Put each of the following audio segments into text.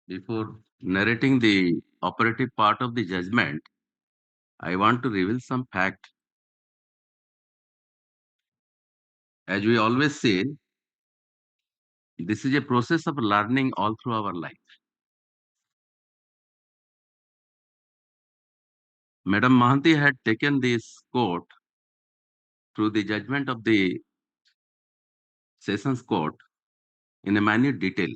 Before narrating the operative part of the judgment, I want to reveal some fact. As we always say, this is a process of learning all through our life. Madam Mahanti had taken this court through the judgment of the Sessions Court in a minute detail.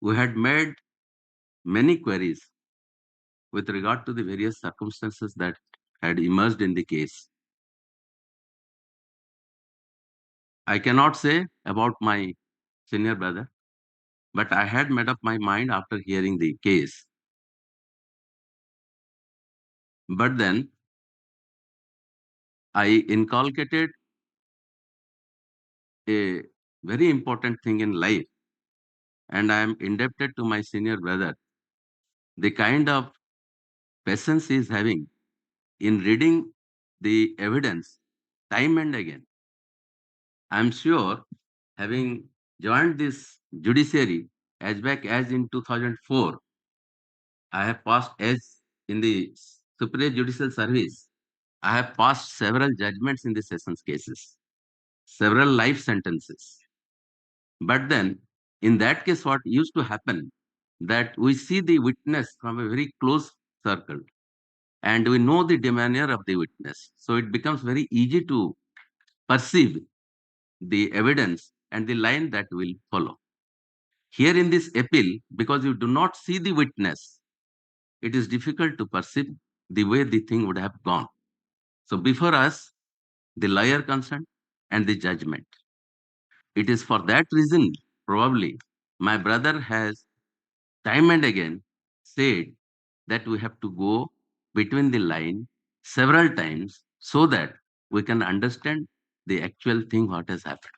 We had made many queries with regard to the various circumstances that had emerged in the case. I cannot say about my senior brother, but I had made up my mind after hearing the case. But then I inculcated a very important thing in life, and I am indebted to my senior brother. The kind of patience he is having in reading the evidence time and again. I am sure, having joined this judiciary as back as in 2004, I have passed as in the Superior Judicial Service. I have passed several judgments in the sessions cases, several life sentences. But then, in that case, what used to happen that we see the witness from a very close circle and we know the demeanor of the witness. So it becomes very easy to perceive the evidence and the line that will follow. Here in this appeal, because you do not see the witness, it is difficult to perceive the way the thing would have gone. So before us, the lawyer concerned and the judgment. It is for that reason, probably, my brother has time and again said that we have to go between the line several times so that we can understand the actual thing what has happened.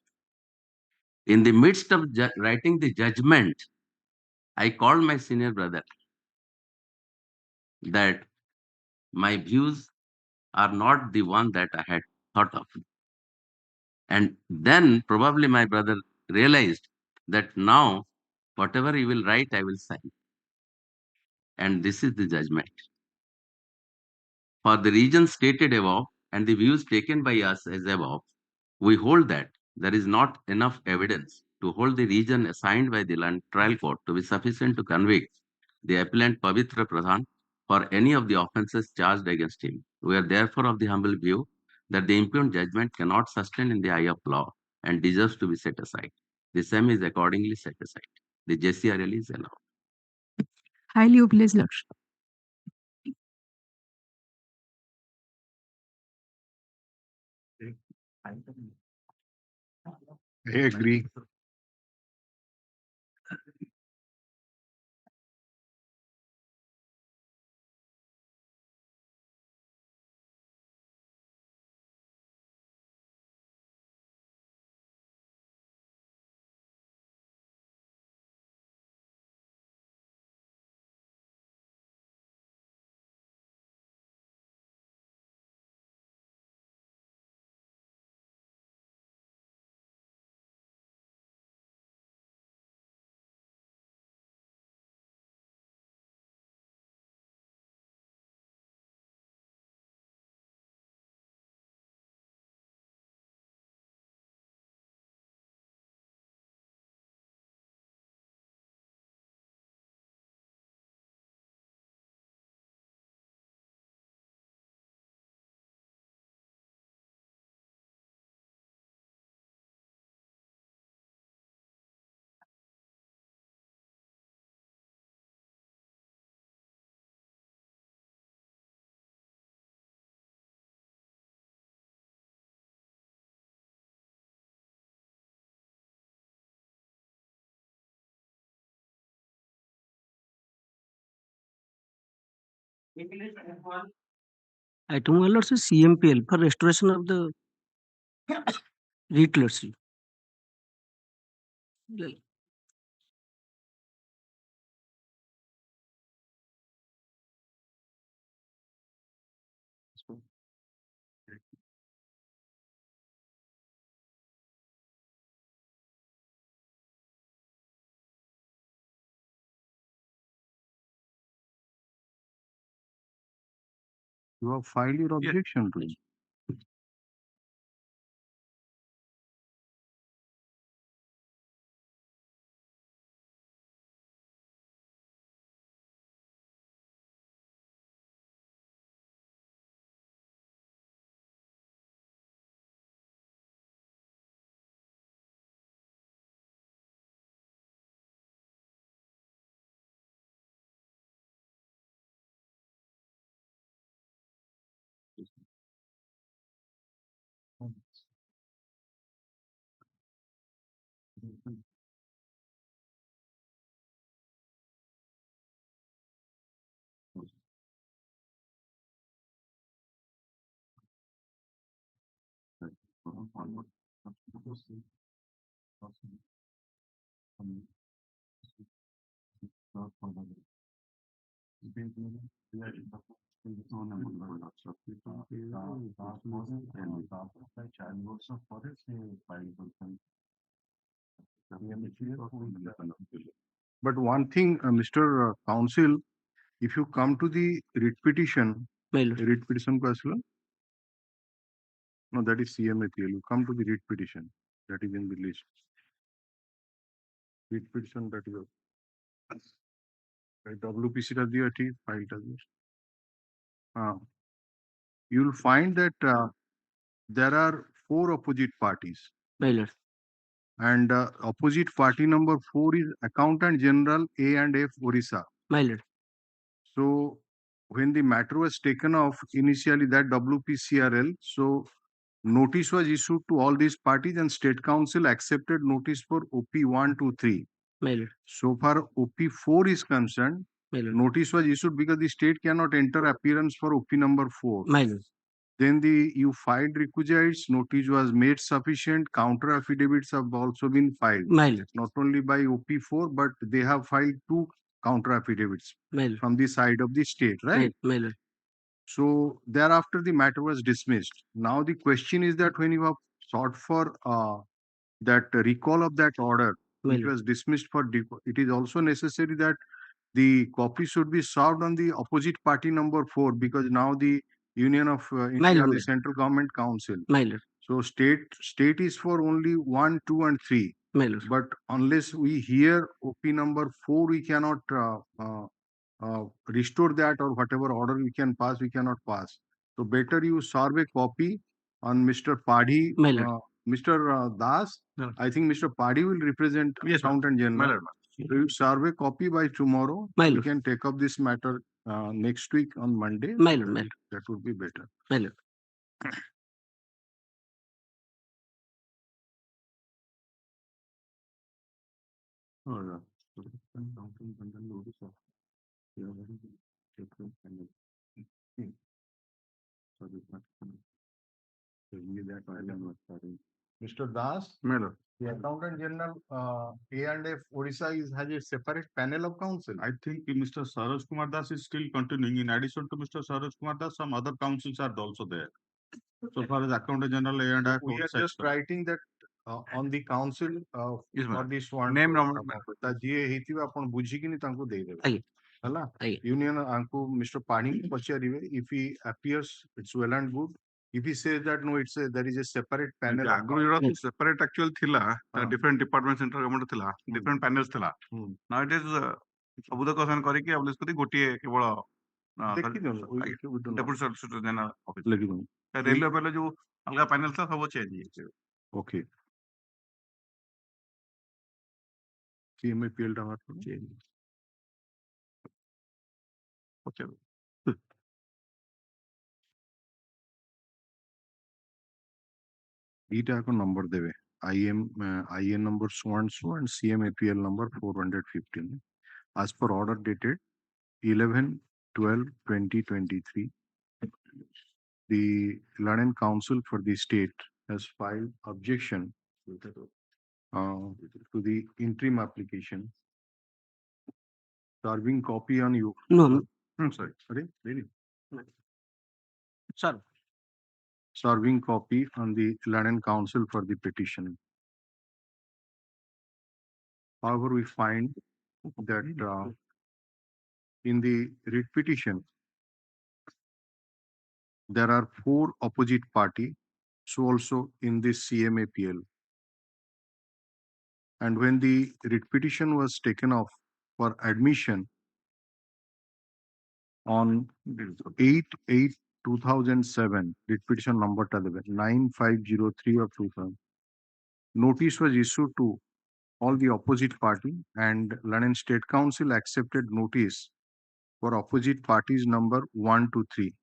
In the midst of writing the judgment, I called my senior brother that my views are not the one that I had thought of. And then probably my brother realized that now whatever he will write, I will sign. And this is the judgment. For the reasons stated above and the views taken by us as above, we hold that there is not enough evidence to hold the reason assigned by the land trial court to be sufficient to convict the appellant Pavitra Pradhan for any of the offences charged against him. We are therefore of the humble view that the impugned judgment cannot sustain in the eye of law and deserves to be set aside. The same is accordingly set aside. The JCRL is allowed. Highly obliged, Lordship. I agree. Item 1 Lordship, CMPL for restoration of the writ, Lordship. You have filed your objection to it. But one thing, Mr. Counsel, if you come to the writ petition, My lord. writ petition ko asla? No, that is CMAPL. You come to the writ petition. That is in the list. Writ petition that is WPC টা দিও এটি ফাইলটা দিও। You'll find that there are 4 opposite parties. My lord. And opposite party number 4 is Accountant General A and F Orissa. My lord. So when the matter was taken off initially that WPCRL, so notice was issued to all these parties and State Council accepted notice for OP 1, 2, 3. My lord. So far OP 4 is concerned, My lord. notice was issued because the state cannot enter appearance for OP number 4. My lord. Then you filed requisites, notice was made sufficient, counter affidavits have also been filed. My lord. Not only by OP4, but they have filed 2 counter affidavits My lord. from the side of the state, right? My lord. So thereafter the matter was dismissed. Now the question is that when you have sought for that recall of that order, My which lord. was dismissed for it is also necessary that the copy should be served on the opposite party number 4 because now the Union of India, lord. the Central Government Council. My lord. So state is for only 1, 2, and 3. My lord. But unless we hear OP number 4, we cannot restore that or whatever order we can pass, we cannot pass. So better you serve a copy on Mr. Padhi, My lord. Mr. Das. No. I think Mr. Padhi will represent Yes, ma'am. Accountant My General. lord, So you serve a copy by tomorrow. My We lord. can take up this matter next week on Monday. My lord. My lord. That would be better. My lord. Mr. Das, my lord. the Accountant General A and F Orissa has a separate panel of counsel. I think Mr. Saroj Kumar Das is still continuing. In addition to Mr. Saroj Kumar Das, some other councils are also there. So far as Accountant General A and F, We are just writing that on the council Yes, for ma'am. this one. Name ତା ଯିଏ ହେଇଥିବେ ଆପଣ ବୁଝିକିନି ତାଙ୍କୁ ଦେଇଦେବେ ଆଜ୍ଞା। ହେଲା ଆଜ୍ଞା। Union ଆଙ୍କୁ ମିଷ୍ଟର ପାଢୀଙ୍କୁ ପଚାରିବେ if he appears it's well and good. If he says that no, there is a separate panel. ଆଗରୁ ଯୋଉଟା separate actual ଥିଲା different department central government ଥିଲା different panels ଥିଲା now it is ସବୁତକ ସେମାନେ କରିକି establish କରି ଗୋଟିଏ କେବଳ deputy solicitor general office railway ବେଲେ ଯୋଉ ଅଲଗା panel ଥିଲା ସବୁ ଚେଞ୍ଜ ହେଇଯାଇଛି। Okay. CMAPL ଟା ପଚାରୁ ଦିଟା ଯାକ ନମ୍ବର ଦେବେ IN number so and so and CMAPL number 415 as per order dated 11/12/2023. The London Council for the state has filed objection to the interim application. Serving copy on you. No. Sorry. Really? Sir. Serving copy on the London Council for the petition. However, we find that in the writ petition, there are 4 opposite party, so also in this CMAPL. And when the writ petition was taken off for admission on 8/8/2007, writ petition number 9503 of 2000, notice was issued to all the opposite party, and London State Council accepted notice for opposite parties number 1 to 3.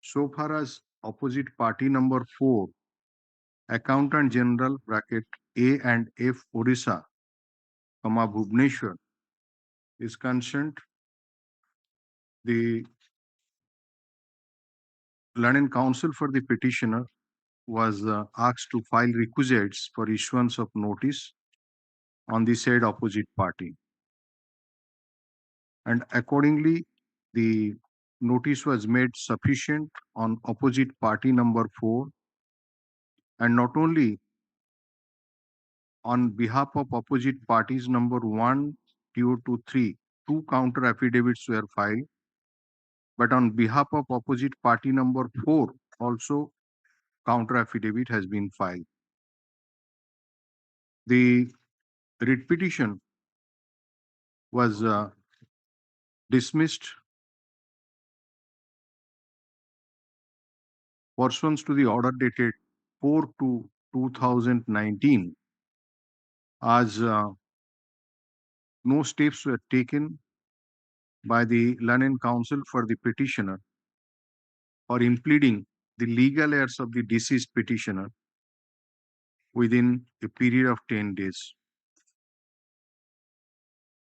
So far as opposite party number 4, Accountant General bracket A and F Orissa, Bhubaneswar is concerned, the London Council for the petitioner was asked to file requisites for issuance of notice on the said opposite party. And accordingly, the notice was made sufficient on opposite party number 4, and not only on behalf of opposite parties number 1, 2 to 3, 2 counter affidavits were filed, but on behalf of opposite party number 4 also counter affidavit has been filed. The writ petition was dismissed pursuant to the order dated 4/2/2019, as no steps were taken by the London Council for the petitioner or impleading the legal heirs of the deceased petitioner within a period of 10 days.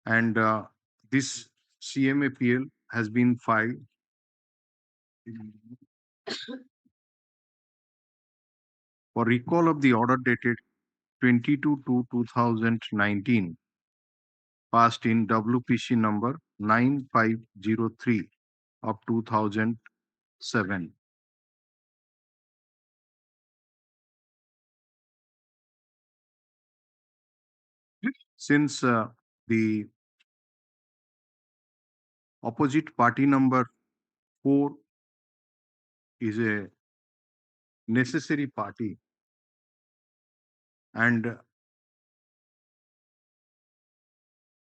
And this CMAPL has been filed for recall of the order dated 22/2/2019, passed in WPC number 9503 of 2007. Since the opposite party number 4 is a necessary party, and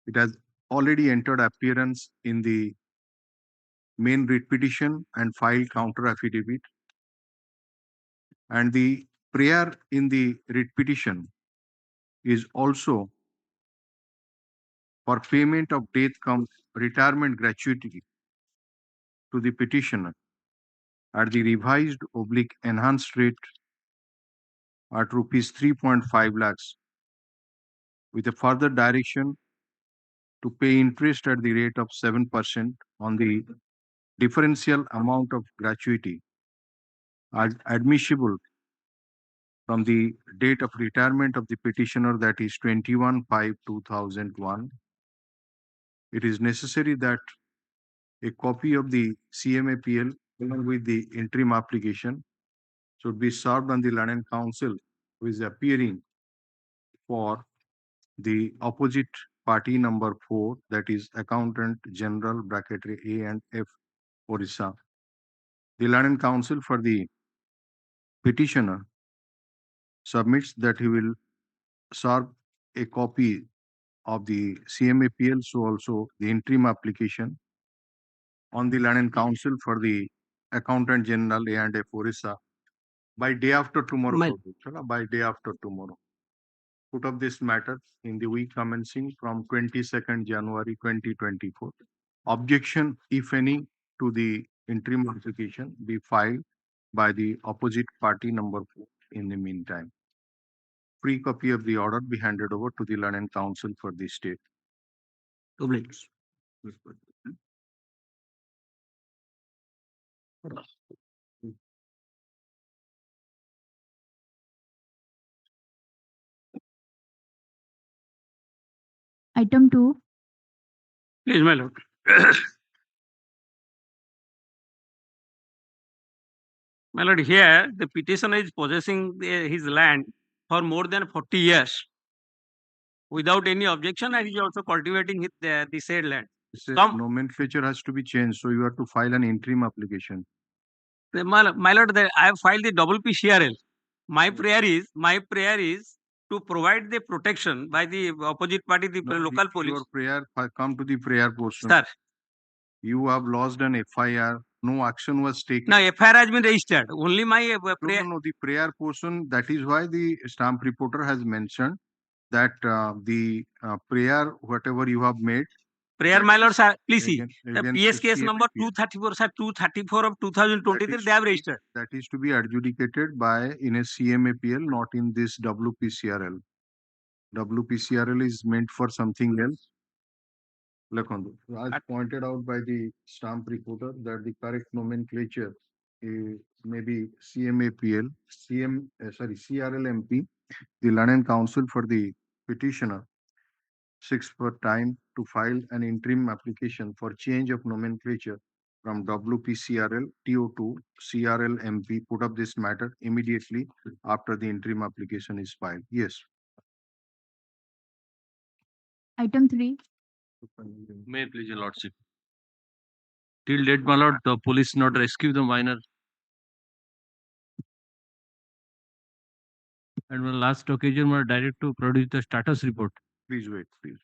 it has already entered appearance in the main writ petition and filed counter affidavit, and the prayer in the writ petition is also for payment of death cum retirement gratuity to the petitioner at the revised oblique enhanced rate at rupees 3.5 lakhs, with a further direction to pay interest at the rate of 7% on the differential amount of gratuity admissible from the date of retirement of the petitioner, that is 21/5/2001. It is necessary that a copy of the CMAPL along with the interim application should be served on the London Council who is appearing for the opposite party number 4, that is Accountant General bracket A and F Orissa. The London Council for the petitioner submits that he will serve a copy of the CMAPL, so also the interim application on the London Council for the Accountant General A and F Orissa by day after tomorrow. By day after tomorrow. Put up this matter in the week commencing from 22nd January 2024. Objection, if any, to the interim application be filed by the opposite party number 4 in the meantime. Free copy of the order be handed over to the London Council for the state. Obliques. Item 2. Please, my lord. My lord, here the petitioner is possessing his land for more than 40 years without any objection, and he is also cultivating the said land. Nomenclature has to be changed, so you have to file an interim application. My lord, I have filed the double PCRL. My prayer is to provide the protection by the opposite party, the local police. Your prayer, come to the prayer portion. Sir, You have lodged an FIR. No action was taken. now FIR has been registered. Only my prayer. No, the prayer portion. That is why the stamp reporter has mentioned that the prayer, whatever you have made. Prayer, my lord, sir, please see. The against PS case number 234, sir, 234 of 2023, they have registered. That is to be adjudicated by in a CMAPL, not in this WPCRL. WPCRL is meant for something else. As pointed out by the stamp reporter that the correct nomenclature may be CMAPL, CRLMP, the London Council for the petitioner seeks for time to file an interim application for change of nomenclature from WPCRL TO2 CRLMP. Put up this matter immediately after the interim application is filed. Yes. Item 3. May please, your lordship. Till date, my lord, the police not rescue the minor. And on last occasion, my direct to produce the status report. Please wait, please.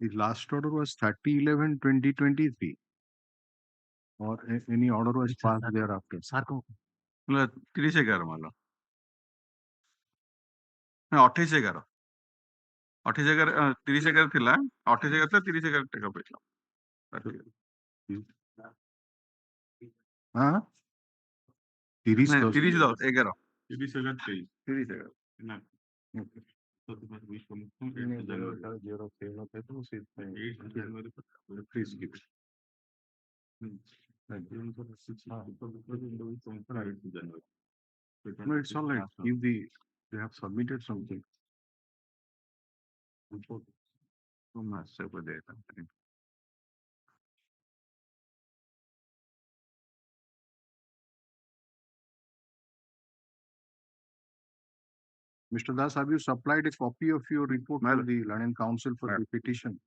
The last order was 30/11/2023, or any order was passed thereafter. ବୋଲେ 30/11 ମାଲ 28/11 28/11 30/11 ଥିଲା 28/11 ଥିଲା 30/11 take up ହେଇଥିଲା। हाँ 30 ନାଇଁ, 10 30/11 30/11 ନା Okay. Please give it. No, it's all right. If they have submitted something. Mr. Das, have you supplied a copy of your report to the London Council for the petition?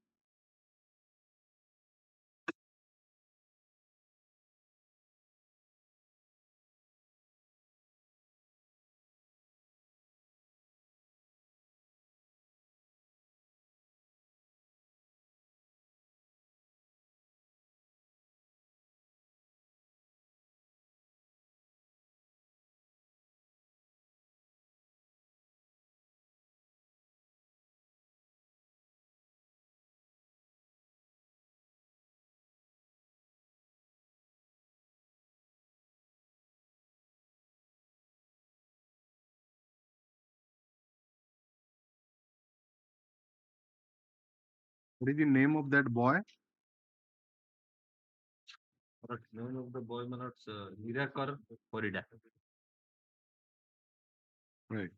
What is the name of that boy? Name of the boy, my lord, Nirakar Corridor. Right.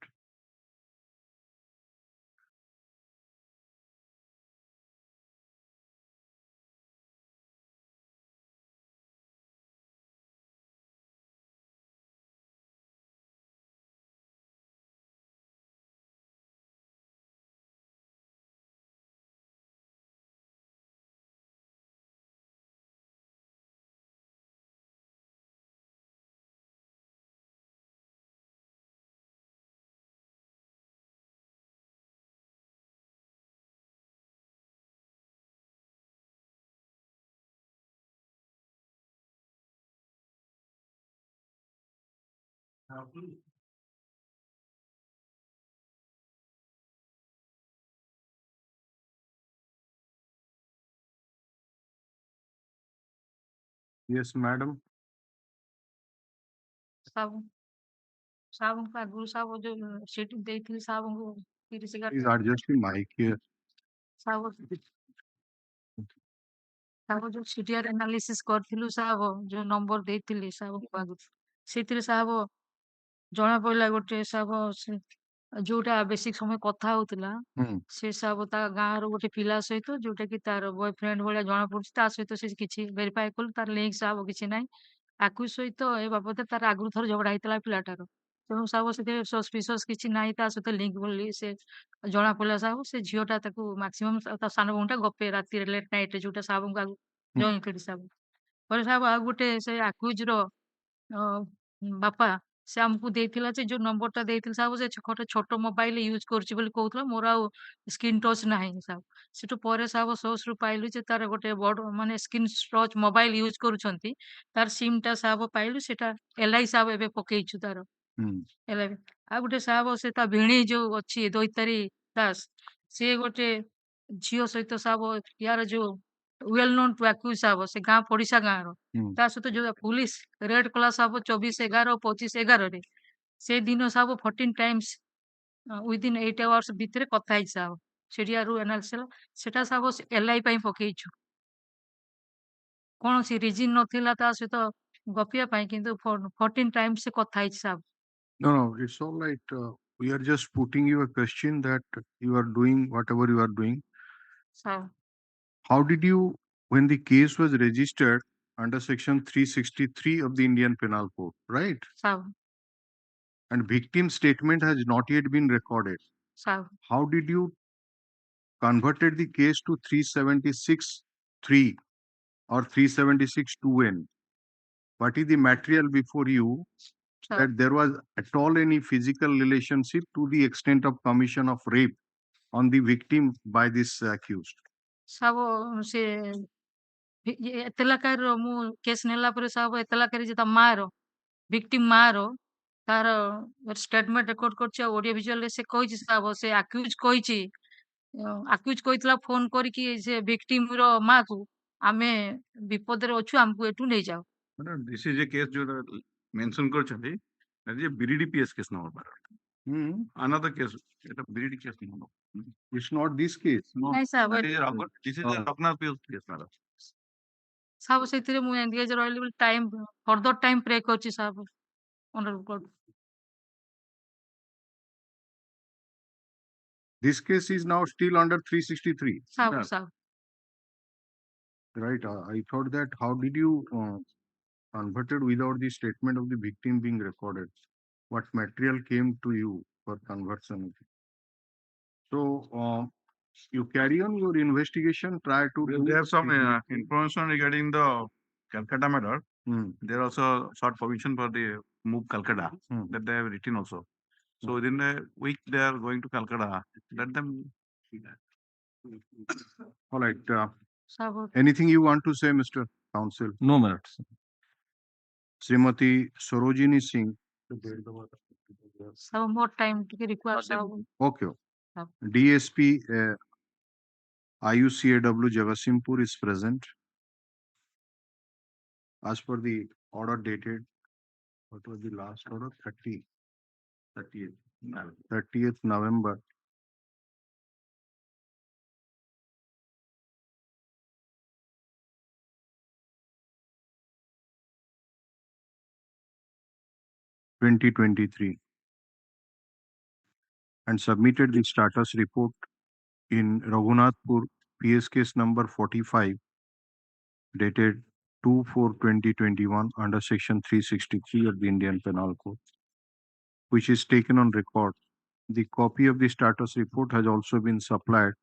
Yes, madam. साबुन का गुरु साहब जो seat देती साबुन को फिर से Please adjust the mic here. साबुन ତାକୁ ଯୋଉ ସିଡିଆର ଆନାଲିସିସ୍ କରିଥିଲୁ ସାହେବ ଯୋଉ ନମ୍ବର ଦେଇଥିଲି ସାହେବଙ୍କୁ ଆଗରୁ ସେଇଥିରେ ସାହେବ ଜଣା ପଡିଲା ଗୋଟେ ସାହେବ ଯୋଉଟା ବେଶୀ ସମୟ କଥା ହଉଥିଲା ସେ ସାହେବ ତା ଗାଁର ଗୋଟେ ପିଲା ସହିତ ଯୋଉଟା କି ତାର ବୟଫ୍ରେଣ୍ଡ ଭଳିଆ ଜଣା ପଡୁଛି ତା ସହିତ ସେ କିଛି ଭେରିଫାଏ କଲୁ ତାର ଲିଙ୍କ ସାହେବ କିଛି ନାହିଁ ଆକୁ ସହିତ ଏ ବାବଦରେ ତାର ଆଗରୁ ଥରେ ଝଗଡା ହେଇଥିଲା ପିଲାଟାର ତେଣୁ ସାହେବ ସେଥିରେ ସସ୍ପିସସ୍ କିଛି ନାହିଁ ତା ସହିତ ଲିଙ୍କ ବୋଲି ସେ ଜଣା ପଡିଲା ସାହେବ ସେ ଝିଅଟା ତାକୁ ମାକ୍ସିମମ୍ ତା ସାନ ଭଉଣୀଟା ଗପେ ରାତିରେ ଲେଟ୍ ନାଇଟରେ ଯୋଉଟା ସାହେବଙ୍କୁ ଆଗକୁ ଜଏନ୍ କରି ସାହେବ ପରେ ସାହେବ ଆଉ ଗୋଟେ ସେ ଆକ୍ୟୁଜର ବାପା ସେ ଆମକୁ ଦେଇଥିଲା ଯେ ଯୋଉ ନମ୍ବରଟା ଦେଇଥିଲା ସାହେବ ସେ ଗୋଟେ ଛୋଟ ମୋବାଇଲ ୟୁଜ କରୁଛି ବୋଲି କହୁଥିଲା ମୋର ଆଉ ସ୍କ୍ରିନ୍ ଟଚ୍ ନାହିଁ ସାହେବ ସେଠୁ ପରେ ସାହେବ ସୋର୍ସରୁ ପାଇଲୁ ଯେ ତାର ଗୋଟେ ବଡ ମାନେ ସ୍କ୍ରିନ୍ ଟଚ୍ ମୋବାଇଲ ୟୁଜ କରୁଛନ୍ତି ତାର ସିମ୍ ଟା ସାହେବ ପାଇଲୁ ସେଟା ଏଲ୍ଆଇ ସାହେବ ଏବେ ପକେଇଛୁ ତାର ଏଲ୍ଆଇ ଆଉ ଗୋଟେ ସାହେବ ସେ ତା ଭିଣେଇ ଯୋଉ ଅଛି ଦୈତାରୀ ଦାସ ସିଏ ଗୋଟେ ଝିଅ ସହିତ ସାହେବ ୟାର ଯୋଉ ୱେଲ ନୋନ୍ ଟୁ ଆକ୍ୟୁଜ ସାହେବ ସେ ଗାଁ ପଡିଶା ଗାଁର ତା ସହିତ ଯୋଉ ପୁଲିସ ରେଡ୍ କଲା ସାହେବ 24/11 25/11 ସେ ଦିନ ସାହେବ 14 ଟାଇମ୍ସ ୱିଦିନ୍ 8 ଆୱାର୍ସ ଭିତରେ କଥା ହେଇଛି ସାହେବ ସେଠିଆରୁ ଆନାଲିସିସ୍ ହେଲା ସେଟା ସାହେବ ଏଲ୍ଆଇ ପାଇଁ ପକେଇଛୁ କୌଣସି ରିଜିନ୍ ନଥିଲା ତା ସହିତ ଗପିବା ପାଇଁ କିନ୍ତୁ 14 ଟାଇମ୍ସ ସେ କଥା ହେଇଛି ସାହେବ No, it's all right. We are just putting you a question that you are doing whatever you are doing. Saheb How did you, when the case was registered under section 363 of the Indian Penal Code, right? Saheb And victim statement has not yet been recorded. Saheb How did you converted the case to 376(3) or 376(2)(n? What is the material before you Saheb that there was at all any physical relationship to the extent of commission of rape on the victim by this accused? ସାହେବ ସେ ଏତେଲାକାର ମୁଁ case ନେଲା ପରେ ସାହେବ ଏତେଲାକାରେ ଯେ ତା ମାର victim ମାର ତାର statement record କରିଛି ଆଉ ଅଡିଓ ଭିଜୁଆଲରେ ସେ କହିଛି ସାହେବ ସେ ଆକ୍ୟୁଜ କହିଛି ଆକ୍ୟୁଜ କହିଥିଲା ଫୋନ କରିକି ସେ ଭିକ୍ଟିମ ର ମାକୁ ଆମେ ବିପଦରେ ଅଛୁ ଆମକୁ ଏଠୁ ନେଇଯାଅ This is a case ଯୋଉଟା mention କରିଛନ୍ତି that is a BDD PS case number. Another case, এটা BDD case number. It's not this case. No. ନାଇଁ ସାହେବ This is a Raghunath PS case number. ସାହେବ ସେଥିରେ ମୁଁ ଏନଗେଜ ରହିଲି ବୋଲି ଟାଇମ ଫର୍ଦର ଟାଇମ ପ୍ରେ କରିଛି ସାହେବ honourable court This case is now still under 363. ସାହେବ Yeah. ସାହେବ Right. I thought that how did you converted without the statement of the victim being recorded? What material came to you for conversion? So you carry on your investigation, try to do There are some information regarding the Calcutta matter. There are also short permission for the move Calcutta that they have written also. So within a week they are going to Calcutta. Let them see that. All right. ସାହେବ Anything you want to say, Mr. Counsel? No merits. Srimati Sarojini Singh. ସାହେବ ମୋର time ଟିକେ require Saheb Okay. Yeah. DSP IUCAW Jagasimpur is present. As per the order dated, what was the last order? 30th November. (2023) and submitted the status report in Raghunathpur PS case number 45 dated 2/4/2021 under section 363 of the Indian Penal Code, which is taken on record. The copy of the status report has also been supplied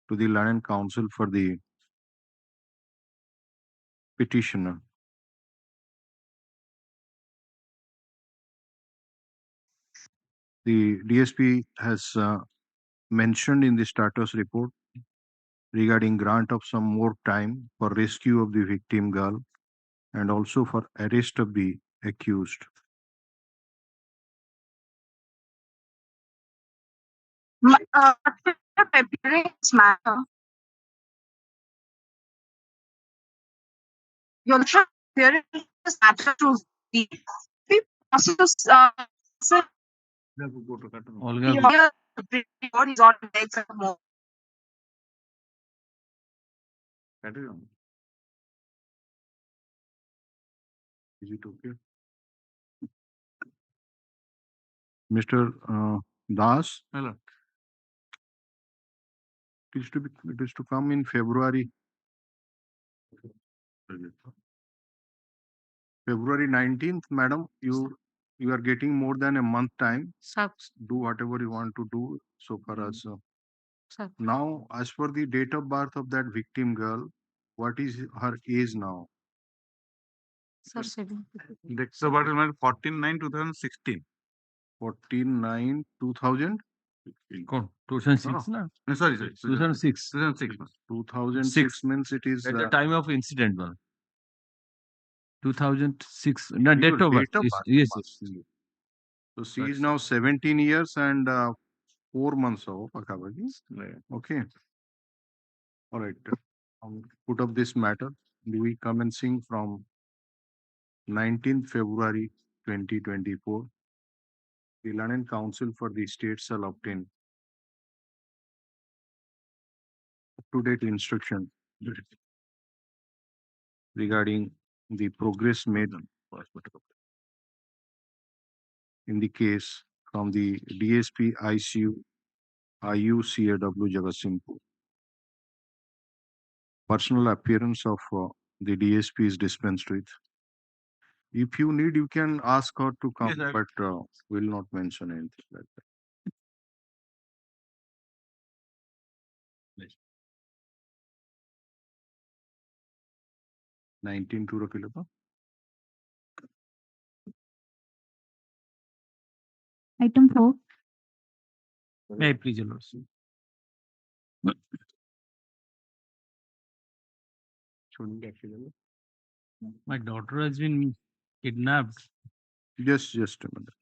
to the Land Council for the petitioner. The DSP has mentioned in the status report regarding grant of some more time for rescue of the victim girl and also for arrest of the accused. Appearance matter. Your appearance matter to the process. Olga, What is on the more. That is Is it okay? Mr. Das? Hello. It is to come in February. February 19th, madam, you are getting more than a month time. Sir, Do whatever you want to do so far as. sir, Now, as for the date of birth of that victim girl, what is her age now? sir, 7. Date of birth is 14/9/2016. 14/9/2000. 2006, na? No, sorry. 2006. 2006. 2006 means it is At the time of incident, man. 2006. No, your date of birth. date of birth Yes, must yes. be. So she is now 17 years and 4 months old. Okay. All right. Put up this matter. We commencing from 19th February 2024. The London Council for the State shall obtain up-to-date instruction regarding the progress made in the case from the DSP IUCAW Jagatsinghpur. Personal appearance of the DSP is dispensed with. If you need, you can ask her to come, Yes, but will not mention anything like that. Yes. 19 to Rakilapa. Item 4. May I please, your lordship? My daughter has been kidnapped. Just a minute.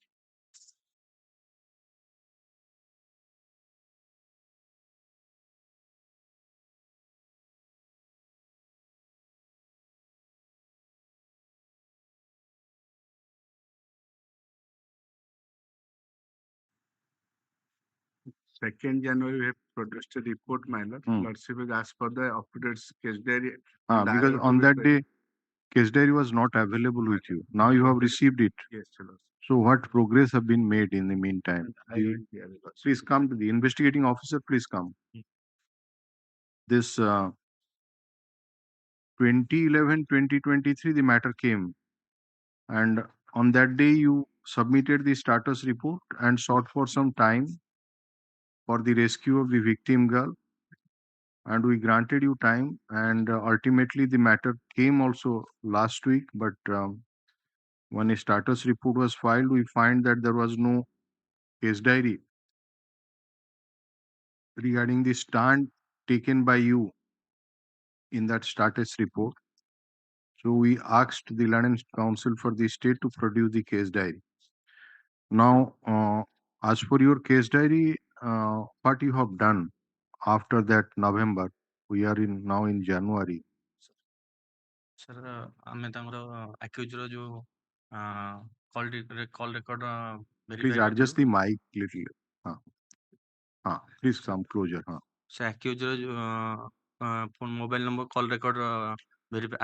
Second January, we have produced a report, my lord. Lordship has asked for the up-to-date case diary. Because on that day, case diary was not available with you. Now you have received it. Yes, sir. So what progress have been made in the meantime? Please come to the investigating officer. Please come. This 2011-2023, the matter came, and on that day you submitted the status report and sought for some time for the rescue of the victim girl, and we granted you time, and ultimately the matter came also last week, but when a status report was filed, we find that there was no case diary regarding the stand taken by you in that status report. So we asked the London Council for the State to produce the case diary. Now, as for your case diary, what you have done after that November, we are now in January. Sir, ଆମେ ତାଙ୍କର accused ର ଯୋଉ call record Please adjust the mic little. Please come closer. ସେ accused ର ଯୋଉ mobile number call record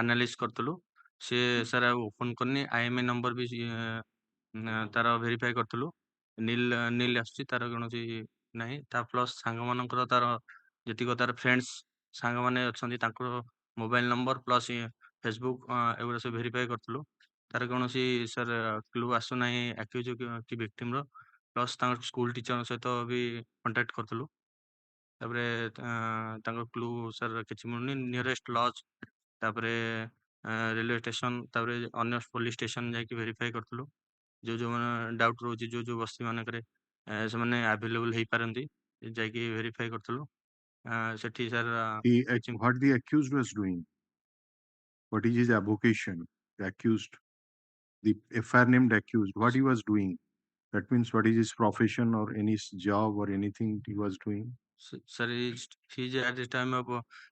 analysis କରିଥିଲୁ ସେ sir ଆଉ ଓପନ୍ କରିନି IMA ନମ୍ବର ବି ତାର ଭେରିଫାଇ କରିଥିଲୁ ନୀଲ ଆସୁଛି ତାର କୌଣସି ନାହିଁ ତା ପ୍ଲସ୍ ସାଙ୍ଗମାନଙ୍କର ତାର ଯେତିକ ତାର ଫ୍ରେଣ୍ଡସ୍ ସାଙ୍ଗମାନେ ଅଛନ୍ତି ତାଙ୍କର ମୋବାଇଲ ନମ୍ବର ପ୍ଲସ୍ ଫେସବୁକ୍ ଏଗୁଡ଼ା ସବୁ ଭେରିଫାଇ କରିଥିଲୁ ତାର କୌଣସି ସାର୍ କ୍ଲୁ ଆସୁନାହିଁ ଆକ୍ୟୁଜ୍ କି ଭିକ୍ଟିମ୍ର ପ୍ଲସ୍ ତାଙ୍କ ସ୍କୁଲ ଟିଚରଙ୍କ ସହିତ ବି କଣ୍ଟାକ୍ଟ କରିଥିଲୁ ତାପରେ ତାଙ୍କ କ୍ଲୁ ସାର୍ କିଛି ମିଳୁନି ନିୟରେଷ୍ଟ ଲଜ୍ ତାପରେ ରେଲୱେ ଷ୍ଟେସନ ତାପରେ ଅନ୍ୟ ପୋଲିସ ଷ୍ଟେସନ ଯାଇକି ଭେରିଫାଇ କରିଥିଲୁ ଯୋଉମାନେ ଡାଉଟ୍ ରହୁଛି ଯୋଉ ବସ୍ତି ମାନଙ୍କରେ ସେମାନେ ଆଭେଲେବୁଲ ହେଇପାରନ୍ତି ଯାଇକି ଭେରିଫାଇ କରିଥିଲୁ ସେଠି sir What the accused was doing? What is his avocation? The accused, the FIR named accused, what he was doing? That means what is his profession or any job or anything he was doing? Sir, he at the time of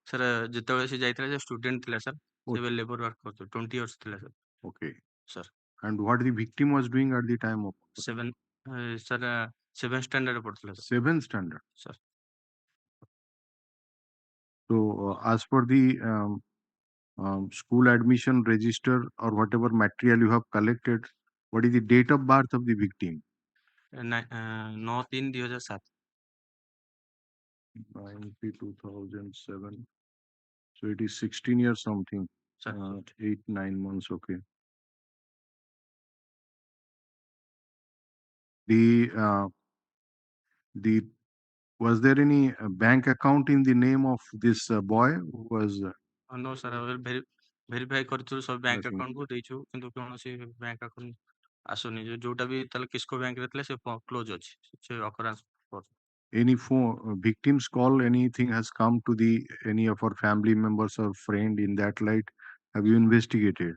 sir ଯେତେବେଳେ ସେ ଯାଇଥିଲା ସେ student ଥିଲା sir ସେ labour work କରୁଥିଲା 20 years ଥିଲା sir. Okay. Sir. And what the victim was doing at the time of? Sir 7th standard ପଢୁଥିଲା sir. 7th standard. Sir. So as per the school admission register or whatever material you have collected, what is the date of birth of the victim? 9/3/2007 2007. So it is 16 years something, sir. 8-9 months. Okay. The was there any bank account in the name of this boy who was No sir, verify କରିଥିଲୁ ସବୁ bank nothing? Account କୁ ଦେଇଛୁ କିନ୍ତୁ କୌଣସି bank account ଆସୁନି ଯୋଉଟା ବି ତାହେଲେ Kisko bank ରେ ଥିଲା ସେ କ୍ଲୋଜ ଅଛି ସେ occurrence Any victims call, anything has come to the any of our family members or friend in that light? Have you investigated?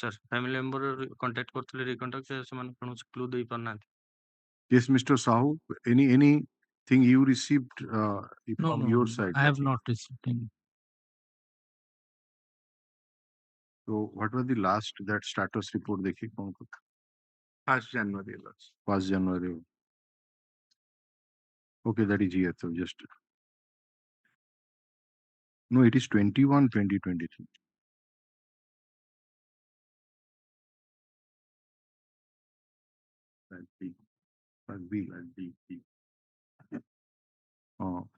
sir family member contact କରିଥିଲେ recontact ସେମାନେ କୌଣସି clue ଦେଇ ପାରୁନାହାନ୍ତି Yes, Mr. Sahu, anything you received from your side? I have not received any. So what was the last that status report dekhi kaun ko? 1st January. 1st January. Okay, that is here. So just no, it is 21/2023. That B. Oh.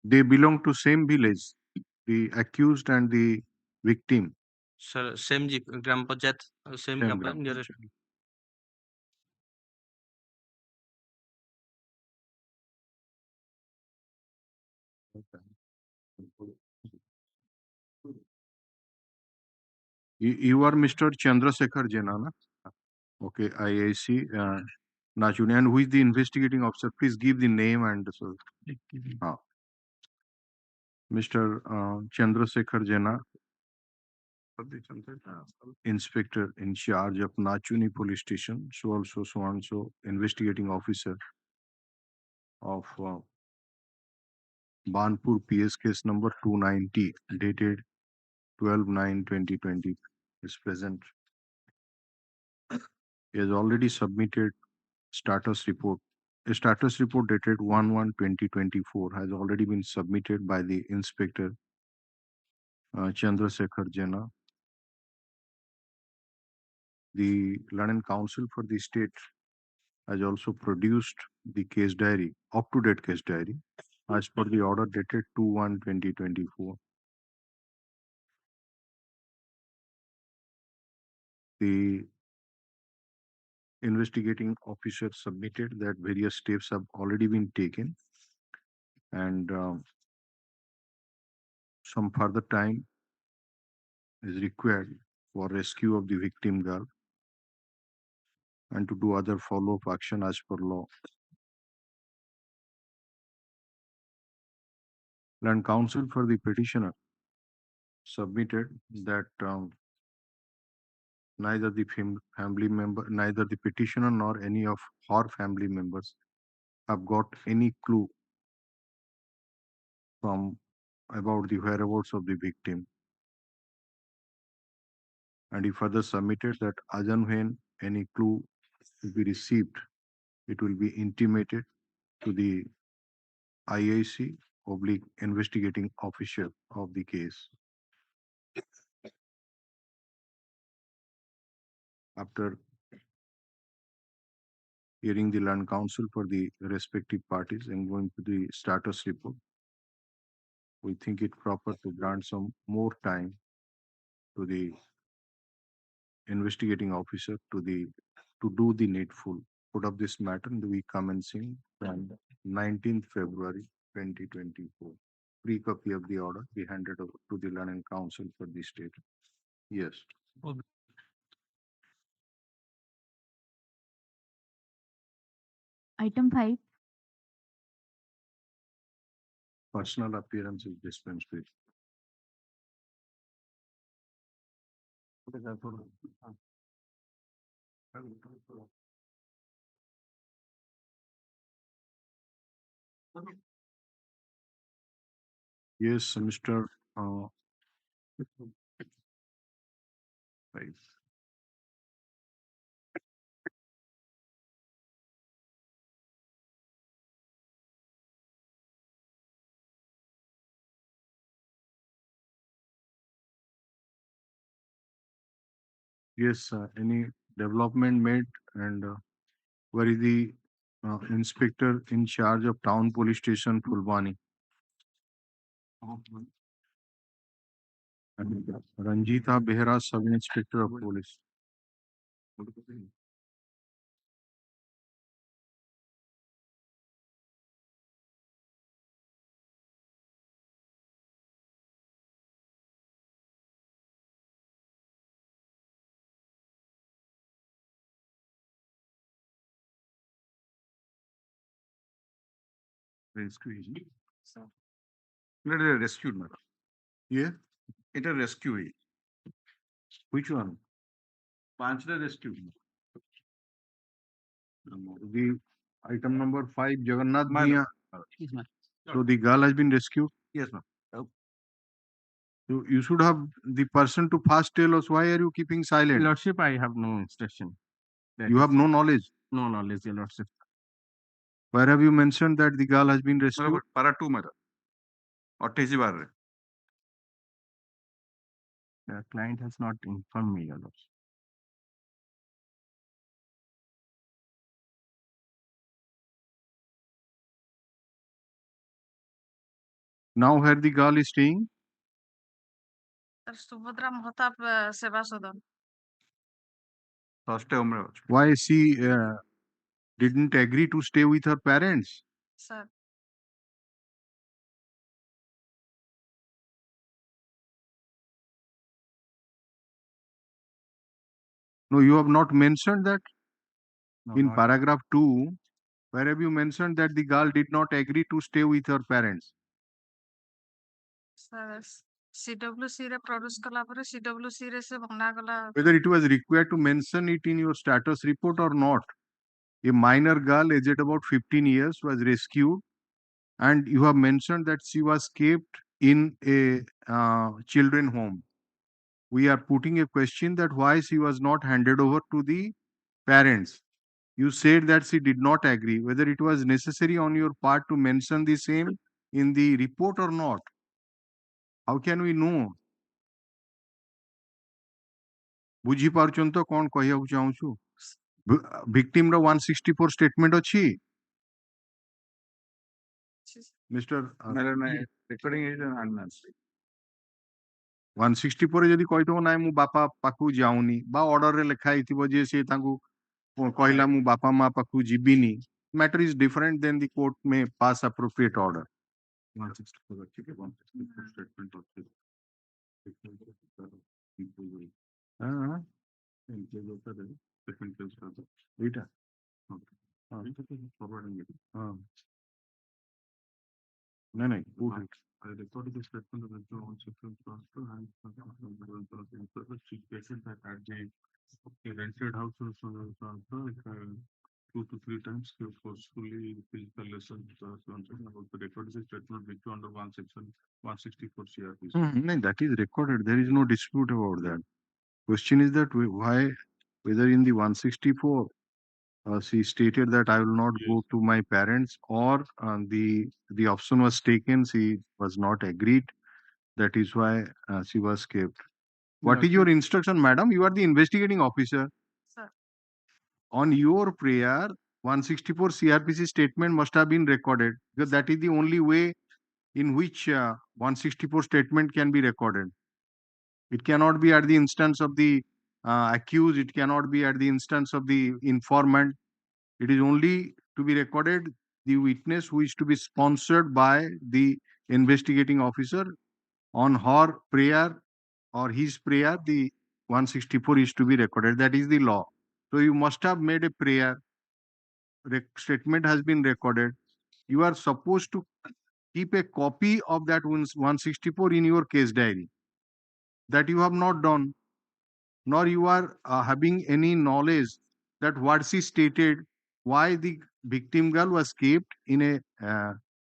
They belong to same village, the accused and the victim. sir same gram panchayat same Same gram gram panchayat nearest panchayat. You are Mr. Chandrasekhar Jena, na? Okay, IIC Nachuni. And who is the investigating officer? Please give the name and so. Mr. Chandrasekhar Jena, Inspector in charge of Nachuni Police Station, so also so and so investigating officer of Banpur PS case number 290 dated 12/9/2020 is present. He has already submitted status report. A status report dated 1/1/2024 has already been submitted by the Inspector Chandrasekhar Jena. The London Council for the State has also produced the case diary, up-to-date case diary, as per the order dated 2/1/2024. The investigating officer submitted that various steps have already been taken and some further time is required for rescue of the victim girl and to do other follow-up action as per law. Land counsel for the petitioner submitted that neither the family member, neither the petitioner nor any of her family members have got any clue from about the whereabouts of the victim. And he further submitted that as and when any clue will be received, it will be intimated to the IIC oblique investigating officer of the case. After hearing the land counsel for the respective parties and going to the status report, we think it proper to grant some more time to the investigating officer to do the needful. Put up this matter in the week commencing from 19th February 2024. Free copy of the order be handed over to the Land Council for the state. Yes. Item 5. Personal appearance is dispensed with. Yes, Mr. Right. Yes, any development made, and where is the inspector in charge of town police station Fulbani? And Ranjita Behra, sub inspector of police. Rescue agent. It is rescued, madam. Yeah, It is rescue. which one? Panchda rescue. The item number 5, Jagannath Madam. Miya. So the girl has been rescued. Yes, ma'am. So you should have the person to first tell us, why are you keeping silent? Lordship, I have no instruction. You have no knowledge. No knowledge, Your Lordship. Where have you mentioned that the girl has been rescued? Para 2, madam. Or Teji Bar. The client has not informed me, Your Lordship. Now where the girl is staying? Subhadra Mahatap Seva Sadan. First time. Why she didn't agree to stay with her parents? Sir. No, you have not mentioned that. No, In not- paragraph 2, where have you mentioned that the girl did not agree to stay with her parents? Sir, CWC re produce kala pare CWC re se bhangna gala. Whether it was required to mention it in your status report or not. A minor girl aged about 15 years was rescued, and you have mentioned that she was kept in a children home. We are putting a question that why she was not handed over to the parents. You said that she did not agree. Whether it was necessary on your part to mention the same in the report or not. How can we know? ବୁଝି ପାରୁଛନ୍ତି ତ କଣ କହିବାକୁ ଚାହୁଁଛୁ? Victim ର 164 statement ଅଛି. Mr. Recording is an unnecessary. 164 ରେ ଯଦି କହିଥିବ ନାଇଁ ମୁଁ ବାପା ପାଖକୁ ଯାଉନି ବା ଅର୍ଡର ରେ ଲେଖା ହେଇଥିବ ଯେ ସେ ତାଙ୍କୁ କହିଲା ମୁଁ ବାପା ମା ପାଖକୁ ଯିବିନି, matter is different, then the court may pass appropriate order. 164 ठीक है 164 statement होती है हाँ इंक्लूड होता है सेकंड पेज का ଏଇଟା हाँ ये तो फॉरवर्डिंग है ହଁ ନାଇଁ ନାଇଁ କୋଉଠି? I recorded the statement of the on section transfer and chief patient that had the rented house transfer 2 to 3 times forcefully physical lessons about the recorded statement which under one section 164 CRPC. No, that is recorded. There is no dispute about that. Question is that why, whether in the 164, she stated that I will not go to my parents, or the option was taken, she was not agreed. That is why she was kept. What is your instruction, madam? You are the investigating officer. Sir. On your prayer, 164 CRPC statement must have been recorded, because that is the only way in which 164 statement can be recorded. It cannot be at the instance of the accused. It cannot be at the instance of the informant. It is only to be recorded the witness who is to be sponsored by the investigating officer. On her prayer or his prayer, the 164 is to be recorded. That is the law. So you must have made a prayer. Statement has been recorded. You are supposed to keep a copy of that 164 in your case diary. That you have not done, nor you are having any knowledge that what she stated, why the victim girl was kept in a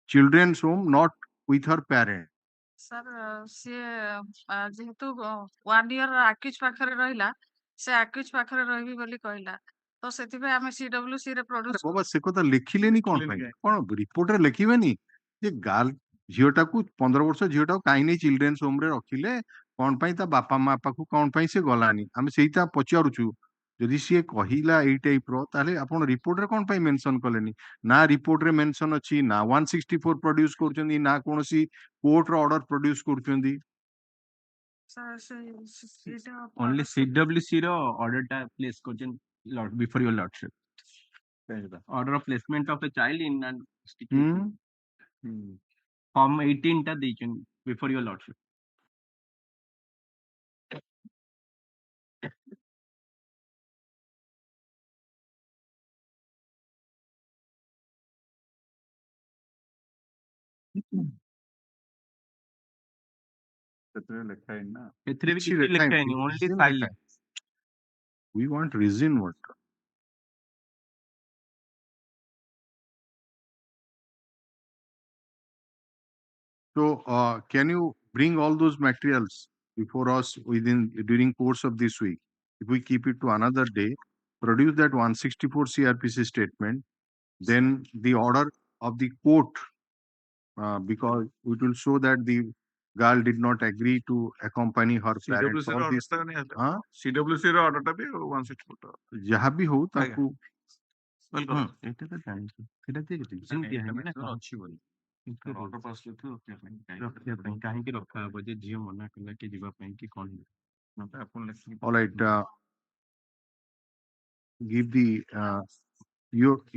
children's home, not with her parent. Sir ସିଏ ଯେହେତୁ 1 year accused ପାଖରେ ରହିଲା, ସେ accused ପାଖରେ ରହିବି ବୋଲି କହିଲା, ତ ସେଥିପାଇଁ ଆମେ CWC ରେ ଆରେ ପ୍ରଡ୍ୟୁସ୍ ବାବା ସେ କଥା ଲେଖିଲେନି କଣ ପାଇଁ? କଣ ରିପୋର୍ଟରେ ଲେଖିବେନି ଯେ ଝିଅଟାକୁ 15 ବର୍ଷ ଝିଅଟାକୁ କାହିଁ ନେଇ ଚିଲଡ୍ରେନ୍ସ ହୋମ ରେ ରଖିଲେ, କଣ ପାଇଁ ତା ବାପା ମା ପାଖକୁ କଣ ପାଇଁ ସେ ଗଲାନି? ଆମେ ସେଇଟା ପଚାରୁଛୁ। ଯଦି ସିଏ କହିଲା ଏଇ ଟାଇପ ର, ତାହେଲେ ଆପଣ ରିପୋର୍ଟରେ କଣ ପାଇଁ ମେନସନ କଲେନି? ନା ରିପୋର୍ଟରେ ମେନସନ ଅଛି, ନା 164 ପ୍ରଡ୍ୟୁସ କରୁଛନ୍ତି, ନା କୌଣସି କୋର୍ଟର ଅର୍ଡର ପ୍ରଡ୍ୟୁସ କରୁଛନ୍ତି। ସାର୍ ସେଇଟା Only CWC ର order ଟା place କରୁଛନ୍ତି before your lordship. Order of placement of a child in an institution. Form 18 ଟା ଦେଇଛନ୍ତି before your lordship. ସେଥିରେ ଲେଖା ହେଇନି ନା। ଏଥିରେ ବି କିଛି କିଛି ଲେଖା ଲେଖା ହେଇନି, ହେଇନି, only reason ଲେଖା silent. ହେଇନି। We want reason what? So, can you bring all those materials before us during course of this week? If we keep it to another day, produce that 164 CRPC statement, then the order of the court, because it will show that the girl did not agree to accompany her parents. CWC ର All this, ଅର୍ଡରଟା ନେଇ ଆସିଲେ। ହଁ, CWC ର ଅର୍ଡରଟା ବି 164 ଯାହା ବି ହଉ ତାକୁ welcome. ଏଇଟା ତ ଜାଣିଛୁ, ସେଟା ଯେ reason ଦିଆ ହେଇନି ନା କଣ? ଅଛି ବୋଲି କିନ୍ତୁ ଅର୍ଡର ପାସ୍ କରିଥିବ ରଖିବା ପାଇଁ ରଖିବା ପାଇଁ କାହିଁକି ରଖା ହବ ଯେ ଝିଅ ମନା କଲା କି ଯିବା ପାଇଁ କି କଣ? ମତେ ଆପଣ ଲେଖିକି all right. Give the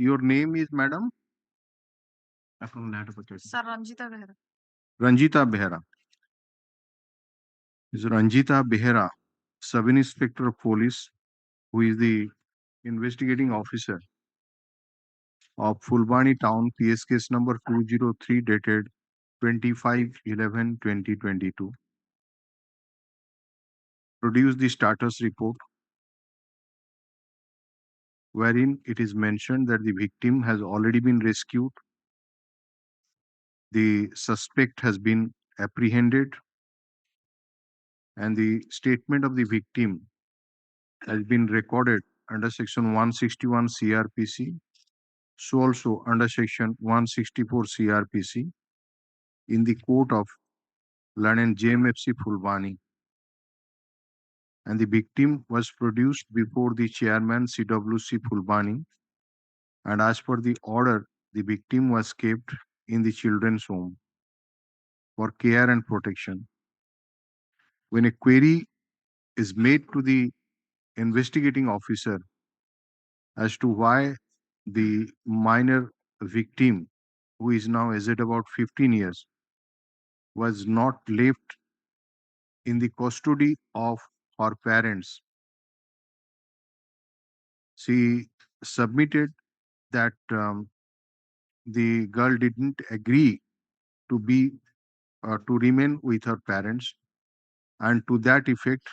your name is madam ଆପଣଙ୍କ ନାଁଟା ପଚାରୁଛି। Sir Ranjita Behera. Ranjita Behera. Is Ranjita Behera, Sub-Inspector of Police, who is the investigating officer of Fulbani Town, PS case number 203 dated 25/11/2022. Produce the status report wherein it is mentioned that the victim has already been rescued, the suspect has been apprehended, and the statement of the victim has been recorded under section 161 CRPC, so also under section 164 CRPC in the court of London JMFC Fulbani. And the victim was produced before the chairman CWC Fulbani, and as per the order, the victim was kept in the children's home for care and protection. When a query is made to the investigating officer as to why the minor victim, who is now aged about 15 years, was not left in the custody of her parents, she submitted that the girl didn't agree to remain with her parents, and to that effect,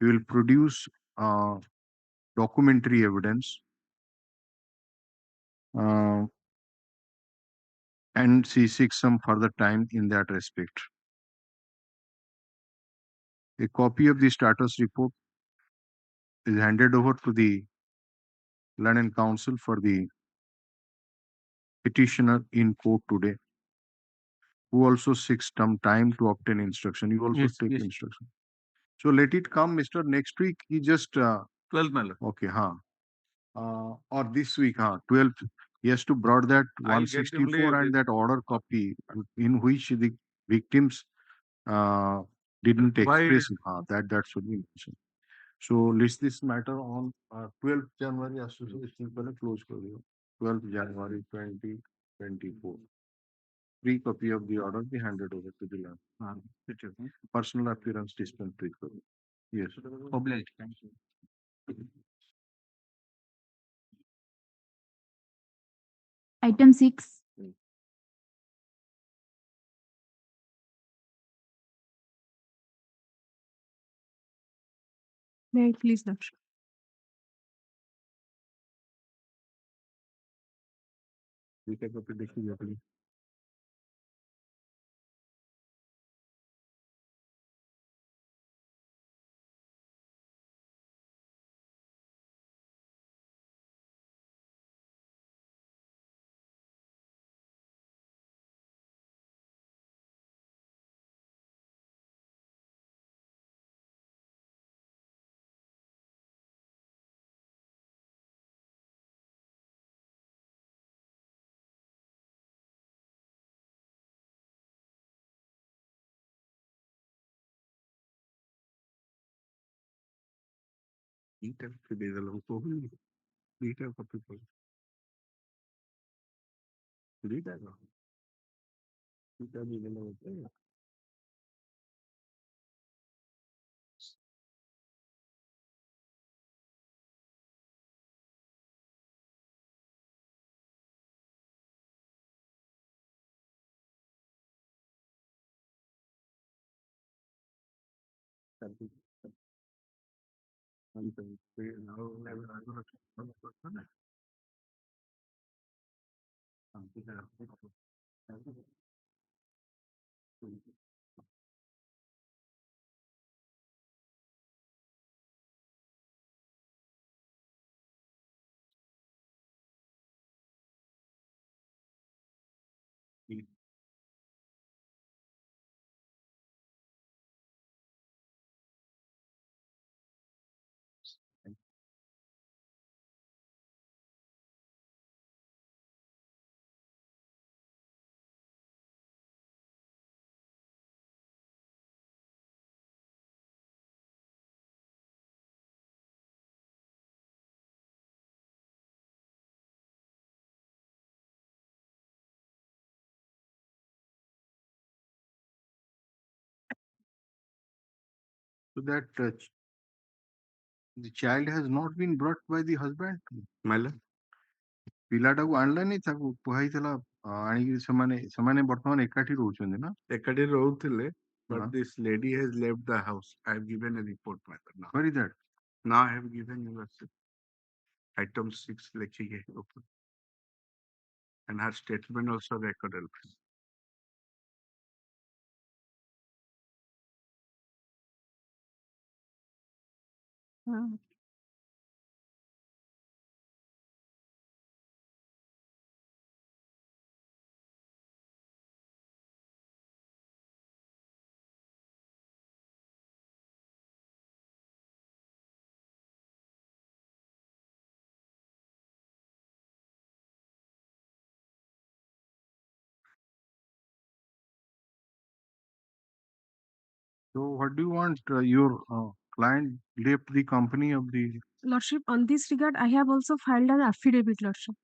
we will produce documentary evidence, and she seeks some further time in that respect. A copy of the status report is handed over to the London Council for the petitioner in court today, who also seeks some time to obtain instruction. You also Yes, take yes. instruction. So let it come, Mr. Next week. He just 12th Miller. okay, or this week, 12th. He has to brought that I'll get only 164 and that order copy in which the victims didn't Why- express. That should be mentioned. So list this matter on 12th January. Association close for you. 12th January 2024. Free copy of the order be handed over to the land. Personal appearance dispense free copy. Yes. Obliged. Thank you. Item 6. May I please, Doctor? We take copy देखिए please. So that the child has not been brought by the husband. ପିଲାଟାକୁ ଆଣିଲାନି ତାକୁ କୁହାଇଥିଲା ଆଣିକି ସେମାନେ ବର୍ତ୍ତମାନ ଏକାଠି ରହୁଛନ୍ତି ନା ଏକାଠି ରହୁଥିଲେ, but Uh-huh. this lady has left the house. I have given a report matter now. Where is that? Now I have given you item 6 lecture open. And her statement also recorded. So what do you want? Your client left the company of the. Lordship, on this regard, I have also filed an affidavit, Lordship.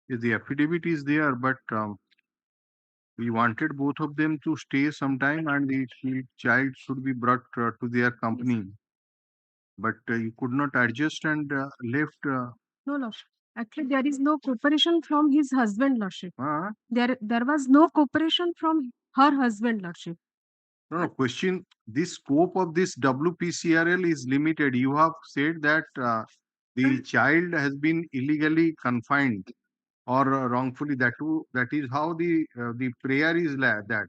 The affidavit is there, but we wanted both of them to stay sometime, and the child should be brought to their company. But you could not adjust and left. No, Lordship. Actually, there is no cooperation from his husband, Lordship. Uh, There was no cooperation from her husband, Lordship. no, question. The scope of this WPCRL is limited. You have said that the child has been illegally confined or wrongfully. That is how the prayer is that.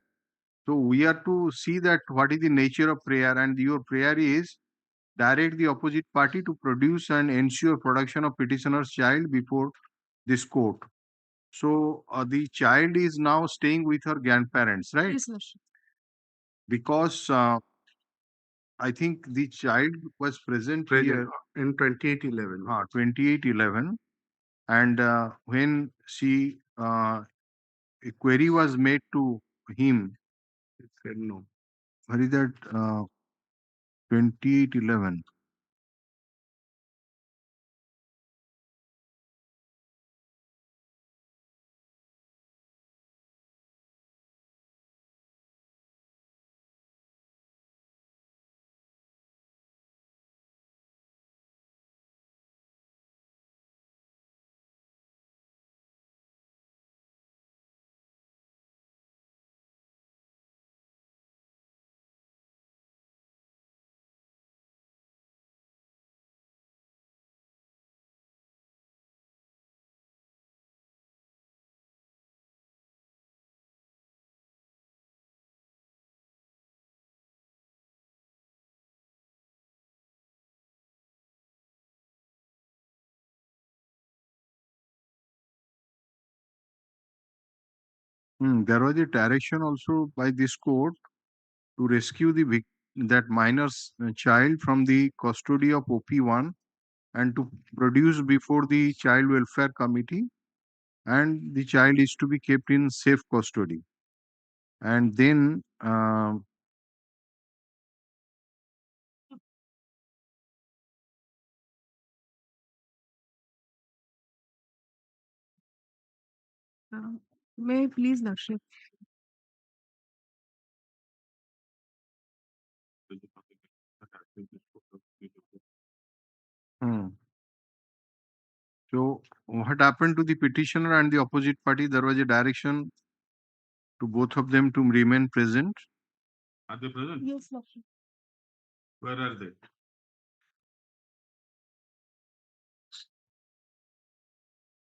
So we are to see that what is the nature of prayer, and your prayer is direct the opposite party to produce and ensure production of petitioner's child before this court. So the child is now staying with her grandparents, right? Yes, Lordship. Because I think the child was present here in 2811. 2811, and when she a query was made to him, It said no. what is that 2811? There was a direction also by this court to rescue that minor's child from the custody of OP1 and to produce before the Child Welfare Committee, and the child is to be kept in safe custody. And then May I please, Lordship? So what happened to the petitioner and the opposite party? There was a direction to both of them to remain present. Are they present? Yes, Lordship. Where are they?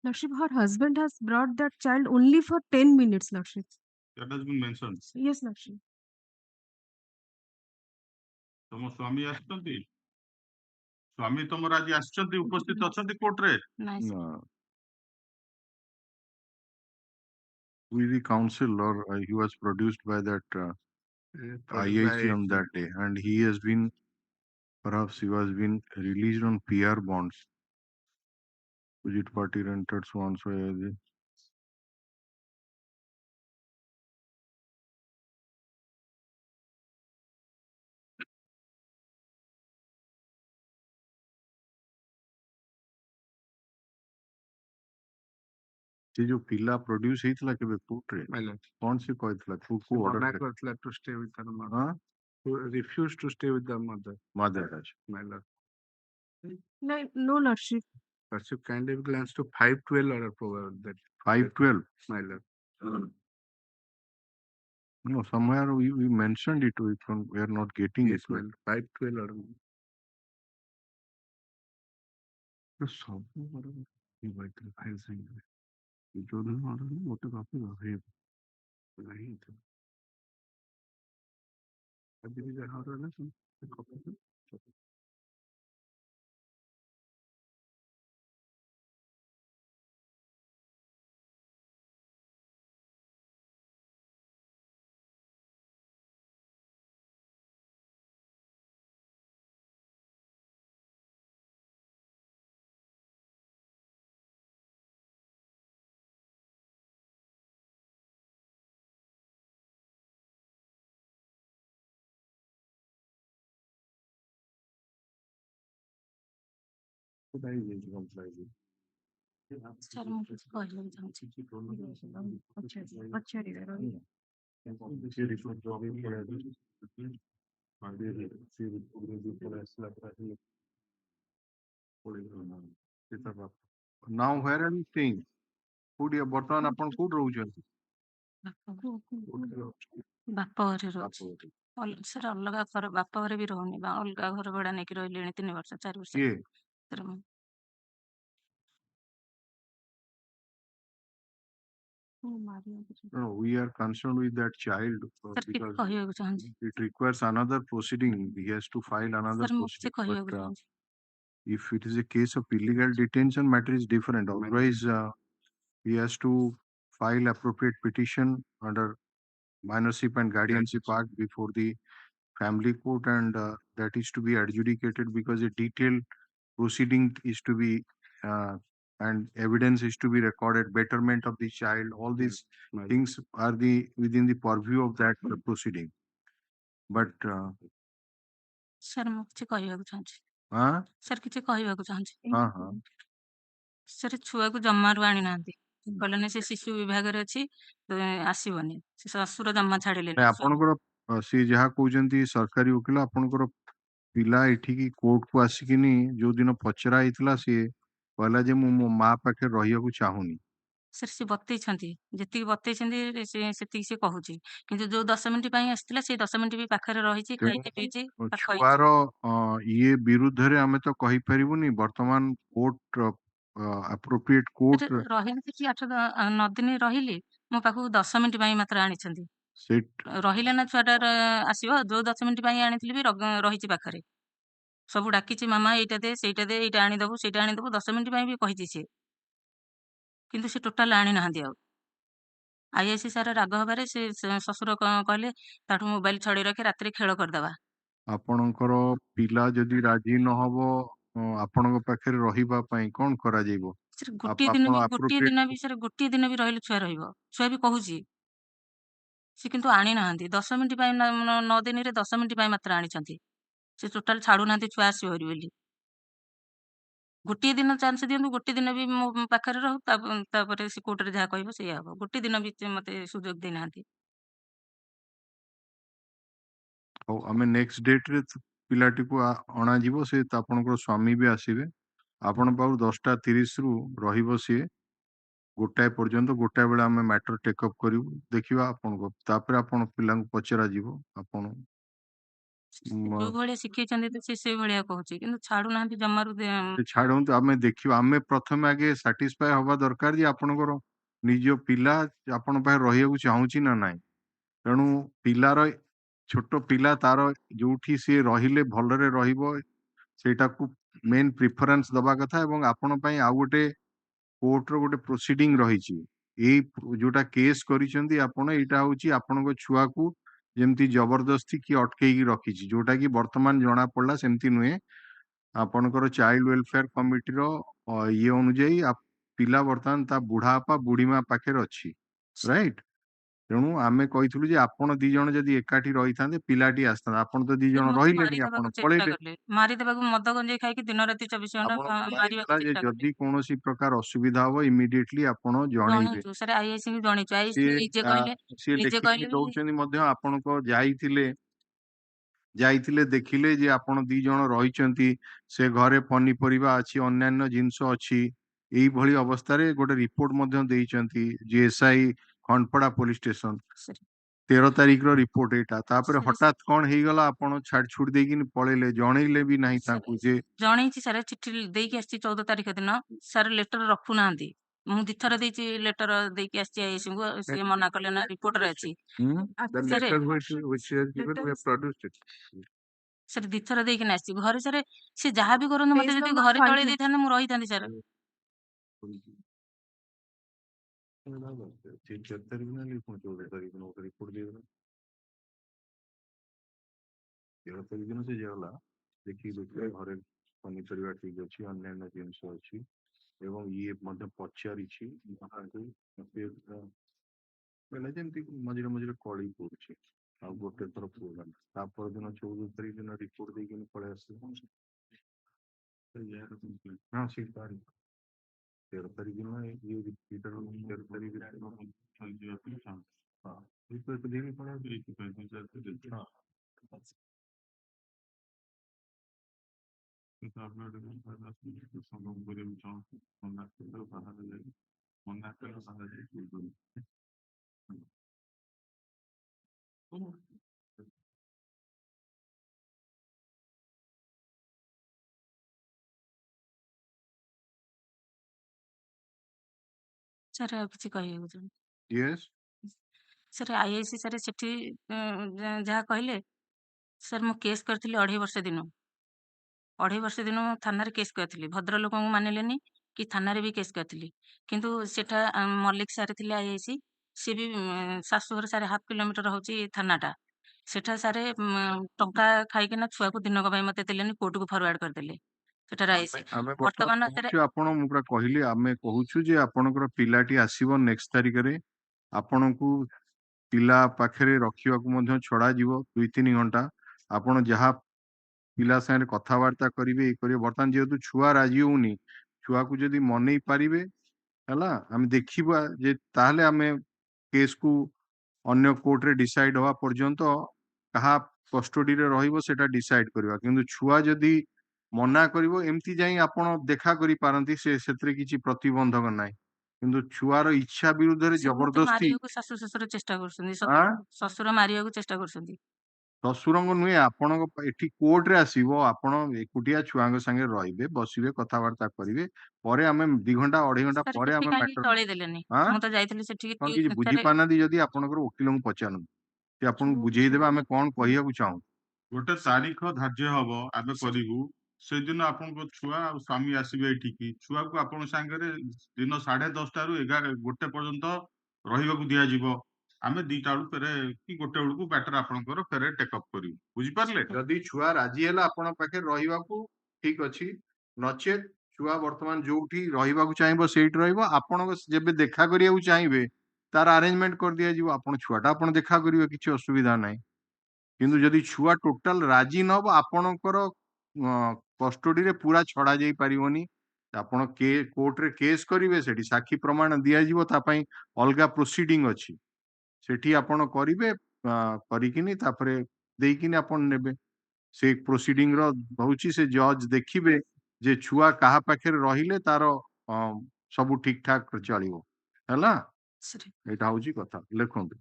Lordship, her husband has brought that child only for 10 minutes, Lordship. That has been mentioned. Yes, Lordship. ତମ ସ୍ୱାମୀ ଆସିଛନ୍ତି? ସ୍ୱାମୀ ତମର ଆଜି ଆସିଛନ୍ତି, ଉପସ୍ଥିତ ଅଛନ୍ତି କୋର୍ଟରେ? ନାଇଁ sir. No. With the counsel, or he was produced by that IIC on that day, and he has been, perhaps he was been released on PR bonds. Opposite party rented so on so. ସେ ଯୋଉ ପିଲା ପ୍ରୋଡ୍ୟୁସ ହେଇଥିଲା କେବେ କୋର୍ଟରେ କଣ ସେ କହିଥିଲା କୋର୍ଟକୁ ଅର୍ଡର କରିଥିଲା to stay with her mother, who refused to stay with the mother. My lord. No, Lordship. Lordship, kindly glance to 512 order provided that 512. My lord. No, somewhere we mentioned it. We are not getting it. 512 order. ସବୁ order he waited file sign. ଯୋଉଦିନ order ଗୋଟେ copy ରହେ ନାହିଁ ତ ଆଜି ଯାହା order ହେଲା ସେ କପି Sir, ମୁଁ କିଛି କହିବାକୁ ଚାହୁଁଛି। ପଚାରିବେ ରହିବେ। Now where are you staying? କୋଉଠି ବର୍ତ୍ତମାନ ଆପଣ କୋଉଠି ରହୁଛନ୍ତି? ବାପ ଘରେ ରହୁଛି। ସାର୍ ଅଲଗା ଘର, ବାପ ଘରେ ବି ରହୁନି, ଅଲଗା ଘର ଭଡା ନେଇକି ରହିଲେଣି 3 ବର୍ଷ 4 ବର୍ଷ। କିଏ? ସାର୍ ମୁଁ No, we are concerned with that child sir କିଛି because କହିବାକୁ ଚାହୁଁଛି। it requires another proceeding. He has to file another sir ମୁଁ କିଛି proceeding. କହିବାକୁ But ଚାହୁଁଛି। if it is a case of illegal detention, matter is different. Otherwise, he has to file appropriate petition under minorship and guardianship act before the family court, and that is to be adjudicated because a detailed proceeding is to be and evidence is to be recorded, betterment of the child, all these things are within the purview of that proceeding. But sir ମୁଁ କିଛି କହିବାକୁ ଚାହୁଁଛି। huh? Sir କିଛି କହିବାକୁ ଚାହୁଁଛି। Uh-huh. Sir ଛୁଆକୁ ଜମାରୁ ଆଣିନାହାନ୍ତି, କହିଲେନି ସେ ଶିଶୁ ବିଭାଗରେ ଅଛି, ଆସିବନି। ସେ ଶ୍ୱଶୁର ଜମା ଛାଡ଼ିଲେନି। ଆପଣଙ୍କର ସେ ଯାହା କହୁଛନ୍ତି ସରକାରୀ ଓକିଲ, ଆପଣଙ୍କର ପିଲା ଏଠିକି କୋର୍ଟକୁ ଆସିକିନି ଯୋଉ ଦିନ ପଚରା ହେଇଥିଲା ସିଏ କହିଲା ଯେ ମୁଁ ମୋ ମା ପାଖରେ ରହିବାକୁ ଚାହୁଁନି। ସାର୍ ସେ ବତେଇଛନ୍ତି, ଯେତିକି ବତେଇଛନ୍ତି ସେତିକି ସେ କହୁଛି, କିନ୍ତୁ ଯୋଉ 10 ମିନିଟ୍ ପାଇଁ ଆସିଥିଲା ସେଇ 10 ମିନିଟ୍ ବି ପାଖରେ ରହିଛି, ଖାଇଛି ପିଇଛି। ଛୁଆର ଇଏ ବିରୁଦ୍ଧରେ ଆମେ ତ କହିପାରିବୁନି। ବର୍ତ୍ତମାନ କୋର୍ଟ appropriate court ରହିଲି ସେଠି 8-9 ଦିନ ରହିଲି, ମୋ ପାଖକୁ 10 ମିନିଟ୍ ପାଇଁ ମାତ୍ର ଆଣିଛନ୍ତି। ରହିଲେ ନା ଛୁଆଟା ଆସିବ, ଯୋଉ 10 ମିନିଟ୍ ପାଇଁ ଆଣିଥିଲି ବି ରହିଛି ପାଖରେ, ସବୁ ଡାକିଛି, ମାମା ଏଇଟା ଦେ ସେଇଟା ଦେ, ଏଇଟା ଆଣିଦବୁ ସେଇଟା ଆଣିଦବୁ, 10 ମିନିଟ୍ ପାଇଁ ବି କହିଛି ସିଏ, କିନ୍ତୁ ସେ ଟୋଟାଲ ଆଣିନାହାନ୍ତି। ଆଉ IIC ସାର୍ ରାଗ ହବାରେ ସେ ଶ୍ୱଶୁର କହିଲେ ତାଠୁ ମୋବାଇଲ ଛଡେଇ ରଖି ରାତିରେ ଖେଳ କରିଦବା। ଆପଣଙ୍କର ପିଲା ଯଦି ରାଜି ନହବ ଆପଣଙ୍କ ପାଖରେ ରହିବା ପାଇଁ କଣ କରାଯିବ? ସାର୍ ଗୋଟିଏ ଦିନ ବି ସାର୍ ଗୋଟିଏ ଦିନ ବି ରହିଲେ ଛୁଆ ରହିବ, ଛୁଆ ବି କହୁଛି, ସେ କିନ୍ତୁ ଆଣିନାହାନ୍ତି। 10 ମିନିଟ୍ ପାଇଁ 9 ଦିନରେ 10 ମିନିଟ୍ ପାଇଁ ମାତ୍ର ଆଣିଛନ୍ତି, ସେ ଟୋଟାଲ ଛାଡୁନାହାନ୍ତି ଛୁଆ ଆସିବ ବୋଲି। गोटे दिन चांस दियंतु गोटे दिन भी मो पाखरे रहू तापर से कोर्ट रे जहा कहबो से हबो गोटे दिन भी मते सुजोग दे नांती ହଉ ଆମେ ନେକ୍ସଟ ଡେଟରେ ପିଲାଟିକୁ ଅଣାଯିବ ସେ ଆପଣଙ୍କର ସ୍ୱାମୀ ବି ଆସିବେ ଆପଣ ପାଖରୁ 10:30 ରୁ ରହିବ ସିଏ ଗୋଟାଏ ପର୍ଯ୍ୟନ୍ତ ଗୋଟାଏ ବେଳେ ଆମେ ମ୍ୟାଟର ଟେକଅପ୍ କରିବୁ ଦେଖିବା ଆପଣଙ୍କ ତାପରେ ଆପଣ ପିଲାଙ୍କୁ ପଚରା ଯିବ ଆପଣ जो भलिया शिखैछन्ति त से भलिया कहूची किंतु छाडू नांती जमारु ଛାଡନ୍ତୁ ଆମେ ଦେଖିବା ଆମେ ପ୍ରଥମେ ଆଗେ ସାଟିସ୍ଫାଏ ହବା ଦରକାର ଯେ ଆପଣଙ୍କର ନିଜ ପିଲା ଆପଣ ପାଖରେ ରହିବାକୁ ଚାହୁଁଛି ନା ନାହିଁ ତେଣୁ ପିଲାର ଛୋଟ ପିଲା ତାର ଯୋଉଠି ସିଏ ରହିଲେ ଭଲରେ ରହିବ ସେଇଟାକୁ ମେନ୍ ପ୍ରିଫରେନ୍ସ ଦବା କଥା ଏବଂ ଆପଣ ପାଇଁ ଆଉ ଗୋଟେ କୋର୍ଟର ଗୋଟେ ପ୍ରୋସିଡିଂ ରହିଛି ଏଇ ଯୋଉଟା କେସ୍ କରିଛନ୍ତି ଆପଣ ଏଇଟା ହଉଛି ଆପଣଙ୍କ ଛୁଆକୁ ଯେମିତି ଜବରଦସ୍ତି କି ଅଟକେଇକି ରଖିଛି ଯୋଉଟା କି ବର୍ତ୍ତମାନ ଜଣା ପଡିଲା ସେମିତି ନୁହେଁ ଆପଣଙ୍କର ଚାଇଲ୍ଡ ୱେଲଫେୟାର କମିଟିର ଇଏ ଅନୁଯାୟୀ ପିଲା ବର୍ତ୍ତମାନ ତା ବୁଢାବାପା ବୁଢୀମା ପାଖରେ ଅଛି ରାଇଟ ତେଣୁ ଆମେ କହିଥିଲୁ ଯେ ଆପଣ ଦି ଜଣ ଯଦି ଏକାଠି ରହିଥାନ୍ତେ ପିଲାଟି ଆସିଥାନ୍ତା ଆପଣ ତ ଦି ଜଣ ରହିଲେନି ଆପଣ ପଳେଇଲେ मारी देबाकू मद गंजे खाइकी दिन राति 24 घंटा मारिबाकू ଯେ चेष्टा ଯଦି କୌଣସି ପ୍ରକାର ଅସୁବିଧା ହବ ଇମିଡିଏଟଲି ଆପଣ ଜଣେଇବେ जणैछु सर आईआईसी को जणैछु आईआईसी ସିଏ निजे कहले ସିଏ निजे ଲେଖିକି कहले ଦଉଛନ୍ତି ମଧ୍ୟ ଆପଣଙ୍କ ଯାଇଥିଲେ ଦେଖିଲେ ଯେ ଆପଣ ଦି ଜଣ ରହିଛନ୍ତି ସେ ଘରେ ପନିପରିବା ଅଛି ଅନ୍ୟାନ୍ୟ ଜିନିଷ ଅଛି ଏଇଭଳି ଅବସ୍ଥାରେ ଗୋଟେ ରିପୋର୍ଟ ମଧ୍ୟ ଦେଇଛନ୍ତି ଜିଏସ୍ଆଇ ଖଣ୍ଡପଡା ପୋଲିସ ଷ୍ଟେସନ 13 ତାରିଖର ରିପୋର୍ଟ ଏଇଟା ତାପରେ ହଠାତ୍ କଣ ହେଇଗଲା ଆପଣ ଛାଡି ଦେଇକି ପଳେଇଲେ ଜଣେଇଲେ ବି ନାହିଁ ତାଙ୍କୁ ଯେ ଜଣैଛି सर चिट्ठी ଦେଇକି ଆସିଛି 14 ତାରିଖ ଦିନ सर लेटर रखु नांती ମୁଁ ଦିଥର ଦେଇଛି ଲେଟର ଦେଇକି ଆସିଛି ଆଇଏସି କୁ ସେ ମନା କଲେ ନା ରିପୋର୍ଟ ରେ ଅଛି सर दिथर ଦେଇକି ଆସିଛି ଘରେ सर ସେ ଯାହା ବି କରନ୍ତୁ ମତେ ଯଦି ଘରେ ତଳେ ଦେଇଥାନ୍ତେ ମୁଁ ରହିଥାନ୍ତି सर ଦେଖିକି ଦେଖିଲେ ଘରେ ପନିପରିବା ଠିକ ଅଛି ଅନ୍ୟାନ୍ୟ ଜିନିଷ ଅଛି ଏବଂ ଇଏ ମଧ୍ୟ ପଚାରିଛି ଯେମିତି ମଝିରେ ମଝିରେ କଳି ପଡୁଛି ଆଉ ଗୋଟେ ଥର ପୁଅଗଲା ତା ପରଦିନ 14 ତାରିଖ ଦିନ ରିପୋର୍ଟ ଦେଇକି ପଳେଇ ଆସିବ ହଁ ସେ 13 ତାରିଖ ଦିନ ଇଏ 13 ତାରିଖ सर ଆଉ କିଛି କହିବାକୁ ଚାହୁଁ yes सर आईआईसी सर सेठी ଯାହା କହିଲେ सर ମୁଁ केस करथिली 2.5 वर्ष दिन 2.5 वर्ष दिन थाना रे केस करथिली भद्र लोक को मानिलेनी कि थाना रे भी केस करथिली किंतु सेठा मल्लिक सारे थिले आईआईसी से भी शाशुघर सारे 1/2 किलोमीटर होची थानाटा सेठा सारे टंका खाइके ना छुआ को दिन को मते देलेनी कोर्ट को फॉरवर्ड कर देले सेठा आईआईसी ଆମେ वर्तमान ବର୍ତ୍ତମାନ ଆପଣ ମୁଁ ପୁରା କହିଲି ଆମେ କହୁଛୁ ଯେ ଆପଣଙ୍କର ପିଲାଟି ଆସିବ ନେକ୍ସଟ ତାରିଖରେ ଆପଣଙ୍କୁ ପିଲା ପାଖରେ ରଖିବାକୁ ମଧ୍ୟ ଛଡାଯିବ 2-3 ଘଣ୍ଟା ଆପଣ ଯାହା ପିଲା ସାଙ୍ଗରେ କଥାବାର୍ତ୍ତା କରିବେ ଇଏ କରିବେ ବର୍ତ୍ତମାନ ଯେହେତୁ ଛୁଆ ରାଜି ହଉନି ଛୁଆକୁ ଯଦି ମନେଇ ପାରିବେ ହେଲା ଆମେ ଦେଖିବା ଯେ ତାହେଲେ ଆମେ କେସକୁ ଅନ୍ୟ କୋର୍ଟରେ ଡିସାଇଡ ହବା ପର୍ଯ୍ୟନ୍ତ କାହା କଷ୍ଟଡିରେ ରହିବ ସେଟା ଡିସାଇଡ କରିବା କିନ୍ତୁ ଛୁଆ ଯଦି ମନା କରିବ ଏମିତି ଯାଇ ଆପଣ ଦେଖା କରିପାରନ୍ତି ସେଥିରେ କିଛି ପ୍ରତିବନ୍ଧକ ନାହିଁ କିନ୍ତୁ ଛୁଆର ଇଚ୍ଛା ବିରୁଦ୍ଧରେ ଜବରଦସ୍ତି ଶାଶୁ ଶ୍ୱଶୁର ଚେଷ୍ଟା କରୁଛନ୍ତି ଆଁ ଶ୍ୱଶୁର ମାରିବାକୁ ଚେଷ୍ଟା କରୁଛନ୍ତି ଶ୍ୱଶୁରଙ୍କ ନୁହେଁ ଆପଣଙ୍କ ଏଠି କୋର୍ଟରେ ଆସିବ ଆପଣ ଏକୁଟିଆ ଛୁଆଙ୍କ ସାଙ୍ଗେ ରହିବେ ବସିବେ କଥାବାର୍ତ୍ତା କରିବେ ପରେ ଆମେ 2 ଘଣ୍ଟା 2.5 ଘଣ୍ଟା सर ପରେ चिट्ठी ଆମେ काहे ମ୍ୟାଟର तळे देलेनी ମୁଁ ତ ଯାଇଥିଲି ସେଠିକି କଣ କିଛି ସରେ ବୁଝିପାରୁନାହାନ୍ତି ଯଦି ଆପଣଙ୍କର ଓକିଲଙ୍କୁ ପଚାରନ୍ତୁ ସେ ଆପଣଙ୍କୁ ବୁଝେଇଦେବେ ଆମେ କଣ କହିବାକୁ ଚାହୁଁ ଗୋଟେ ତାରିଖ ଧାର୍ଯ୍ୟ ହବ ଆମେ କରିବୁ ସେଦିନ ଆପଣଙ୍କ ଛୁଆ ଆଉ ସ୍ୱାମୀ ଆସିବେ ଏଠିକି ଛୁଆକୁ ଆପଣଙ୍କ ସାଙ୍ଗରେ ଦିନ 10:30ରୁ 1 ପର୍ଯ୍ୟନ୍ତ ରହିବାକୁ ଦିଆଯିବ ଆମେ 2ଟା ବେଳକୁ ଫେରେ କି 1 ବେଳକୁ ମ୍ୟାଟର ଆପଣଙ୍କର ଫେରେ ଟେକଅପ୍ କରିବୁ ବୁଝିପାରିଲେ ଯଦି ଛୁଆ ରାଜି ହେଲା ଆପଣଙ୍କ ପାଖରେ ରହିବାକୁ ଠିକ ଅଛି ନଚେତ ଛୁଆ ବର୍ତ୍ତମାନ ଯୋଉଠି ରହିବାକୁ ଚାହିଁବ ସେଇଠି ରହିବ ଆପଣଙ୍କ ଯେବେ ଦେଖା କରିବାକୁ ଚାହିଁବେ ତାର ଆରେଞ୍ଜମେଣ୍ଟ କରିଦିଆଯିବ ଆପଣ ଛୁଆଟା ଆପଣ ଦେଖା କରିବେ କିଛି ଅସୁବିଧା ନାହିଁ କିନ୍ତୁ ଯଦି ଛୁଆ ଟୋଟାଲ ରାଜି ନହବ ଆପଣଙ୍କର କଷ୍ଟଡିରେ ପୁରା ଛଡା ଯାଇ ପାରିବନି ଆପଣ କୋର୍ଟରେ କେସ୍ କରିବେ, ସେଠି ସାକ୍ଷୀ ପ୍ରମାଣ ଦିଆଯିବ, ତା ପାଇଁ ଅଲଗା ପ୍ରୋସିଡିଂ ଅଛି, ସେଠି ଆପଣ କରିବେ, କରିକିନି ତାପରେ ଦେଇକିନି ଆପଣ ନେବେ। ସେ ପ୍ରୋସିଡିଂ ର ହଉଛି ସେ ଜଜ୍ ଦେଖିବେ ଯେ ଛୁଆ କାହା ପାଖରେ ରହିଲେ ତାର ସବୁ ଠିକ ଠାକ ଚଳିବ, ହେଲା। ସାର୍ ଏଇଟା ହଉଛି କଥା। ଲେଖନ୍ତୁ।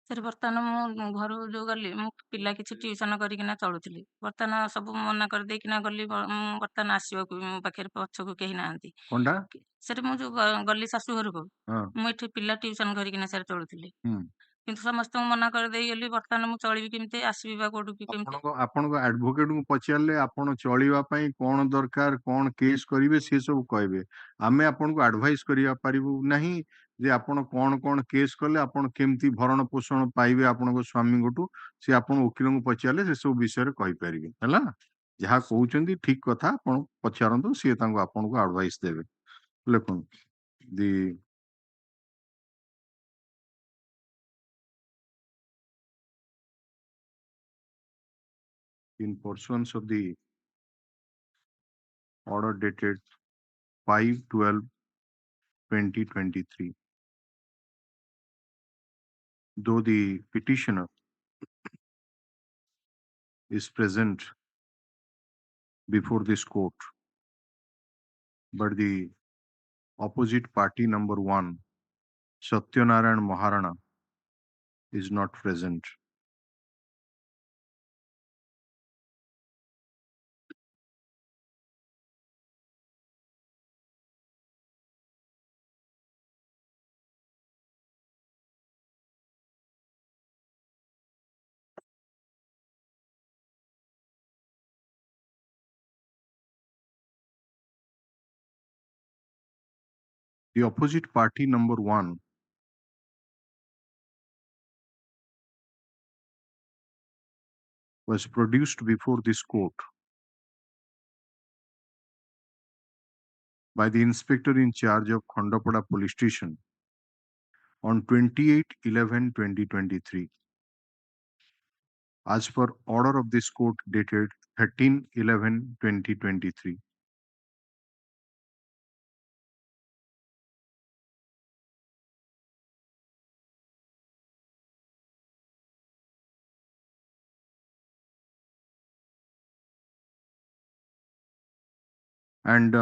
ସାର୍ ବର୍ତ୍ତମାନ ମୁଁ ଘରୁ ଯୋଉ ଗଲି, ମୁଁ ପିଲା କିଛି ଟିଉସନ କରିକିନା ଚଳୁଥିଲି। ବର୍ତ୍ତମାନ ସବୁ ମନା କରିଦେଇକିନା ଗଲି। ମୁଁ ବର୍ତ୍ତମାନ ଆସିବାକୁ ବି ମୋ ପାଖରେ ପଛକୁ କେହି ନାହାନ୍ତି। କଣଟା? ସାର୍ ମୁଁ ଯୋଉ ଗଲି ଶାଶୁ ଘରକୁ, ହଁ। ମୁଁ ଏଠି ପିଲା ଟିଉସନ କରିକିନା ସାର୍ ଚଳୁଥିଲି। ହୁଁ। କିନ୍ତୁ ସମସ୍ତଙ୍କୁ ମନା କରିଦେଇ ଗଲି। ବର୍ତ୍ତମାନ ମୁଁ ଚଳିବି କେମିତି, ଆସିବି ବା କୋଉଠୁ କେମିତି? ଆପଣଙ୍କ ଆଡଭୋକେଟଙ୍କୁ ପଚାରିଲେ ଆପଣ ଚଳିବା ପାଇଁ କଣ ଦରକାର, କଣ କେସ୍ କରିବେ, ସେ ସବୁ କହିବେ। ଆମେ ଆପଣଙ୍କୁ ଆଡଭାଇସ କରିବା ପାରିବୁ ନାହିଁ ଯେ ଆପଣ କଣ କଣ କେସ୍ କଲେ ଆପଣ କେମିତି ଭରଣ ପୋଷଣ ପାଇବେ ଆପଣଙ୍କ ସ୍ୱାମୀଙ୍କଠୁ। ସେ ଆପଣ ଓକିଲଙ୍କୁ ପଚାରିଲେ ସେ ସବୁ ବିଷୟରେ କହିପାରିବେ, ହେଲା। ଯାହା କହୁଛନ୍ତି ଠିକ କଥା, ଆପଣ ପଚାରନ୍ତୁ, ସିଏ ତାଙ୍କୁ ଆପଣଙ୍କୁ ଆଡଭାଇସ ଦେବେ। ଲେଖନ୍ତୁ। ଦି in pursuance of the order dated 5/12/2023, though the petitioner is present before this court, but the opposite party number one, Satyanaran Maharana, is not present. The opposite party number one was produced before this court by the inspector in charge of Khandapada police station on 28/11/2023, as per order of this court dated 13/11/2023. And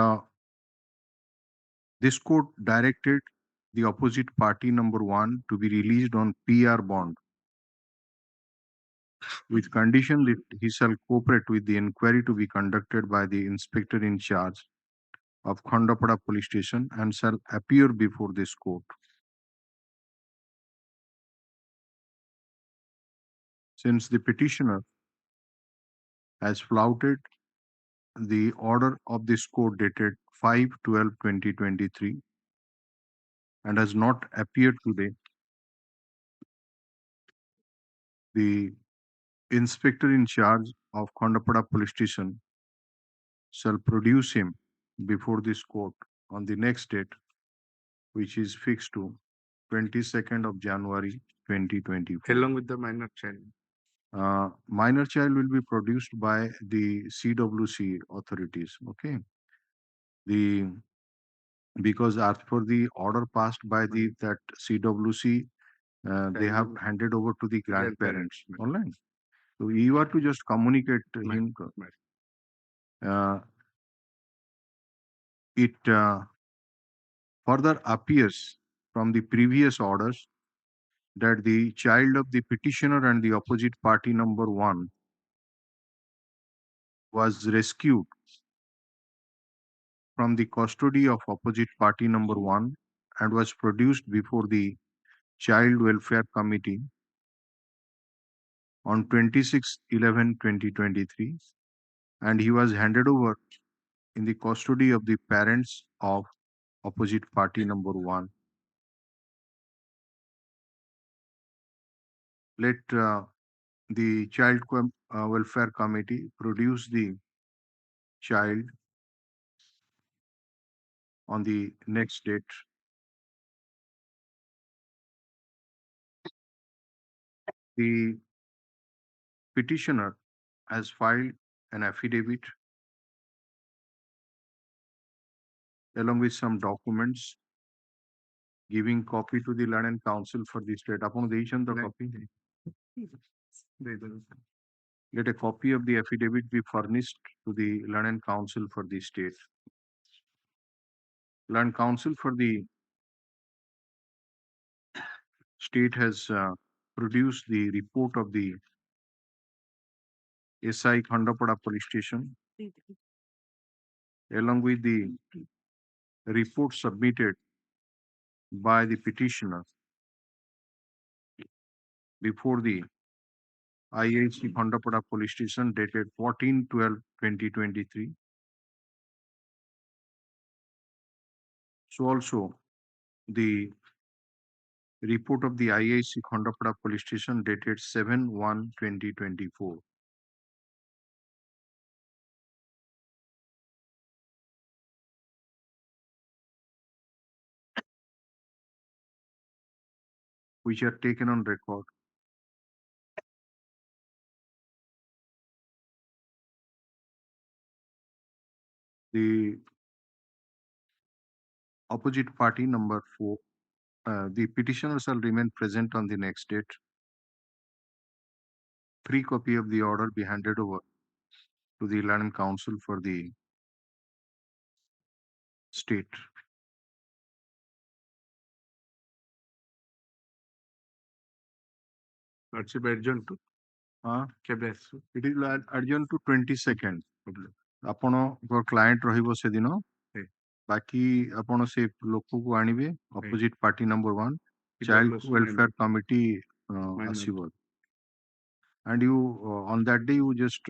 this court directed the opposite party number one to be released on PR bond, with condition that he shall cooperate with the inquiry to be conducted by the inspector in charge of Khandapada police station and shall appear before this court. Since the petitioner has flouted the order of this court dated 5/12/2023 and has not appeared today, the inspector in charge of Khandapada police station shall produce him before this court on the next date, which is fixed to 22nd of January 2024. Along with the minor child. Minor child will be produced by the CWC authorities. Okay. Because as per the order passed by that CWC, they have handed over to the grandparents. All right. So you are to just communicate him. It further appears from the previous orders that the child of the petitioner and the opposite party number one was rescued from the custody of opposite party number one and was produced before the Child Welfare Committee on 26/11/2023, and he was handed over in the custody of the parents of opposite party number one. Let the Child Welfare Committee produce the child on the next date. The petitioner has filed an affidavit along with some documents, giving copy to the Land and Council for the state. Upon the copy. Let a copy of the affidavit be furnished to the Land and Council for the state. Land Council for the state has produced the report of the SI Khandapada police station along with the report submitted by the petitioner before the IIC Khandapada police station dated 14/12/2023. So also the report of the IIC Khandapada police station dated 7/1/2024. Which are taken on record. The opposite party number 4, the petitioner shall remain present on the next date. 3 copy of the order be handed over to the Land and Council for the state. That's adjourned to. It is adjourned to 22nd. Upon your client rahibo sedino. Baki upon se loku ko anibe opposite party number 1 child welfare committee asibo. And you on that day you just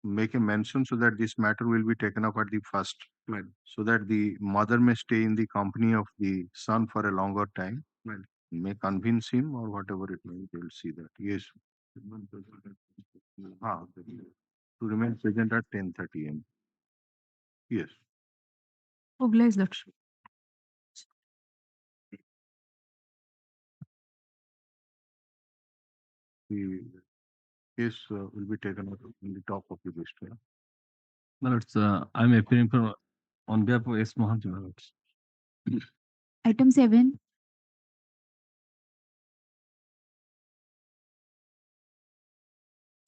make a mention so that this matter will be taken up at the first, so that the mother may stay in the company of the son for a longer time, may convince him or whatever it may be. They will see that. Yes. To remain present at 10:30 am. Yes. Obliged, Lordship. The case will be taken up in the top of the list. My lords, I'm appearing on behalf of S. Mohanty, my lords. Item 7.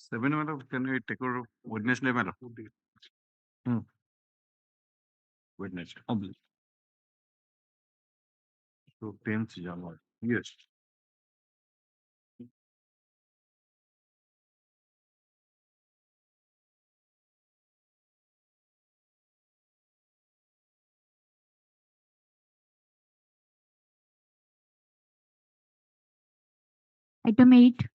Madam, can we take over Wednesday, madam? Wednesday. Obliged. So 10th January. Yes. Item 8.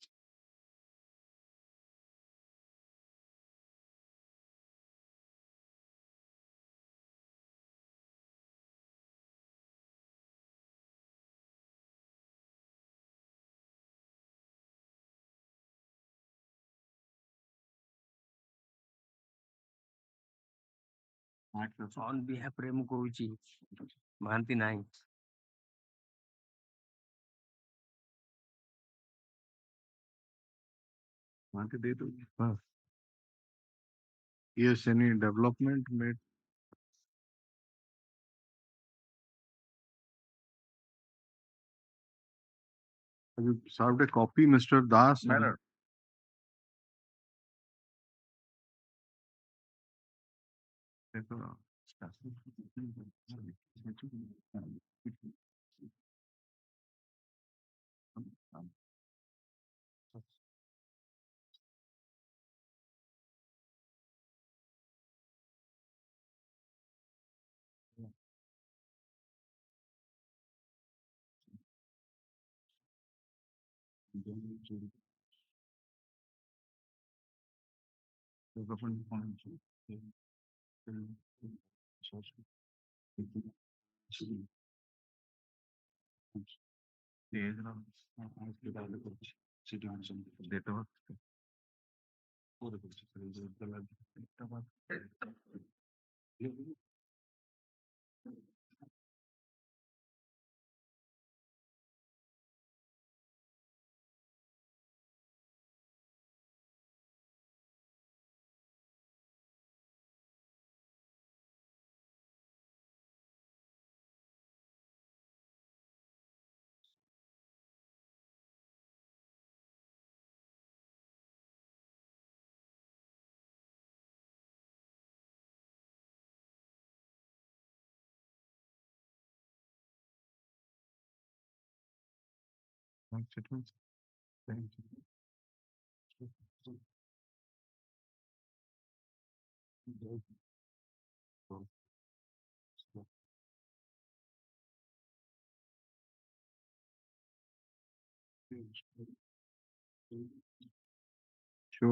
On behalf of Remu Guruji, Mahanti Naik. Yes, any development made? Have you served a copy, Mr. Das? Madam. So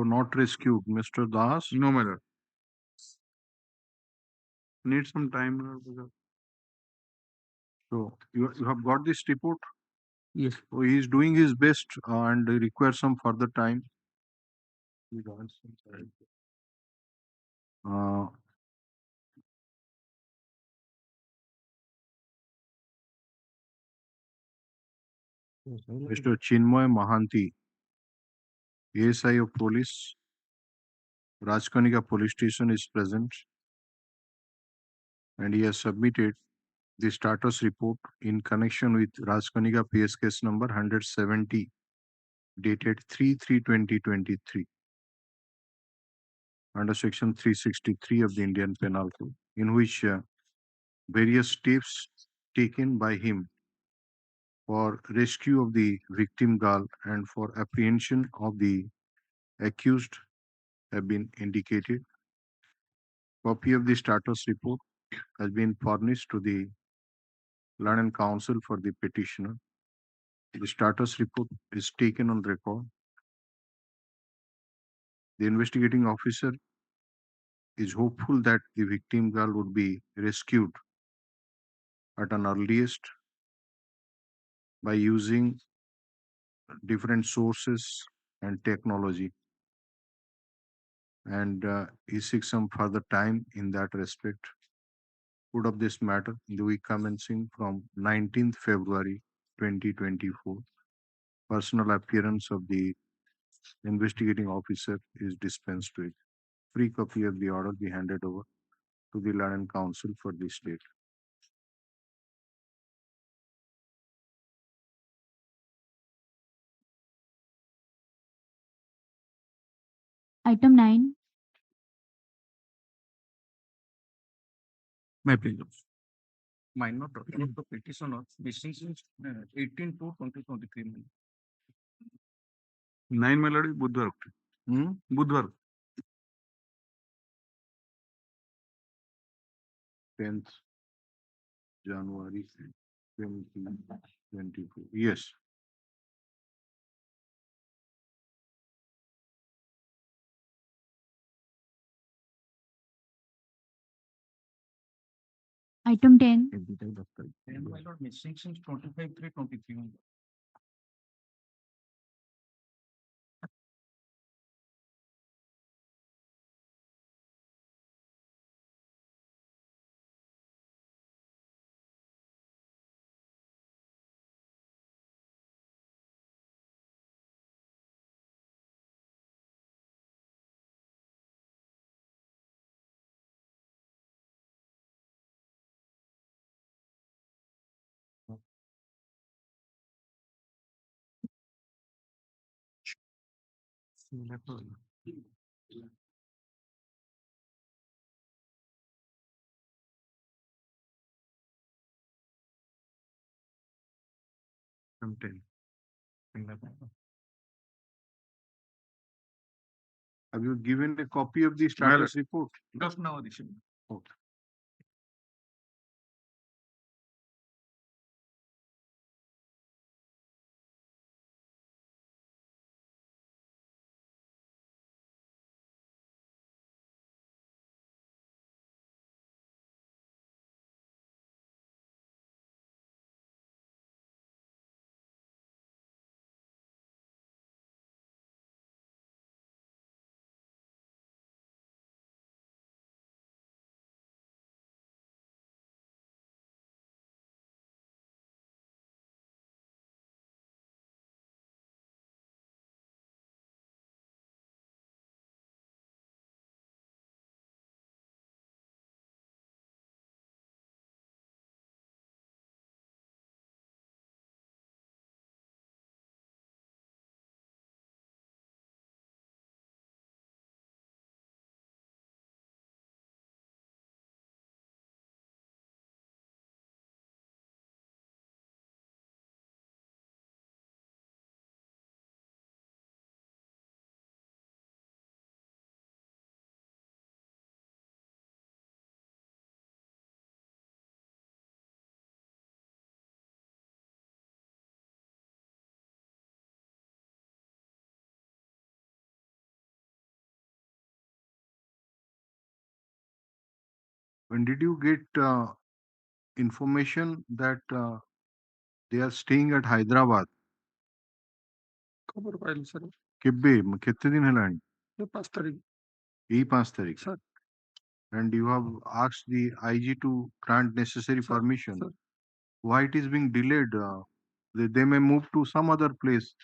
not rescued, Mr. Das. No, my lord. Need some time, my lord, because So you have got this report. Yes. So he is doing his best and requires some further time. Uh, Mr. Chinmoy Mahanti, ASI of Police, Rajkanika Police Station is present, and he has submitted the status report in connection with Rajkanika PS case number 170, dated 3/3/2023, under section 363 of the Indian Penal Code, in which various steps taken by him for rescue of the victim girl and for apprehension of the accused have been indicated. Copy of the status report has been furnished to the learned counsel for the petitioner. The status report is taken on record. The investigating officer is hopeful that the victim girl would be rescued at an earliest by using different sources and technology, and he seeks some further time in that respect. Put up this matter in the week commencing from 19th February 2024. Personal appearance of the investigating officer is dispensed with. Free copy of the order be handed over to the learned counsel for the state. Item 9. My pleasure. Minor document of petition of missing since 18/2/2023. 9 my lord, बुधवार को. बुधवार को. 10th January 2024. Yes. Item 10. And my lord, missing since 25/3/23. From 10. Have you given a copy of the status report? Just now addition. Okay. When did you get information that they are staying at Hyderabad? खबर pile sir केब्बे कितने दिन हेलानी? ये 5 तारीख यही 5 तारीख. Sir And you have asked the IG to grant necessary Sir, permission. sir. Why it is being delayed? They may move to some other place.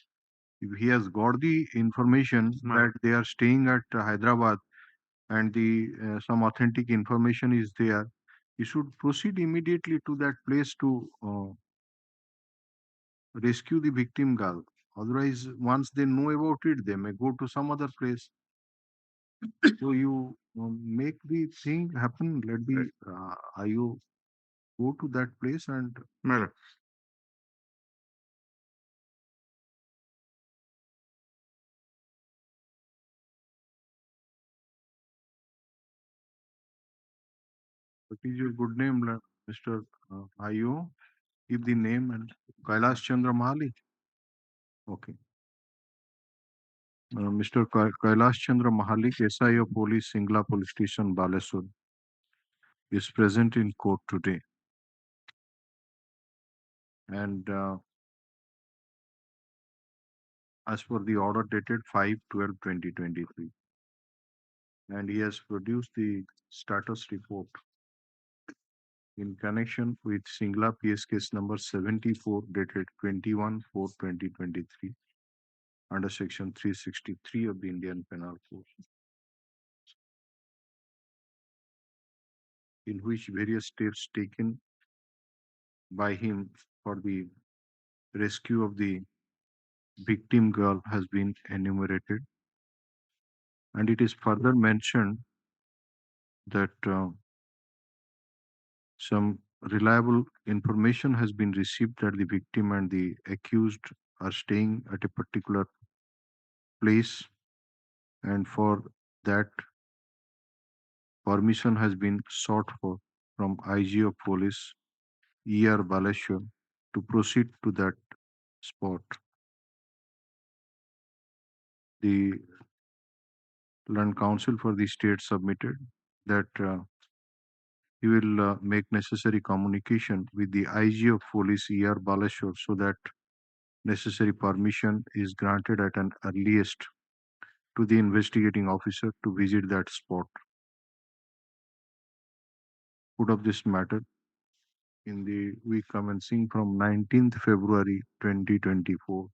If he has got the information that they are staying at Hyderabad and the some authentic information is there, you should proceed immediately to that place to rescue the victim girl. Otherwise, once they know about it, they may go to some other place. So you make the thing happen. Let the IO go to that place and Madam. what is your good name, Mr. IO? Give the name and Kailash Chandra Mahali. Okay. Mr. Kailash Chandra Mahalik, SIO Police, Singla Police Station, Balesur, is present in court today. And as per the order dated 5/12/2023, and he has produced the status report in connection with Singla PS case number 74 dated 21/4/2023 under section 363 of the Indian Penal Code, in which various steps taken by him for the rescue of the victim girl has been enumerated. And it is further mentioned that some reliable information has been received that the victim and the accused are staying at a particular place, and for that permission has been sought for from IG of Police ER Baleshwar to proceed to that spot. The Land Council for the state submitted that he will make necessary communication with the IG of Police ER Baleshwar so that necessary permission is granted at an earliest to the investigating officer to visit that spot. Put up this matter in the week commencing from 19th February 2024.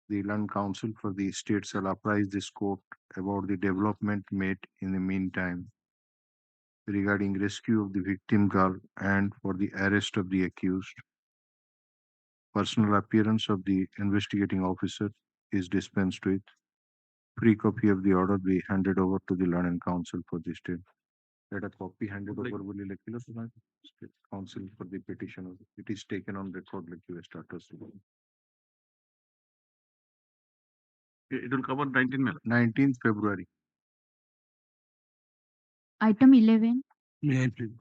The Land Council for the state shall apprise this court about the development made in the meantime regarding rescue of the victim girl and for the arrest of the accused. Personal appearance of the investigating officer is dispensed with. Free copy of the order be handed over to the Land Council for the state. Let a copy handed over will you state council for the petition. It is taken on record like you status. It will cover 19 May. 19th February. Item 11. May I please?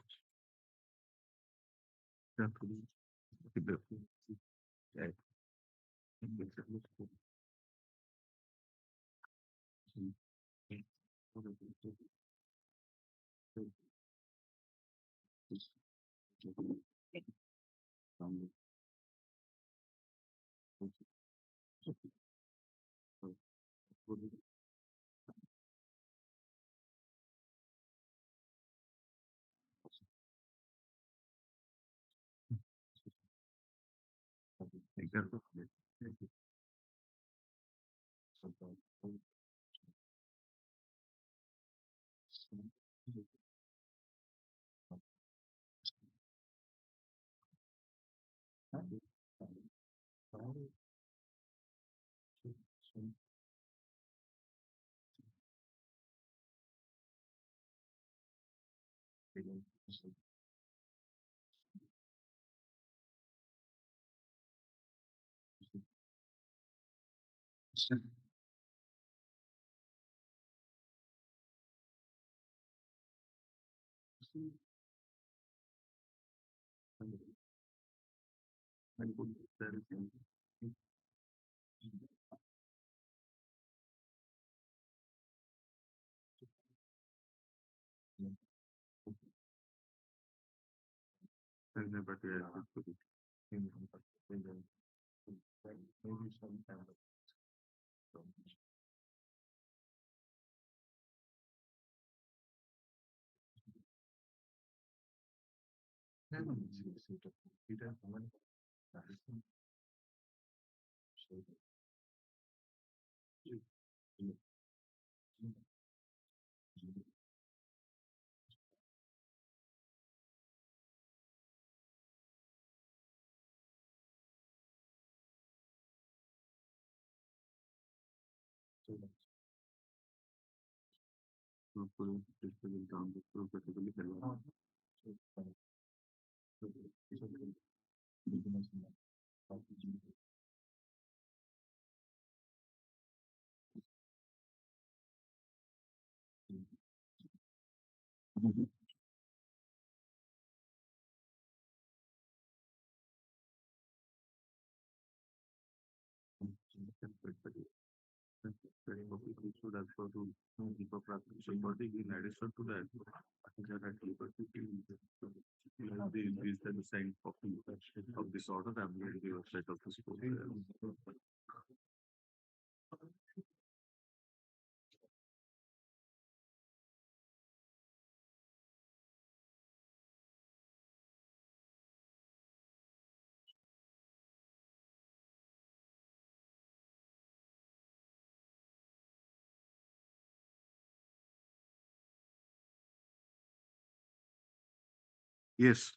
Yes.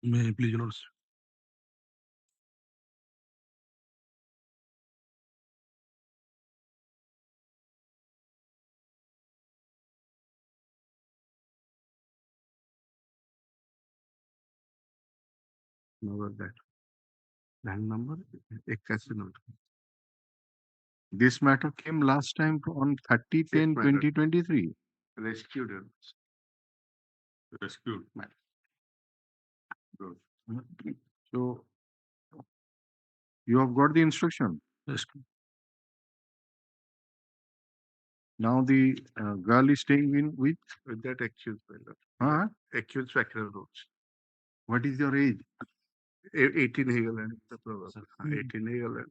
May I please, Your Lordship? Land number 81 note. This matter came last time on 30/10/2023. Rescued. Rescued. Good. So you have got the instruction. Yes. Now the girl is staying in with. With that accused fellow. Huh? Accused factor roads. What is your age? 18 Hegel the proverb. 18 Hegel.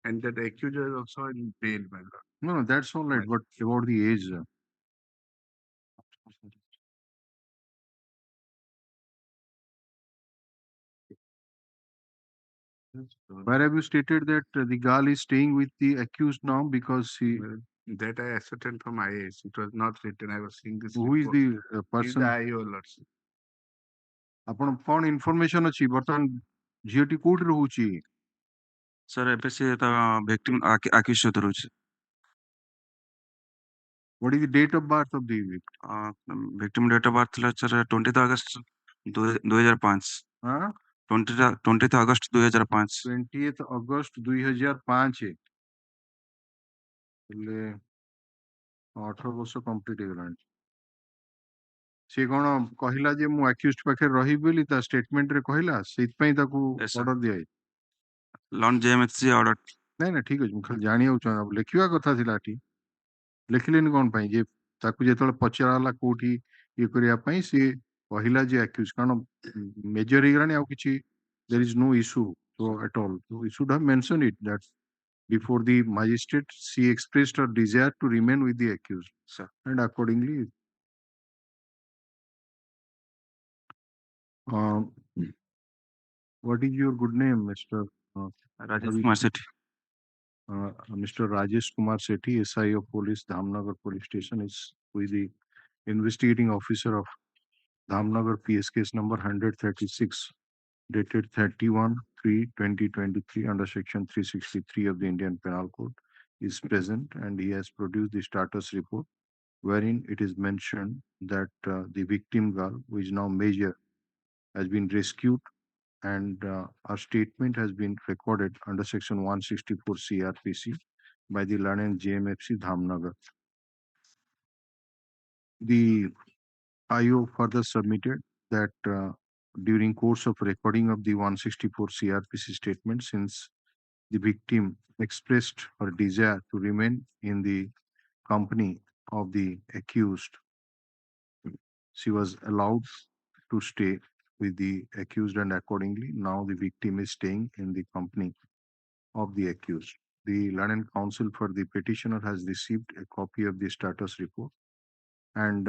And that accused is also in bail, my lord. No, that's all right. But about the age. Where have you stated that the girl is staying with the accused now because he. That I ascertained from IAS. It was not written. I was seeing this. Who is report. the He is person? the IO, lordship. ଆପଣ କଣ information ଅଛି ବର୍ତ୍ତମାନ ଝିଅଟି କୋଉଠି ରହୁଛି? Sir, ଏବେ ସେ ତା victim accused ସହିତ ରହୁଛି। What is the date of birth of the victim? Victim date of birth ଥିଲା sir 20th August 2005। ହଁ 20th August 2005। 20th August 2005 ହେଲେ 18 ବର୍ଷ କମ୍ପ୍ଲିଟ ହେଇଗଲାଣି। ସେ କଣ କହିଲା ଯେ ମୁଁ ଆକ୍ୟୁଜ୍ଡ ପାଖରେ ରହିବି ବୋଲି ତା ଷ୍ଟେଟମେଣ୍ଟରେ କହିଲା, ସେଇଥିପାଇଁ ତାକୁ Yes, sir. ଅର୍ଡର ଦିଆହେଇ। Lon JMHC order। ନାଇଁ ନା ଠିକ ଅଛି, ମୁଁ ଖାଲି ଜାଣିବାକୁ ଚାହୁଁ ଲେଖିବା କଥା ଥିଲା ଏଠି, ଲେଖିଲେନି କଣ ପାଇଁ? ଯେ ତାକୁ ଯେତେବେଳେ ପଚରା ହେଲା କୋଉଠି ଇଏ କରିବା ପାଇଁ, ସିଏ କହିଲା ଯେ ଆକ୍ୟୁଜ, କାରଣ ମେଜର ହେଇଗଲାଣି ଆଉ କିଛି there is no issue so at all. So you should have mentioned it that before the magistrate she expressed her desire to remain with the accused, sir, and accordingly what is your good name, Mr. Rajesh Kumar Sethi? Mr. Rajesh Kumar Sethi, SI of Police, Dhamnagar Police Station, is with the investigating officer of Dhamnagar PS case number 136, dated 31/3/2023 under section 363 of the Indian Penal Code, is present, and he has produced the status report wherein it is mentioned that the victim girl, who is now major, has been rescued, and our statement has been recorded under section 164 CRPC by the Learned JMFC Dhamnagar. The IO further submitted that during course of recording of the 164 CRPC statement, since the victim expressed her desire to remain in the company of the accused, She was allowed to stay with the accused, and accordingly, now the victim is staying in the company of the accused. The learned counsel for the petitioner has received a copy of the status report, and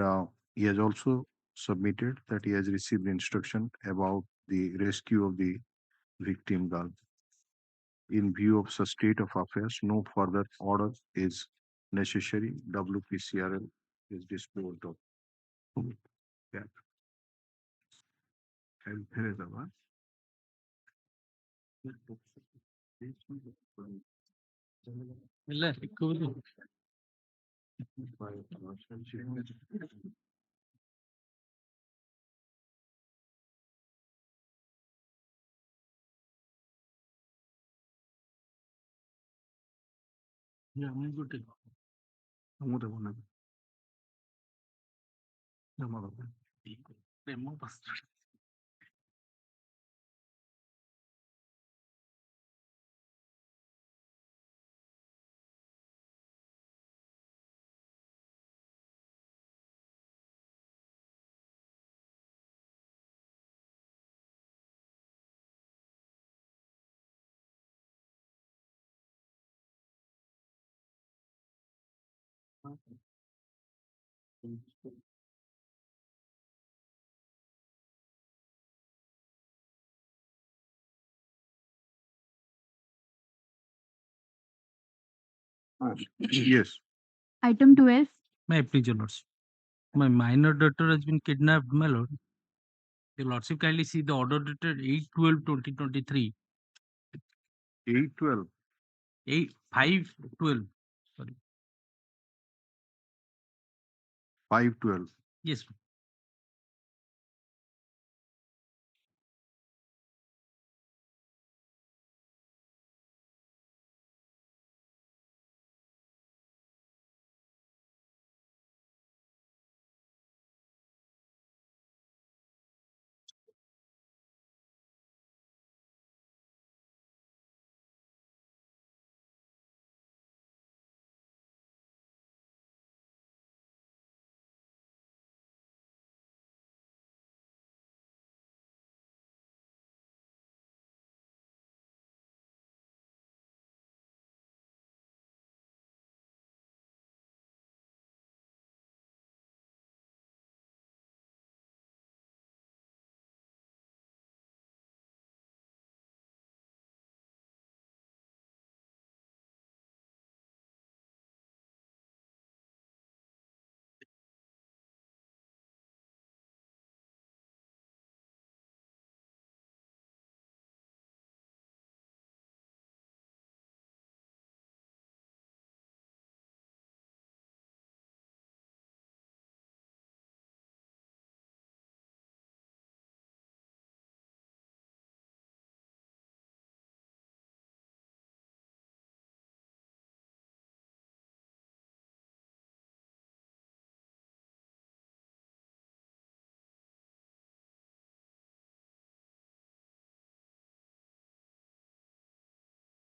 he has also submitted that he has received instruction about the rescue of the victim girl. In view of such state of affairs, no further order is necessary. WPCRL is disposed of. Yeah. And here is the one. ಇಲ್ಲ ಸಿಕ್ಕುವುದು Yes. Item 12. My please, your lordship. My minor daughter has been kidnapped, my lord. Your lordship kindly see the order dated 8/12/2023. 8/12. 5/12. Sorry. 5/12. Yes.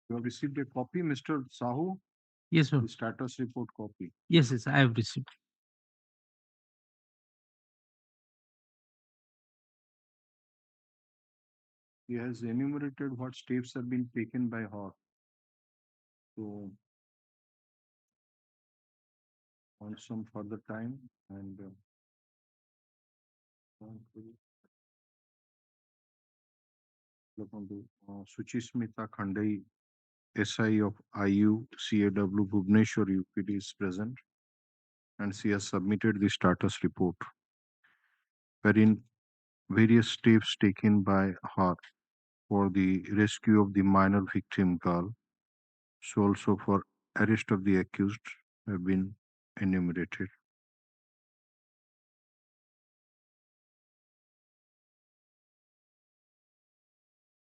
You have received a copy, Mr. Sahu? Yes, sir. The status report copy. Yes, yes, I have received. He has enumerated what steps have been taken by her. So, on some further time, and look on the Suchismita Khandai, SI of IU CAW Bhubaneswar UPD is present, and she has submitted the status report, wherein various steps taken by her for the rescue of the minor victim girl, so also for arrest of the accused, have been enumerated.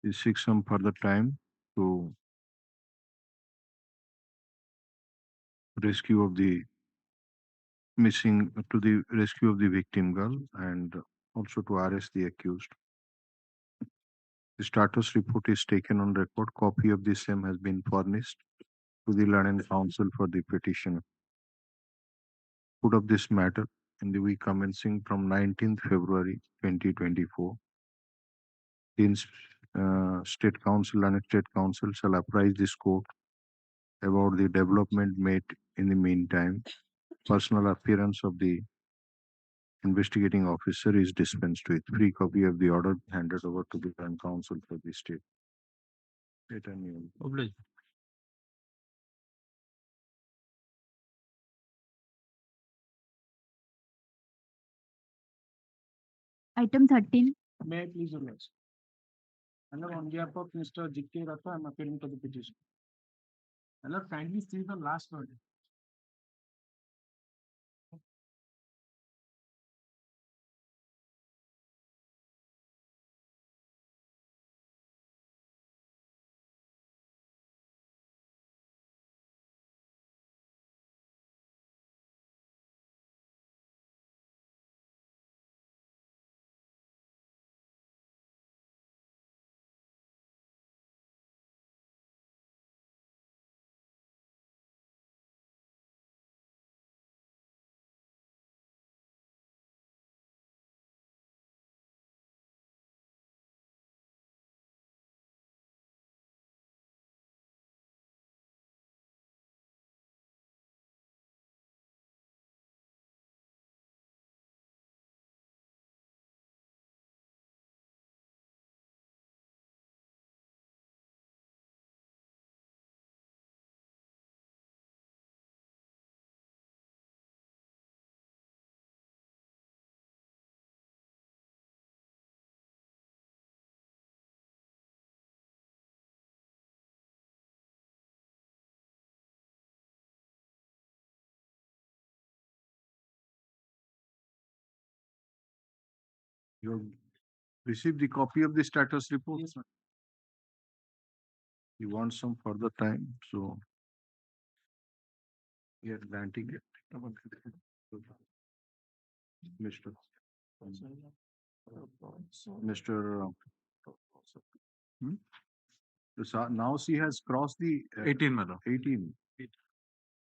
We seek some further time to rescue of the rescue of the victim girl, and also to arrest the accused. The status report is taken on record. Copy of the same has been furnished to the learned counsel for the petitioner. Put of this matter in the week commencing from 19th February 2024. The State Council and State Council shall apprise this court about the development made in the meantime. Personal appearance of the investigating officer is dispensed with. Free copy of the order handed over to the Crown Counsel for the state. Obliged. Item 13. May I please oblige? Hello, on behalf of Mr. J.K. Ratha, I am appealing to the petition. Hello, kindly see the last word. You have received the copy of the status report? Yes, sir. You want some further time, so we are granting it. Mr. Mr. Now she has crossed the 18, madam. 18.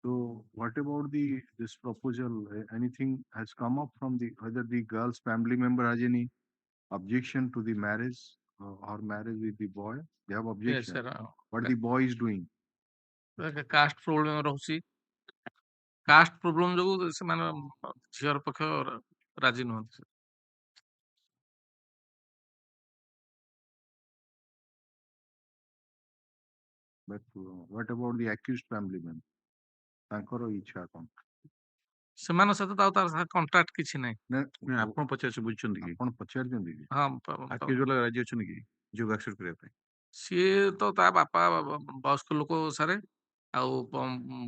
So what about this proposal? Anything has come up from whether the girl's family member has any objection to the marriage or marriage with the boy? They have Yes, objection. sir. What the boy is doing? Caste problem ରହୁଛି caste problem ଯୋଗୁ ସେମାନେ ଝିଅର ପକ୍ଷ ରାଜି ନୁହନ୍ତି। But what about the accused family member? ତାଙ୍କର ଇଚ୍ଛା କଣ? ସେମାନଙ୍କ ସହିତ ତ ଆଉ ତାର କଣ୍ଟାକ୍ଟ କିଛି ନାହିଁ। ଆପଣ ପଚାରିଛନ୍ତି ବୁଝୁଛନ୍ତି କି? ଆପଣ ପଚାରିଛନ୍ତି କି? ହଁ ଆକ୍ୟୁଜ ବାଲା ରାଜି ଅଛନ୍ତି କି ଯୋଗ ଆକ୍ସେପ୍ଟ କରିବା ପାଇଁ? ସିଏ ତ ତା ବାପା ବୟସ୍କ ଲୋକ ସାରେ ଆଉ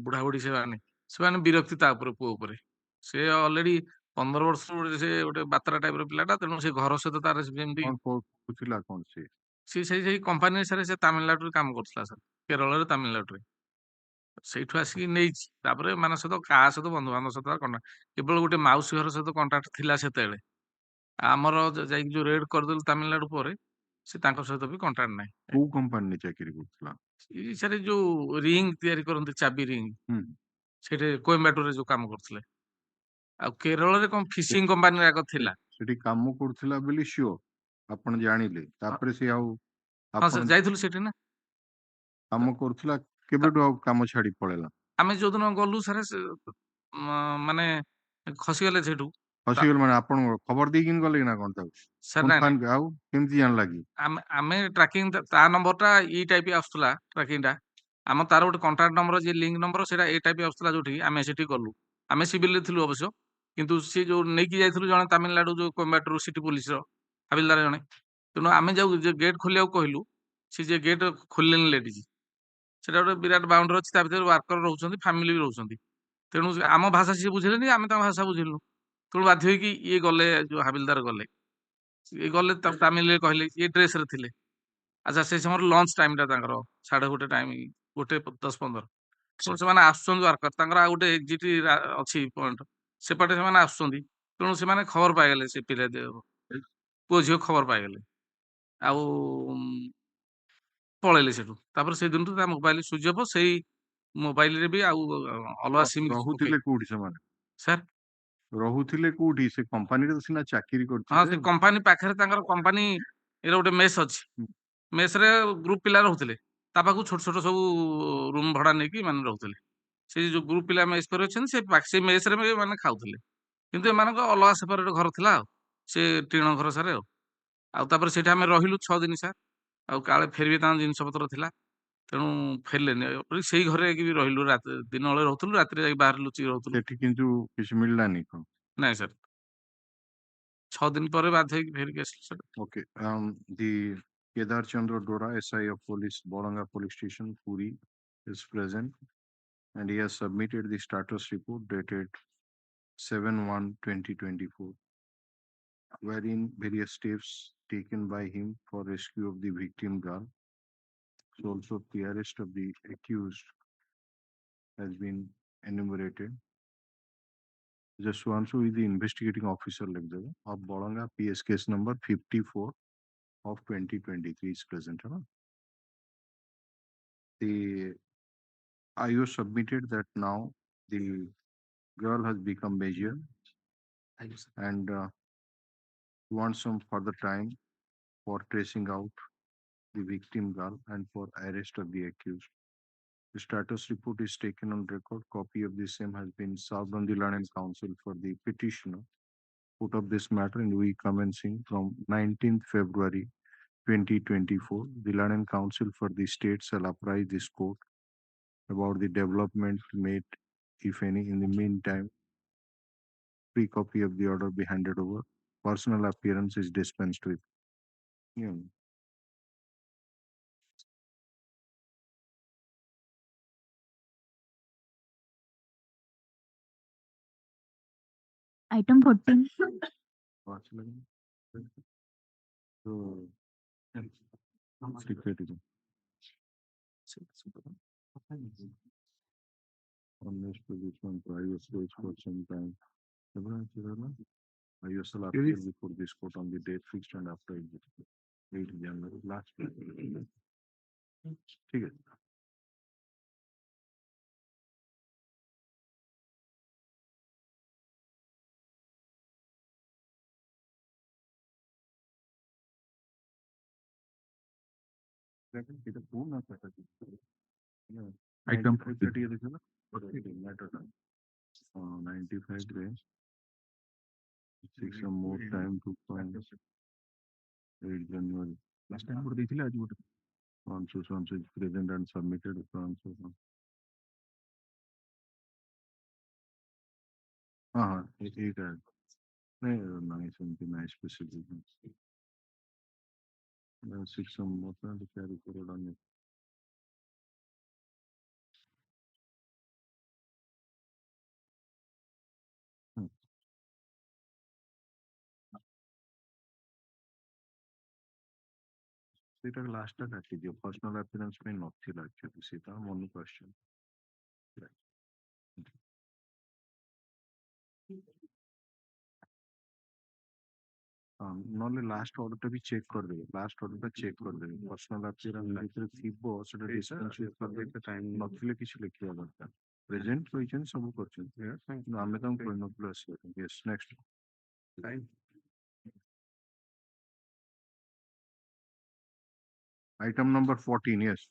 ବୁଢାବୁଢୀ ସେମାନେ ବିରକ୍ତି ତା ଉପରେ ପୁଅ ଉପରେ। ସେ ଅଲରେଡି 15 ବର୍ଷ ସେ ଗୋଟେ ବାତ୍ରା ଟାଇପର ପିଲାଟା, ତେଣୁ ସେ ଘର ସହିତ ତାର ଯେମିତି ଥିଲା କଣ ସେଇ କମ୍ପାନୀରେ ସାର୍ ସେ ତାମିଲନାଡୁରେ କାମ କରୁଥିଲା ସାର୍, କେରଳରେ ତାମିଲନାଡୁରେ। ସେଇଠୁ ଆସିକି ନେଇଛି, ତାପରେ ମାନେ ସହିତ କାହା ସହିତ ବନ୍ଧୁବାନ୍ଧବ ସହିତ କଣ୍ଟାକ୍ଟ, କେବଳ ଗୋଟେ ମାଉସୀ ଘର ସହିତ କଣ୍ଟାକ୍ଟ ଥିଲା ସେତେବେଳେ। ଆମର ଯାଇକି ଯୋଉ ରେଡ୍ କରିଦେଲୁ ତାମିଲନାଡୁ ପରେ, ସେ ତାଙ୍କ ସହିତ ବି କଣ୍ଟାକ୍ଟ ନାହିଁ। କୋଉ କମ୍ପାନୀରେ ଚାକିରି କରୁଥିଲା? ସାର୍ ଯୋଉ ରିଙ୍ଗ ତିଆରି କରନ୍ତି, ଚାବି ରିଙ୍ଗ, ସେଠି କୋଏମ୍ବାଟୁରରେ ଯୋଉ କାମ କରୁଥିଲେ। ଆଉ କେରଳରେ କଣ ଫିସିଂ କମ୍ପାନୀ ଯାକ ଥିଲା। ସେଠି କାମ କରୁଥିଲା ବୋଲି ସିଓର ଆପଣ ଜାଣିଲେ, ତାପରେ ସେ ଆଉ ହଁ ସାର୍ ଯାଇଥିଲୁ ସେଠି ନା। କାମ କରୁଥିଲା, କେବେଠୁ ଆଉ କାମ ଛାଡି ପଳେଇଲା? ଆମେ ଯୋଉଦିନ ଗଲୁ ସାର୍ ମାନେ ଖସିଗଲେ ସେଠୁ। ଖସିଗଲେ ମାନେ ଆପଣ ଖବର ଦେଇକି ଗଲେ ନା କଣ ତାକୁ? ଆଉ କେମିତି ଜାଣିଲା କି? ଆମେ ଟ୍ରାକିଂ ତା ନମ୍ବରଟା ଇ ଟାଇପ ଆସୁଥିଲା ଟ୍ରାକିଂ ଟା। ଆମ ତାର ଗୋଟେ କଣ୍ଟାକ୍ଟ ନମ୍ବର ଯେ ଲିଙ୍କ ନମ୍ବର ସେଟା ଏ ଟାଇପ ଆସୁଥିଲା, ଯୋଉଠି ଆମେ ସେଠି ଗଲୁ। ଆମେ ସିଭିଲରେ ଥିଲୁ ଅବଶ୍ୟ, କିନ୍ତୁ ସେ ଯୋଉ ନେଇକି ଯାଇଥିଲୁ ଜଣେ ତାମିଲନାଡୁ ଯୋଉ କୋଏମ୍ବାଟୁର ସିଟି ପୋଲିସର ହାବିଲଦାର ଜଣେ। ତେଣୁ ଆମେ ଯାଉ ଗେଟ୍ ଖୋଲିବାକୁ କହିଲୁ, ସେ ଯେ ଗେଟ୍ ଖୋଲିଲେନି ଲେଡିଜ। ସେଟା ଗୋଟେ ବିରାଟ ବାଉଣ୍ଡରୀ ଅଛି, ତା ଭିତରେ ୱାର୍କର ରହୁଛନ୍ତି, ଫ୍ୟାମିଲି ବି ରହୁଛନ୍ତି। ତେଣୁ ଆମ ଭାଷା ସିଏ ବୁଝିଲେନି, ଆମେ ତାଙ୍କ ଭାଷା ବୁଝିଲୁ। ତେଣୁ ବାଧ୍ୟ ହେଇକି ଇଏ ଗଲେ, ଯୋଉ ହାବିଲଦାର ଗଲେ, ଇଏ ଗଲେ ତାମିଲରେ କହିଲେ, ଇଏ ଡ୍ରେସରେ ଥିଲେ। ଆଚ୍ଛା, ସେ ସମୟରେ ଲଞ୍ଚ ଟାଇମଟା ତାଙ୍କର 1:30 ଟାଇମ, 1:10-15। ସେମାନେ ଆସୁଛନ୍ତି ୱାର୍କର, ତାଙ୍କର ଆଉ ଗୋଟେ ଏକ୍ଜିଟ୍ ଅଛି ପଏଣ୍ଟ, ସେପଟେ ସେମାନେ ଆସୁଛନ୍ତି। ତେଣୁ ସେମାନେ ଖବର ପାଇଗଲେ, ସେ ପିଲା ପୁଅ ଝିଅ ଖବର ପାଇଗଲେ, ଆଉ ପଳେଇଲେ ସେଠୁ। ତାପରେ ସେଇ ଦିନଠୁ ତା ମୋବାଇଲ ସୁଇଚ୍ ଅଫ୍। ସେଇ ମୋବାଇଲରେ ବି ଆଉ ଅଲଗା ସିମ୍ ରହୁଥିଲେ କୋଉଠି ସେମାନେ? ସାର୍ ରହୁଥିଲେ କୋଉଠି ସେ କମ୍ପାନୀରେ ତ ସିନା ଚାକିରି ହଁ ସେ କରିଥିଲେ। କମ୍ପାନୀ ପାଖରେ ତାଙ୍କର କମ୍ପାନୀ ର ଗୋଟେ ମେସ୍ ଅଛି। ମେସ୍ ରେ ଗ୍ରୁପ ପିଲା ରହୁଥିଲେ, ତା ପାଖକୁ ଛୋଟ ଛୋଟ ସବୁ ରୁମ୍ ଭଡା ନେଇକି ମାନେ ରହୁଥିଲେ। ସେ ଯୋଉ ଗ୍ରୁପ ପିଲା ମେସ୍ କରି ଅଛନ୍ତି ସେ ମେସ୍ ରେ ବି ମାନେ ଖାଉଥିଲେ, କିନ୍ତୁ ଏମାନଙ୍କ ଅଲଗା ସେପାରେଟ ଘର ଥିଲା ଆଉ, ସେ ଟିଣ ଘର ସାରେ ଆଉ ତାପରେ ସେଇଠି ଆମେ ରହିଲୁ 6 ଦିନ ସାର୍। ଆଉ କାଳେ ଫେରିବେ ତାଙ୍କ ଜିନିଷ ପତ୍ର ଥିଲା, ତେଣୁ ଫେରିଲେନି। ସେଇ ଘରେ ବି ରହିଲୁ, ରାତି ଦିନ ବେଳେ ରହୁଥିଲୁ, ରାତିରେ ଯାଇକି ବାହାରେ ଲୁଚିକି ରହୁଥିଲୁ। ସେଠି କିନ୍ତୁ କିଛି ମିଳିଲାନି କଣ? ନାଇଁ ସାର୍, 6 ଦିନ ପରେ ବାଧ୍ୟ ହେଇକି ଫେରିକି ଆସିଲୁ sir. Okay. The Kedar Chandra Dora, SI of Police, Bolanga Police Station, Puri, is present, and he has submitted the status report dated 7/1/2024, wherein various steps taken by him for rescue of the victim girl. So also the arrest of the accused has been enumerated. Jaswansu is the investigating officer of Bolanga, PS case number 54 of 2023 is present. Huh? The IO submitted that now the girl has become major and wants some further time for tracing out the victim girl and for arrest of the accused. The status report is taken on record. Copy of the same has been served on the Land and Council for the petitioner put up this matter in week commencing from 19th February 2024. The Land and Council for the state shall apprise this court about the development made, if any. In the meantime, free copy of the order be handed over. Personal appearance is dispensed with. Yeah. Item 14. So, security. On this position, private stage for some time. I shall appear before this court on the date fixed and after 8 January last year. ठीक है. এটা पूर्ण आता है. Item 30 देखो ना. Matter 95 days. 6 some more time to find 8 January. Last time what देखिले आज what? Answers is present and submitted for answers. हाँ एक है. नहीं नहीं something nice specific. 6 some more time to carry forward on it. ସେଇଟା ଲାଷ୍ଟଟା କାଟିଦିଅ. ପର୍ସନାଲ ଆପିୟରାନ୍ସ ପାଇଁ ନଥିଲା ଆକ୍ଚୁଆଲି, ସେଇଟା ମନେ କ୍ୱେଶ୍ଚନ. ନହେଲେ ଲାଷ୍ଟ ଅର୍ଡରଟା ବି ଚେକ୍ କରିଦେବେ. ଲାଷ୍ଟ ଅର୍ଡରଟା ଚେକ୍ କରିଦେବେ. ପର୍ସନାଲ ଆପିୟରାନ୍ସ ଭିତରେ ଥିବ ସେଟା ଡିସପେନ୍ସ କରିଦେବେ. ଟାଇମ୍ ନଥିଲେ କିଛି ଲେଖିବା ଦରକାର. ପ୍ରେଜେଣ୍ଟ କହିଛନ୍ତି ସବୁ କରିଛନ୍ତି, କିନ୍ତୁ ଆମେ ତାଙ୍କୁ କହିନଥିଲୁ ଆସିବା ପାଇଁ. Yes next. Item number 14, yes.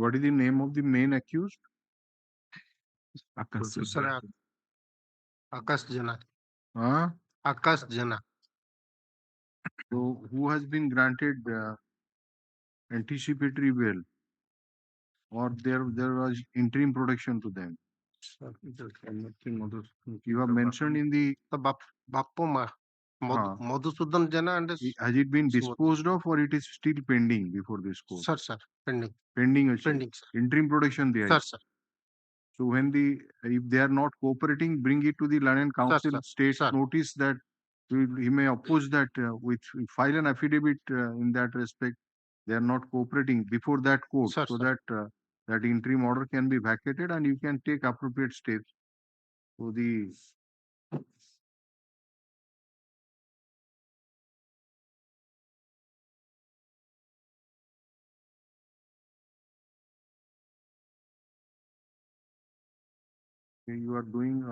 What is the name of the main accused? Sir, Akash Jana. Huh? Akash Jana. So who has been granted anticipatory bail, or there was interim protection to them? Sir, You have mentioned in the Bappu Madhusudan Jana and has it been disposed of, or it is still pending before this court? Sir, pending. Pending, Pending, sir. interim protection there. Sir. So when if they are not cooperating, bring it to the Land and Council, sir. state Sir. notice that he may oppose that file an affidavit in that respect. They are not cooperating before that court, Sir, so sir. that that interim order can be vacated and you can take appropriate steps. So you are doing,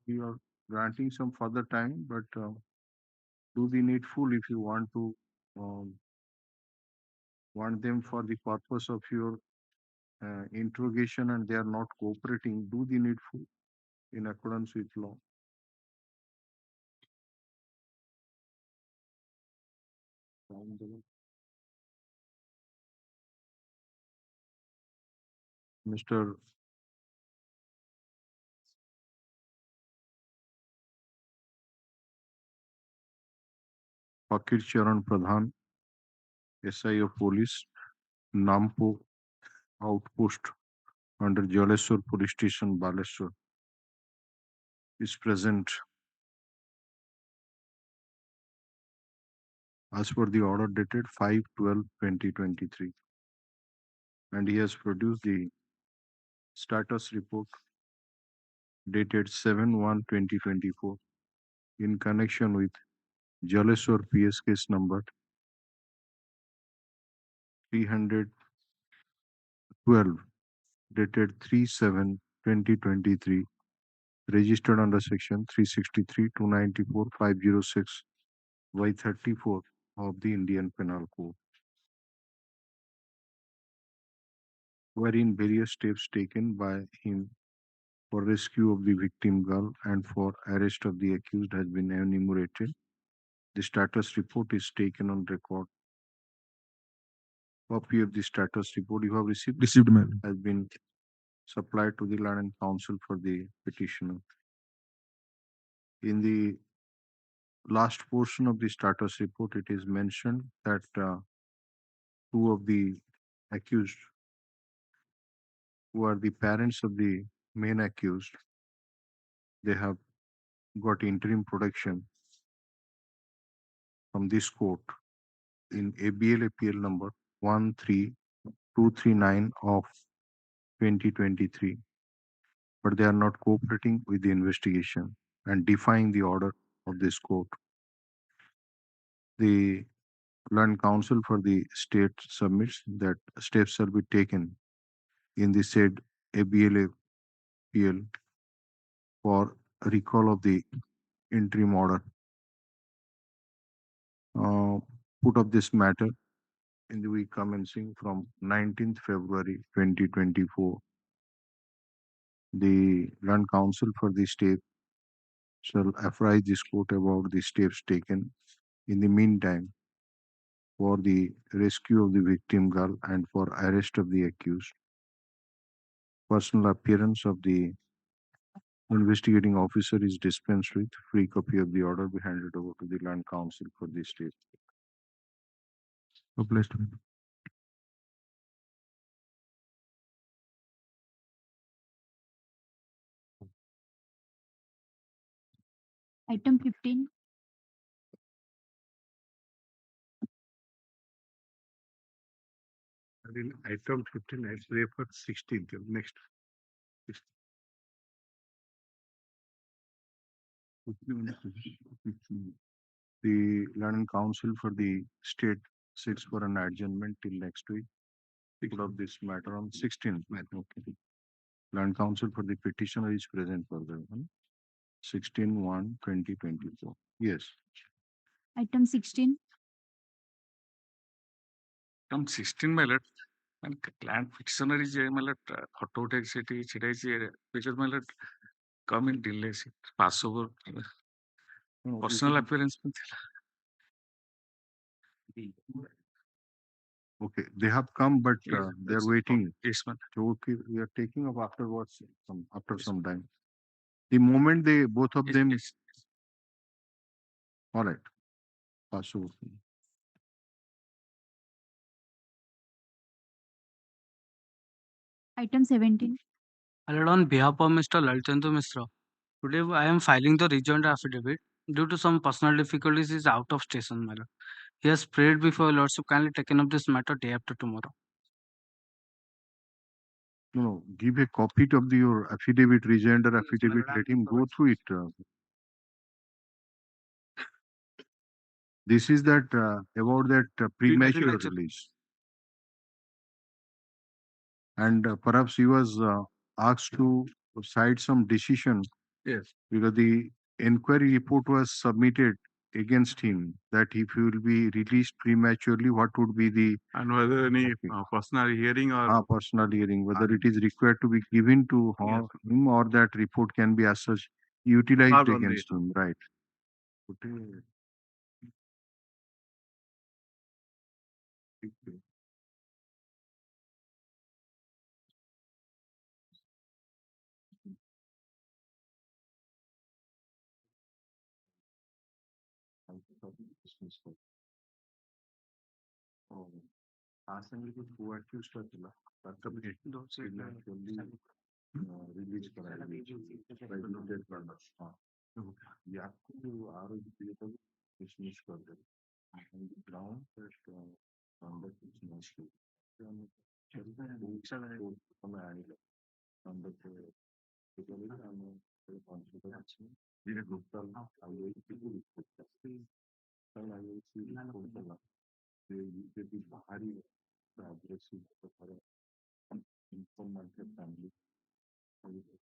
you are granting some further time, but do the needful if you want to want them for the purpose of your interrogation and they are not cooperating, do the needful in accordance with law. Mr. Fakir Charan Pradhan, SI of Police, Nampo Outpost under Jaleswar Police Station, Baleswar, is present as per the order dated 5/12/2023, and he has produced the status report dated 7/1/2024 in connection with Jaleswar PS case number 312 dated 3/7/2023, registered under section 363, 294, 506 by 34 of the Indian Penal Code, wherein various steps taken by him for rescue of the victim girl and for arrest of the accused has been enumerated. The status report is taken on record. Copy of the status report you have received? Received, ma'am. Has been supplied to the Land and Council for the petitioner. In the last portion of the status report, it is mentioned that two of the accused, who are the parents of the main accused, they have got interim protection from this court in ABL appeal number 13239 of 2023, but they are not cooperating with the investigation and defying the order of this court. The Land Council for the state submits that steps shall be taken in the said ABL appeal for recall of the interim order. Put of this matter in the week commencing from 19th February 2024. The Land Council for the state shall apprise this court about the steps taken in the meantime for the rescue of the victim girl and for arrest of the accused. Personal appearance of the investigating officer is dispensed with. Free copy of the order be handed over to the Land Council for the state. Obliged. Item 15. Item 15, I refer 16th. Next. The Land Council for the state sits for an adjournment till next week. Put up this matter on 16th. Okay. Land Council for the petitioner is present for the 16/1/2024. Yes. Item 16. Item 16, my lord. And client petitioner is photo take city which is come in delay pass over personal appearance. Okay, they have come, but they are waiting. Yes, ma'am. So okay, we are taking up afterwards, after some time. The moment they both of them, all right, pass over. Item 17. On behalf of Mr. Lalchandra Mishra, today I am filing the rejoined affidavit. Due to some personal difficulties, he is out of station, my lord. He has prayed before your lordship, kindly taken up this matter day after tomorrow. No, give a copy of your affidavit, rejoinder affidavit. Let him go through it. This is that about that premature release, and perhaps he was asked to cite some decision. Yes. Because the inquiry report was submitted against him that if he will be released prematurely, what would be the And whether any personal hearing or personal hearing, whether it is required to be given to him or that report can be as such utilized against him, right? Okay. आसामले कुछ को accused था release कराया privatised करना हाँ ये आपको आरोग्य को डिसमिस कर दे ground test conduct is mostly चलता है बहुत सारा समय आएगा conduct because हम consider ये ग्रुप का आगे किसी भी कल आगे किसी the Bahari aggressive informal family basis against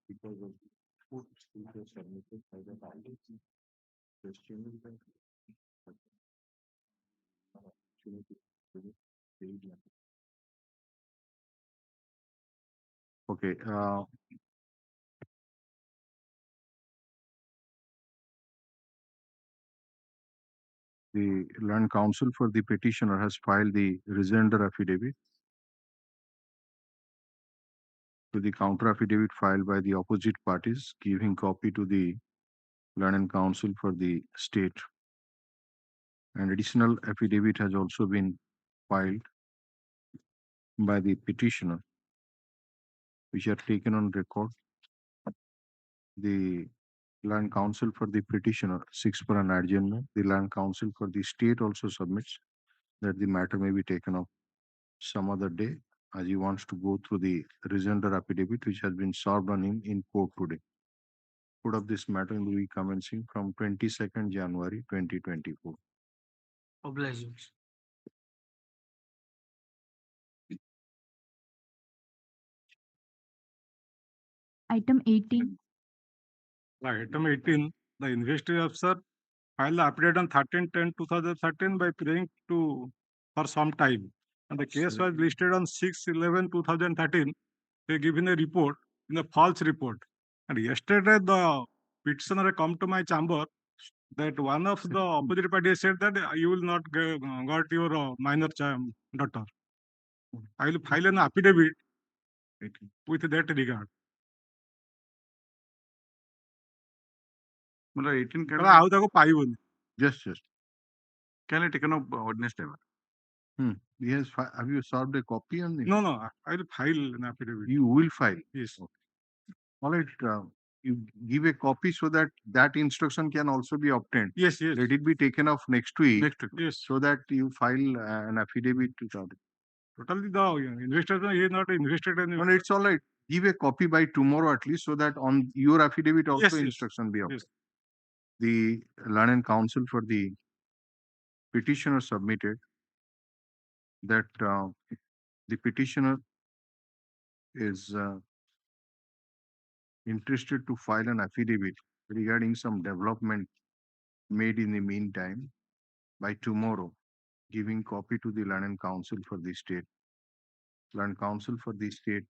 because of food submitted by the parties. Okay. The Land Council for the petitioner has filed the rejoinder affidavit to the counter affidavit filed by the opposite parties, giving copy to the Land Council for the state. An additional affidavit has also been filed by the petitioner, which are taken on record. The Land Council for the petitioner seeks for an adjournment. The Land Council for the state also submits that the matter may be taken up some other day, as he wants to go through the rejoinder affidavit which has been served on him in court today. Court of this matter will be commencing from 22nd January 2024. Obligations. Item 18. Item 18, the investigating officer filed the affidavit on 13/10/2013 by praying for some time. And the case was listed on 6/11/2013. They given a report in a false report. And yesterday the petitioner come to my chamber that one of the opposite party said that you will not got your minor daughter. I will file an affidavit with that regard. मतलब 18 can ଆଉ ତାକୁ ପାଇବନି। Just. can be taken up Wednesday. Yes. Have you solved a copy on this? No, I will file an affidavit. You will file. Yes. Okay. All right. You give a copy so that that instruction can also be obtained. Yes. Let it be taken off next week. Yes. So that you file an affidavit to the. Totally the investor is not invested in. No, it's all right. Give a copy by tomorrow at least so that on your affidavit also Yes. instruction be obtained. Yes. The learned counsel for the petitioner submitted that the petitioner is interested to file an affidavit regarding some development made in the meantime by tomorrow, giving copy to the learned counsel for the state. Learned counsel for the state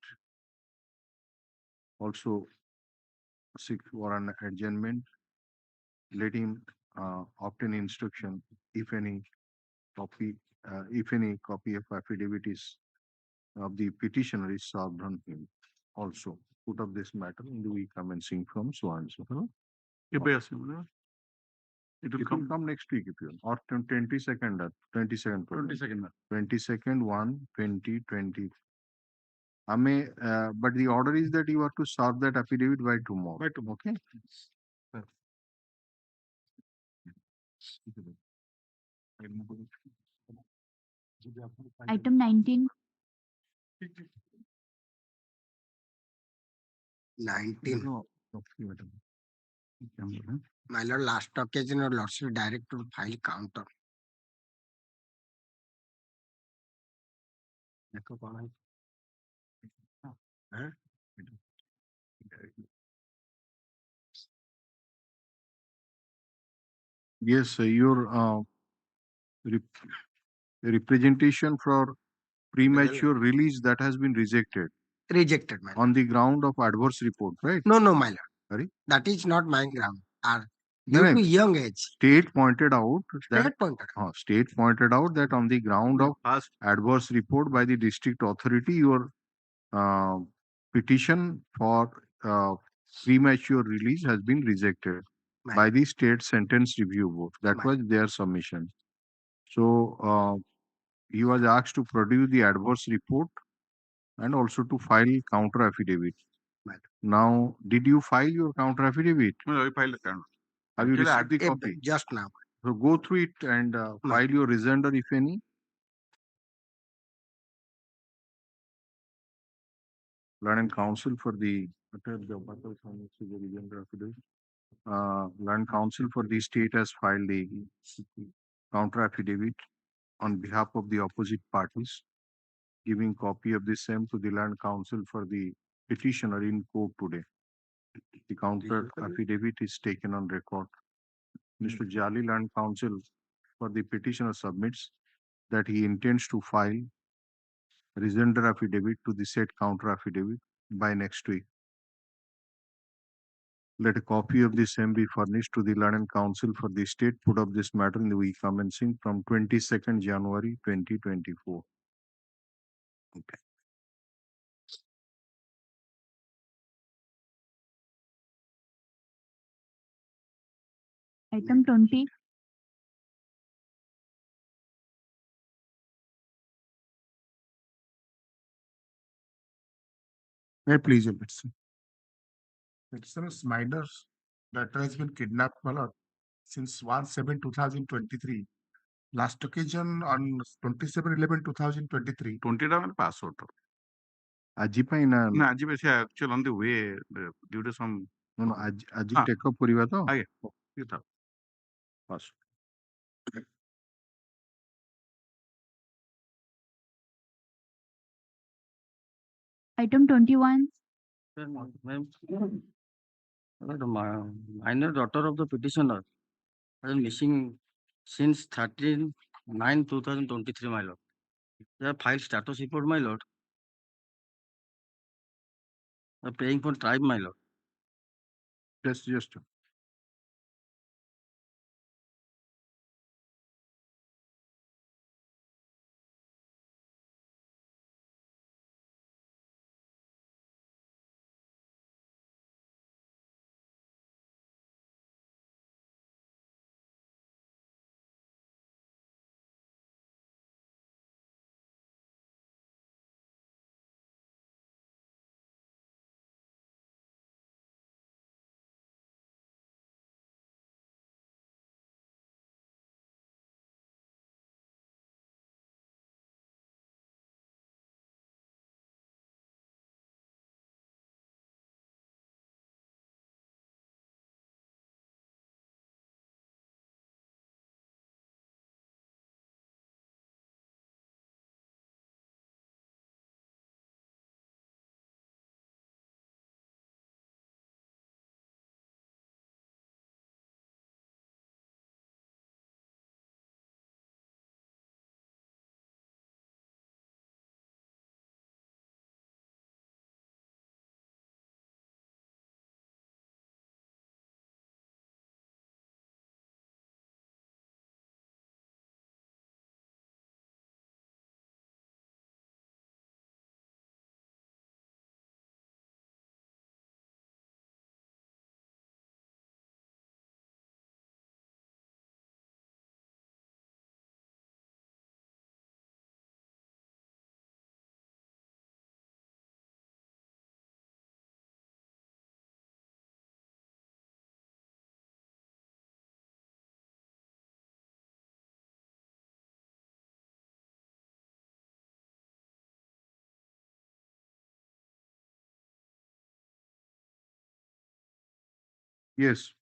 also seek for an adjournment, let him obtain instruction if any copy of affidavit is of the petitioner is served on him. Also, put up this matter in the week commencing from so and so. It will come next week if you or 22nd. 22nd 1 2020. But the order is that you have to serve that affidavit by tomorrow. Okay. Item 19. 19. My lord, last occasion your lordship direct to file counter. Yes, your representation for premature release that has been rejected. Rejected, my lord. On the ground of adverse report, right? No, my lord. Sorry? That is not my ground. Due to young age. State pointed out that on the ground of adverse report by the district authority, your petition for premature release has been rejected by the state sentence review board. That was their submission. So he was asked to produce the adverse report and also to file counter affidavit. Now, did you file your counter affidavit? No, I filed the counter. Have you received the copy? Just now. So go through it and file your rejoinder if any. Learned counsel for the learned counsel for the state has filed a counter affidavit on behalf of the opposite parties, giving copy of the same to the learned counsel for the petitioner in court today. The counter affidavit is taken on record. Mr. Jali, learned counsel for the petitioner, submits that he intends to file rejoinder affidavit to the said counter affidavit by next week. Let a copy of the same be furnished to the learned counsel for the state. Put up this matter in the week commencing from 22nd January 2024. Okay. Item 20. May I please, your petition. Petitioner's minors that has been kidnapped since 1/7/2023. Last occasion on 27/11/2023. 20 password. Aji na Aji actually on the way due to some. No, Aji take up puriva to. Aye. You thought. Pass. Item 21. Sir, the minor daughter of the petitioner is missing since 13/9/2023, my lord. They have filed status report, my lord. They are paying for tribe, my lord. Just. Yes.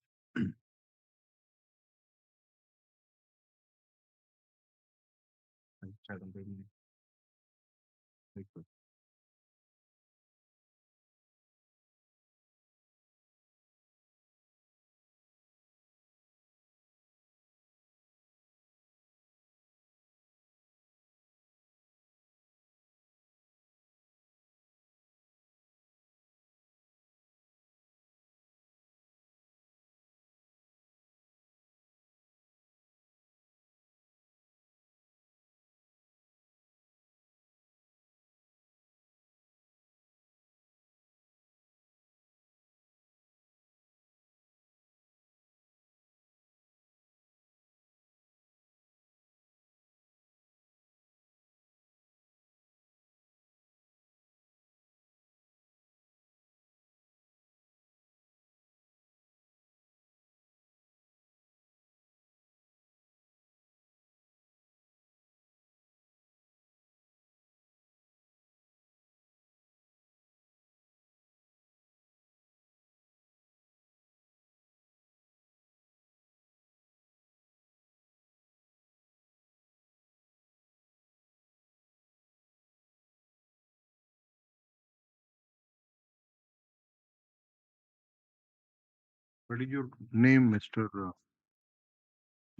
What is your name, Mr.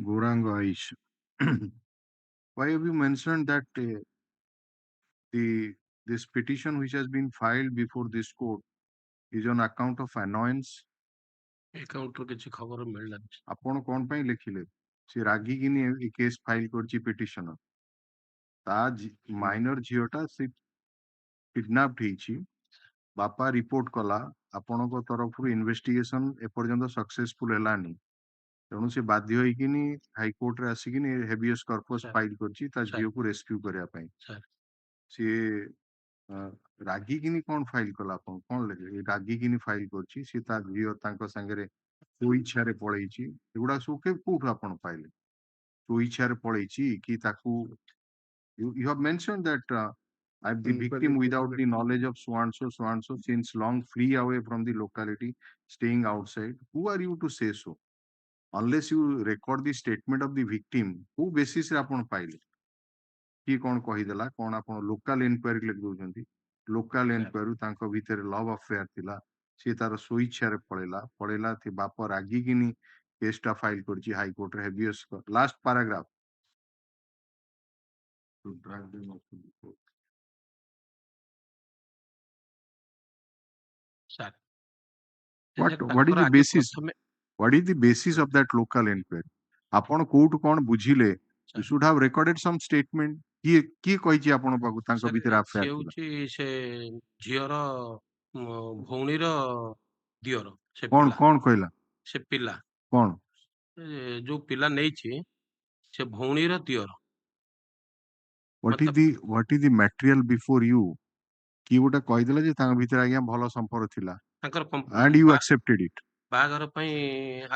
Gorang Aish? Why have you mentioned that this petition which has been filed before this court is on account of annoyance? ଏକାଉଣ୍ଟରୁ କିଛି ଖବର ମିଳିଲାନି। ଆପଣ କଣ ପାଇଁ ଲେଖିଲେ? ସେ ରାଗିକିନି ଏ case file କରିଛି ପିଟିସନର। ତା ମାଇନର ଝିଅଟା ସେ କିଡନାପ୍ଡ ହେଇଛି। ବାପା ରିପୋର୍ଟ କଲା, ଆପଣଙ୍କ ତରଫରୁ ଇନଭେଷ୍ଟିଗେସନ ଏପର୍ଯ୍ୟନ୍ତ ସକ୍ସେସଫୁଲ ହେଲାନି। ତେଣୁ ସେ ବାଧ୍ୟ ହେଇକିନି ହାଇକୋର୍ଟରେ ଆସିକିନି ହେବିୟସ୍ କର୍ପସ୍ ଫାଇଲ କରିଛି ତା ଝିଅକୁ ରେସ୍କ୍ୟୁ କରିବା ପାଇଁ। ସିଏ ରାଗିକିନି କଣ ଫାଇଲ କଲା? ଆପଣ କଣ ଲେଖିଲେ? ରାଗିକିନି ଫାଇଲ କରିଛି, ସିଏ ତା ଝିଅ ତାଙ୍କ ସାଙ୍ଗରେ ସ୍ୱଇଚ୍ଛାରେ ପଳେଇଛି। ଏଗୁଡା ସବୁ କୋଉଠୁ ଆପଣ ପାଇଲେ? ସ୍ୱଇଚ୍ଛାରେ ପଳେଇଛି କି ତାକୁ you have mentioned that I'm the victim without the knowledge of so and so since long flee away from the locality, staying outside. Who are you to say so? Unless you record the statement of the victim, who basis ରେ ଆପଣ ପାଇଲେ? କିଏ କଣ କହିଦେଲା? କଣ ଆପଣ local enquiry ଲେଖି ଦଉଛନ୍ତି? ଲୋକାଲ ଏନକ୍ୱାରି ତାଙ୍କ ଭିତରେ ଲଭ୍ ଆଫେୟାର ଥିଲା, ସିଏ ତାର ସ୍ୱଇଚ୍ଛାରେ ପଳେଇଲା ସେ ବାପ ରାଗିକିନି କେସଟା ଫାଇଲ କରିଛି ହାଇକୋର୍ଟରେ habeas. Last paragraph to drag them up to the court. Sir, What is the basis? What is the basis of that local inquiry? ଆପଣ କୋଉଠୁ କଣ ବୁଝିଲେ? You should have recorded some statement. କିଏ କହିଛି ଆପଣ ପାଖକୁ ତାଙ୍କ ଭିତରେ ସିଏ ଆଫେୟାର ଥିଲା? ହଉଛି ସେ ଝିଅର ଭଉଣୀର ଦିଅର। ସେ କଣ ପିଲା କଣ କହିଲା? ସେ ପିଲା କଣ ଯୋଉ ପିଲା ନେଇଛି ସେ ଭଉଣୀର ଦିଅର। what is the material before you? କିଏ ଗୋଟେ କହିଦେଲା ଯେ ତାଙ୍କ ଭିତରେ ଆଜ୍ଞା ଭଲ ସମ୍ପର୍କ ଥିଲା ତାଙ୍କର and you accepted it. ବାହାଘର ପାଇଁ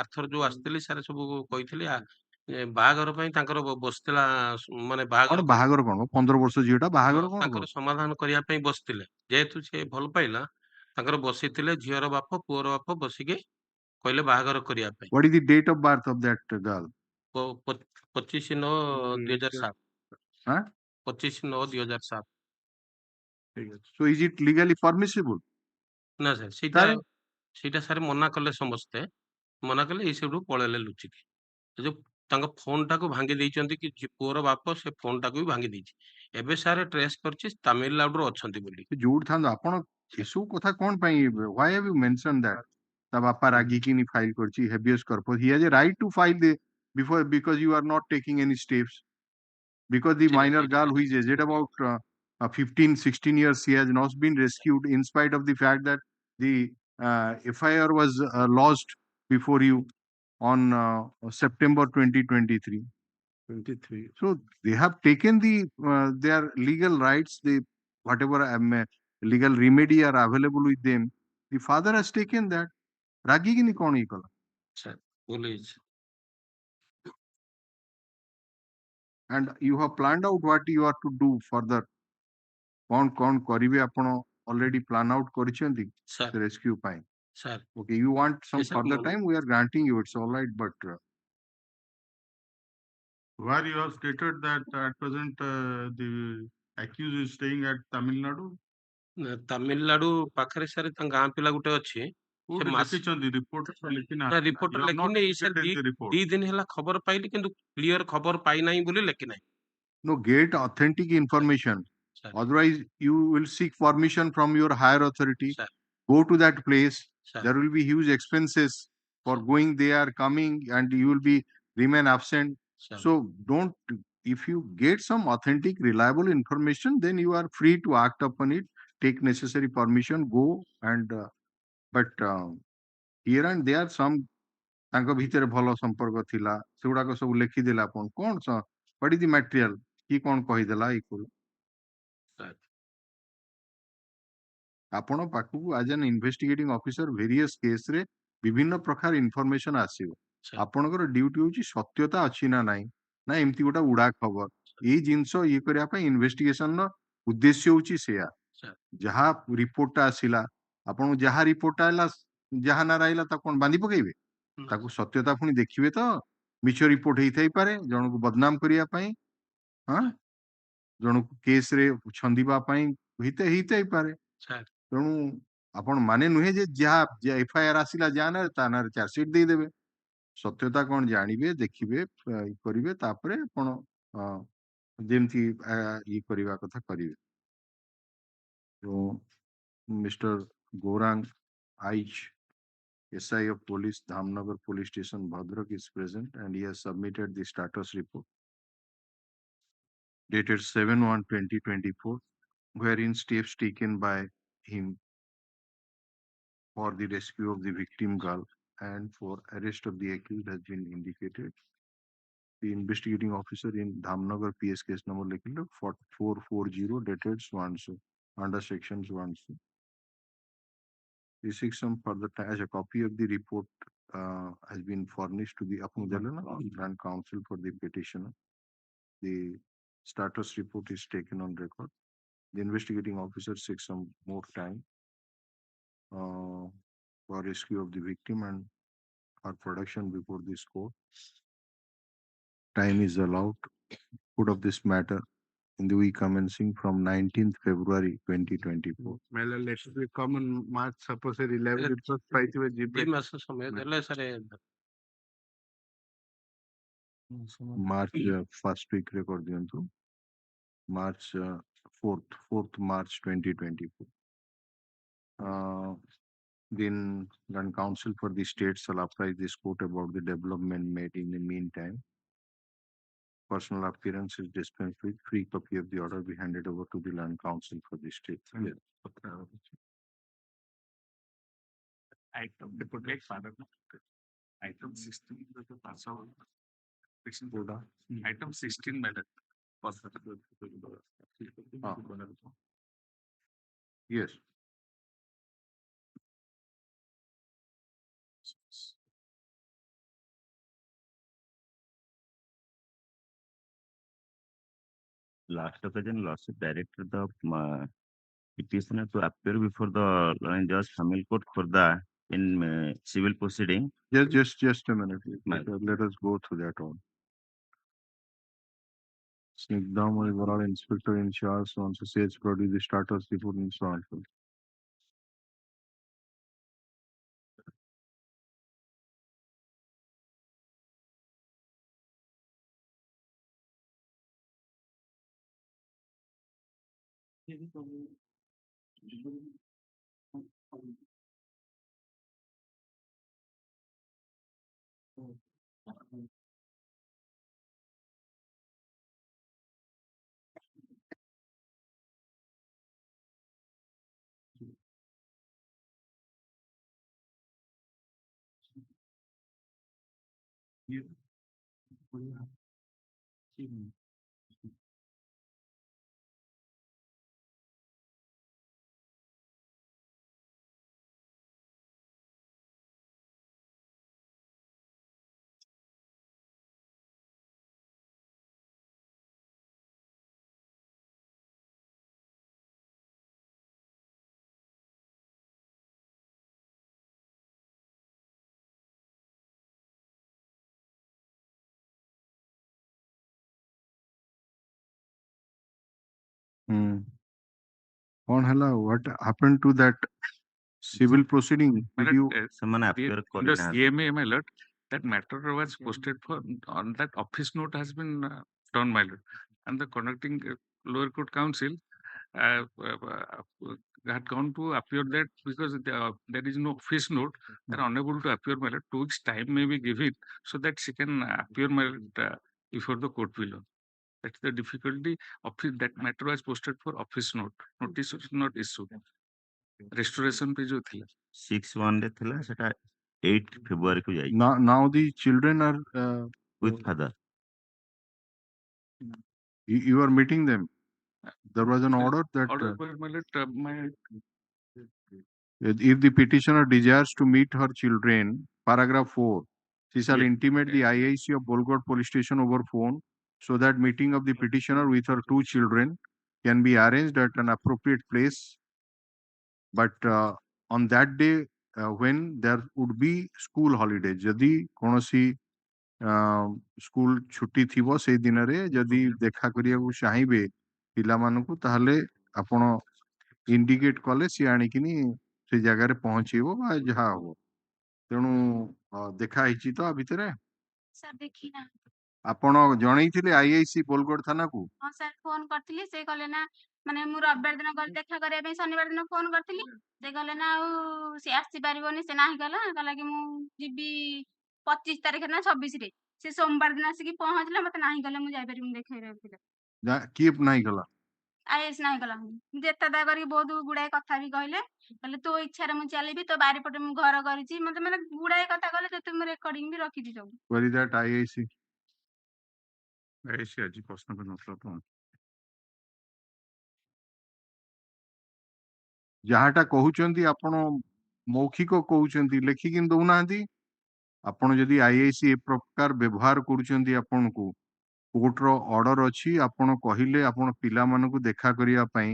ଆରଥର ଯୋଉ ଆସିଥିଲି ସାର୍ ସବୁ କହିଥିଲି ବାହାଘର ପାଇଁ ତାଙ୍କର ବସିଥିଲା ମାନେ ବାହାଘର କଣ 15 ବର୍ଷ ଝିଅଟା ବାହାଘର କଣ? ତାଙ୍କର ସମାଧାନ କରିବା ପାଇଁ ବସିଥିଲେ। ଯେହେତୁ ସେ ଭଲ ପାଇଲା ତାଙ୍କର ବସିଥିଲେ ଝିଅର ବାପ ପୁଅର ବାପ ବସିକି କହିଲେ ବାହାଘର କରିବା ପାଇଁ। What is the date of birth of that girl? 25/9/2007। 25/9/2007। So is it legally permissible? ନା ସାର୍ ସେଇଟା ସାର୍ ମନା କଲେ, ସମସ୍ତେ ମନା କଲେ, ଏଇ ସବୁଠୁ ପଳେଇଲେ ଲୁଚିକି। ଯୋଉ ତାଙ୍କ ଫୋନ ଟାକୁ ଭାଙ୍ଗି ଦେଇଛନ୍ତି କି ପୁଅର ବାପ ସେ ଫୋନ ଟାକୁ ବି ଭାଙ୍ଗି ଦେଇଛି। ଏବେ ସାର୍ ଟ୍ରେସ୍ କରିଛି ତାମିଲନାଡୁରୁ ଅଛନ୍ତି ବୋଲି। ଯୋଉଠି ଥାନ୍ତୁ ଆପଣ ଏସବୁ କଥା କଣ ପାଇଁ? why have you mentioned that? ତା ବାପା ରାଗିକିନି ଫାଇଲ କରିଛି habeas corps. He has a right to file because you are not taking any steps. Because the minor girl who is aged about 15-16 years, she has not been rescued in spite of the fact that the FIR was lodged before you on September 2023. So they have taken their legal rights, whatever legal remedy are available with them. The father has taken that. Ragigini kon hi kala? Sir, police. And you have planned out what you are to do further. कौन कौन करिवे आपण already plan out କରିଛନ୍ତି rescue ପାଇଁ? Sir. Okay, you want some Yes, sir. further time? We are granting you. It's all right, but Where you have stated that at present the accused is staying at Tamil Nadu. Tamil Nadu ପାଖରେ sir ତାଙ୍କ ଗାଁ ପିଲା ଗୋଟେ ଅଛି ସେ କୋଉଠି ମାସ ଲେଖିଛନ୍ତି ରିପୋର୍ଟ ରିପୋର୍ଟ ଲେଖିନି ସାର୍ ଦି ଦିନ ହେଲା ଖବର ପାଇଲି କିନ୍ତୁ କ୍ଲିୟର ଖବର ପାଇନାହିଁ ବୋଲି ଲେଖିନାହିଁ। no, get authentic information. Sir. Otherwise, you will seek permission from your higher authority. Sir. Go to that place. Sir. There will be huge expenses for going there, coming, and you will be remain absent. Sir. So don't. If you get some authentic, reliable information, then you are free to act upon it. Take necessary permission. Go and. But here and there, some ତାଙ୍କ ଭିତରେ ଭଲ ସମ୍ପର୍କ ଥିଲା ସେଗୁଡାକ ସବୁ ଲେଖିଦେଲା ଆପଣ କଣ what is the material କି କଣ କହିଦେଲା equal ଆପଣ ପାଖକୁ as an investigating officer various case ରେ ବିଭିନ୍ନ ପ୍ରକାର information ଆସିବ ଆପଣଙ୍କର ଡ୍ୟୁଟି ହଉଛି ସତ୍ୟତା ଅଛି ନା ନାହିଁ ନା ଏମିତି ଗୋଟେ ଉଡା ଖବର ଏଇ ଜିନିଷ ଇଏ କରିବା ପାଇଁ ଇନଭେଷ୍ଟିଗେସନ ର ଉଦ୍ଦେଶ୍ୟ ହଉଛି ସେଇଆ ଯାହା ରିପୋର୍ଟଟା ଆସିଲା ଆପଣଙ୍କୁ ଯାହା ରିପୋର୍ଟଟା ହେଲା ଯାହା ନା ରହିଲା ତାକୁ କଣ ବାନ୍ଧି ପକେଇବେ ତାକୁ ସତ୍ୟତା ପୁଣି ଦେଖିବେ ତ ମିଛ ରିପୋର୍ଟ ହେଇଥାଇପାରେ ଜଣକୁ ବଦନାମ କରିବା ପାଇଁ ଜଣକୁ କେସରେ ଛନ୍ଦିବା ପାଇଁ ହେଇଥାଇପାରେ ତେଣୁ ଆପଣ ମାନେ ନୁହେଁ ଯେ ଯାହା ଏଫଆଇଆର ଆସିଲା ଯାହା ନାଁରେ ତା ନାଁରେ ଚାର୍ଜସିଟ ଦେଇଦେବେ ସତ୍ୟତା କଣ ଜାଣିବେ ଦେଖିବେ କରିବେ ତାପରେ ଆପଣ ଯେମିତି ଇଏ କରିବା କଥା କରିବେ mister Gouranga Aich SI of Police, Dhamnagar Police Station, Bhadrak is present and he has submitted the status report dated 7/1/2024, wherein steps taken by him for the rescue of the victim girl and for arrest of the accused has been indicated. The investigating officer in Dhamnagar PS case number 4440 dated Swansu under sections 1. We seek some further time as a copy of the report has been furnished to the Land Council for the petitioner. The status report is taken on record. The investigating officer seeks some more time for rescue of the victim and her production before this court. Time is allowed. Court of this matter in the week commencing from 19th February 2024. Let's be common March, suppose 11 it was March first week record March 4th March 2024. Then Land Council for the state shall apprise this court about the development made in the meantime. Personal appearance is dispensed with. Free copy of the order be handed over to the Land Council for the state. Yes. Item 16 Item 16 madam. Yes. Last occasion, lawsuit directed the petitioner to appear before the Judge Family Court for the civil proceeding. Just a minute. Let us go through that one. Snigdham overall inspector in charge wants to say produce the status report and so on. कौन हला? What happened to that civil proceeding? Did you? ସେମାନେ appear in the କରିନାହାନ୍ତି। CMA, my lord, that matter was posted for on that office note has been done, my lord, and the conducting lower court council uh, had gone to appear that because there is no office note, they are unable to appear, my lord. 2 weeks time may be given so that she can appear, my lord, before the court below. That's the difficulty. Office that matter was posted for office note. Notice was not issued. Restoration पे जो थी 6-1 ରେ ଥିଲା ସେଟା 8 ଫେବୃଆରୀ କୁ ଯାଇଛି Now the children are with father। you are meeting them. There was an order that order by my lord, if the petitioner desires to meet her children, paragraph 4, she shall Yes. intimate the IIC of Bolgod police station over phone so that meeting of the petitioner with her 2 children can be arranged at an appropriate place. But on that day, when there would be school holiday, ଯଦି କୌଣସି school ଛୁଟି ଥିବ ସେଇ ଦିନରେ ଯଦି ଦେଖା କରିବାକୁ ଚାହିଁବେ ପିଲାମାନଙ୍କୁ ତାହେଲେ ଆପଣ ଇଣ୍ଡିକେଟ କଲେ ସିଏ ଆଣିକିନି ସେ ଜାଗାରେ ପହଞ୍ଚେଇବ ବା ଯାହା ହବ। ତେଣୁ ଦେଖା ହେଇଛି ତ ଆ ଭିତରେ ସାର୍ ଦେଖିନା ଆପଣ ଜଣେଇଥିଲେ ଆଇଆଇସି ବୋଲଗଡ଼ ଥାନାକୁ? ହଁ ସାର୍ ଫୋନ କରିଥିଲି ସେ କହିଲେ ନା ମାନେ ମୁଁ ରବିବାର ଦିନ ଗଲି ଦେଖା କରିବା ପାଇଁ ଶନିବାର ଦିନ ଫୋନ କରିଥିଲି ସେ କହିଲେ ନା ଆଉ ସେ ଆସିପାରିବନି ସେ ନାହିଁ କହିଲା କି ମୁଁ ଯିବି 25 ତାରିଖ ନା 26 ରେ ସେ ସୋମବାର ଦିନ ଆସିକି ପହଞ୍ଚିଲା ମତେ ନାହିଁ କହିଲେ ମୁଁ ଯାଇପାରିବିନି ଦେଖେଇବାକୁ ପିଲା କିଏ ନାହିଁ କଲା? ଆଇଏସ୍ ନାହିଁ କଲା ମୁଁ ଯେତେ ଦା କରିକି ବହୁତ ଗୁଡାଏ କଥା ବି କହିଲେ ତୋ ଇଚ୍ଛାରେ ମୁଁ ଚାଲିବି ତୋ ବାରିପଟେ ମୁଁ ଘର କରିଛି ମତେ ମାନେ ଗୁଡାଏ କଥା କହିଲେ ଯେତେ ମୁଁ ରେକର୍ଡିଂ ବି ରଖିଛି ସବୁ। Where is that IIC? ऐसे अजी प्रश्न पे नଥିଲା ତ ଯାହାଟା କହୁଛନ୍ତି ଆପଣ ମୌଖିକ କହୁଛନ୍ତି ଲେଖିକି ଦଉନାହାନ୍ତି। ଆପଣ ଯଦି ଆଇଆଇସି ଏ ପ୍ରକାର ବ୍ୟବହାର କରୁଛନ୍ତି ଆପଣଙ୍କୁ କୋର୍ଟର ଅର୍ଡର ଅଛି ଆପଣ କହିଲେ ଆପଣ ପିଲାମାନଙ୍କୁ ଦେଖା କରିବା ପାଇଁ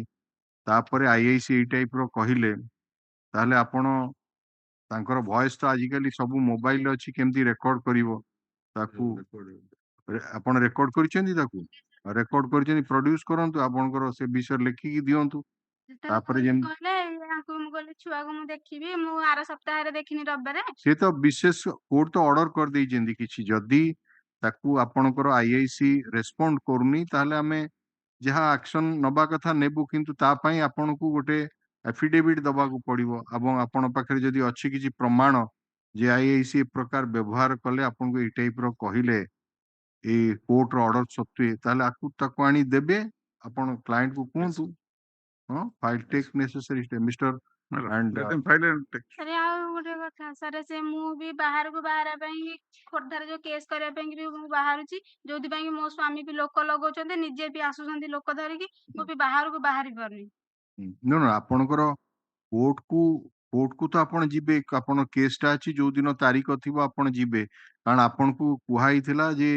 ତାପରେ ଆଇଆଇସି ଏଇ ଟାଇପର କହିଲେ ତାହେଲେ ଆପଣ ତାଙ୍କର ଭଏସ ତ ଆଜିକାଲି ସବୁ ମୋବାଇଲ ଅଛି କେମିତି ରେକର୍ଡ କରିବ ତାକୁ ଆପଣ ରେକର୍ଡ କରିଛନ୍ତି ତାକୁ ରେକର୍ଡ କରିଛନ୍ତି ପ୍ରଡ୍ୟୁସ କରନ୍ତୁ ଆପଣଙ୍କର ସେ ବିଷୟରେ ଲେଖିକି ଦିଅନ୍ତୁ ତାପରେ ଯେମିତି କହିଲେ ୟାଙ୍କୁ ମୁଁ କହିଲି ଛୁଆକୁ ମୁଁ ଦେଖିବି ମୁଁ ଆର ସପ୍ତାହରେ ଦେଖିନି ରବିବାରେ ସେ ତ ବିଶେଷ କୋର୍ଟ ତ ଅର୍ଡର କରିଦେଇଛନ୍ତି କିଛି ଯଦି ତାକୁ ଆପଣଙ୍କର ଆଇଆଇସି ରେସ୍ପଣ୍ଡ କରୁନି ତାହେଲେ ଆମେ ଯାହା ଆକ୍ସନ ନବା କଥା ନେବୁ କିନ୍ତୁ ତା ପାଇଁ ଆପଣଙ୍କୁ ଗୋଟେ ଆଫିଡେଭିଟ୍ ଦବାକୁ ପଡିବ ଏବଂ ଆପଣଙ୍କ ପାଖରେ ଯଦି ଅଛି କିଛି ପ୍ରମାଣ ଯେ ଆଇଆଇସି ଏ ପ୍ରକାର ବ୍ୟବହାର କଲେ ଆପଣଙ୍କୁ ଏଇ ଟାଇପର କହିଲେ ଏଇ କୋର୍ଟର ଅର୍ଡର ସତ୍ତ୍ୱେ ତାହେଲେ ତାକୁ ଆଣି ଦେବେ ଆପଣ କ୍ଲାଏଣ୍ଟକୁ କୁହନ୍ତୁ ହଁ file take necessary step mister let them file and take sir ଆଉ ଗୋଟେ କଥା ସାର୍ ସେ ମୁଁ ବି ବାହାରକୁ ବାହାରିବା ପାଇଁ ଖୋର୍ଦ୍ଧାରେ ଯୋଉ କେସ୍ କରିବା ପାଇଁ ବି ମୁଁ ବାହାରୁଛି ଯୋଉଥିପାଇଁ କି ମୋ ସ୍ୱାମୀ ବି ଲୋକ ଲଗାଉଛନ୍ତି ନିଜେ ବି ଆସୁଛନ୍ତି ଲୋକ ଧରିକି ମୁଁ ବି ବାହାରକୁ ବାହାରି ପାରୁନି। ଆପଣଙ୍କର କୋର୍ଟକୁ ତ ଆପଣ ଯିବେ ଆପଣ କେସ୍ଟା ଅଛି ଯୋଉ ଦିନ ତାରିଖ ଥିବ ଆପଣ ଯିବେ କାରଣ ଆପଣଙ୍କୁ କୁହା ହେଇଥିଲା ଯେ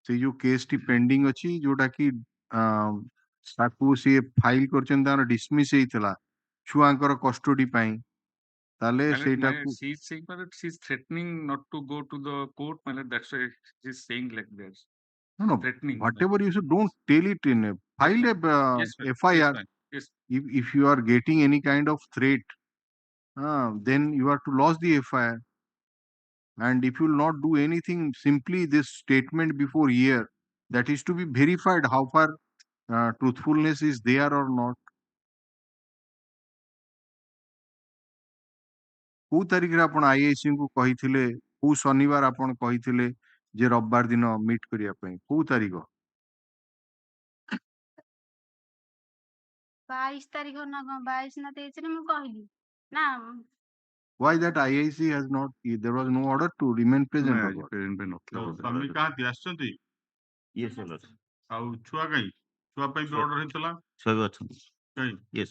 ସେଇ ଯୋଉ କେସ୍ଟି ପେଣ୍ଡିଂ ଅଛି ଯୋଉଟା କି ତାକୁ ସିଏ ଫାଇଲ କରିଛନ୍ତି ତାର ଡିସମିସ୍ ହେଇଥିଲା ଛୁଆଙ୍କର କଷ୍ଟଡି ପାଇଁ ତାହେଲେ ସେଇଟାକୁ she's saying that she's threatening not to go to the court, that's why she's saying like this. no Threatening. whatever you should don't tell it in a file Yes, a yes, FIR. yes, yes. If you are getting any kind of threat then you have to lodge the FIR. And if you will not do anything, simply this statement before here, that is to be verified how far truthfulness is there or not. କୋଉ ତାରିଖରେ ଆପଣ IIC ଙ୍କୁ କହିଥିଲେ କୋଉ ଶନିବାର ଆପଣ କହିଥିଲେ ଯେ ରବିବାର ଦିନ ମିଟ୍ କରିବା ପାଇଁ କୋଉ ତାରିଖ? 22 ତାରିଖ ନା କଣ 22 ନା 23 ରେ ମୁଁ କହିଲି ନା Why that IIC has not, there was no order to remain present or what? ସ୍ୱାମୀ କାହାନ୍ତି ଆସିଛନ୍ତି? Yes, sir. ଆଉ ଛୁଆ କାଇଁ ଛୁଆ ପାଇଁ ବି ଅର୍ଡର ହେଇଥିଲା ଛୁଆ ବି ଅଛନ୍ତି। କାଇଁ Yes.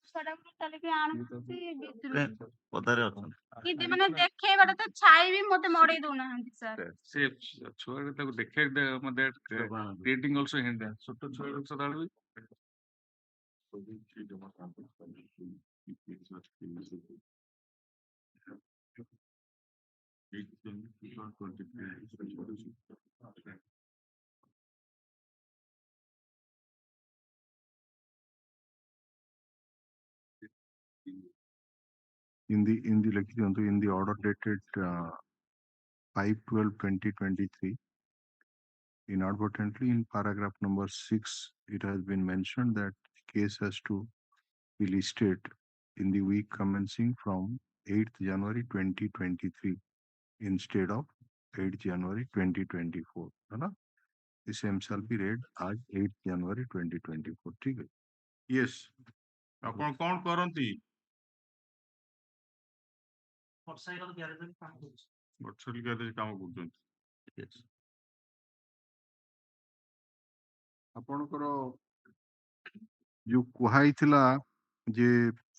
ଛୁଆଟାକୁ ଟୋଟାଲି ବି ଆଣୁନାହାନ୍ତି ଭିତରକୁ ପଦାରେ ଅଛନ୍ତି। କି ମାନେ ଦେଖେଇବାଟା ତ ଛାଇ ବି ମତେ ମଡେଇ ଦଉନାହାନ୍ତି ସାର୍। ସେ ଛୁଆଟା ତାକୁ ଦେଖେଇ ମତେ କ୍ରିଏଟିଂ ଅଲସୋ ହିଣ୍ଡ ଛୋଟ ଛୁଆ ସଦାବେଳେ ବି in the lekhidiyantu in the order dated 5/12/2023, inadvertently in paragraph number 6 it has been mentioned that case has to be listed in the week commencing from 8th January 2023 instead of 8th January 2024. है ना? The same shall be read as 8th January 2024. ठीक है? Yes. ଆପଣ କଣ କରନ୍ତି? Motorcycle ଗ୍ୟାରେଜରେ କାମ କରୁଛନ୍ତି। Yes. ଆପଣଙ୍କର ଯୋଉ କୁହାଇଥିଲା ଯେ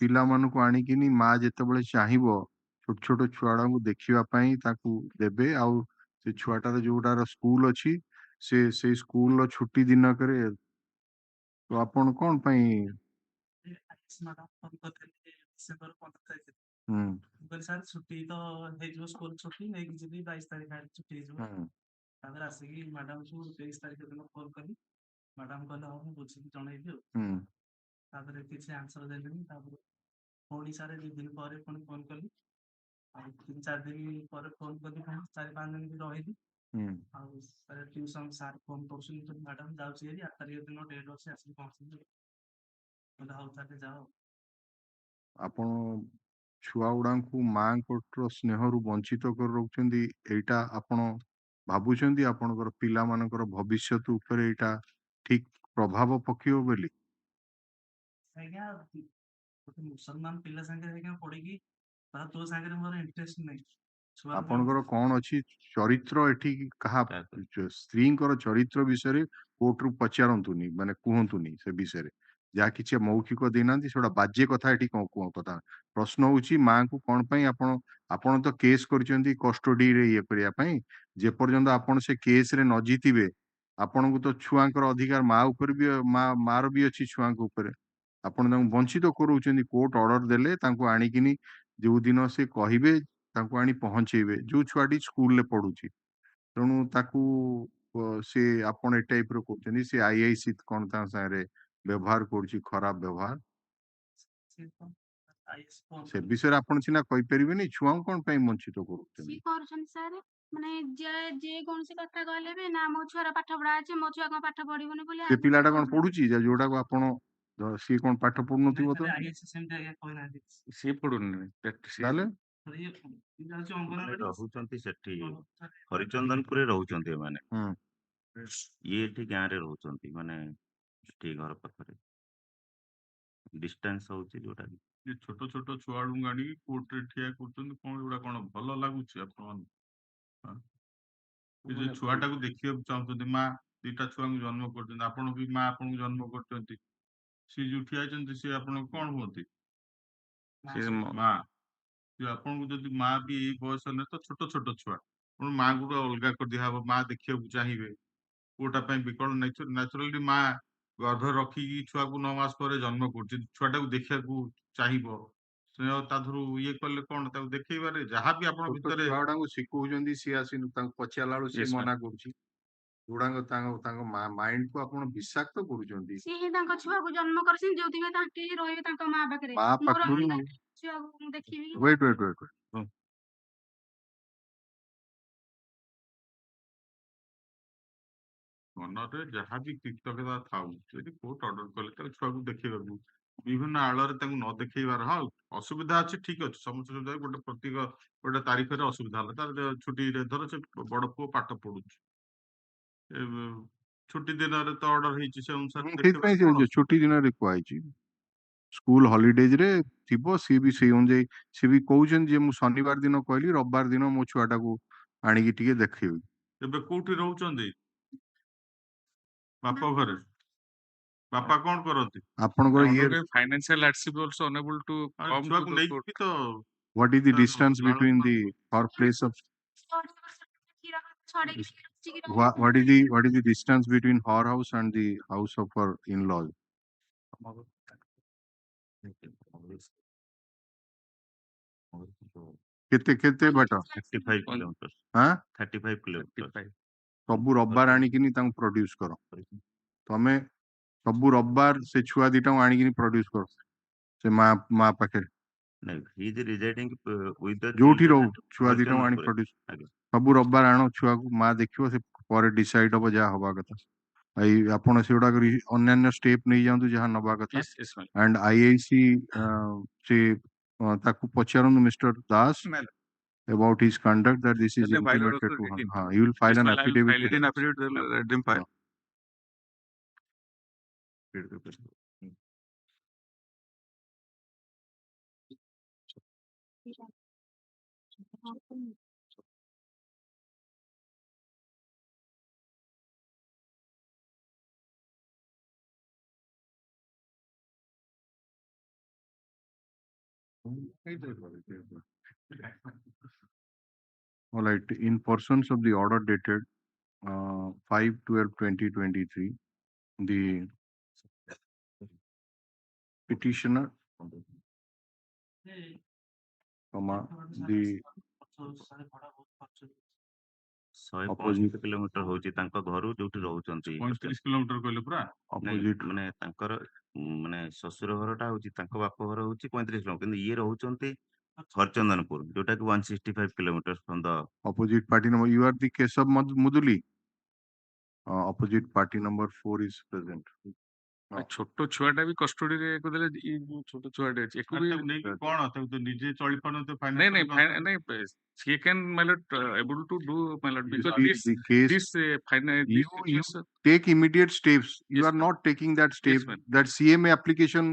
ପିଲାମାନଙ୍କୁ ଆଣିକିନି ମା ଯେତେବେଳେ ଚାହିଁବ ଛୋଟ ଛୋଟ ଛୁଆଙ୍କୁ ଦେଖିବା ପାଇଁ ତାକୁ ଦେବେ ଆଉ ସେ ଛୁଆଟାର ଯୋଉଟାର ସ୍କୁଲ ଅଛି ସେଇ ସ୍କୁଲର ଛୁଟି ଦିନକରେ ତ ଆପଣ କଣ ପାଇଁ ସାର୍ ଛୁଟି ତ ହେଇଯିବ ସ୍କୁଲ ଛୁଟି ନେଇକି ଯିବି 22 ତାରିଖ ଛୁଟି ହେଇଯିବ ତାପରେ ଆସିକି ମ୍ୟାଡାମକୁ 23 ତାରିଖ ଦିନ ଫୋନ କଲି ମ୍ୟାଡାମ କହିଲେ ହଉ ମୁଁ ବୁଝିକି ଜଣେଇବି ଆଉ ତାପରେ କିଛି ଆନ୍ସର ଦେଲେନି ତାପରେ ପୁଣି ସାର୍ 2 ଦିନ ପରେ ପୁଣି ଫୋନ କଲି ଆଉ 3-4 ଦିନ ପରେ ଫୋନ କଲି 4-5 ଦିନ ବି ରହିଲି ଆଉ ସାର୍ ଟ୍ୟୁସନ ସାର୍ ଫୋନ କରୁଛନ୍ତି ମ୍ୟାଡାମ ଯାଉଛି ହେରି 8 ତାରିଖ ଦିନ ଡେଟ୍ ଅଛି ଆସିକି ପହଞ୍ଚିବି କହିଲେ ହଉ ତାହେଲେ ଯାଅ ଆପଣ ଛୁଆ ଗୁଡାଙ୍କୁ ମାଙ୍କର ସ୍ନେହରୁ ବଞ୍ଚିତ କରି ରଖୁଛନ୍ତି ଏଇଟା ଆପଣ ଭାବୁଛନ୍ତି ଆପଣଙ୍କର ପିଲାମାନଙ୍କର ଭବିଷ୍ୟତ ଉପରେ ଏଇଟା ଠିକ ପ୍ରଭାବ ପକେଇବ ବୋଲି? ଆଜ୍ଞା ଗୋଟେ ମୁସଲମାନ ପିଲା ସାଙ୍ଗରେ ଆଜ୍ଞା ପଢିକି ତୋ ସାଙ୍ଗରେ ମୋର ଇଣ୍ଟରେଷ୍ଟ ନାହିଁ ଆପଣଙ୍କର କଣ ଅଛି ଚରିତ୍ର ଏଠି କାହା ସ୍ତ୍ରୀଙ୍କର ଚରିତ୍ର ବିଷୟରେ କୋର୍ଟରୁ ପଚାରନ୍ତୁନି ମାନେ କୁହନ୍ତୁନି ସେ ବିଷୟରେ ଯାହା କିଛି ମୌଖିକ ଦେଇନାହାନ୍ତି ସେଟା ବାଜ୍ୟ କଥା ଏଠି କଣ କଥା ପ୍ରଶ୍ନ ହଉଛି ମାଙ୍କୁ କଣ ପାଇଁ ଆପଣ ତ କେସ୍ କରିଛନ୍ତି କଷ୍ଟଡିରେ ଇଏ କରିବା ପାଇଁ ଯେପର୍ଯ୍ୟନ୍ତ ଆପଣ ସେ କେସରେ ନ ଜିତିବେ ଆପଣଙ୍କୁ ତ ଛୁଆଙ୍କର ଅଧିକାର ମା ଉପରେ ବି ମାର ବି ଅଛି ଛୁଆଙ୍କ ଉପରେ ଆପଣ ତାଙ୍କୁ ବଞ୍ଚିତ କରୁଛନ୍ତି କୋର୍ଟ ଅର୍ଡର ଦେଲେ ତାଙ୍କୁ ଆଣିକିନି ଯୋଉ ଦିନ ସେ କହିବେ ତାଙ୍କୁ ଆଣି ପହଞ୍ଚେଇବେ ଯୋଉ ଛୁଆଟି ସ୍କୁଲରେ ପଢୁଛି ତେଣୁ ତାକୁ ସେ ଆପଣ ଏ ଟାଇପ ର କହୁଛନ୍ତି ସେ ଆଇଆଇସି କଣ ତାଙ୍କ ସାଙ୍ଗରେ ବ୍ୟବହାର କରୁଛି ଖରାପ ବ୍ୟବହାର ସେ ବିଷୟରେ ଆପଣ ସିନା କହିପାରିବେନି ଛୁଆଙ୍କୁ କଣ ପାଇଁ ବଞ୍ଚିତ କରୁଛନ୍ତି ସାର୍ ମାନେ ଯେ କୌଣସି କଥା କହିଲେ ବି ନା ମୋ ଛୁଆର ପାଠ ପଢା ଅଛି ମୋ ଛୁଆ କଣ ପାଠ ପଢିବନି ବୋଲି ସେ ପିଲାଟା କଣ ପଢୁଛି ଯୋଉଟାକୁ ଆପଣ ସିଏ କଣ ପାଠ ପଢୁନଥିବ ତ ସିଏ ପଡୁନି ତାହେଲେ ରହୁଛନ୍ତି ସେଠି ହରିଚନ୍ଦନପୁରରେ ରହୁଛନ୍ତି ଏମାନେ ଇଏ ଏଠି ଗାଁରେ ରହୁଛନ୍ତି ମାନେ ସେଠି ଘର ପାଖରେ ଡିଷ୍ଟାନ୍ସ ହଉଛି ଯୋଉଟା ଏ ଛୋଟ ଛୋଟ ଛୁଆଙ୍କୁ ଆଣିକି କୋର୍ଟରେ ଠିଆ କରୁଛନ୍ତି କଣ ଏଗୁଡା କଣ ଭଲ ଲାଗୁଛି ଆପଣମାନଙ୍କୁ? ଏ ଯୋଉ ଛୁଆଟାକୁ ଦେଖିବାକୁ ଚାହୁଁଛନ୍ତି ମା ଦିଟା ଛୁଆଙ୍କୁ ଜନ୍ମ କରୁଛନ୍ତି ଆପଣ ବି ମା ଆପଣଙ୍କୁ ଜନ୍ମ କରୁଛନ୍ତି ସିଏ ଯୋଉ ଠିଆ ହେଇଛନ୍ତି ସିଏ ଆପଣଙ୍କୁ କଣ ହୁଅନ୍ତି? ମା ଆପଣଙ୍କୁ ଯଦି ମା ବି ଏଇ ବୟସରେ ତ ଛୋଟ ଛୋଟ ଛୁଆ ଆପଣ ମାଙ୍କୁ ଗୋଟେ ଅଲଗା କରିଦିଆହବ ମା ଦେଖିବାକୁ ଚାହିଁବେ କୋଉଟା ପାଇଁ ବିକଳ ନ୍ୟାଚୁରାଲି ମା ଗର୍ଭ ରଖିକି ଛୁଆକୁ 9 ମାସ ପରେ ଜନ୍ମ କରୁଛି ଛୁଆଟାକୁ ଦେଖିବାକୁ ଚାହିଁବ ସ୍ନେହ ତା ଧରୁ ଇଏ କଲେ କଣ ତାକୁ ଦେଖେଇବାରେ ଯାହାବି ଆପଣ ଭିତରେ ଛୁଆ ଗୁଡାଙ୍କୁ ଶିଖଉଛନ୍ତି ସିଏ ଆସିନି ତାଙ୍କୁ ପଚାରିଲା ବେଳକୁ ସିଏ ମନା କରୁଛି ଗୁଡାକ ତାଙ୍କ ମାଇଣ୍ଡ କୁ ଆପଣ ବିଷାକ୍ତ କରୁଛନ୍ତି ସିଏ ହିଁ ତାଙ୍କ ଛୁଆକୁ ଜନ୍ମ କରିଛନ୍ତି ଯୋଉଥିପାଇଁ ତାଙ୍କେ ହିଁ ରହିବେ ତାଙ୍କ ମା ପାଖରେ ମା ପାଖରୁ ଛୁଆକୁ ମୁଁ ଦେଖିବି wait. ମନରେ ଯାହାବି ତିକ୍ତତା ଥାଉ ଯଦି କୋର୍ଟ ଅର୍ଡର କଲେ ତାହେଲେ ଛୁଆକୁ ଦେଖେଇବାକୁ ବିଭିନ୍ନ ଆଳରେ ତାଙ୍କୁ ନ ଦେଖେଇବାର ହଁ ଅସୁବିଧା ଅଛି ଠିକ ଅଛି ସମସ୍ତ ସୁବିଧା ଗୋଟେ ପ୍ରତ୍ୟେକ ଗୋଟେ ତାରିଖରେ ଅସୁବିଧା ହେଲା ତାର ଛୁଟିରେ ଧର ସେ ବଡ ପୁଅ ପାଠ ପଢୁଛି ଛୁଟି ଦିନରେ ତ ଅର୍ଡର ହେଇଛି ସେ ଅନୁସାରେ ସେଇଥିପାଇଁ ଛୁଟି ଦିନରେ କୁହାଯାଇଛି ସ୍କୁଲ ହଲିଡେଜ ରେ ଥିବ ସିଏ ବି ସେଇ ଅନୁଯାୟୀ ସିଏ ବି କହୁଛନ୍ତି ଯେ ମୁଁ ଶନିବାର ଦିନ କହିଲି ରବିବାର ଦିନ ମୋ ଛୁଆଟାକୁ ଆଣିକି ଟିକେ ଦେଖେଇବି ଏବେ କୋଉଠି ରହୁଛନ୍ତି ବାପ ଘରେ ବାପା କଣ କରନ୍ତି ଆପଣଙ୍କର ଇଏ financial hardship also unable to come to ଛୁଆକୁ the ନେଇକି court. ତ what is the distance between the her place of what is the distance between her house and the house of her in-laws? କେତେ ବାଟ 35 kilometers ହଁ 35 kilometers ସବୁ ରବିବାର ଆଣିକିନି ତାଙ୍କୁ produce କର ତମେ ସବୁ ରବିବାର ସେ ଛୁଆ ଦିଟାଙ୍କୁ ଆଣିକିନି ପ୍ରଡ୍ୟୁସ କର ସେ ମା ପାଖରେ No, he is residing with the ଯୋଉଠି children ରହୁ at ଛୁଆ ଦିଟାକୁ ଆଣି ହରିଚନ୍ଦନପୁର। ପ୍ରଡ୍ୟୁସ ଆଜ୍ଞା। ସବୁ ରବିବାର ଆଣ ଛୁଆକୁ ମା ଦେଖିବ ସେ ପରେ ଡିସାଇଡ୍ ହବ ଯାହା ହବା କଥା। ଏଇ ଆପଣ ସେଗୁଡାକ ଅନ୍ୟାନ୍ୟ ଷ୍ଟେପ୍ ନେଇଯାଆନ୍ତୁ ଯାହା ନବା କଥା। Yes, yes, ma'am. And IIC ସେ ତାକୁ ପଚାରନ୍ତୁ mister Das Ma'am. about his conduct that this is Let them file intimated also to read him. him. He will file Yes, an ma'am, I will affidavit. file it in affidavit, let them file. All right. In persons of the order dated 5/12/2023, the petitioner, the 135 kilometre ହଉଛି ତାଙ୍କ ଘରୁ ଯୋଉଠି ରହୁଛନ୍ତି। 35 kilometre କହିଲେ ପୁରା opposite ମାନେ ତାଙ୍କର ମାନେ ଶ୍ୱଶୁର ଘରଟା ହଉଛି ତାଙ୍କ ବାପ ଘର ହଉଛି 35 କିଲୋମିଟର, କିନ୍ତୁ ଇଏ ରହୁଛନ୍ତି ହରଚନ୍ଦନପୁର, ଯୋଉଟା କି 165 kilometre from the opposite party number. You are the case of Muduli. Opposite party number 4 is present. ଛୋଟ ଛୁଆଟା ବି କଷ୍ଟଡିରେ ଦେଲେ ଏଇ ଯୋଉ ଛୋଟ ଛୁଆଟେ ଅଛି ଏକୁ ବି ନେଇକି କଣ ତାକୁ ତ ନିଜେ ଚଳି ପାରୁନଥିବ ନାଇଁ ଫାଇନାନ୍ସ ନାଇଁ he can my lord able to do my lord because The case, this final you take immediate steps. You Yes, are not taking that step. Yes, ma'am. That CMA application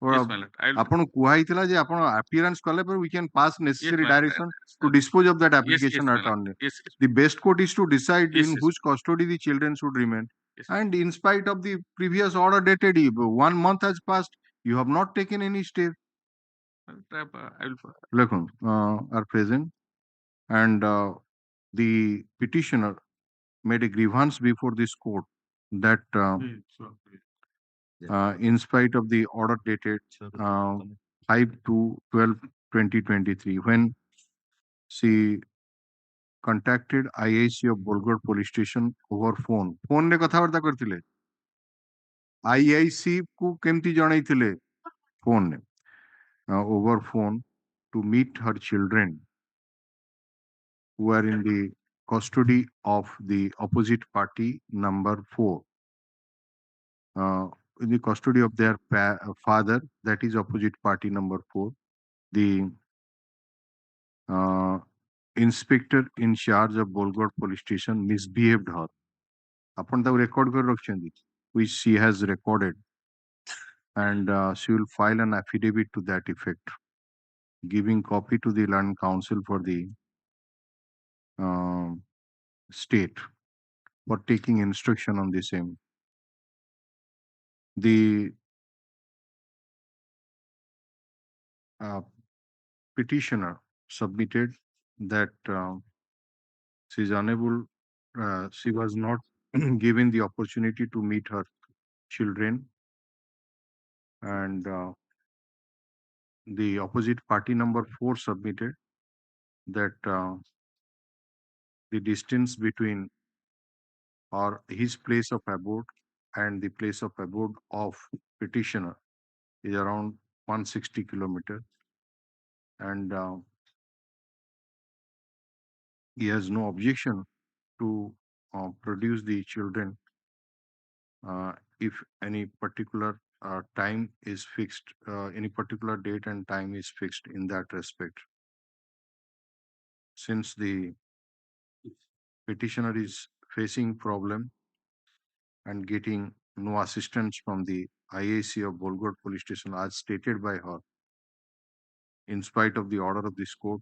Yes, my lord. I'll ଆପଣ କୁହାଇଥିଲା ଯେ ଆପଣ appearance କଲେ ପରେ we can pass necessary ma'am. direction to dispose of that yes, application my at lord. only. Yes, The best court is to decide Yes, in yes. whose custody the children should remain. Yes. And in spite of the previous order dated, 1 month has passed, you have not taken any step. Look, are present, and the petitioner made a grievance before this court that in spite of the order dated 5/12/2023, when she contacted IIC of Bolgod police station over phone रे कथाबार्ता करथिले IIC को केमती जणाइथिले phone रे over phone to meet her children who are in the custody of the opposite party number 4, in the custody of their father, that is opposite party number 4. The inspector in charge of Bolgod police station misbehaved her. Upon the record which she has recorded, and she will file an affidavit to that effect, giving copy to the land council for the state for taking instruction on the same. The petitioner submitted that she is unable, she was not given the opportunity to meet her children, and the opposite party number 4 submitted that the distance between or his place of abode and the place of abode of petitioner is around 160 kilometers, and he has no objection to produce the children if any particular time is fixed, any particular date and time is fixed in that respect. Since the petitioner is facing problem and getting no assistance from the IAC of Bolgod police station as stated by her, in spite of the order of this court,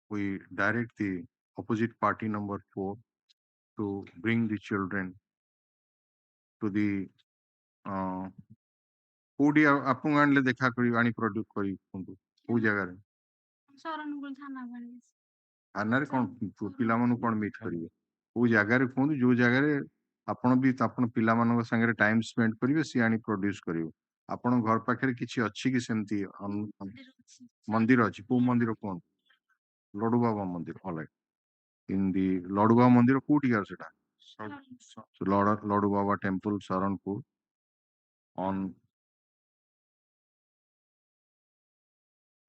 we direct the opposite party number 4 to bring the children to the କୋଉଠି ଆପଣଙ୍କୁ ଆଣିଲେ ଦେଖା କରିବି ଆଣି produce କରିବି କୁହନ୍ତୁ କୋଉ ଜାଗାରେ ଶରଣକୁଳ ଥାନା ପାଣି ଥାନାରେ କଣ ପିଲାମାନଙ୍କୁ କଣ ମିଟ୍ କରିବେ କୋଉ ଜାଗାରେ କୁହନ୍ତୁ ଯୋଉ ଜାଗାରେ ଆପଣ ବି ଆପଣ ପିଲାମାନଙ୍କ ସାଙ୍ଗରେ ଟାଇମ ସ୍ପେଣ୍ଡ କରିବେ ସିଏ ଆଣି ପ୍ରଡ୍ୟୁସ କରିବେ ଆପଣଙ୍କ ଘର ପାଖରେ କିଛି ଅଛି କି ସେମିତି ମନ୍ଦିର ଅଛି କୋଉ ମନ୍ଦିର କୁହନ୍ତୁ ଲଡୁବାବା ମନ୍ଦିର ଅଲରାଇଟ୍ in the ଲଡୁବାବା ମନ୍ଦିର କୋଉଠିକାର ସେଟା Ladubaba temple Sharanpur on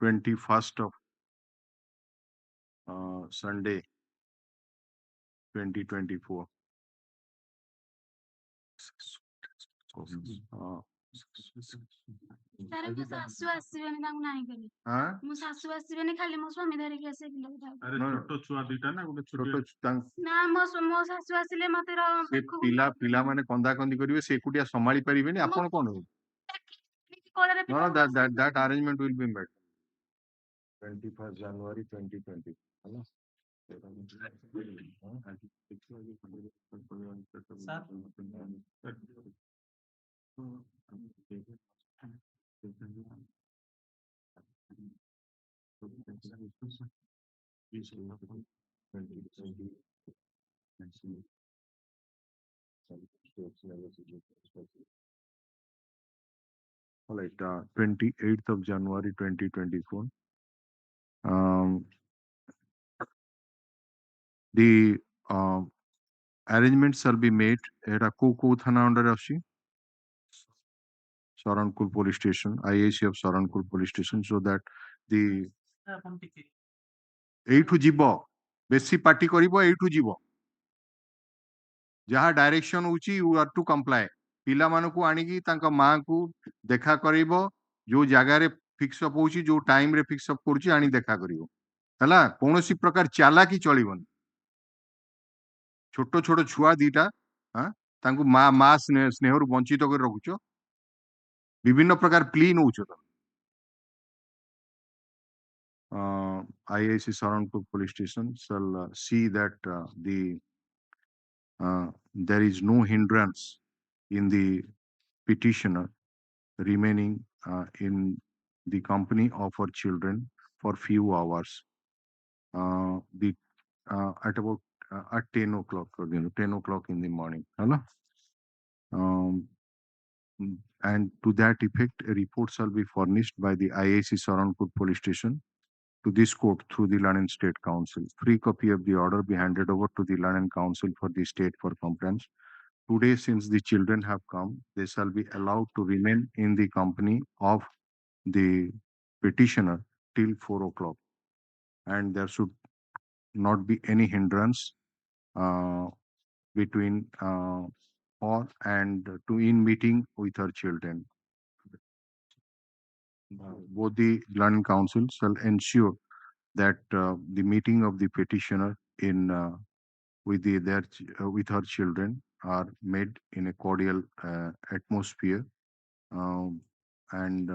21st of Sunday 2024. ତାର ମୋ ଶାଶୁ ଆସିବେନି ତାଙ୍କୁ ନାହିଁ କଲି ମୋ ଶାଶୁ ଆସିବେନି ଖାଲି ମୋ ସ୍ୱାମୀ ଧରିକି ଆସିବେ ପିଲାକୁ ଛୁଆ ଦିଟା ନା ଗୋଟେ ଛୋଟ ନା ମୋ ଶାଶୁ ଆସିଲେ ମତେ ପିଲାମାନେ କନ୍ଦା କନ୍ଦି କରିବେ ସେ ଏକୁଟିଆ ସମ୍ଭାଳି ପାରିବେନି ଆପଣ କଣ କୋଳରେ No, that arrangement will be made. 21st January 2020. Hello? All right, 28th of January 2024. The arrangements shall be made at a Koko Thana under Ashi, Saranpur Police Station, IAC of Saranpur Police Station, so that the এইଠୁ ଯିବ ବେଶୀ party କରିବ ଏଇଠୁ ଯିବ ଯାହା direction ହଉଛି you R two comply ପିଲାମାନଙ୍କୁ ଆଣିକି ତାଙ୍କ ମାଙ୍କୁ ଦେଖା କରିବ ଯୋଉ ଜାଗାରେ ଫିକ୍ସ ଅପ୍ ହଉଛି ଯୋଉ ଟାଇମରେ ଫିକ୍ସ ଅପ୍ କରୁଛି ଆଣି ଦେଖା କରିବ ହେଲା କୌଣସି ପ୍ରକାର ଚାଲାକି ଚଳିବନି ଛୋଟ ଛୋଟ ଛୁଆ ଦିଟା ତାଙ୍କୁ ମା ସ୍ନେହରୁ ବଞ୍ଚିତ କରି ରଖୁଛ ବିଭିନ୍ନ ପ୍ରକାର ପ୍ଲି ନଉଛ ତ IIC Saranpur Police Station shall see that there is no hindrance in the petitioner remaining in the company of her children for few hours. At about at 10 o'clock, 10 o'clock in the morning. And to that effect, a report shall be furnished by the IIC Saranpur Police Station to this court through the London State Council. Free copy of the order be handed over to the London Council for the state for compliance. Today, since the children have come, they shall be allowed to remain in the company of the petitioner till 4 o'clock. And there should not be any hindrance between her and to in meeting with her children. Both the London Council shall ensure that the meeting of the petitioner in with her children are made in a cordial atmosphere and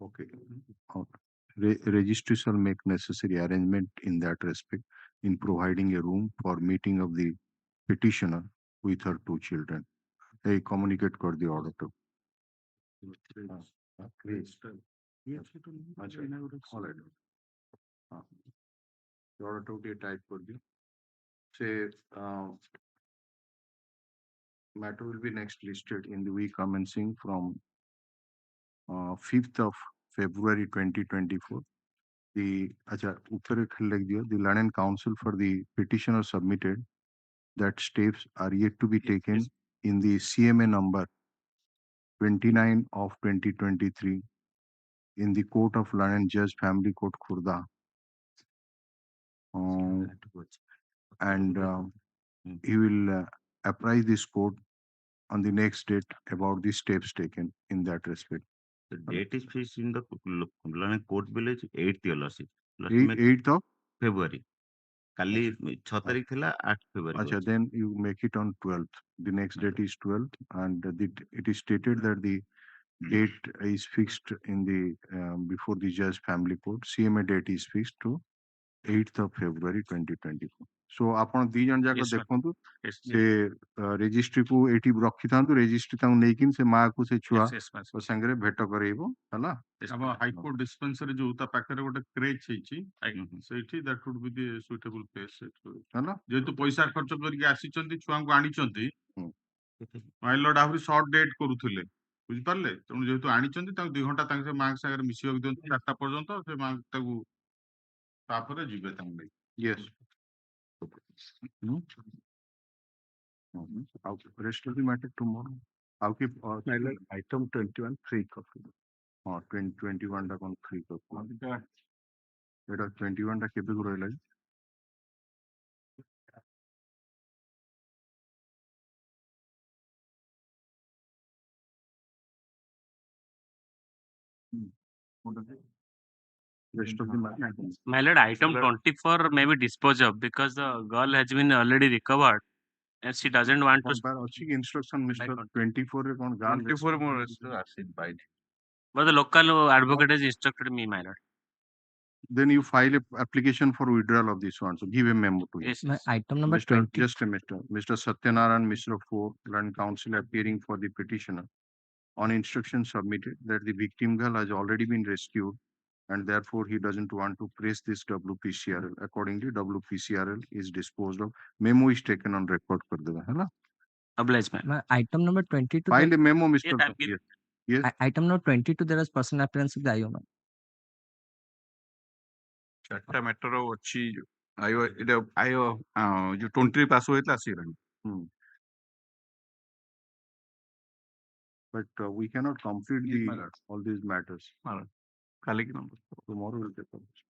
okay. Registry shall make necessary arrangement in that respect in providing a room for meeting of the petitioner with her two children. Hey, communicate for the order to. Order to type for the say matter will be next listed in the week commencing from 5th of February 2024. The London Council for the petitioner submitted that steps are yet to be taken in the CMA number 29 of 2023 in the Court of London Judge Family Court Khurda. And he will apprise this court on the next date about the steps taken in that respect. The date is fixed in the London Court Village 8th year. 8th of February. Kali 6 तारीख थिला 8 February. Acha, then you make it on 12th. The next date is 12th, and it is stated that the date is fixed in the before the judge family court. CMA date is fixed to 8th of February 2024. So आपण दी जन जाक देखंतु से registry को eighty रखि थांतु registry ताऊ नेकिन से मां को से छुआ ओ संगरे भेट करैबो हला अब हाई कोर्ट डिस्पेंसरी जो ता पाखरे गोटे क्रेच हेची सेठी that would be the suitable place हला जेतु पैसा खर्च करके आसी चंदी छुआ को आनी चंदी माय लॉर्ड आहुरी शॉर्ट डेट करूथिले ବୁଝିପାରିଲେ? ତେଣୁ ଯେହେତୁ ଆଣିଛନ୍ତି ତାଙ୍କୁ 2 ଘଣ୍ଟା ତାଙ୍କ ମାଙ୍କ ସାଙ୍ଗରେ ମିଶିବାକୁ ଦିଅନ୍ତୁ 4ଟା ପର୍ଯ୍ୟନ୍ତ ସେ ମାଙ୍କ ତାକୁ ତାପରେ ଯିବେ ତାଙ୍କୁ ନେଇ ୟେସ୍ ଆଉ rest of the matter tomorrow ଆଉ କି item 21 free କରିଦେବେ ହଁ 21 ଟା କଣ free କରିଦେବେ ଏଇଟା 21 ଟା କେବେକୁ ରହିଲା କି? Rest of the matter. My lord, item 24 may be disposed of because the girl has been already recovered and she doesn't want to. ଅଛି କି instruction Mr. 24 ରେ କଣ ଗାଁ 24 more acid by But the local advocate has instructed me, my lord. then you file a application for withdrawal of this one. So give a memo to him. Yes, My yes. item number Mr. 20. Just a Mr. Satyanarayan Mishra 4, Land Council appearing for the petitioner on instruction submitted that the victim girl has already been rescued and therefore he doesn't want to press this WPCRL. Accordingly, WPCRL is disposed of. Memo is taken on record. Kar dega, hai na? Oblige, ma'am. My item number 22. File a memo, Mr. Yes, I'm giving. Yes. Item number 22, there is personal appearance of the IO. ଚାରିଟା matter ଅଛି Iwo ଏଇଟା Iwo ଯୋଉ 20 pass ହୋଇଥିଲା ଆସିଗଲାଣି But we cannot complete all these matters. କାଲି କି number Tomorrow will get published.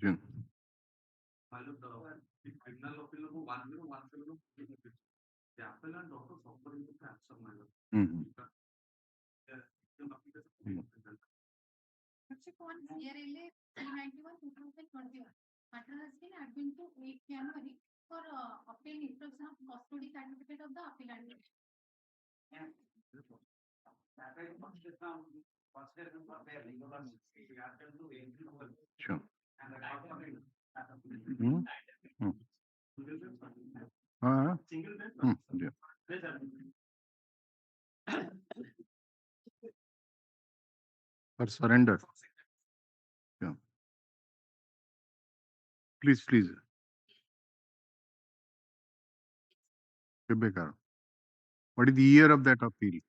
June. Matter has been adjourned to 8 January for obtaining instruction of custody certificate of the appellant. Sure. Yeah. For surrender. Yeah. Please. Rebecca. What is the year of that appeal?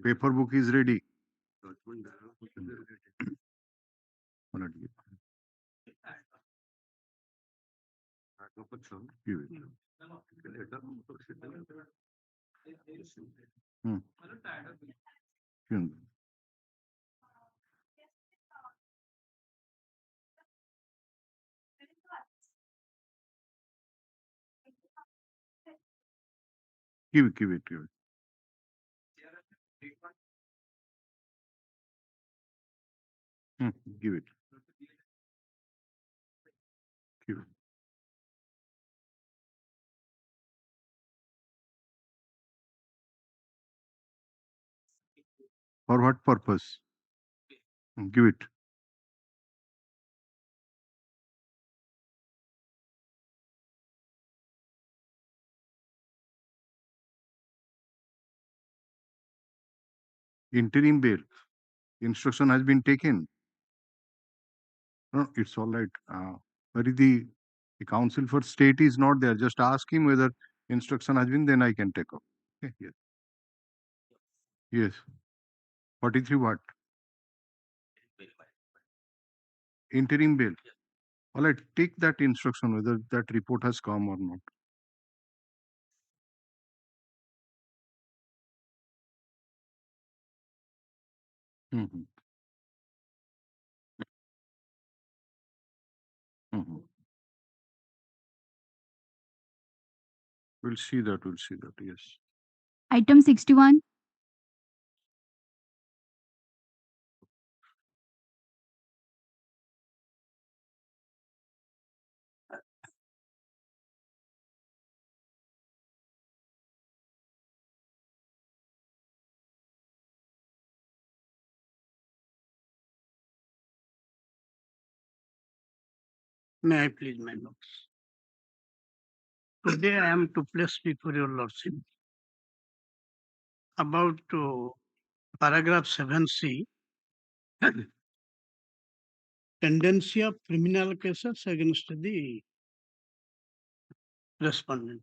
Paper book is ready. Give it. Give it. Give it. Give it. Give it. For what purpose? Give it. Interim bail. Instruction has been taken. No, it's all right. But the counsel for state is not there. Just ask him whether instruction has been, then I can take up. Okay, yes. Yes. 43 what? Interim bail. All right, take that instruction whether that report has come or not. Mm-hmm. Mm-hmm. We'll see that, yes. Item 61. May I please, my lords? Today I am to place before your lordship about paragraph 7C, tendency of criminal cases against the respondent.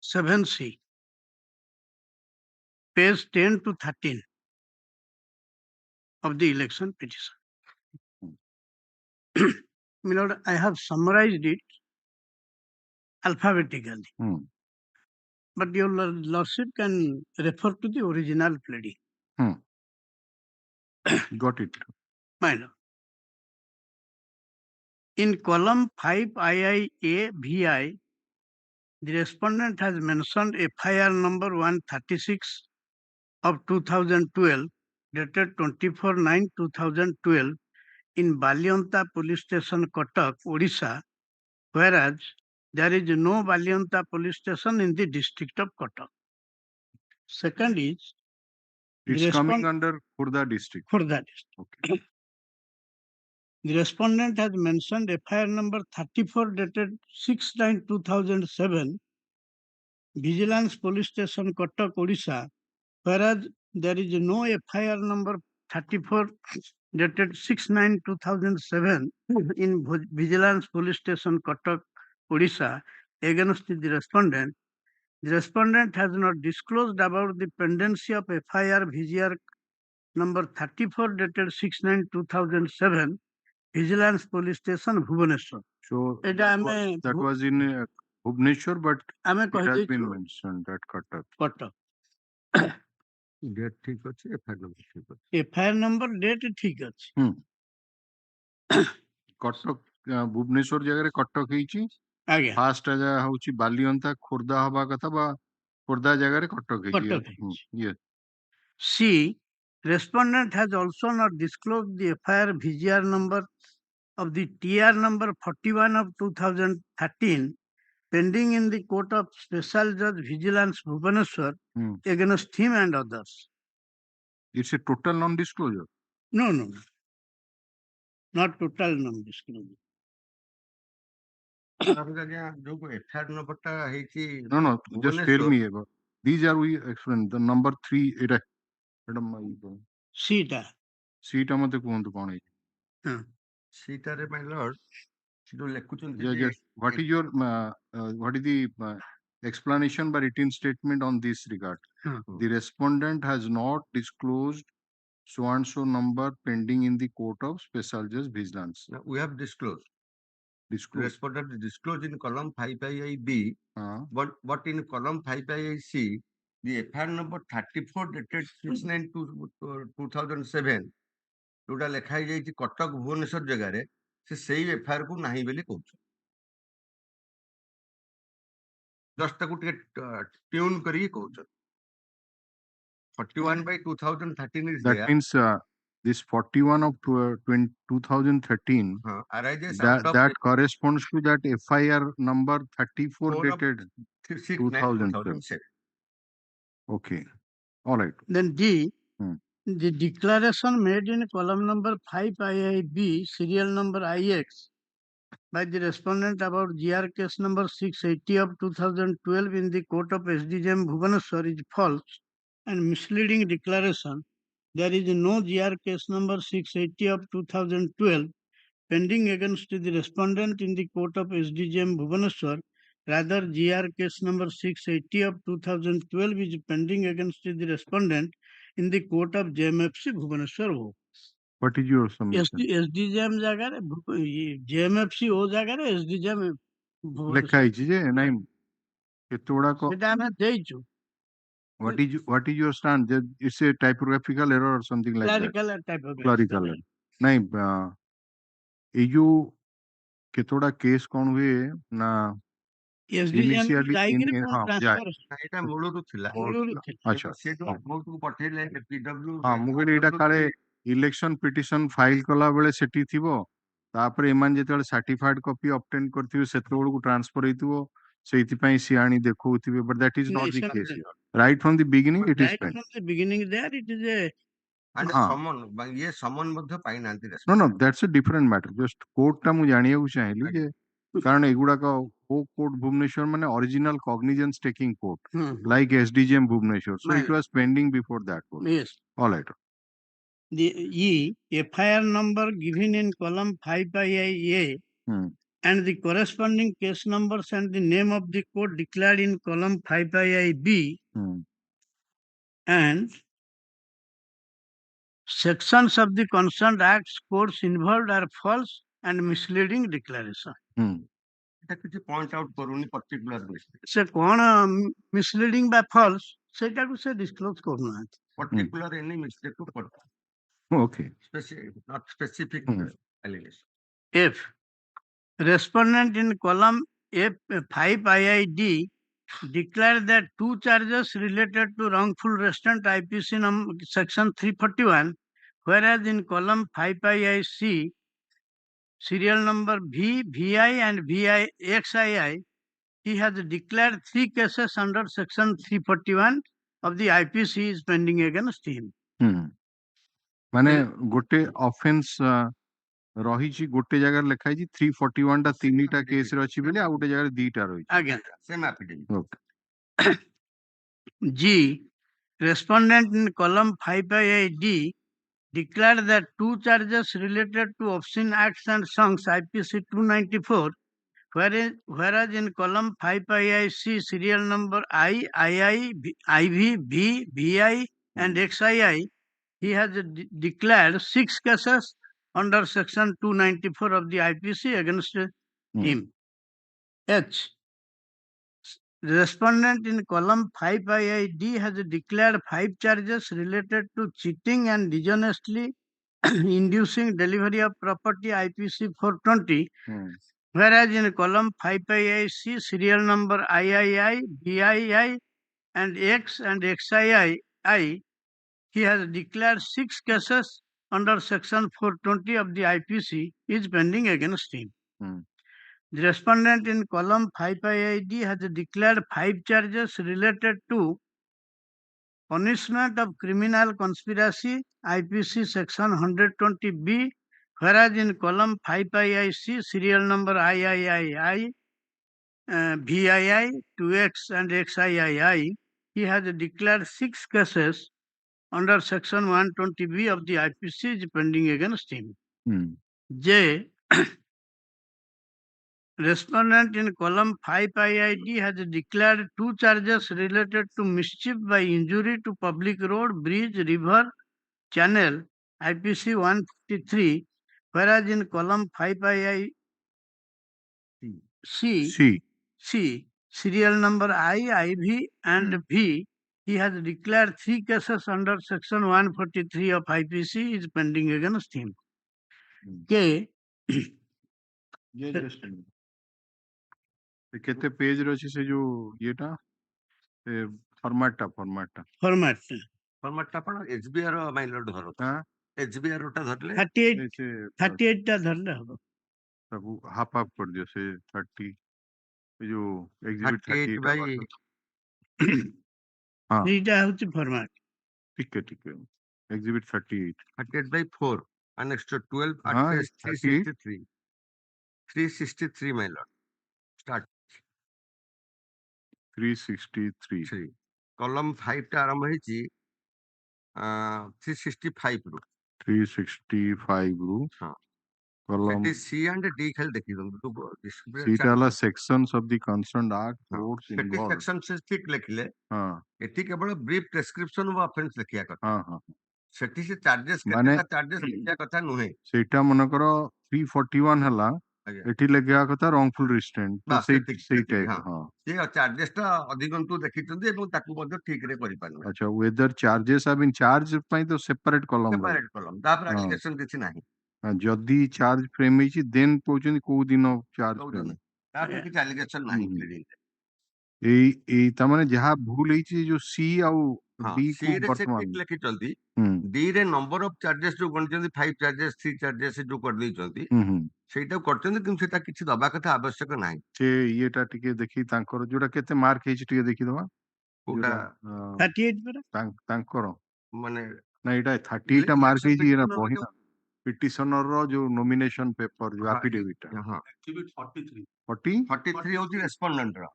Seven C, page 10 to 13 of the election petition. My lord, I have summarized it alphabetically. But your lordship can refer to the original pleading. Got it. My lord. In column 5 IIA VI, the respondent has mentioned FIR number 136 of 2012, dated 24/9/2012, in Balyanta Police Station, Cuttack, Orissa, whereas there is no Balyanta Police Station in the district of Cuttack. Second is, it's coming under Khurda district. Khurda district. Okay. The respondent has mentioned FIR number 34 dated 6/9/2007, Vigilance Police Station, Cuttack, Orissa, whereas there is no FIR number 34 dated 6/9/2007 in Vigilance Police Station, Cuttack, Orissa, against the respondent. The respondent has not disclosed about the pendency of FIR VGR number 34 dated 6/9/2007, Vigilance Police Station, Bhubaneswar. So that was in Bhubaneswar, but it has been mentioned that Cuttack. Cuttack. Date ठीक ଅଛି, FIR number ठीक ଅଛି. FIR number date ठीक ଅଛି. କଟକ ଭୁବନେଶ୍ୱର ଜାଗାରେ କଟକ ହେଇଛି. ଆଜ୍ଞା. First ହଉଛି ବାଲିଅନ୍ତା ଖୋର୍ଦ୍ଧା ହବା କଥା ବା ଖୋର୍ଦ୍ଧା ଜାଗାରେ କଟକ ହେଇଛି. Yes. C. Respondent has also not disclosed the FIR VGR number of the TR number 41 of 2013 pending in the Court of Special Judge Vigilance Bhubaneswar against him and others. It's a total non-disclosure? No. Not total non-disclosure. No, just tell me about these are we explain the number 3 Seeta mate kuhantu kon hai Seeta my lord what is your what is the explanation by written statement on this regard? The respondent has not disclosed so and so number pending in the Court of Special Judge Vigilance. We have disclosed. Respondent disclosed in column 5IB, but in column 5IC, the FIR number 34 dated 6/9/2007, जोटा लेखा जाइए कटक भुवनेश्वर जगह से सही FIR को नहीं बोली कहूँ जस्ट ताकू ट्यून करी कहूँ 41/2013 is that there. Means this 41 of 2013 that corresponds to that FIR number 34 dated 2007. Okay, all right. Then D, the declaration made in column number 5 IIB, serial number IX, by the respondent about GR case number 680 of 2012 in the court of SDJM Bhubaneswar is false and misleading declaration. There is no GR case number 680 of 2012 pending against the respondent in the court of SDJM Bhubaneswar. Rather, GR case number 680 of 2012 is pending against the respondent in the court of JMFC Bhubaneswar. What is your submission? SDJM ଜାଗାରେ JMFC O ଜାଗାରେ SDJM ଲେଖା ହେଇଛି ଯେ ନାଇଁ କେତେ ଗୁଡାକ ସେଟା ଆମେ ଦେଇଛୁ what is your stand? It's a typographical error or something like that. Clerical type of Clerical error. ନାଇଁ ଏଇ ଯୋଉ କେତେ ଗୁଡା କେସ୍ କଣ ହୁଏ ନା SDJM କୁ ଯାଇକିରି ପୁଣି ହଁ transfer ଏଇଟା ମୂଳରୁ ଥିଲା ଆଚ୍ଛା ସେ ଯୋଉ ଆମକୁ ପଠେଇଲେ PW ହଁ ମୁଁ କହିଲି ଏଇଟା କାଳେ ଇଲେକ୍ସନ ପିଟିସନ ଫାଇଲ କଲା ବେଳେ ସେଠି ଥିବ ତାପରେ ଏମାନେ ଯେତେବେଳେ ସାର୍ଟିଫାଇଡ କପି ଅବଟେନ୍ କରିଥିବେ ସେତେବେଳକୁ ଟ୍ରାନ୍ସଫର ହେଇଥିବ ସେଇଥିପାଇଁ ସିଏ ଆଣି ଦେଖଉଥିବେ but that is not the case here. Right from the beginning it is right fine. from the beginning there it is a ଇଏ ସମନ ମଧ୍ୟ ପାଇନାହାନ୍ତି no that's a different matter. Just court ଟା ମୁଁ ଜାଣିବାକୁ ଚାହିଁଲି ଯେ କାରଣ ଏଗୁଡାକ କୋର୍ଟ ଭୁବନେଶ୍ୱର ମାନେ original cognizance taking court like SDJM Bhubaneswar, so it was pending before that court. Yes. All right. The FIR number given in column 5 by A and the corresponding case numbers and the name of the court declared in column 5 by B and sections of the concerned acts courts involved are false and misleading declaration. এটা କିଛି point out କରୁନି particularly. ସେ କଣ misleading ବା false ସେଇଟାକୁ ସେ disclose କରୁନାହାନ୍ତି. Particular any mistake to put. Okay. Not specific allegation. If respondent in column F5IID declared that two charges related to wrongful restraint IPC section 341, whereas in column 5IIC serial number V, VI and VIXII, he has declared 3 cases under section 341 of the IPC is pending against him. ମାନେ ଗୋଟେ offence ରହିଛି ଗୋଟେ ଜାଗାରେ ଲେଖା ହେଇଛି 341 ଟା ତିନିଟା case ରେ ଅଛି ବୋଲି ଆଉ ଗୋଟେ ଜାଗାରେ ଦିଟା ରହିଛି ଆଜ୍ଞା same affidavit. Okay. G, respondent in column 5IID declared that two charges related to obscene acts and songs IPC 294, whereas in column 5IIC serial number I, II, IV, V, VI and XII, he has declared 6 cases under section 294 of the IPC against him. H, respondent in column 5IID has declared 5 charges related to cheating and dishonestly inducing delivery of property IPC 420, whereas in column 5IIC serial number III, VII and X and XII, he has declared 6 cases under section 420 of the IPC is pending against him. The respondent in column 5IID has declared 5 charges related to punishment of criminal conspiracy IPC section 120B, whereas in column 5IIC serial number III, VII, 2X and XII, he has declared 6 cases under section 120B of the IPC is pending against him. J, respondent in column 5IID has declared 2 charges related to mischief by injury to public road, bridge, river, channel IPC 153, whereas in column 5IIC serial number I, IV and V, he has declared 3 cases under section 143 of IPC is pending against him. K, କେତେ ପେଜ ରେ ଅଛି ସେ ଯୋଉ ଇଏଟା format ଟା format ଆପଣ SBR ର ମାଇଲର ଧର SBR ଟା ଧରିଲେ 38 ଟା ଧରିଲେ ହବ ସବୁ ହାଫ ହାଫ କରିଦିଅ ସେ 30 ଏ ଯୋଉ ଏକ୍ସିବିଟ୍ 38 by ହଁ ଏଇଟା ହଉଛି ଫର୍ମାଟ ଟିକେ ଏକ୍ସିବିଟ୍ 38 38 by 4 annexed to 12 ହଁ attest 363 363 my lord. Start. 363 column 5 ଟା ଆରମ୍ଭ ହେଇଛି 365 ରୁ 365 ରୁ column ସେଠି C and D ଖାଲି ଦେଖିଦିଅନ୍ତୁ ସେଇଟା ହେଲା sections of the concerned act courts ସେଠି involved ସେକ୍ସନ ସେ ଠିକ ଲେଖିଲେ ହଁ ଏଠି କେବଳ ବ୍ରିଫ ଡେସ୍କ୍ରିପସନ ଅଫ ଅଫେନ୍ସ ଲେଖିବା କଥା ହଁ ସେଠି ସେ ଚାର୍ଜେସ୍ ମାନେ କେତେଟା ଚାର୍ଜେସ୍ ଲେଖିବା କଥା ନୁହେଁ ସେଇଟା ମନେକର 341 ହେଲା ଆଜ୍ଞା ଏଠି ଲେଖିବା କଥା wrongful restraint ତ ବାସ୍ ସେଇ ସେତିକି ଟାଇପ ହଁ ସେ ଚାର୍ଜେସ୍ ଟା ଅଧିକନ୍ତୁ ଦେଖିଛନ୍ତି ଏବଂ ତାକୁ ମଧ୍ୟ ଠିକ ରେ କରିପାରିବେ ଆଚ୍ଛା whether charges have been charged ପାଇଁ ତ separate column ସେପାରେଟ କଲମ ତାପରେ ଆଲିଗେସନ କିଛି ନାହିଁ ଯଦି ଚାର୍ଜ ଫ୍ରେମ ହେଇଛି ଦେନ୍ କହୁଛନ୍ତି କୋଉ ଦିନ ଚାର୍ଜ ଫ୍ରେମ ତାପରେ କିଛି ଆଲିଗେସନ ନାହିଁ pleading ରେ। ଏଇ ତାମାନେ ଯାହା ଭୁଲ ହେଇଛି ଯୋଉ ସି ଆଉ ହଁ ଡି ସି କୁ ରେ ସେ ବର୍ତ୍ତମାନ ଠିକ ଲେଖିଛନ୍ତି ଡି ରେ ନମ୍ବର ଅଫ ଚାର୍ଜେସ୍ ଯୋଉ ଗଣିଛନ୍ତି 5 ଚାର୍ଜେସ୍ 3 ଚାର୍ଜେସ୍ ଯୋଉ କରିଦେଇଛନ୍ତି ସେଇଟାକୁ କରିଛନ୍ତି କିନ୍ତୁ ସେଟା କିଛି ଦବା କଥା ଆବଶ୍ୟକ ନାହିଁ ସେ ଇଏଟା ଟିକେ ଦେଖି ତାଙ୍କର ଯୋଉଟା କେତେ ମାର୍କ ହେଇଛି ଟିକେ ଦେଖିଦବା କୋଉଟା 38 ପରା ତାଙ୍କର ମାନେ ନା ଏଇଟା 38 ଟା ମାର୍କ ହେଇଛି ଏରା petitioner ବହି ଯୋଉ- ପିଟିସନର ର ଯୋଉ ନୋମିନେସନ ପେପର ଯୋଉ ହଁ, ଆଫିଡେଭିଟ ଟା ହଁ 40 43 ହଉଛି ରେସ୍ପଣ୍ଡେଣ୍ଟ ର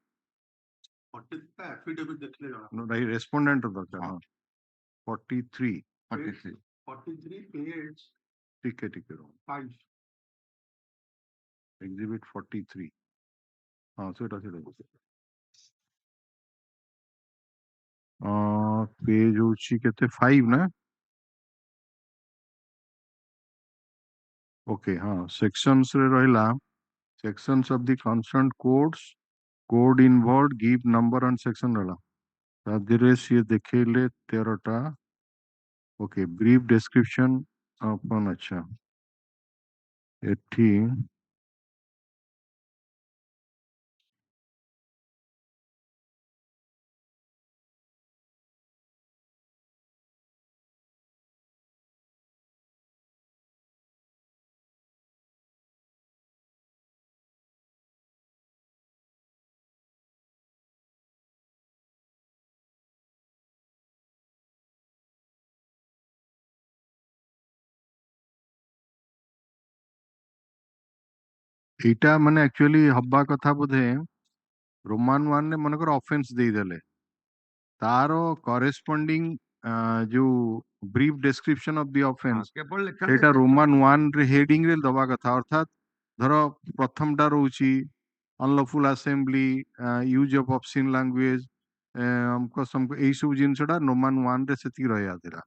ଭାଇ ରେସ୍ପଣ୍ଡେଣ୍ଟ ଦରକାର ହଁ 43 ଟିକେ ରହ ଏକ୍ସିବିଟ୍ 43 ହଁ ସେଇଟା ପେଜ ହଉଛି କେତେ 5 ନା ଓକେ ହଁ ସେକ୍ସନ୍ସ ରେ ରହିଲା sections of the concerned codes code involved give number and section ରହିଲା ତା ଦେହରେ ସିଏ ଦେଖେଇଲେ 13ଟା ଓକେ ବ୍ରିଫ ଡେସ୍କ୍ରିପସନ ଅପନ ଆଚ୍ଛା ଏଠି ଏଇଟା ମାନେ ଆକ୍ଚୁଆଲି ହବା କଥା ବୋଧେ ରୋମାନ 1 ରେ ମନେକର ଅଫେନ୍ସ ଦେଇଦେଲେ ତାର କରେସ୍ପଣ୍ଡିଂ ଯୋଉ brief description of the offence କେବଳ ସେଇଟା ଲେଖାନ୍ତି ରୋମାନ 1 ରେ ହେଡିଂ ରେ ଦବା କଥା ଅର୍ଥାତ ଧର ପ୍ରଥମଟା ରହୁଛି ଅନଲଫୁଲ ଆସେମ୍ବଲି ୟୁଜ ଅଫ ଅବସିନ୍ ଲାଙ୍ଗୁଏଜ ଏଇ ସବୁ ଜିନିଷଟା ରୋମାନ 1 ରେ ସେତିକି ରହିବା ଥିଲା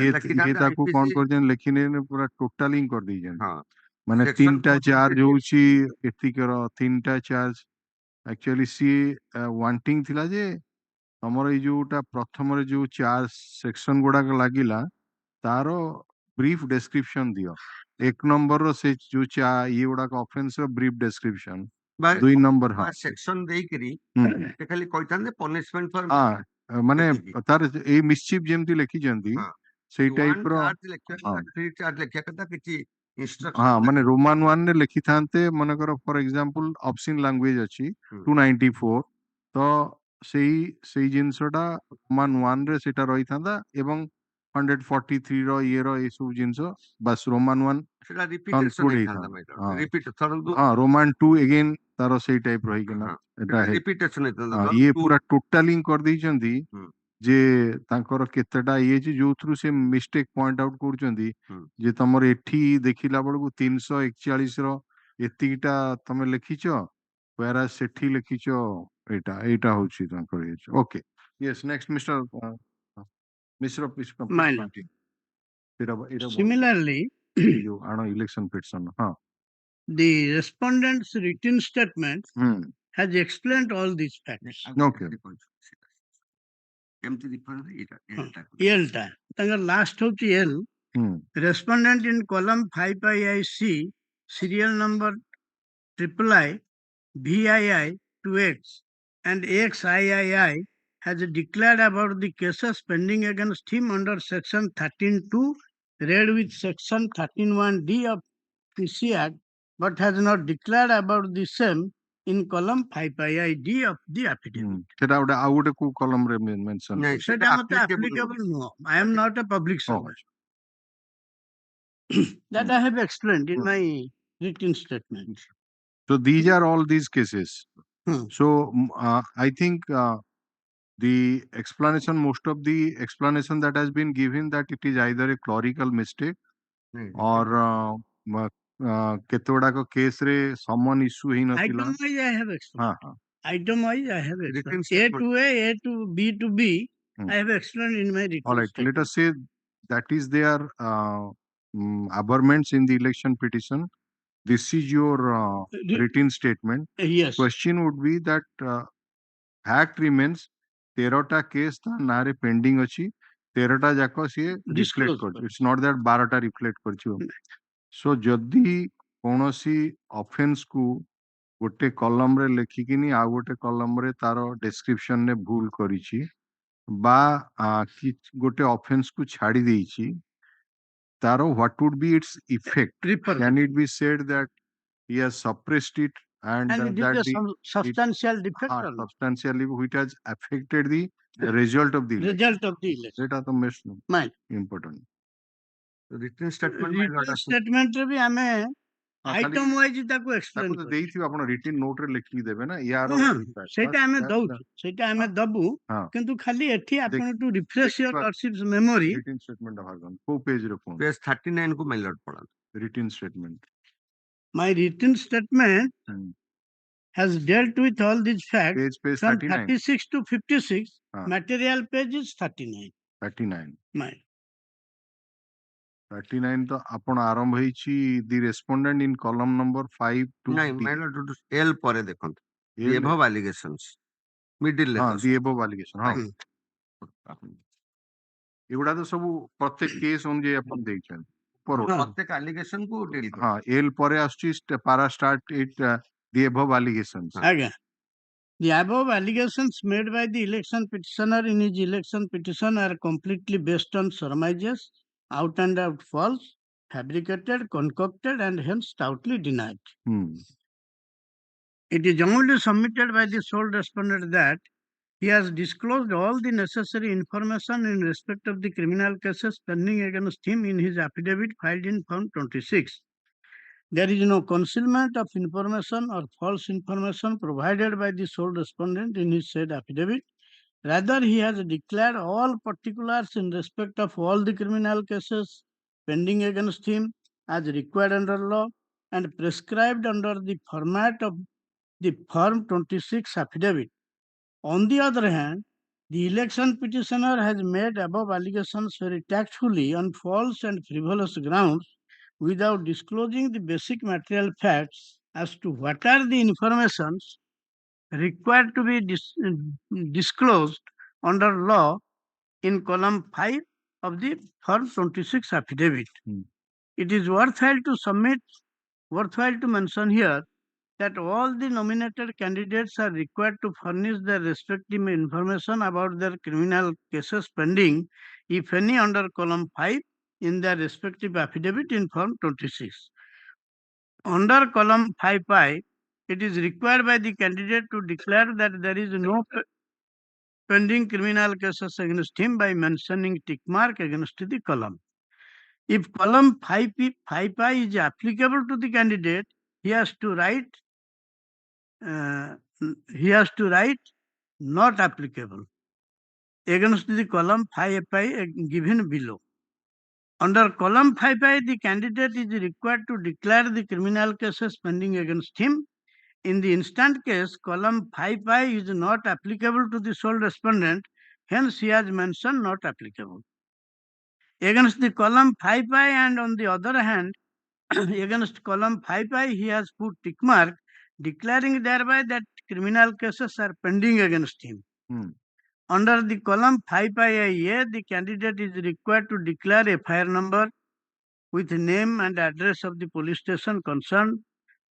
ଇଏ ଲେଖିଥାନ୍ତେ ତାକୁ କଣ ଆଇପିସି କରିଛନ୍ତି ଲେଖିନେ ପୁରା ଟୋଟାଲି କରିଦେଇଛନ୍ତି ହଁ ମାନେ ସେକ୍ସନ 3ଟା ଚାର୍ଜ ହଉଛି ଏତିକିର 3ଟା ଚାର୍ଜ ଆକ୍ଚୁଆଲି ସିଏ ୱାଣ୍ଟିଂ ଥିଲା ଯେ ତମର ଏଇ ଯୋଉଟା ପ୍ରଥମରେ ଯୋଉ ଚାର୍ଜ ସେକ୍ସନ ଗୁଡାକ ଲାଗିଲା ତାର ବ୍ରିଫ ଡେସ୍କ୍ରିପସନ ଦିଅ 1 ନମ୍ବରର ସେ ଯୋଉ ଇଏ ଗୁଡାକ ଅଫେନ୍ସ ର ବ୍ରିଫ ଡେସ୍କ୍ରିପସନ 2 ନମ୍ବର ହଁ ସେକ୍ସନ ଦେଇକିରି ସେ ଖାଲି କହିଥାନ୍ତେ ପନିଶମେଣ୍ଟ ଫର ହଁ ମାନେ ତାର ଏଇ ମିସଚିଫ ଯେମିତି ଲେଖିଛନ୍ତି ସେଇ ଟାଇପ ର ଚାର୍ଜ ଲେଖିବା କଥା କିଛି ହଁ ଇନଷ୍ଟ୍ରକ୍ସନ ମାନେ ରୋମାନ 1 ରେ ଲେଖିଥାନ୍ତେ ମନେକର ଫର ଏକ୍ସାମ୍ପଲ ଅବସିନ୍ ଲାଙ୍ଗୁଏଜ ଅଛି 294 ତ ସେଇ ଜିନିଷଟା ରୋମାନ 1 ରେ ସେଇଟା ରହିଥାନ୍ତା ଏବଂ 143 ର ଇଏର ଏଇ ସବୁ ଜିନିଷ ବାସ୍ ରୋମାନ 1 ସେଟା ରିପିଟେସନ କନକ୍ଲୁଡ ହେଇଥାନ୍ତା ହେଇଥାନ୍ତା ରିପିଟ ଥରନ୍ତୁ ହଁ ରୋମାନ 2 ଏଗେନ୍ ତାର ସେଇ ଟାଇପ ରହିକିନା ଏଟା ରିପିଟେସନ ହେଇଥାନ୍ତା ଇଏ ପୁରା ଟୋଟାଲି କରିଦେଇଛନ୍ତି ଯେ ତାଙ୍କର କେତେଟା ଇଏ ଅଛି ଯୋଉଥିରୁ ସେ ମିଷ୍ଟେକ୍ ପଏଣ୍ଟ ଆଉଟ କରୁଛନ୍ତି ଯେ ତମର ଏଠି ଦେଖିଲା ବେଳକୁ 341 ର ଏତିକିଟା ତମେ ଲେଖିଛ whereas ସେଠି ଲେଖିଛ ଏଇଟା ହଉଛି ତାଙ୍କର ଇଏ okay Yes next mister Mishra Similarly, ଯୋଉ ଆଣ ଇଲେକ୍ସନ ପିଟିସନ ହଁ the respondent's written statement has explained all these facts. Okay. L ଟା ତାଙ୍କର ଲାଷ୍ଟ ହଉଛି L. Respondent in column 5IIC serial number III VII to X and XIII has declared about the cases pending against him under section 13(2) read with section 13(1)(d) of PC Act, but has not declared about the same in column 5IID of the affidavit. ସେଟା ଗୋଟେ ଆଉ ଗୋଟେ କୋଉ କଲମ ରେ mention ସେଟା ମତେ applicable ନୁହଁ. I am not a public servant. That I have explained in my written statement. So these are all these cases. Hmm. So I think the explanation, most of the explanation that has been given, that it is either a clerical mistake or କେତେ ଗୁଡାକ case ରେ ସମନ issue ହେଇ ନଥିଲା. Item wise I have explained. ହଁ. Item wise I have Written explained. A to A to B to B, Hmm. I have explained in my written All right, statement. let us say that is their aberments in the election petition. This is your written statement. Yes. Question would be that fact remains 13टा case ता नारे pending अछि, 13टा जाको सिए reflect कर. It's not that 12टा reflect करछि. सो जदि कोनोसी ऑफेंस को गोटे कॉलम रे लेखिकिनी आ गोटे कॉलम रे तारो डिस्क्रिप्शन ने भूल करिछि बा कि गोटे ऑफेंस को छाड़ी देइछि, तारो what would be its effect? Can it be said that he has suppressed it and And it that is a substantial defect or not? substantially which has affected the result of the election. Result of the election. That is the most important. written statement Written statement रे भी हमें item wise ताको explain ताको देइथिबो आपण written note रे लिखि देबे ना यार सेटा हमें दउछु, सेटा हमें दबु, किंतु खाली एठी आपण to refresh your lordship's memory. written statement भागन को पेज रे कोन पेज 39 को माय लॉर्ड पढा. written statement. My written statement has dealt with all these facts page from 39. 36 to 56. Material page is 39. 39. My 39 तो आपण आरंभ होईची the respondent in column number 5 to नहीं माय लॉर्ड एल परे देखंत. The above allegations middle letters. the above allegation. हां एगुडा तो सब प्रत्येक केस अनुଯାयी आपण देइछन. प्रत्येक allegation को डेली. हां एल परे आछी पारा start it the above allegations. Again, the above allegations made by the election petitioner in his election petition are completely based on surmises, out and out false, fabricated, concocted, and hence stoutly denied. It is only submitted by the sole respondent that he has disclosed all the necessary information in respect of the criminal cases pending against him in his affidavit filed in Form 26. There is no concealment of information or false information provided by the sole respondent in his said affidavit. Rather, he has declared all particulars in respect of all the criminal cases pending against him as required under law and prescribed under the format of the Form 26 affidavit. On the other hand, the election petitioner has made above allegations very tactfully on false and frivolous grounds without disclosing the basic material facts as to what are the informations required to be disclosed under law in column 5 of the Form 26 affidavit. It is worthwhile to mention here that all the nominated candidates are required to furnish their respective information about their criminal cases pending, if any, under column 5 in their respective affidavit in Form 26. Under column 5 pi, it is required by the candidate to declare that there is no pending criminal cases against him by mentioning tick mark against the column. If column 5 pi is applicable to the candidate, he has to write not applicable against the column 5 pi given below. Under column 5 pi, the candidate is required to declare the criminal cases pending against him. In the instant case, column 5 pi is not applicable to the sole respondent, hence he has mentioned not applicable. Against the column 5 pi and on the other hand, against column 5 pi, he has put tick mark, declaring thereby that criminal cases are pending against him. Under the column 5 pi A, the candidate is required to declare a FIR number with name and address of the police station concerned.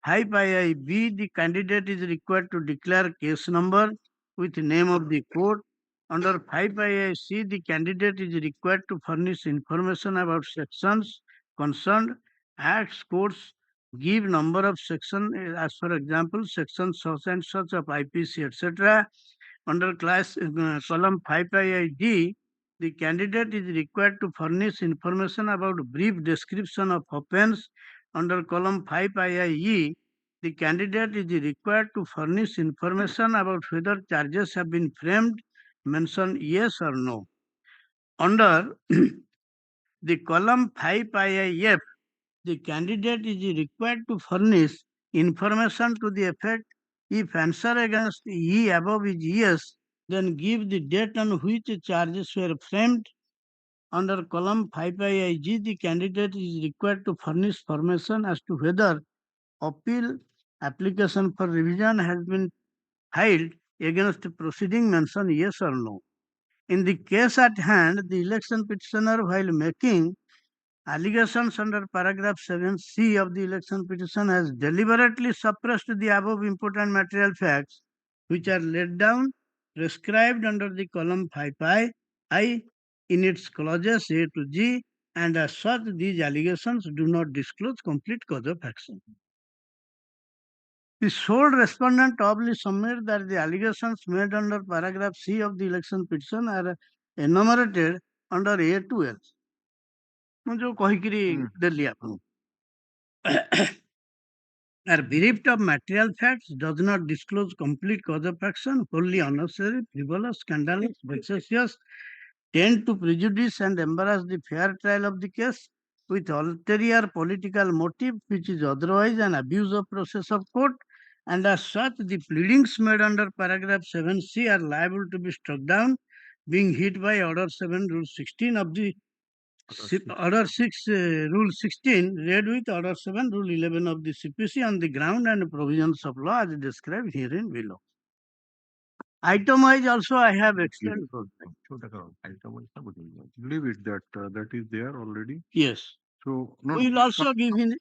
5 pi B, the candidate is required to declare case number with name of the court. Under 5 pi C, the candidate is required to furnish information about sections concerned, acts, courts, give number of section, as for example, section such and such of IPC, etc. Under column 5 pi D, the candidate is required to furnish information about brief description of offense. Under column 5 pi E, the candidate is required to furnish information about whether charges have been framed, mention yes or no. Under the column 5IIF, the candidate is required to furnish information to the effect if answer against E above is yes, then give the date on which charges were framed. Under column 5IIG, the candidate is required to furnish information as to whether appeal application for revision has been filed against the proceeding mention yes or no. In the case at hand, the election petitioner, while making allegations under paragraph 7C of the election petition, has deliberately suppressed the above important material facts which are laid down, prescribed under the column 5I in its clauses A to G, and as such, these allegations do not disclose complete cause of action. The sole respondent obly submit that the allegations made under paragraph C of the election petition are enumerated under A to L. ମୁଁ ଯୋଉ କହିକିରି ଦେଲି ଆପଣଙ୍କୁ are bereft of material facts, does not disclose complete cause of action, wholly unnecessary, frivolous, scandalous, vexatious, tend to prejudice and embarrass the fair trial of the case with ulterior political motive, which is otherwise an abuse of process of court, and as such, the pleadings made under paragraph 7C are liable to be struck down, being hit by Order 7, Rule 16 of the Order 6, Rule 16, read with Order 7, Rule 11 of the CPC on the ground and provisions of law as described herein below. Item wise also I have explained. Leave it that is there already. Yes. So we will also give it.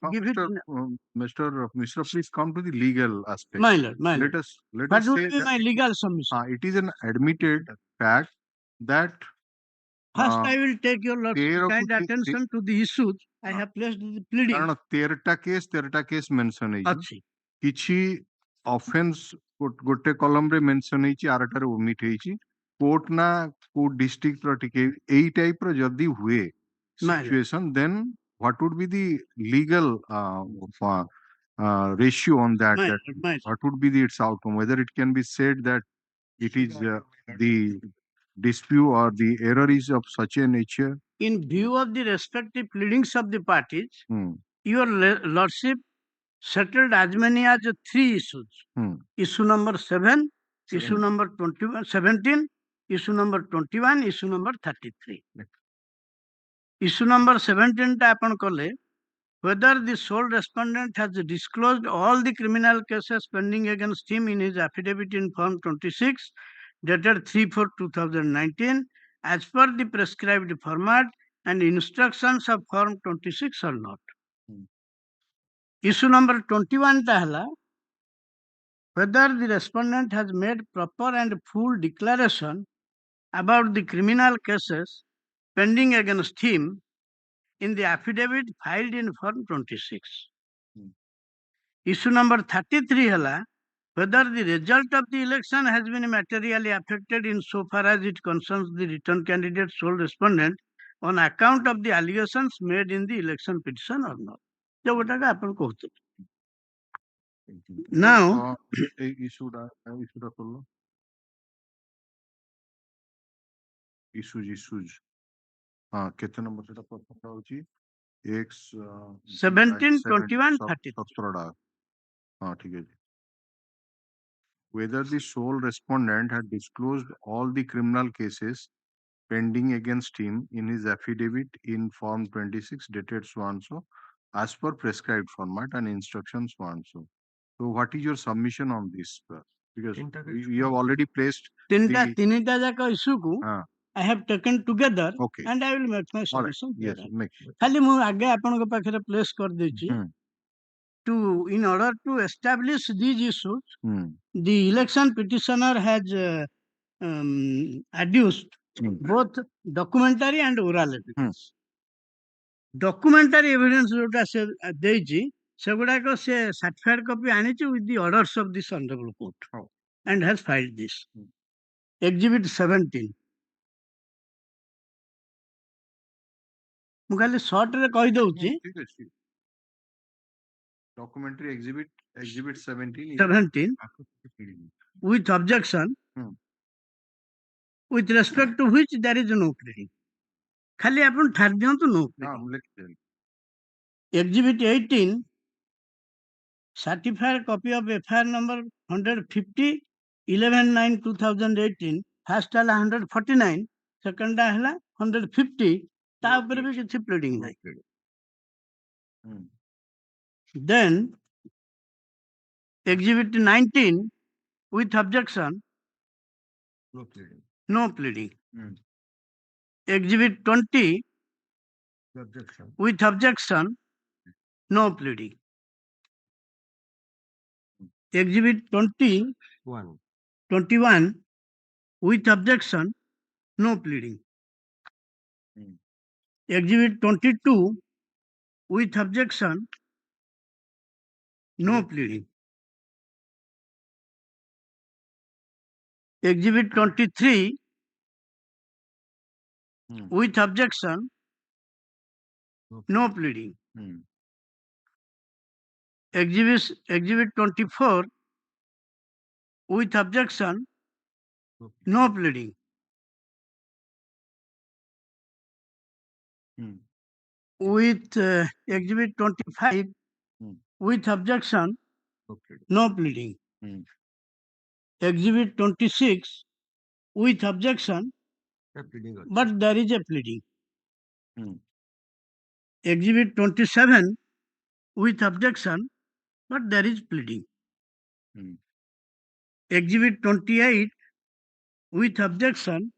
Mr. Mishra, please come to the legal aspect. My lord. Let us What say would be that my legal submission? it is an admitted fact that First, I will take your lordship's kind attention to the issues I have placed in the pleading. କାରଣ 13ଟା case mention ହେଇଛି କିଛି offence ଗୋଟେ କଲମରେ mention ହେଇଛି ଆରଟାରେ ଓମିଟ ହେଇଛି court ନା କୋଉ ଡିଷ୍ଟ୍ରିକ୍ଟର ଟିକେ ଏଇ ଟାଇପର ଯଦି ହୁଏ situation then what would be the legal ratio on that, what would be its outcome, whether it can be said that it is the dispute or the error is of such a nature. In view of the respective pleadings of the parties, your lordship settled as many as 3 issues. Issue number 7, issue number 17, issue number 21, issue number 33. Issue number 17 ta apan kale whether the sole respondent has disclosed all the criminal cases pending against him in his affidavit in Form 26 dated 3/4/2019 as per the prescribed format and instructions of Form 26 or not. Issue number 21 ta hala whether the respondent has made proper and full declaration about the criminal cases pending against him in the affidavit filed in Form 26. Issue number 33 hala whether the result of the election has been materially affected in so far as it concerns the return candidate's sole respondent on account of the allegations made in the election petition or not. Now, issues. କେତେ number ସେଟା ପକା ହଉଛି X 17, 21, 33. 17ଟା ଠିକ ଅଛି. Whether the sole respondent had disclosed all the criminal cases pending against him in his affidavit in Form 26 dated so and so as per prescribed format and instructions so and so. So what is your submission on this? Because you have already placed tinita jaka issue ku I have taken together and I will make my submission. Yes, make. Khali mu age apanko pakhre place kar dechi to in order to establish these issues the election petitioner has adduced both documentary and oral evidence. Documentary evidence jota se deji segura ko se certified copy anichi with the orders of this honorable court and has filed this. Exhibit 17. ମୁଁ ଖାଲି ସର୍ଟରେ କହିଦଉଛି Documentary exhibit 17 is 17 with objection with respect to which there is no pleading. खाली आपण ठार दियंतु no pleading. Exhibit 18 certified copy of FIR number 150 11/9/2018 first ହେଲା 149 second ହେଲା 150 ତା ଉପରେ ବି କିଛି pleading ନାହିଁ. Then exhibit 19 with objection no pleading. Exhibit 20 with objection no pleading. Exhibit 21 with objection no pleading. Exhibit 22 with objection no pleading. Exhibit 23 with objection no pleading. Exhibit 24 with objection no pleading. With exhibit 25 with objection no pleading. Exhibit 26 with objection but there is a pleading. Exhibit 27 with objection but there is pleading. Exhibit 28 with objection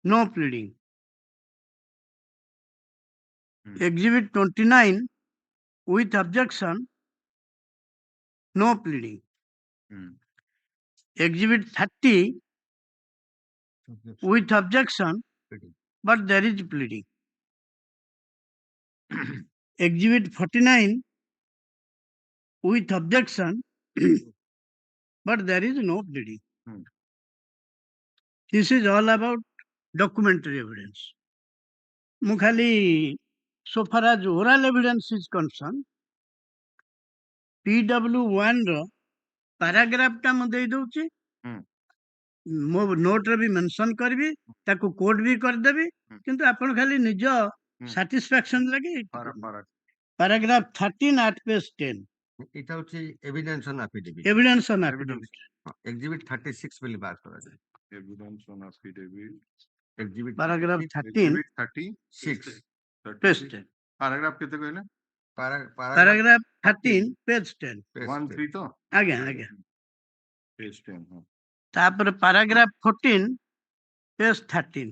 no pleading. Exhibit 29 with objection no pleading. Exhibit 30 with objection but there is pleading. Exhibit 49 with objection but there is no pleading. This is all about documentary evidence. Mukhali, so far as oral evidence is concerned, PW1 ର paragraph ଟା ମୁଁ ଦେଇ ଦଉଛି, ମୋ note ରେ ବି mention କରିବି, ତାକୁ quote ବି କରିଦେବି, କିନ୍ତୁ ଆପଣ ଖାଲି ନିଜ satisfaction ଲାଗି paragraph 13 at page 10. এটা হচ্ছে evidence on affidavit. Evidence on affidavit. Exhibit 36 বলে বার করা যায়। Evidence on affidavit. Exhibit Paragraph 13 36 page 10. Paragraph କେତେ କହିଲେ? Paragraph 13 page 10. 1-3 ତ? ଆଜ୍ଞା ଆଜ୍ଞା। Page 10 ହଁ। ତାପରେ paragraph 14 page 13.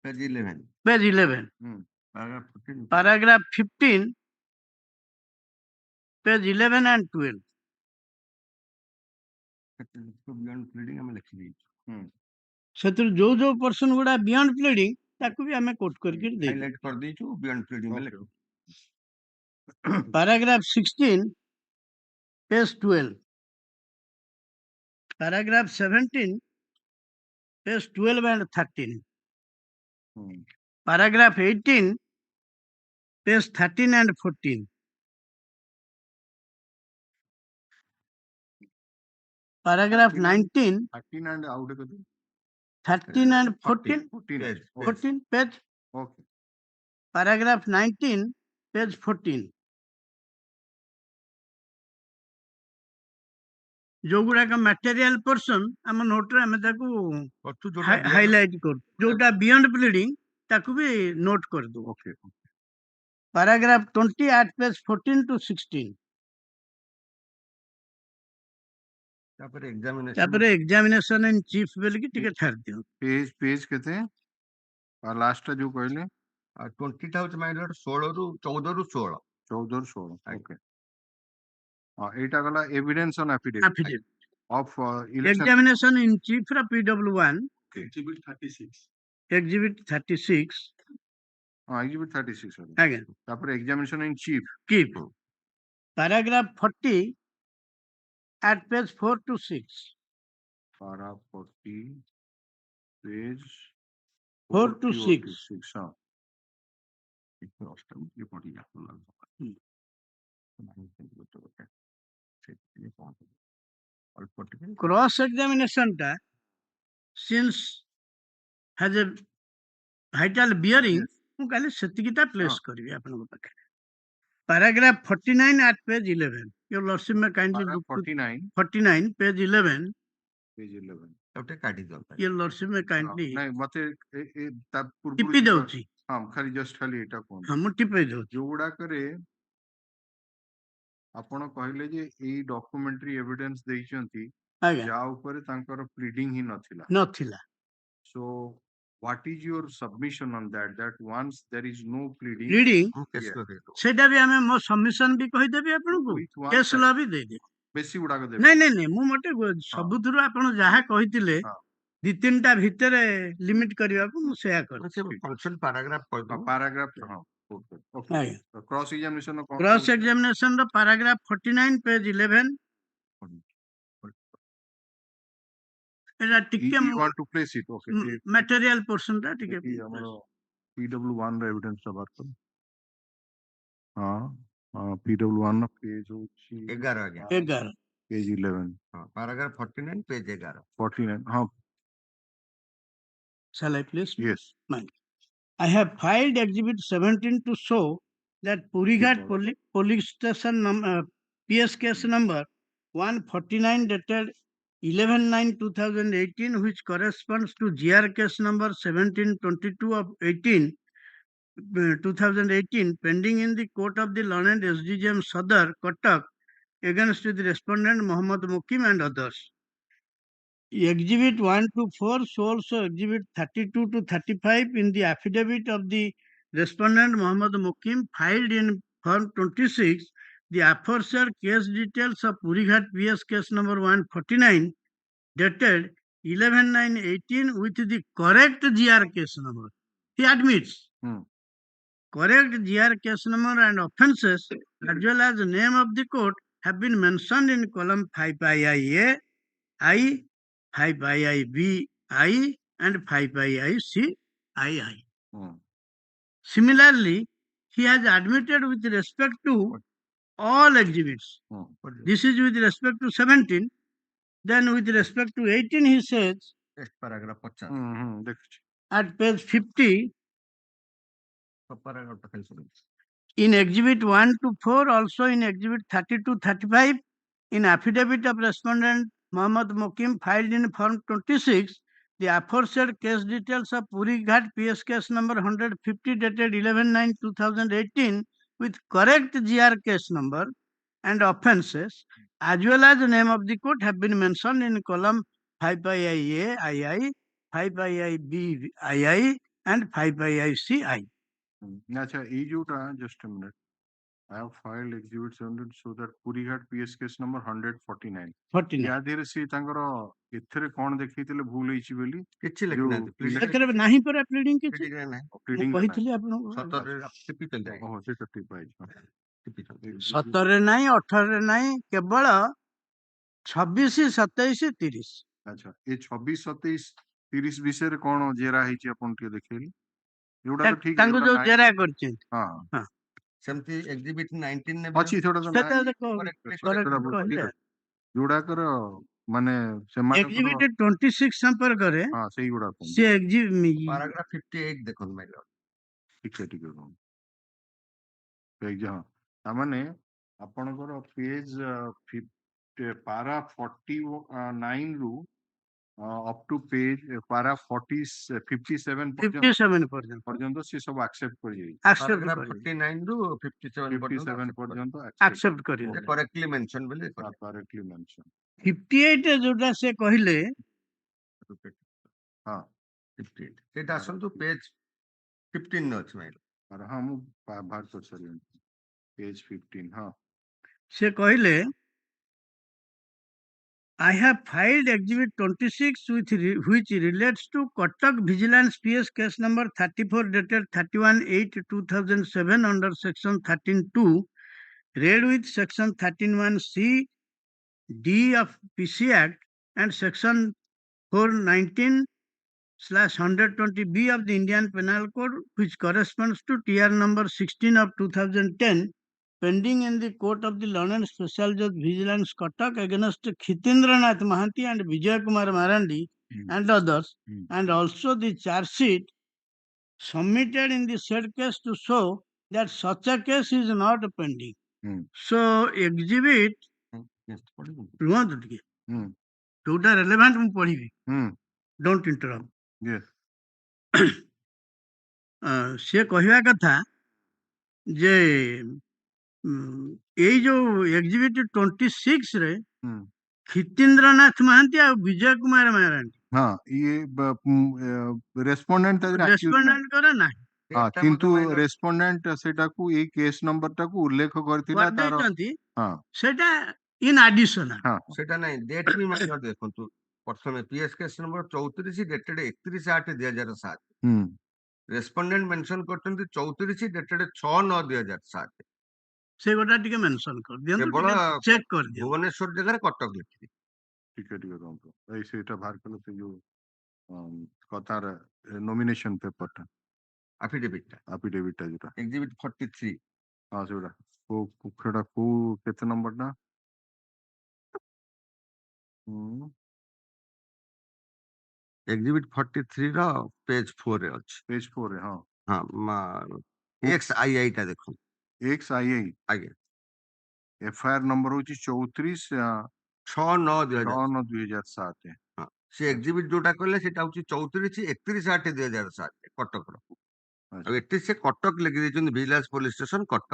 Page 11. Page 11. Paragraph 14. Paragraph 15 page 11 and 12. Beyond pleading ଆମେ ଲେଖି ଦେଇଛୁ। ସେଥିରୁ ଯୋଉ ଯୋଉ portion ଗୁଡା beyond pleading ତାକୁ ବି ଆମେ quote କରିକି ଦେଇଛୁ। ହାଇଲାଇଟ୍ କରିଦେଇଛୁ beyond pleading ରେ ଲେଖୁ। Paragraph 16 page 12. Paragraph 17 page 12 and 13. Paragraph 18 page 13 and 14. Paragraph 19 13 and out 13 and 14 14 page. Okay. Paragraph 19 page 14. ଯୋଉଗୁଡାକ material portion ଆମ note ରେ ଆମେ ତାକୁ highlight କରୁ, ଯୋଉଟା beyond pleading ତାକୁ ବି note କରିଦଉ। Okay. Paragraph 20 at page 14 to 16. ତାପରେ examination in chief ବୋଲିକି ଟିକେ ଛାଡି ଦିଅ। Page କେତେ? ଆଉ last ଟା ଯୋଉ କହିଲେ? 20 ଟା ହଉଛି my lord 16 ରୁ 14 ରୁ 16। 14 ରୁ 16. Okay. ଏଇଟା ଗଲା evidence on affidavit of election. Examination in chief ର PW1. Exhibit 36. Exhibit 36. Exhibit 36. ଆଜ୍ଞା। ତାପରେ examination in chief. Paragraph 40 at page 4 to 6. Para 40 page 4 to 6. Cross examination ta since has a vital bearing, ମୁଁ କାଲି ସେତିକିଟା place କରିବି ଆପଣଙ୍କ ପାଖରେ। Paragraph 49 at page 11. Your Lordship may kindly look to 49, page 11. Page 11. Your Lordship may kindly ନାଇଁ ମତେ ତା ପୂର୍ବରୁ ଟିପି ଦଉଛି। ହଁ ଖାଲି ଏଇଟା କୁହନ୍ତୁ। ହଁ ମୁଁ ଟିପି ଦଉଛି। ଯୋଉଗୁଡାକରେ ଆପଣ କହିଲେ ଯେ ଏଇ ଡକୁମେଣ୍ଟାରୀ ଏଭିଡେନ୍ସ ଦେଇଛନ୍ତି ଯାହା ଉପରେ ତାଙ୍କର ପ୍ଲିଡିଂ ହିଁ ନଥିଲା। So what is your submission on that? That once there is no pleading, ସେଇଟା ବି ଆମେ ମୋ ସବମିଶନ ବି କହିଦେବି ଆପଣଙ୍କୁ, କେସ୍ ଲ ବି ଦେଇଦେବି। ବେଶୀ ଗୁଡାକ ଦେବେ। ନାଇଁ ମୁଁ ମୋଟେ ସବୁଥିରୁ ଆପଣ ଯାହା କହିଥିଲେ 2-3ଟା ଭିତରେ ଲିମିଟ କରିବାକୁ ମୁଁ ସେୟା କରିଛି। Cross examination Cross examination ର paragraph 49 page 11 ଏଟା ଟିକେ you want to place it? Okay. material portion ଟା ଟିକେ ଆମର PW1 ର evidence ଟା ବାହାର କର। PW1 ର page ହଉଛି 11 page 11 paragraph 49 page 11 49 Shall I please? Yes. I have filed exhibit 17 to show that Purighat police station PS case number 149 dated 11/9/2018, which corresponds to GR case number 1722 of 2018, pending in the court of the learned SDGM Sadar, Cuttack, against the respondent Muhammad Mukim and others. Exhibit 1 to 4 shows also exhibit 32 to 35 in the affidavit of the respondent Muhammad Mukim filed in form 26. The aforesaid case details of Purighat PS case number 149 dated 11/9/18 with the correct GR case number. He admits correct GR case number and offences as well as the name of the court have been mentioned in column 5II-A, I, 5II-B-I and 5II-C-II. Similarly, he has admitted with respect to all exhibits. This is with respect to 17. Then with respect to 18, he says at page 50, in exhibit 1 to 4, also in exhibit 30-35, in affidavit of respondent Muhammad Mukim filed in form 26, the aforesaid case details of Purighat PS case number 150 dated 11/9/2018 with correct GR case number and offences as well as the name of the court have been mentioned in column 5II-A, II, 5II-B-II and 5II-C-I. Acha, just a minute. I have filed exhibit 17 so that Purighat PS case number 149. ୟା ଦେହରେ ସେ ତାଙ୍କର ଏଥିରେ କଣ ଦେଖେଇଥିଲେ ଭୁଲ ହେଇଛି ବୋଲି ଏଥିରେ ନାହିଁ ପରା ପ୍ଲିଡିଂ କିଛି କହିଥିଲି ଆପଣଙ୍କୁ 17ରେ ନାହିଁ 18ରେ ନାହିଁ କେବଳ 26, 27, 30। ଆଚ୍ଛା ଏ 26, 27, 30 ବିଷୟରେ କଣ ଜେରା ହେଇଛି ଆପଣ ଟିକେ ଦେଖେଇଲେ ଯୋଉଟା ତ ଠିକ ତାଙ୍କୁ ଯୋଉ ଜେରା କରିଛନ୍ତି ହଁ ସେମିତି ଏକ୍ସିବିଟ 19 ରେ ଅଛି ଯୋଉଡାକର ମାନେ ଏକ୍ସିବିଟ 26 ସମ୍ପର୍କରେ ସେଇଗୁଡା ସେ ପାରାଗ୍ରାଫ 58 ଦେଖନ୍ତୁ ମାଇଲ ଟିକେ ତାମାନେ ଆପଣଙ୍କର ପେଜ ପାରା 49 ରୁ up to page para 57 পর্যন্ত সে সব accept করে যাই paragraph 49 ରୁ 57 পর্যন্ত accept করে correctly mention ବୋଲି correctly mention 58 ଯୋଉଟା ସେ କହିଲେ ହଁ 58 ସେଟା ଆସନ୍ତୁ ପେଜ 15 ରେ ଅଛି ଭାଇ ହଁ ମୁଁ ବାହାର କରି ସାରିଲିଣି page 15 ହଁ ସେ କହିଲେ I have filed exhibit 26 which relates to Cuttack Vigilance PS case number 34 dated 31/8/2007 under section 13(2) read with section 13(1)(c) D of PC Act and section 419/120B of the Indian Penal Code, which corresponds to TR number 16 of 2010 pending in the court of the Learned Special Judge Vigilance Cuttack against Khitindranath Mahanti and Vijay Kumar Marandi and others, and also the charge sheet submitted in the said case to show that such a case is not pending. So exhibit ରୁହନ୍ତୁ ଟିକେ ଯୋଉଟା relevant ମୁଁ ପଢିବି don't interrupt. ସେ କହିବା କଥା ଯେ ଏଇ ଯୋଉ ଏକ୍ଜିବିଟ୍ 26 ରେ ଖିତୀନ୍ଦ୍ରନାଥ ମହାନ୍ତି ଆଉ ବିଜୟ କୁମାର ମହାରାଣୀ ରେସ୍ପଣ୍ଡେଣ୍ଟଙ୍କର ନାହିଁ କିନ୍ତୁ ରେସ୍ପଣ୍ଡେଣ୍ଟ ସେଟାକୁ ଏଇ କେସ୍ ନମ୍ବର ଟାକୁ ଉଲ୍ଲେଖ କରିଥିଲା ସେଟା ଇନ୍ ଆଡିସନାଲ ସେଟା ନାହିଁ ଡେଟ୍ ବି ମାଇନର ଦେଖନ୍ତୁ ପ୍ରଥମେ PS case number 34 dated 31/8/2007 respondent mention କରିଛନ୍ତି 34 ଡେଟେଡ୍ 6/9/2007 ସେ ଗୋଟା ଟିକେ ମେନସନ କରିଦିଅନ୍ତୁ ଟିକେ ଚେକ୍ କରିଦିଅନ୍ତୁ ଭୁବନେଶ୍ୱର ଜାଗାରେ କଟକ ଲେଖିବେ ଟିକେ ରହନ୍ତୁ ଏଇ ସେଇଟା ବାହାର କଲେ ସେ ଯୋଉ କଥାର ନୋମିନେସନ ପେପରଟା ଆଫିଡେଭିଟଟା ଯୋଉଟା ଏକ୍ଜିବିଟ୍ 43 ହଁ ସେଗୁଡା ସେଟା କୋଉ କେତେ ନମ୍ବରଟା ଏକ୍ଜିବିଟ୍ 43 ର ପେଜ 4 ରେ ଅଛି ପେଜ 4 ରେ ହଁ XII ଟା ଦେଖନ୍ତୁ XII ଆଜ୍ଞା ଏଫଆଇଆର ନମ୍ବର ହଉଛି 34/6/2007 ସେ ଏକ୍ଜିବିଟ୍ ଯୋଉଟା କହିଲେ ସେଟା ହଉଛି 34/31/2007 କଟକର ଆଉ ଏଠି ସେ କଟକ ଲେଖି ଦେଇଛନ୍ତି vigilance police station Cuttack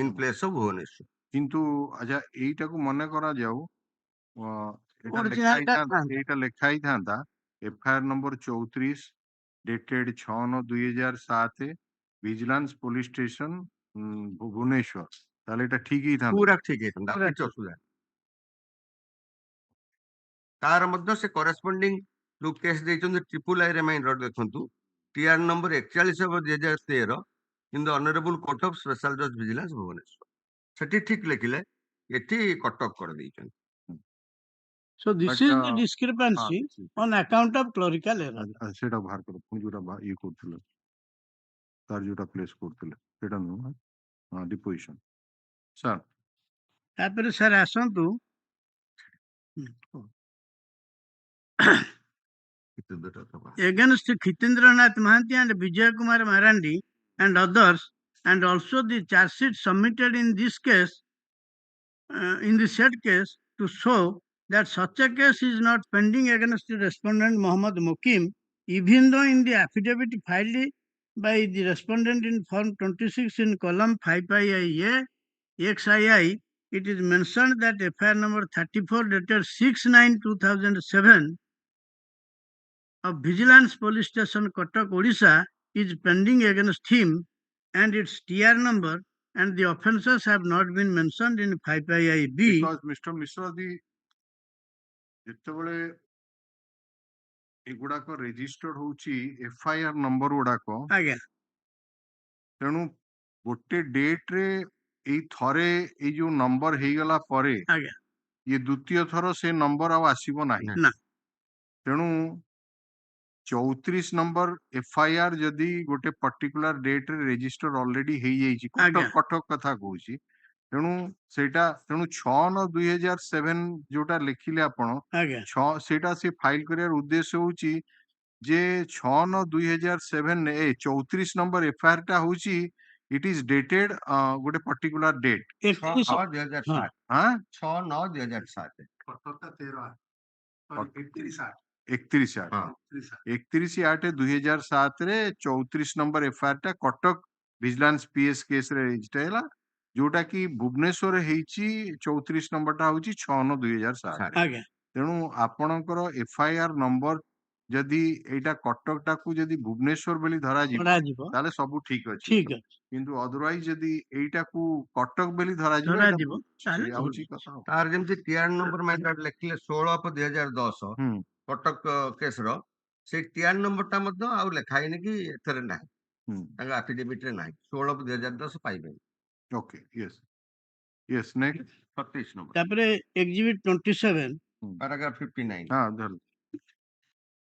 in place of Bhubaneswar କିନ୍ତୁ ଆଚ୍ଛା ଏଇଟାକୁ ମନେ କରାଯାଉ ଏଇଟା ଲେଖା ହେଇଥାନ୍ତା FIR number 34 dated 6/9/2007 vigilance police station Bhubaneswar ତାହେଲେ ଏଟା ଠିକ ହେଇଥାନ୍ତା ପୁରା ଠିକ ହେଇଥାନ୍ତା କିଛି ଅସୁବିଧା ତାର ମଧ୍ୟ ସେ କରେସ୍ପଣ୍ଡିଂ ଯୋଉ କେସ୍ ଦେଇଛନ୍ତି III ରିମାଇଣ୍ଡର ଦେଖନ୍ତୁ TR number 41/2013 in the honourable court of special ଜଜ୍ ଭିଜିଲାନ୍ସ ଭୁବନେଶ୍ୱର ସେଠି ଠିକ ଲେଖିଲେ ଏଠି କଟକ କରିଦେଇଛନ୍ତି So this is the discrepancy on account of clerical error. ସେଟା ବାହାର କର ପୁଣି ଯୋଉଟା ଇଏ କରୁଥିଲେ ତାର ଯୋଉଟା ପ୍ଲେସ୍ କରୁଥିଲେ ସେଟା ନୁହଁ ଡିପୋଜିସନ ସାର୍ ତାପରେ ସାର୍ ଆସନ୍ତୁ against Khitindranath Mahanti and Vijay Kumar Marandi and others, and also the charge sheet submitted in this case, in the said case, to show that such a case is not pending against the respondent Muhammad Mukim, even though in the affidavit filed by the respondent in form 26 in column 5IA XII, it is mentioned that FIR number 34 dated 6/9/2007 of Vigilance Police Station Cuttack, Orissa is pending against him, and its TR number and the offences have not been mentioned in 5IIB. Because Mr. Mishra, ଯେତେବେଳେ ଏଗୁଡାକ registered ହଉଛି FIR number ଗୁଡାକ ଆଜ୍ଞା ତେଣୁ ଗୋଟେ date ରେ ଏଇ ଥରେ ଏଇ ଯୋଉ ନମ୍ବର ହେଇଗଲା ପରେ ଆଜ୍ଞା ଇଏ ଦ୍ୱିତୀୟ ଥର ସେ ନମ୍ବର ଆଉ ଆସିବ ନାହିଁ ତେଣୁ 34 ନମ୍ବର ଏଫଆଇଆର ଯଦି ଗୋଟେ ପର୍ଟିକୁଲାର ଡେଟ୍ ରେ ରେଜିଷ୍ଟର ଅଲରେଡି ହେଇଯାଇଛି କଟକ କଥା କହୁଛି ତେଣୁ ସେଇଟା 6/9/2007 ଯୋଉଟା ଲେଖିଲେ ଆପଣ ସେଇଟା ସେ ଫାଇଲ କରିବାର ଉଦ୍ଦେଶ୍ୟ ହଉଛି ଯେ 6/9/2007 34 ନମ୍ବର ଏଫଆଇଆର ଟା ହଉଛି ଇଟ୍ ଇଜ ଡେଟେଡ ଗୋଟେ ପର୍ଟିକୁଲାର ଡେଟ୍ 31/8/2007 ରେ 34 ନମ୍ବର ଏଫଆଇଆର ଟା କଟକ ଭିଜିଲାନ୍ସ ପିଏସ୍ କେସ୍ ରେ ରେଜିଷ୍ଟର ହେଲା ଯୋଉଟା କି ଭୁବନେଶ୍ୱର ହେଇଛି 34 ନମ୍ବରଟା ହଉଛି 6/9/2007 ତେଣୁ ଆପଣଙ୍କର ଏଫଆଇଆର ନମ୍ବର ଯଦି ଏଇଟା କଟକଟାକୁ ଯଦି ଭୁବନେଶ୍ୱର ବୋଲି ଧରାଯିବ ତାହେଲେ ସବୁ ଠିକ ଅଛି କିନ୍ତୁ ଅଦରୱାଇଜ ଯଦି ଏଇଟାକୁ କଟକ ବୋଲି ଧରାଯିବ ତାର ଯେମିତି ଟିଆର ନମ୍ବର ଲେଖିଲେ 16/2010 କଟକ କେସ୍ ର ସେଇ ଟିଆର ନମ୍ବରଟା ମଧ୍ୟ ଆଉ ଲେଖା ହେଇନି କି ଏଥିରେ ନାହିଁ ତାଙ୍କ ଆଫିଡେଭିଟ ରେ ନାହିଁ 16/2010 ପାଇବେନି Okay, yes, next 36 number. ତାପରେ exhibit 27 paragraph 59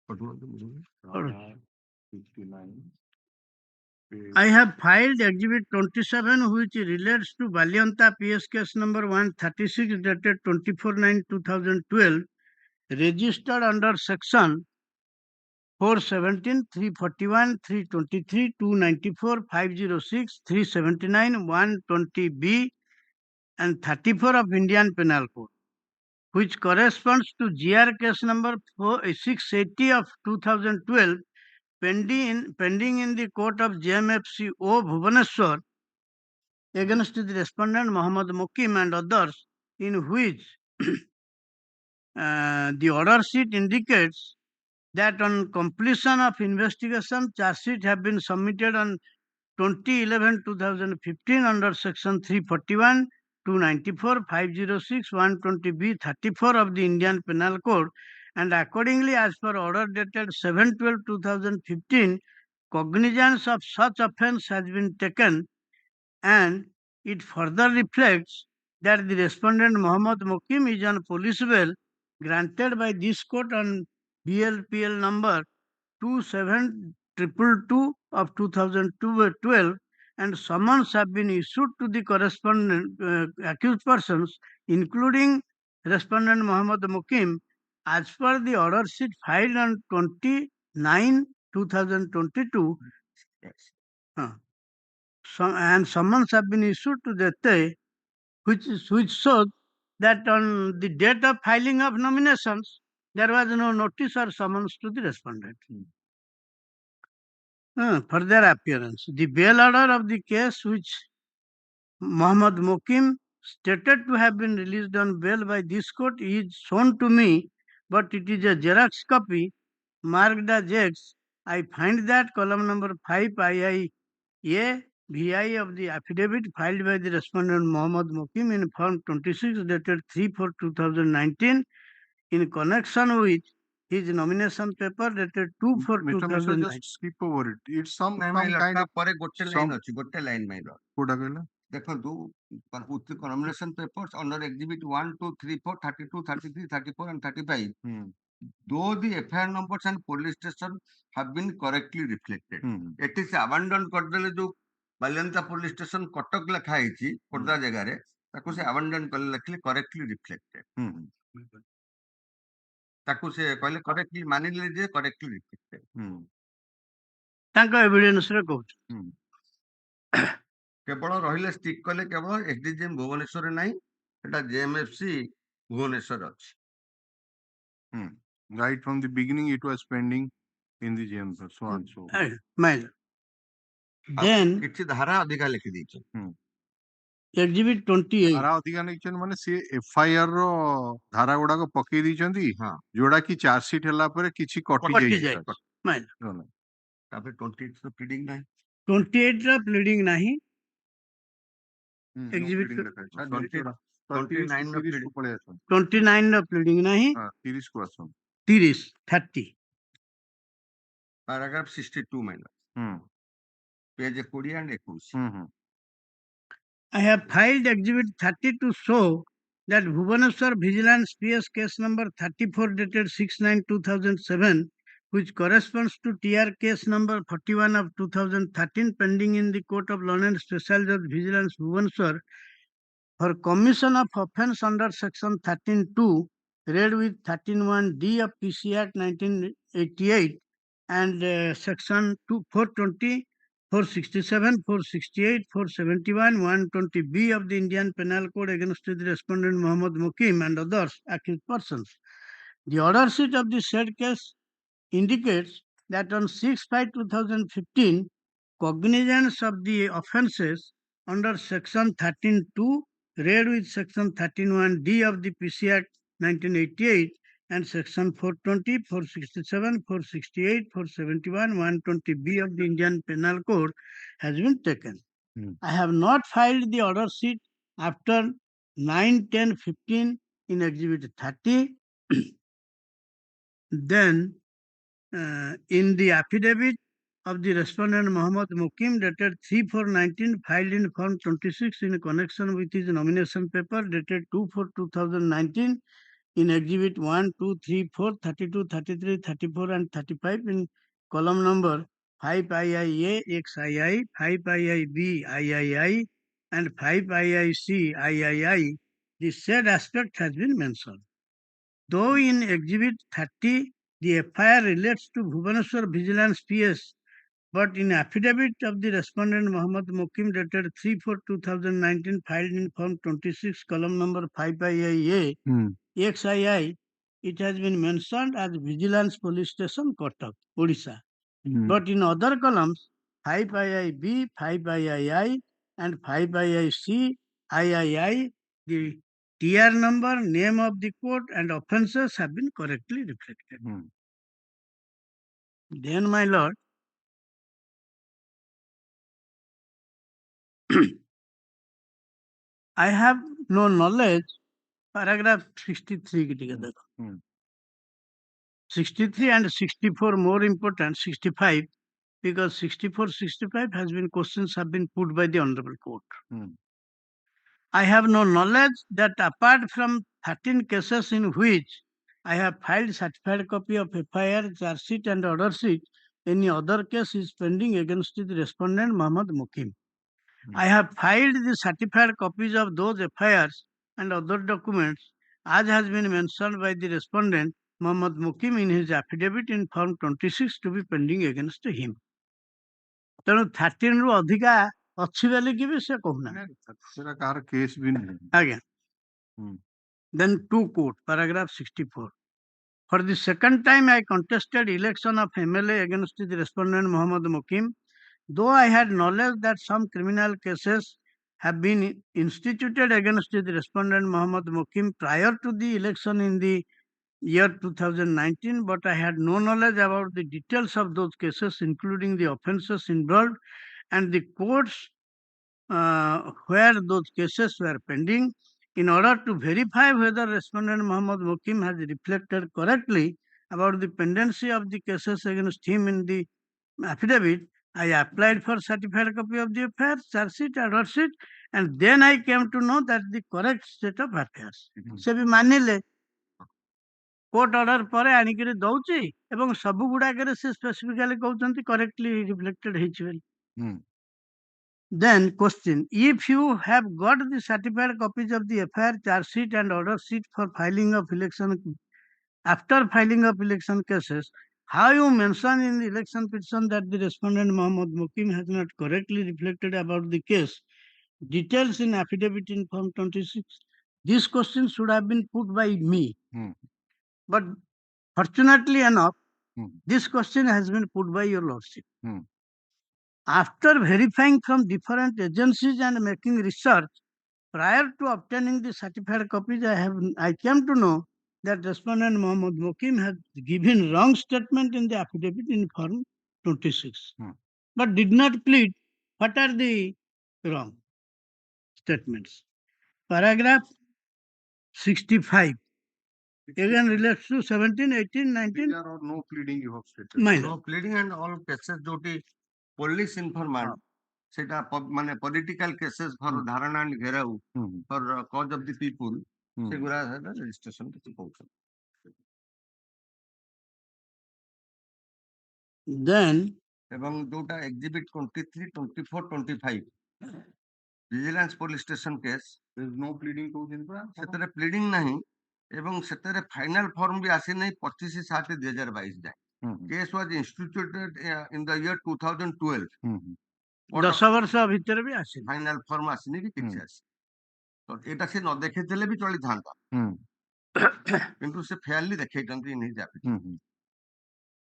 59 I have filed Exhibit 27, which relates to Valianta PS case number 136 dated 24/9/2012, registered under section 417, 341, 323, 294, 506, 379, 120B, and 34 of Indian Penal Code, which corresponds to GR case number 680 of 2012, pending in the court of JMFC O Bhubaneswar against the respondent Muhammad Mukim and others, in which the order sheet indicates that on completion of investigation, charge sheet have been submitted on 20/11/2015 under section 341, 294, 506, 120B, 34 of the Indian Penal Code, and accordingly, as per order dated 7/12/2015, cognizance of such offence has been taken, and it further reflects that the respondent Muhammad Mukim is on police bail granted by this court on BLPL number 27222 of 2012, and summons have been issued to the correspondent accused persons, including respondent Muhammad Mukim, as per the order sheet filed on 29/2022. And summons have been issued to the which shows that on the date of filing of nominations, there was no notice or summons to the respondent for their appearance. The bail order of the case, which Muhammad Mukim stated to have been released on bail by this court, is shown to me, but it is a Xerox copy marked as X. I find that column number 5 II-A VI of the affidavit filed by the respondent Muhammad Mukim in Form 26 dated 3/4/2019 in connection with his nomination paper dated 2/4/2019. Just skip over it. It's some ନାଇଁ kind ମାଇଲର of ପରେ ଗୋଟେ line ଅଛି, ଗୋଟେ line ମାଇଲର କୋଉଟା କହିଲ? ଦେଖନ୍ତୁ, nomination papers under exhibit 1, 2, 3, 4, 32, 33, 34 and 35, though the FIR numbers and police station have been correctly reflected, ଏଠି ସେ abandon କରିଦେଲେ, ଯୋଉ ବାଲିଅନ୍ତା police station କଟକ ଲେଖା ହେଇଛି ଖୋର୍ଦ୍ଧା ଜାଗାରେ, ତାକୁ ସେ abandon କଲେ, ଲେଖିଲେ correctly reflected, ତାକୁ ସେ କହିଲେ correctly ମାନିଲେ ଯେ correctly reflected ତାଙ୍କ ଏଭିଡେନ୍ସରେ କହୁଛି। କେବଳ ରହିଲେ ଷ୍ଟିକ୍ କଲେ କେବଳ ଏସଡିଜିଏମ୍ ଭୁବନେଶ୍ୱରରେ ନାହିଁ, ଏଟା ଜେଏମଏଫସି ଭୁବନେଶ୍ୱର ଅଛି। Right from the beginning, it was pending in the jail, so on so. Then କିଛି ଧାରା ଅଧିକା ଲେଖି ଦେଇଛନ୍ତି। Exhibit 28 ଧାରା ଅଧିକା ନେଇଛନ୍ତି ମାନେ ସେ ଏଫଆଇଆର ର ଧାରା ଗୁଡାକ ପକେଇ ଦେଇଛନ୍ତି, ଯୋଉଟା କି ଚାର୍ଜ ସିଟ୍ ହେଲା ପରେ କିଛି କଟି ଯାଇଛି। ତାପରେ 28 ର ପ୍ଲିଡିଂ ନାହିଁ, 28 ର ପ୍ଲିଡିଂ ନାହିଁ। Exhibit 29 ର ପ୍ଲିଡିଂ ନାହିଁ, 30 କୁ ଆସନ୍ତୁ। 30 paragraph 62 minor page 20 and 21। I have filed Exhibit 30 to show that Bhubaneswar Vigilance PS case number 34 dated 6/9/2007, which corresponds to TR case number 41 of 2013, pending in the Court of Law and Special Judge Vigilance Bhubaneswar for commission of offence under section 13(2), read with 13(1)D of PC Act 1988 and section 420, 467, 468, 471, 120B of the Indian Penal Code against the respondent Muhammad Mukim and others accused persons. The order sheet of the said case indicates that on 6/5/2015, cognizance of the offences under section 13(2), read with section 13(1)D of the PC Act 1988 and section 420, 467, 468, 471, 120B of the Indian Penal Code has been taken. I have not filed the order sheet after 9/10/15 in Exhibit 30. Then in the affidavit of the respondent Muhammad Mukim dated 3/4/19 filed in Form 26 in connection with his nomination paper dated 2/4/2019 in Exhibit 1, 2, 3, 4, 32, 33, 34 and 35 in column number 5II-A XII, 5II-B III, and 5II-C III, the said aspect has been mentioned. Though in Exhibit 30, the FIR relates to Bhubaneswar Vigilance PS, but in affidavit of the respondent Muhammad Mukim dated 3/4/2019 filed in Form 26, column number 5II-A XII, it has been mentioned as Vigilance Police Station, Kotak, Odisha. But in other columns, 5II-B, 5II-I, and 5II-C III, the TR number, name of the court, and offences have been correctly reflected. Then, my lord, I have no knowledge, paragraph 63 ki tika dekho. 63 and 64 more important, 65, because 64, 65 has been questions have been put by the Honorable Court. I have no knowledge that apart from 13 cases in which I have filed certified copy of FIR, charge sheet and order sheet, any other case is pending against the respondent Muhammad Mukim. I have filed the certified copies of those FIRs and other documents as has been mentioned by the respondent Muhammad Mukim in his affidavit in Form 26 to be pending against him. ତେଣୁ 13 ରୁ ଅଧିକା ଅଛି ବୋଲିକି ବି ସେ କହୁନାହାନ୍ତି ସେଟା କାହାର case ବି ନାହିଁ ଆଜ୍ଞା then to quote paragraph 64 for the second time I contested election of MLA against the respondent Muhammad Mukim, though I had knowledge that some criminal cases have been instituted against the respondent Muhammad Mukim prior to the election in the year 2019, but I had no knowledge about the details of those cases, including the offences involved and the courts where those cases were pending. In order to verify whether respondent Muhammad Mukim has reflected correctly about the pendency of the cases against him in the affidavit, I applied for certified copy of the FIR, charge sheet, order sheet, and then I came to know that the correct state of affairs. Se bhi manile court order पर आनिकरी दउची एवं सबु गुडाकरे से specifically कहउचंती correctly reflected हिच well then question if you have got the certified copies of the FIR, charge sheet and order sheet for filing of election after filing of election cases, how you mention in the election petition that the respondent Muhammad Mukim has not correctly reflected about the case details in affidavit in Form 26. This question should have been put by me. But fortunately enough, this question has been put by your lordship. After verifying from different agencies and making research, prior to obtaining the certified copies, I came to know that respondent Muhammad Mukim has given wrong statement in the affidavit in Form 26, but did not plead what are the wrong statements. Paragraph 65. Again relates to 17, 18, 19. There are no pleading you have stated. No pleading and all cases जोटी police informant सेटा माने political cases for dharana and घेराव for cause of the people सेगुरा registration किसी कहउछन. Then एवं जोटा exhibit 23, 24, 25 vigilance police station case there is no pleading कहउछन परा सेतरे pleading नहीं एवं सेतरे final form भी आसी नहीं 25/7/2022 जाए. Case was instituted in the year 2012. 10 वर्ष भितर भी आसी फाइनल फॉर्म आसीनी कि किछि आसी तो एटा से न देखेतले भी चली थांता किंतु से फेयरली देखेइतंती नहीं जापि.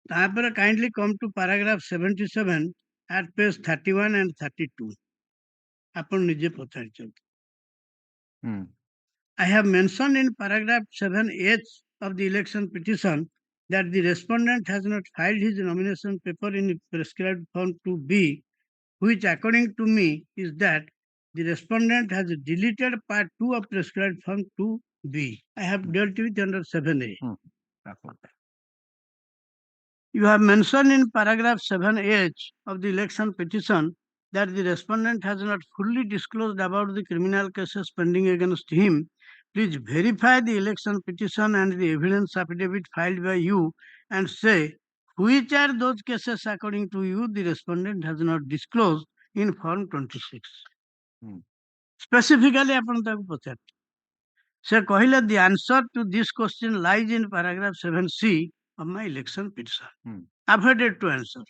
तापर kindly come to paragraph 77 at page 31 and 32. आपण निजे पचारिछन. I have mentioned in paragraph 7H of the election petition that the respondent has not filed his nomination paper in prescribed form 2B, which according to me is that the respondent has deleted part 2 of prescribed form 2B. I have dealt with under 7A. You have mentioned in paragraph 7H of the election petition that the respondent has not fully disclosed about the criminal cases pending against him. Please verify the election petition and the evidence affidavit filed by you and say which are those cases according to you the respondent has not disclosed in form 26? Specifically आपण ତାକୁ ପଚାରିଲେ ସେ କହିଲେ the answer to this question lies in paragraph 7C of my election petition. I've had it to answer.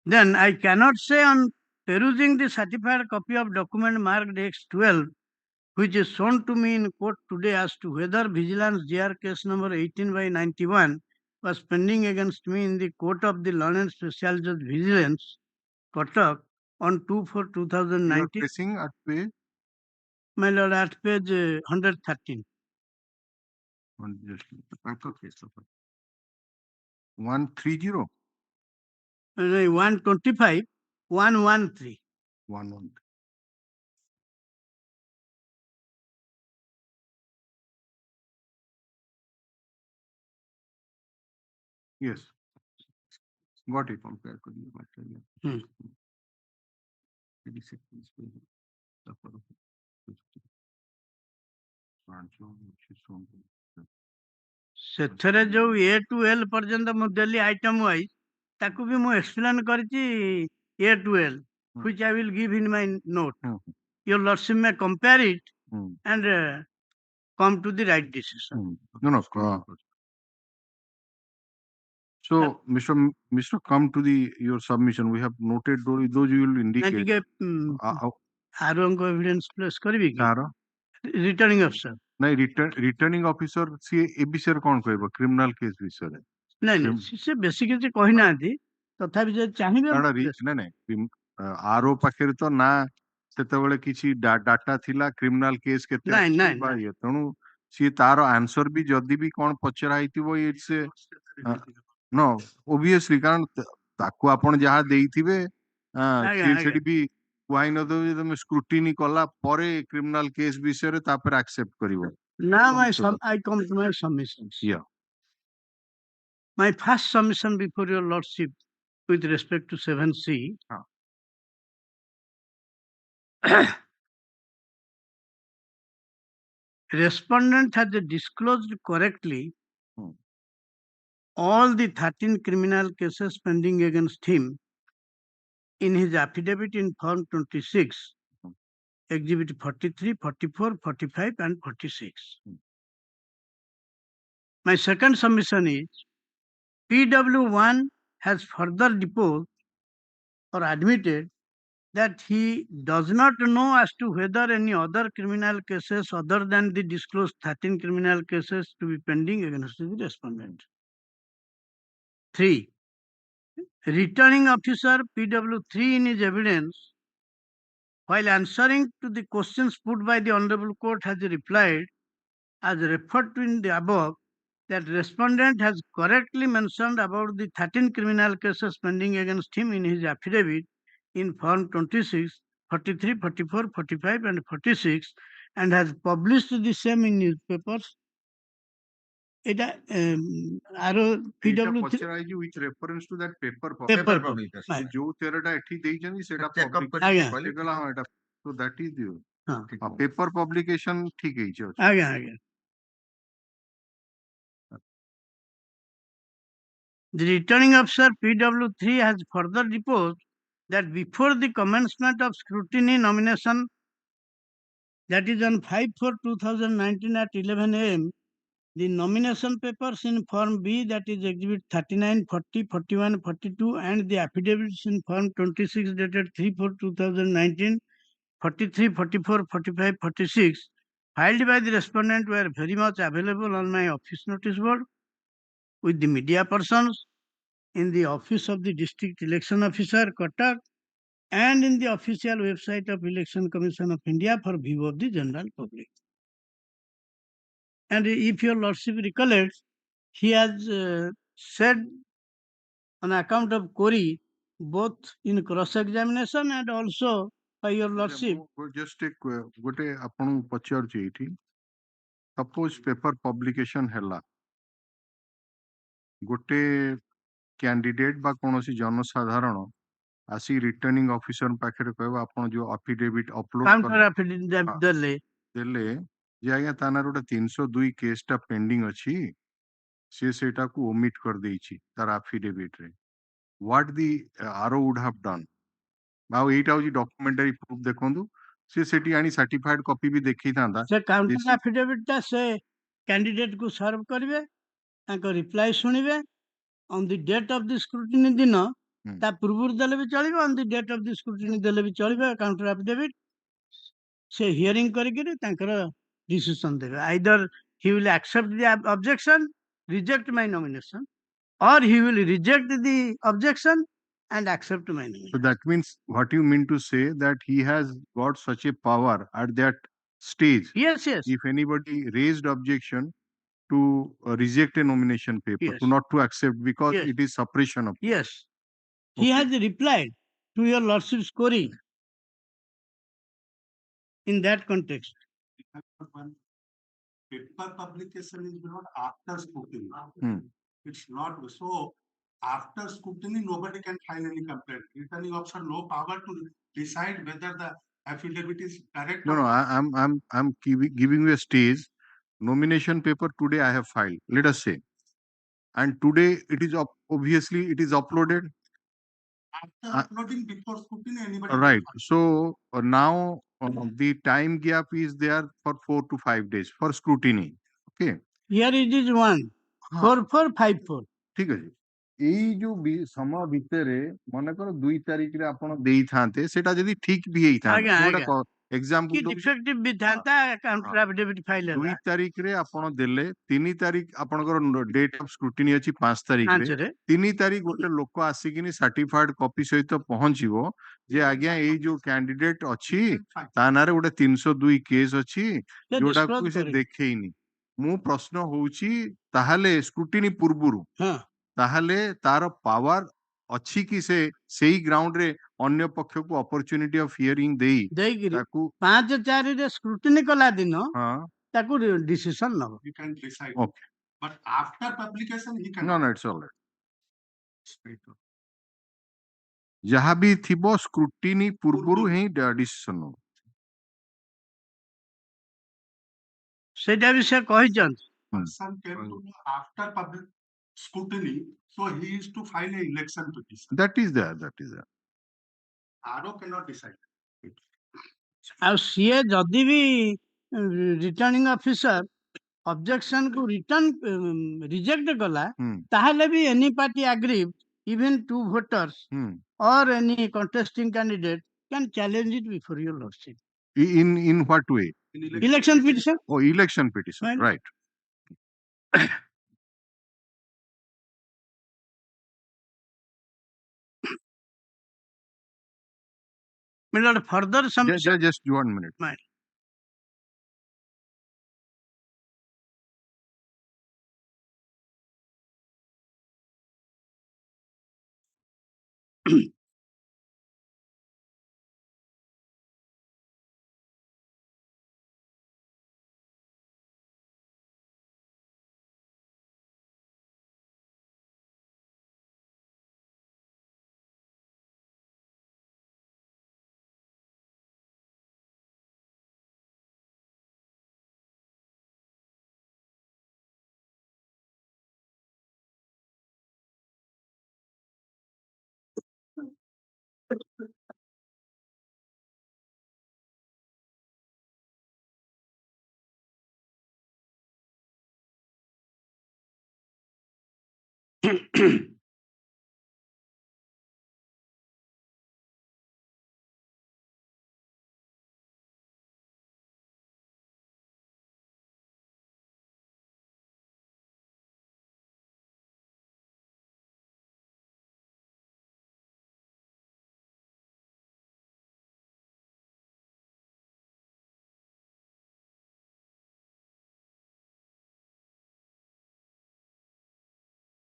Then I cannot say on perusing the certified copy of document marked X12 which is shown to me in court today as to whether vigilance GR case number 18/91 was pending against me in the court of the Learned Special Judge Vigilance, Kotak, on 2/4/2019. You are pressing at page? My lord, at page 113. 130? 125, 113. 113. Yes. Got it. Compare to the material. ସେଥିରେ ଯୋଉ A to L ପର୍ଯ୍ୟନ୍ତ ମୁଁ ଦେଲି item wise ତାକୁ ବି ମୁଁ explain କରିଛି A to L which I will give in my note. Your lordship may compare it and come to the right decision. No. So, Mr. Come to your submission. We have noted those you will indicate. ଆରଙ୍କ evidence place କରିବି କି? Returning officer. ନାଇଁ returning officer ସିଏ ଏ ବିଷୟରେ କଣ କହିବ criminal case ବିଷୟରେ? ନାଇଁ ସେ ବେଶୀ କିଛି କହିନାହାନ୍ତି ତଥାପି ଯଦି ଚାହିଁବେ ନାଇଁ ଆରଓ ପାଖରେ ତ ନା ସେତେବେଳେ କିଛି ଡାଟା ଥିଲା କ୍ରିମିନାଲ କେସ୍ କେତେ ଅଛି ତେଣୁ ସିଏ ତାର ଆନ୍ସର ବି ଯଦି ବି କଣ ପଚରା ହେଇଥିବ ନ ଓବିୟସଲି କାରଣ ତାକୁ ଆପଣ ଯାହା ଦେଇଥିବେ ସେଠି ବି କୁହାଇ ନଥିବ ଯେ ତମେ ସ୍କ୍ରୁଟିନି କଲା ପରେ କ୍ରିମିନାଲ କେସ୍ ବିଷୟରେ ତାପରେ ଆକ୍ସେପ୍ଟ କରିବ। Now I come to my submissions. Yeah. My first submission before your lordship with respect to 7C. Respondent has disclosed correctly all the 13 criminal cases pending against him in his affidavit in form 26, exhibit 43, 44, 45 and 46. My second submission is PW1 has further deposed or admitted that he does not know as to whether any other criminal cases other than the disclosed 13 criminal cases to be pending against the respondent. 3. Returning officer PW3 in his evidence, while answering to the questions put by the Honorable Court, has replied, as referred to in the above, that respondent has correctly mentioned about the 13 criminal cases pending against him in his affidavit in form 26, 43, 44, 45 and 46 and has published the same in newspapers. It PW3 with reference to that paper publication. जो तेरटा एठी देइछनी सेटा publication so that is the paper publication ठीक है आगे The returning officer PW3 has further deposed that before the commencement of scrutiny nomination, that is on 5/4/2019 at 11 a.m., the nomination papers in Form B, that is Exhibit 39, 40, 41, 42, and the affidavits in Form 26 dated 3/4/2019, 43, 44, 45, 46, filed by the respondent were very much available on my office notice board with the media persons, in the office of the District Election Officer, Kotak, and in the official website of Election Commission of India for view of the general public. And if your lordship recollects, he has said on account of query, both in cross-examination and also by your lordship. Just take gote apanu pacharchi ethi. Suppose paper publication hela. Gote candidate ba konosi जनसाधारण आसी returning officer पाखरे कहबा आपण जो affidavit upload counter affidavit देले जे आज्ञा तानार गोटे 302 case टा pending अछि से सेटा को ओमिट कर देइछि तार एफिडेविट रे what the RO would have done बाउ एटा होजी डॉक्यूमेंटरी प्रूफ देखंदु से सेठी आनी सर्टिफाइड कॉपी भी देखि थांदा से काउंटर एफिडेविट टा से कैंडिडेट को सर्व करिवे ताको रिप्लाई सुनिवे on the date of the scrutiny दिन ता पूर्व देले भी चलिबो on the date of the scrutiny देले भी चलिबो काउंटर एफिडेविट से हियरिंग करिके तांकर डिसीजन देबे either he will accept the objection reject my nomination or he will reject the objection and accept my nomination. So that means what you mean to say that he has got such a power at that stage. Yes, yes. If anybody raised objection to reject a nomination paper, Yes. to not to accept because Yes. it is suppression of. Yes. He has replied to your lordship's query in that context. Paper publication is not after scrutiny. It's not so. After scrutiny, nobody can file any complaint. Returning officer no power to decide whether the affidavit is correct. No, I'm giving you a stage. Nomination paper today I have filed. Let us say, and today it is obviously it is uploaded. After uploading before scrutiny, anybody. Right. So now the time gap is there for 4 to 5 days for scrutiny. Okay. Here it is 1, 4454. ठीक है ଏଇ ଯୋଉ ସମୟ ଭିତରେ ମନେକର 2 ତାରିଖରେ ଆପଣ ଦେଇଥାନ୍ତେ ସେଟା ଯଦି ଠିକ ବି ହେଇଥାନ୍ତା ଗୋଟେ ଏକ୍ସାମ୍ପଲ ଡିଫେକ୍ଟିଭ ବି ଥାନ୍ତା କାଉଣ୍ଟର ଆଫିଡେଭିଟ ଫାଇଲ ହେଲା 2 ତାରିଖରେ ଆପଣ ଦେଲେ 3 ତାରିଖ ଆପଣଙ୍କର ଡେଟ୍ ଅଫ ସ୍କ୍ରୁଟିନି ଅଛି 5 ତାରିଖରେ 3 ତାରିଖ ଗୋଟେ ଲୋକ ଆସିକିନି ସାର୍ଟିଫାଇଡ କପି ସହିତ ପହଞ୍ଚିବ ଯେ ଆଜ୍ଞା ଏଇ ଯୋଉ କ୍ୟାଣ୍ଡିଡେଟ ଅଛି ତା ନାଁରେ ଗୋଟେ 302 କେସ୍ ଅଛି ଯୋଉଟାକୁ ସେ ଦେଖେଇନି ମୁଁ ପ୍ରଶ୍ନ ହଉଛି ତାହେଲେ ସ୍କ୍ରୁଟିନି ପୂର୍ବରୁ ତାହେଲେ ତାର ପାୱାର ଅଛି କି ସେ ସେଇ ଗ୍ରାଉଣ୍ଡ ରେ ଅନ୍ୟ ପକ୍ଷକୁ ଅପରଚ୍ୟୁନିଟି ଅଫ ହିୟରିଂ ଦେଇକିରି ତାକୁ 5/4 ରେ ସ୍କ୍ରୁଟିନି କଲା ଦିନ ତାକୁ decision Naba He can decide. Okay. But after publication, he can. No, it's all right. ଯାହା ବି ଥିବ ସ୍କ୍ରୁଟିନି ପୂର୍ବରୁ ହିଁ ଡିସିଜନ ନବ ସେଇଟା ବି ସେ କହିଛନ୍ତି Person came to know after public scrutiny, so he is to file an election petition. That is there. RO cannot decide. ଆଉ ସିଏ ଯଦି ବି ରିଟର୍ଣ୍ଣିଂ ଅଫିସର ଅବଜେକ୍ସନ କୁ ରିଜେକ୍ଟ କଲା ତାହେଲେ ବି any party ଆଗ୍ରିଭ୍ even 2 voters or any contesting candidate can challenge it before your lordship. In what way? Election petition. Oh, election petition. Right. My lord, further submission. Just 1 minute. Right.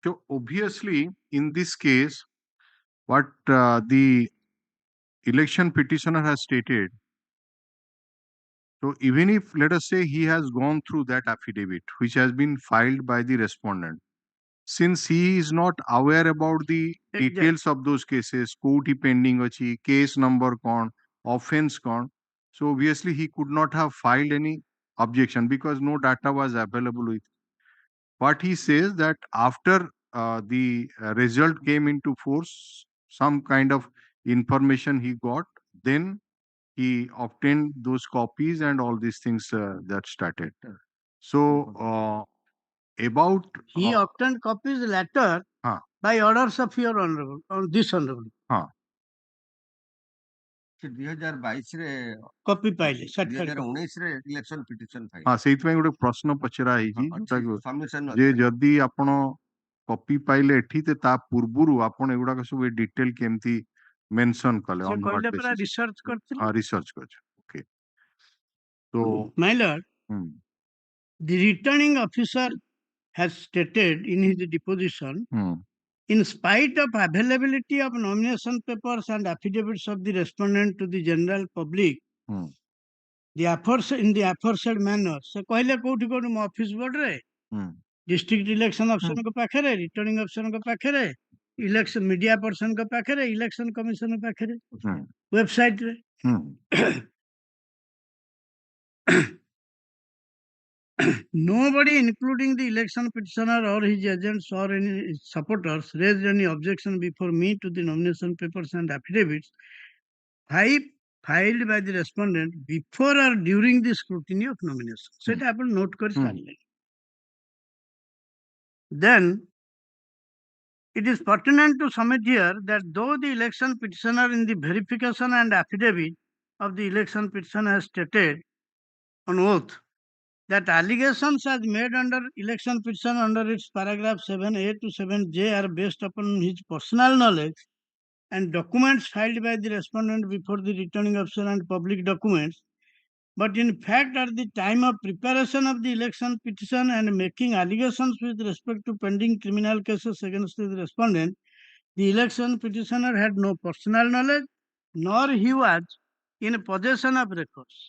So obviously, in this case, what the election petitioner has stated, so even if, let us say, he has gone through that affidavit, which has been filed by the respondent, since he is not aware about the details of those cases, कोठी pending achi, case number con, offense con, so obviously he could not have filed any objection because no data was available with. what he says that after the result came into force, some kind of information he got, then he obtained those copies and all these things that started. So about he obtained copies later by orders of your honorable, or this honorable. ସେ 2022 ରେ copy ପାଇଲେ 2019 ରେ election petition file. ହଁ ସେଇଥିପାଇଁ ଗୋଟେ ପ୍ରଶ୍ନ ପଚରା ହେଇଛି Submission ଯେ ଅଛି। ଯଦି ଆପଣ କପି ପାଇଲେ ଏଠି ତ ତା ପୂର୍ବରୁ ଆପଣ ଏଗୁଡାକ ସବୁ ଡିଟେଲ କେମିତି ମେନସନ କଲେ ସେ on what କହିଲେ ପରା basis? ରିସର୍ଚ୍ଚ କରିଥିଲେ। ହଁ ରିସର୍ଚ୍ଚ କରିଛ okay so My lord, the returning officer has stated in his deposition, in spite of availability of nomination papers and affidavits of the respondent to the general public, the in the aforesaid manner, se କହିଲେ କୋଉଠି କୋଉଠି ମୋ office ବୋର୍ଡରେ district election अफसर को पाखरे returning अफसर को पाखरे इलेक्शन मीडिया पर्सन को पाखरे इलेक्शन कमिशन पाखरे वेबसाइट रे nobody including the election petitioner or his agents or any supporters raised any objection before me to the nomination papers and affidavits filed by the respondent before or during the scrutiny of nomination. सेटा अपन note कर सारले. Then it is pertinent to submit here that though the election petitioner in the verification and affidavit of the election petitioner has stated on oath that allegations as made under election petition under its paragraph 7A to 7J are based upon his personal knowledge and documents filed by the respondent before the returning officer and public documents, but in fact at the time of preparation of the election petition and making allegations with respect to pending criminal cases against the respondent, the election petitioner had no personal knowledge nor he was in possession of records.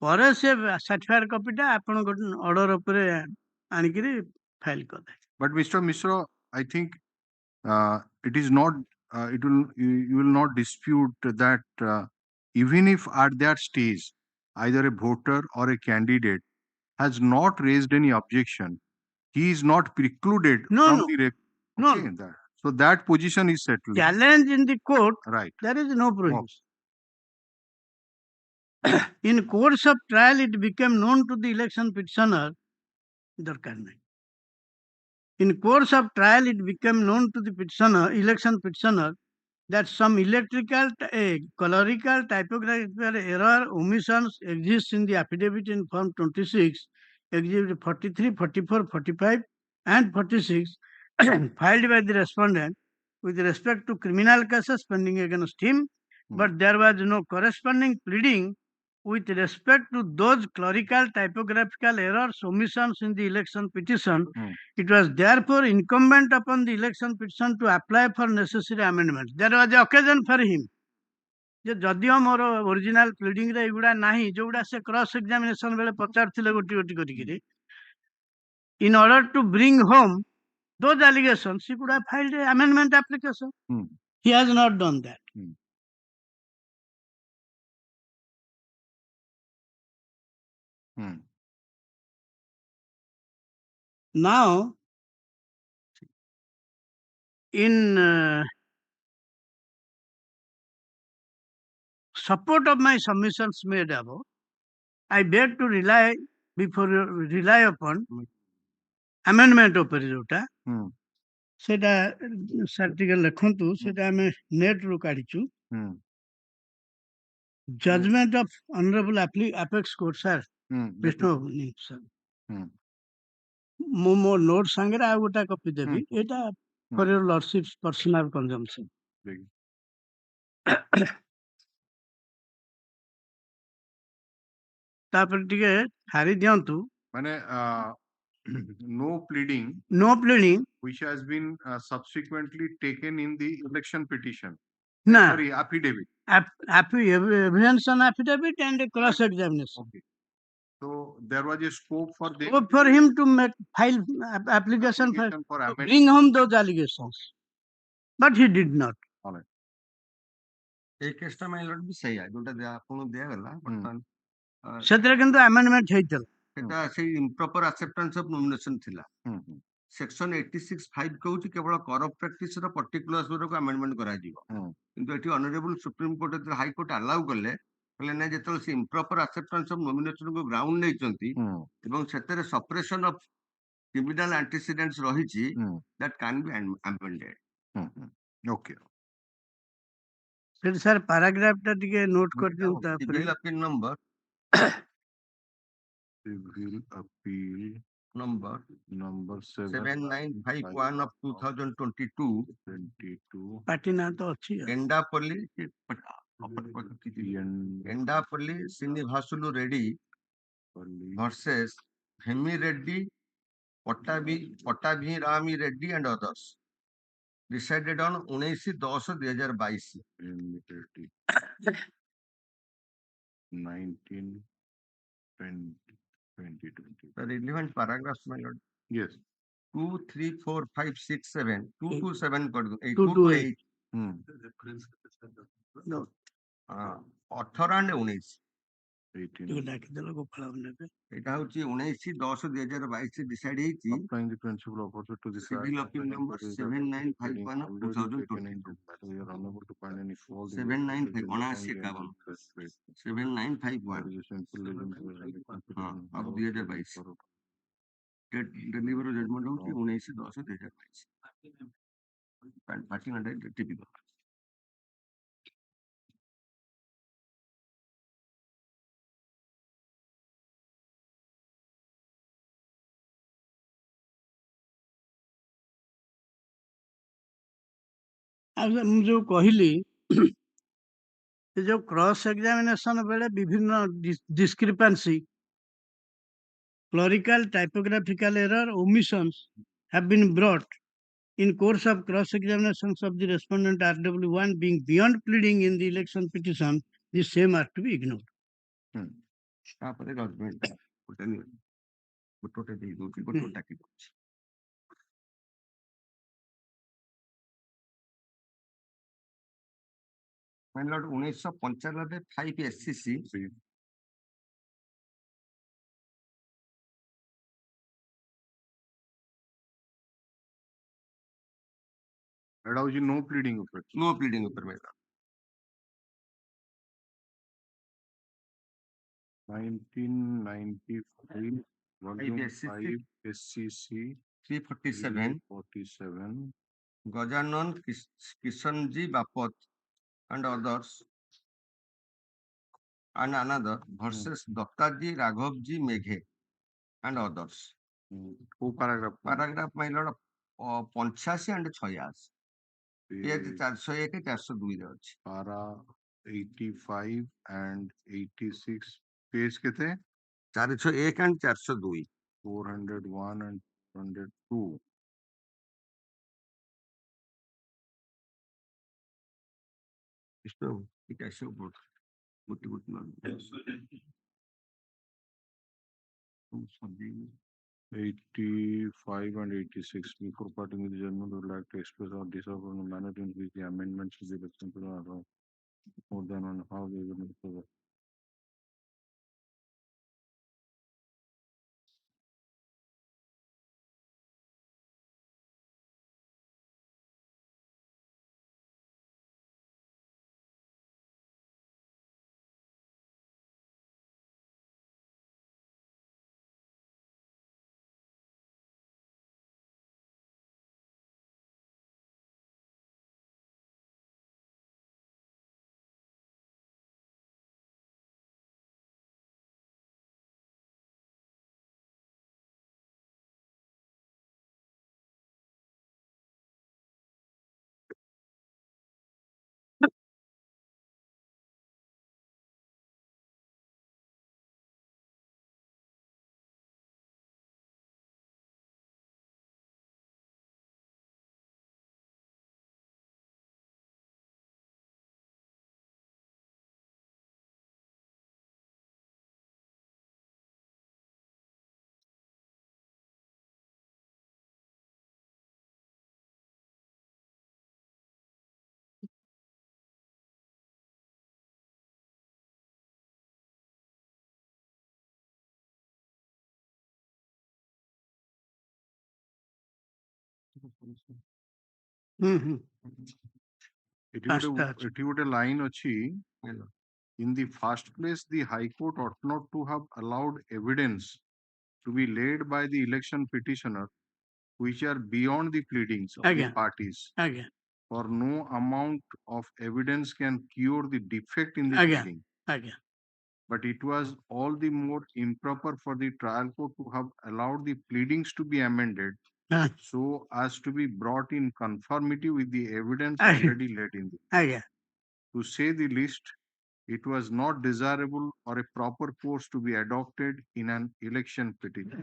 ପରେ ସେ certified କପିଟା ଆପଣଙ୍କ order ଉପରେ ଆଣିକିରି file କରିଦେବେ। But Mr. Mishra, I think it is not, you will not dispute that even if at that stage, either a voter or a candidate has not raised any objection, he is not precluded from the that. So that position is settled. Challenge in the court, right? There is no prohibition. In course of trial, it became known to the election petitioner. In course of trial, it became known to the election petitioner, that some electrical, clerical, typographical error, omissions exist in the affidavit in Form 26, Exhibit 43, 44, 45, and 46, filed by the respondent with respect to criminal cases pending against him, but there was no corresponding pleading with respect to those clerical, typographical errors, omissions in the election petition. It was therefore incumbent upon the election petition to apply for necessary amendments. There was an occasion for him. जे जदियो मोर original pleading रे एगुडा नाही जोगुडा से cross examination बेले पचारथिले गोटी गोटी करिकिरी in order to bring home those allegations he could have filed an amendment application. He has not done that. Now, in support of my submissions made above, I beg to rely upon amendment ଉପରେ ଯୋଉଟା ସେଟା sir ଟିକେ ଲେଖନ୍ତୁ ସେଟା ଆମେ net ରୁ କାଢିଛୁ judgment of honorable apex court sir Vishnu sir ମୁଁ ମୋ ନୋଟ୍ ସାଙ୍ଗରେ ଆଉ ଗୋଟେ କପି ଦେବି ଏଟା for your lordship's personal consumption. ତାପରେ ଟିକେ ହାରି ଦିଅନ୍ତୁ ମାନେ no pleading which has been subsequently taken in the election petition. Sorry, affidavit. Evidence on affidavit and cross examination. Okay. So there was a scope for him to make file application for bring home those allegations, but he did not. All right. এই কেসটা my lord ବି ସେଇଆ ଯୋଉଟା ଆପଣଙ୍କୁ ଦିଆଗଲା ବର୍ତ୍ତମାନ ସେଥିରେ କିନ୍ତୁ amendment ହେଇଥିଲା। ସେଟା ସେଇ improper acceptance of nomination ଥିଲା। ସେକ୍ସନ 86(5) କହୁଛି କେବଳ କରପ୍ଟ ପ୍ରାକ୍ଟିସ ର ପର୍ଟିକୁଲାର୍ସ ଗୁଡାକୁ ଆମେଣ୍ଡମେଣ୍ଟ କରାଯିବ। କିନ୍ତୁ ଏଠି ଅନରେବୁଲ ସୁପ୍ରିମ କୋର୍ଟ ଯେତେବେଳେ ହାଇକୋର୍ଟ ଆଲାଉ କଲେ କହିଲେ ନାଇଁ ଯେତେବେଳେ ସେ improper acceptance of nomination କୁ ଗ୍ରାଉଣ୍ଡ ନେଇଛନ୍ତି ଏବଂ ସେଥିରେ ସପ୍ରେସନ ଅଫ କ୍ରିମିନାଲ ଆଣ୍ଟିସିଡେଣ୍ଟସ ରହିଛି that can be amended. Okay ସେଠି ସାର୍ ପାରାଗ୍ରାଫ ଟା ଟିକେ ନୋଟ କରିଦିଅନ୍ତୁ ତାପରେ civil appeal number civil appeal number number 7951 of 2022 party ନାଁ ତ ଅଛି ଏଣ୍ଡାପଲ୍ଲୀ ଏଣ୍ଡାପଲ୍ଲୀ ଶ୍ରୀନିଭାସୁଲୁ ରେଡ୍ଡି versus ହେମି Reddy ପଟ୍ଟାଭିରାମି Reddy and others decided on 19/10/2022 19/20/2022 the relevant paragraphs my lord yes 2 3 4 5 6 7 2 to 7 कर दो 2 to 8 18 and 19 এটা হচ্ছে 19/10/2022 ডিসাইড ହେଇଛି applying the principle opposite to the civil appeal number 7951 of 2022 we are unable to find any fault 7951 7951 of 2022 deliver judgement ହଉଛି 19/10/2022 party ନାଁଟା ଟିପିକଲ ମୁଁ ଯୋଉ କହିଲି ଯୋଉ କ୍ରସ୍ ଏକ୍ସାମିନେସନ ବେଳେ ବିଭିନ୍ନ ଡିସ୍କ୍ରିପାନ୍ସି clerical typographical error omissions have been brought in course of cross examinations of the respondent RW1 being beyond pleading in the election petition the same are to be ignored ତାପରେ judgement ଗୋଟେ ଦେଇ ଦଉଛି ଗୋଟେ ଡାକି ଦଉଛି My lord 1995 5 SCC ଏଟା ହଉଛି no pleading ଉପରେ my lord 1995 volume 5 SCC 347 Gajanan Kishanji Bapat and others and another versus Dattaji Raghavji Meghe and others. paragraph my lord 85 and 86 401 402 ରେ ଅଛି para 85 and 86 page କେତେ 401 and 402 401 and 402 इसमें ये कैसे बोल गुटी 85 and 86 before parting with the judgment would like to express our disapproval of the manner in which the amendments to the election more than on how they will ଏଠି ଗୋଟେ line ଅଛି. In the first place, the High Court ought not to have allowed evidence to be laid by the election petitioner which are beyond the pleadings of the parties. For no amount of evidence can cure the defect in the pleading. But it was all the more improper for the trial court to have allowed the pleadings to be amended so as to be brought in conformity with the evidence already laid in the. To say the least, it was not desirable or a proper course to be adopted in an election petition.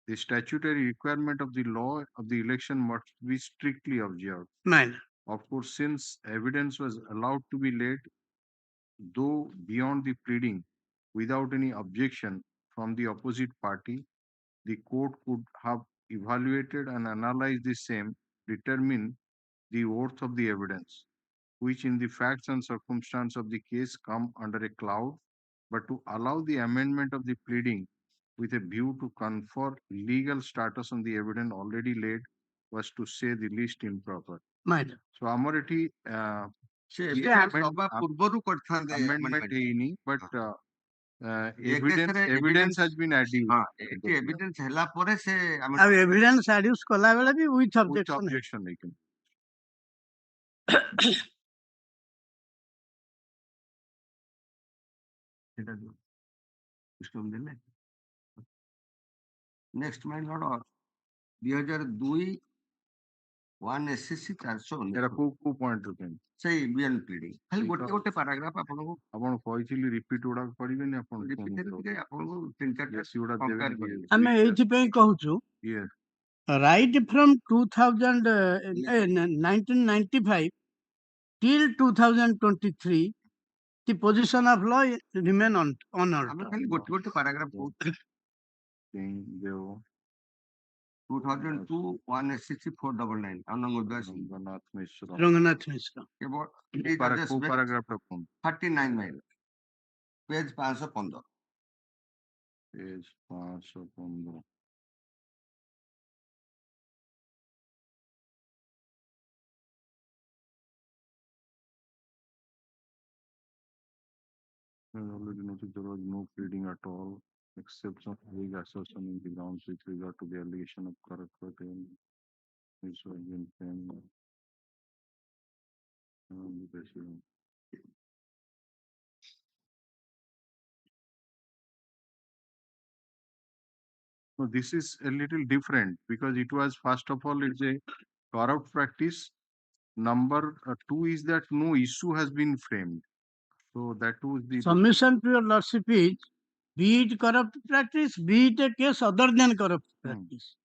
The statutory requirement of the law of the election must be strictly observed. Of course, since evidence was allowed to be laid, though beyond the pleading, without any objection from the opposite party, the court could have evaluated and analyzed the same, determine the worth of the evidence, which in the facts and circumstances of the case come under a cloud, but to allow the amendment of the pleading with a view to confer legal status on the evidence already laid was, to say the least, improper. So ଆମର ଏଠି amendment ହେଇନି, but evidence has been adduced. evidence ହେଲା ପରେ ସେ evidence adduce କଲା ବେଳେ ବି with objection ହେଇକି Next, my lord, 2002 1 SCC 419 ଏରା କୋଉ point ରୁ କେମିତି ସେଇ beyond pleading ଖାଲି ଗୋଟେ paragraph ଆପଣଙ୍କୁ ଆପଣ କହିଥିଲି repeat ଗୁଡା କରିବେନି ଆପଣ repeat ଟିକେ ଆପଣଙ୍କୁ ତିନି ଚାରିଟା ଗୁଡା compare ଦେବେ କରିବେ ଆମେ ଏଇଥିପାଇଁ କହୁଛୁ right from 1995 till 2023 the position of law remain unaltered. ଆମେ ଖାଲି ଗୋଟେ paragraph କହୁଛୁ 2002 1 SCC 499 ରଙ୍ଗନାଥ ମିଶ୍ର ରଙ୍ଗନାଥ ମିଶ୍ର କେବଳ କୋଉ paragraph ଟା କଣ 39 mile page 515 page 515 already noted there was no pleading at all except some vague assertion in the grounds with regard to the allegation of corrupt which was in No, this is a little different because it was, first of all, it's a corrupt practice. Number 2 is that no issue has been framed. So that was the submission to your lordship is, be it corrupt practice, be it a case other than corrupt practice.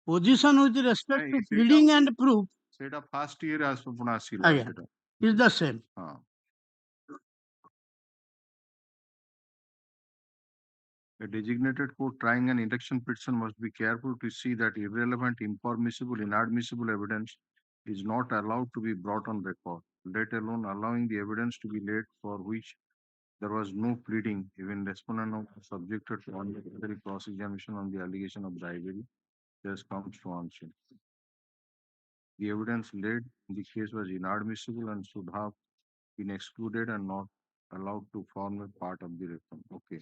Position with respect to pleading and proof सेटा first year as पुना आसिला सेटा is the same. A designated court trying an election petition must be careful to see that irrelevant, impermissible, inadmissible evidence is not allowed to be brought on record, let alone allowing the evidence to be laid for which there was no pleading. Even respondent was subjected to unnecessary cross-examination on the allegation of bribery. This comes to answer. The evidence laid in the case was inadmissible and should have been excluded and not allowed to form a part of the record. Okay.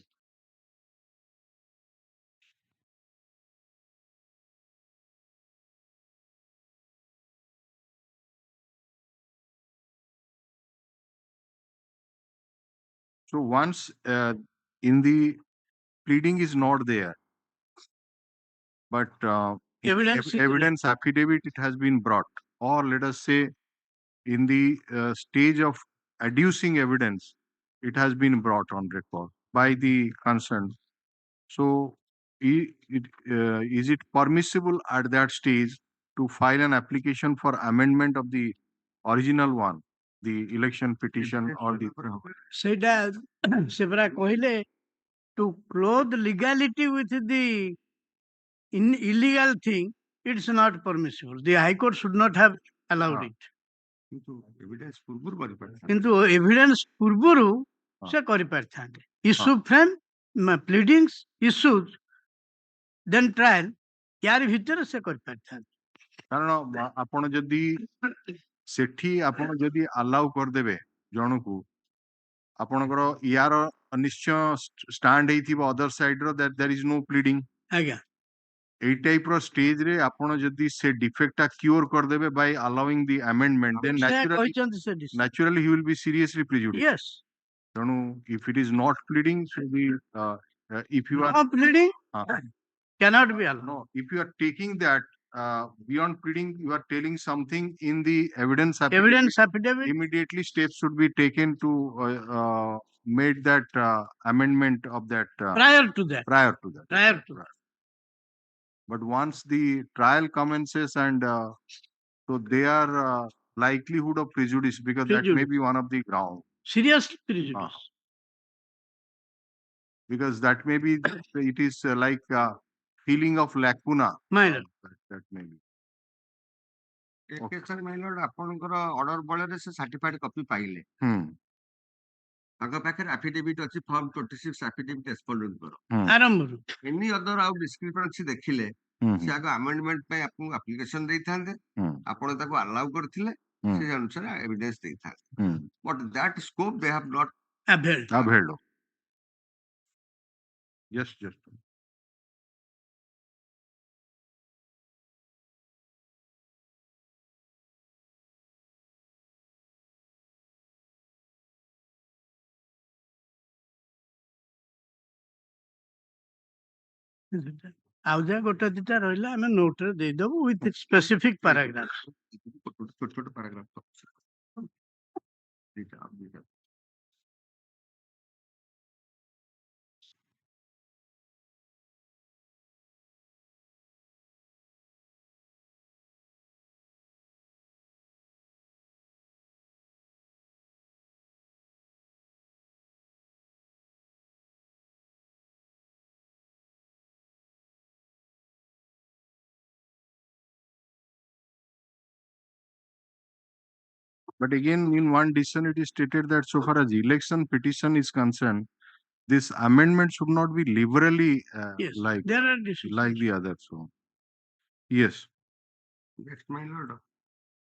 So once in the pleading is not there, but evidence affidavit it has been brought, or let us say in the stage of adducing evidence, it has been brought on record by the concerned. So is it permissible at that stage to file an application for amendment of the original one, the election petition or the ସେଇଟା ସେ ପରା କହିଲେ to clothe legality with the illegal thing, it's not permissible. The High Court should not have allowed it. କିନ୍ତୁ evidence ପୂର୍ବରୁ ସେ କରିପାରିଥାନ୍ତେ issue frame pleadings issues then trial यार भितर से कर पारथान କାରଣ ଆପଣ ଯଦି ସେଠି ଆପଣ ଯଦି ଆଲାଉ କରିଦେବେ ଜଣକୁ ଆପଣଙ୍କର ୟାର ନିଶ୍ଚୟ ଷ୍ଟାଣ୍ଡ ହେଇଥିବ ଅଦର ସାଇଡ ର that there is no pleading आज्ञा এই টাইপ ର ଷ୍ଟେଜ ରେ ଆପଣ ଯଦି ସେ ଡିଫେକ୍ଟ ଟା କ୍ୟୁର କରିଦେବେ ବାଇ ଆଲାଉଇଂ ଦି amendment then naturally he will be seriously prejudiced. Yes. ତେଣୁ if it is not pleading so the if you are not pleading cannot be allowed. No, if you are taking that beyond pleading, you are telling something in the evidence affidavit. Immediately steps should be taken to make that amendment of that prior to that. But once the trial commences and so they are likelihood of prejudice because that may be one of the ground. Serious prejudice. Because that may be it is like feeling of lacuna. Minor. That may be. ଏକେସର my lord ଆପଣଙ୍କର order ବଳରେ ସେ ସାର୍ଟିଫାଇଡ copy ପାଇଲେ ତାଙ୍କ ପାଖରେ affidavit ଅଛି form 26 affidavit ରେସ୍ପଣ୍ଡେଣ୍ଟଙ୍କର ଆରମ୍ଭରୁ any other ଆଉ ଡିସ୍କ୍ରିପେନ୍ସି ଦେଖିଲେ ସେ ଆଗ ଆମେଣ୍ଡମେଣ୍ଟ ପାଇଁ ଆପଣଙ୍କୁ ଆପ୍ଲିକେସନ ଦେଇଥାନ୍ତେ ଆପଣ ତାକୁ ଆଲାଉ କରିଥିଲେ ସେ ଅନୁସାରେ ଏଭିଡେନ୍ସ ଦେଇଥାନ୍ତେ but that scope De have not availed. Just ଆଉ ଯା ଗୋଟେ ଦିଟା ରହିଲା ଆମେ ନୋଟ ରେ ଦେଇଦବୁ ୱିଥ ସ୍ପେସିଫିକ ପାରାଗ୍ରାଫ ଛୋଟ ଛୋଟ paragraph But again, in one decision, it is stated that so far as election petition is concerned, this amendment should not be liberally like the other. So, yes. Next, my lord.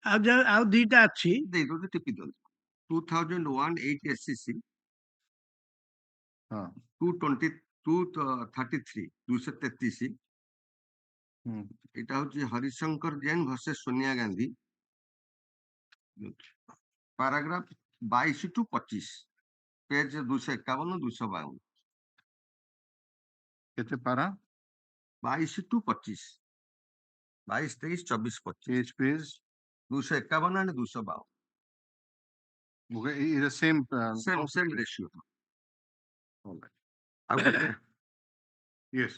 ଆଉ ଦିଟା ଅଛି ଦେଇଦଉଛି ଟିପି ଦିଅନ୍ତୁ 2001 8 SCC 233 এটা হচ্ছে Harishankar Jain versus Sonia Gandhi paragraph 22 to 25 page 251 252 केते पारा 22 to 25 22 23 24 25 page 251 and 252 okay is the same ratio all right yes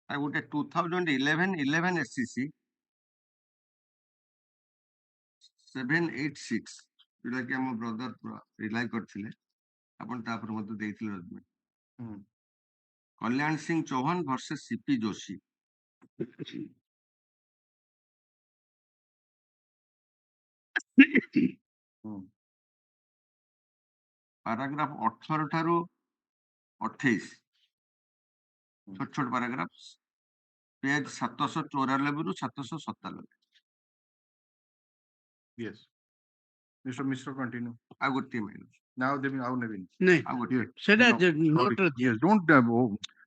I would at 2011 SCC 786 जोटा कि हम ब्रदर रिलाई करथिले अपन तापर मते देइथिले judgement Kalyan Singh Chauhan versus CP Joshi paragraph 18 ठारू 28 छोट छोट पैराग्राफ्स पेज 794 रु 797 yes Mr. continue I would team now they will Navin नहीं सेटा note yes don't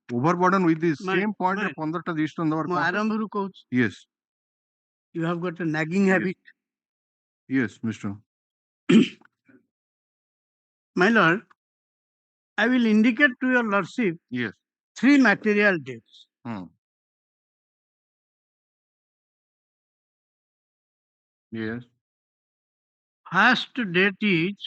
overburden with this same point 15 टा register number मैं आरंभ रु कहूँ yes you have got a nagging habit yes Mr. my lord I will indicate to your lordship yes 3 material dates yes first date is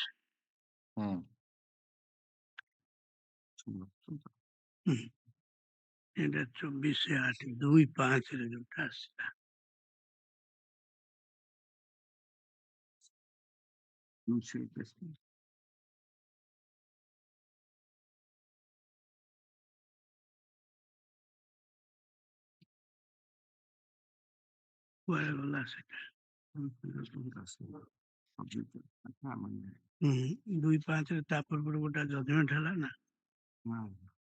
এটা 24/8 রে যেটা আসছে কুয়ারে গলা সেটা 2/5 ରେ ତା ପୂର୍ବରୁ ଗୋଟେ ଜଜମେଣ୍ଟ ହେଲା ନା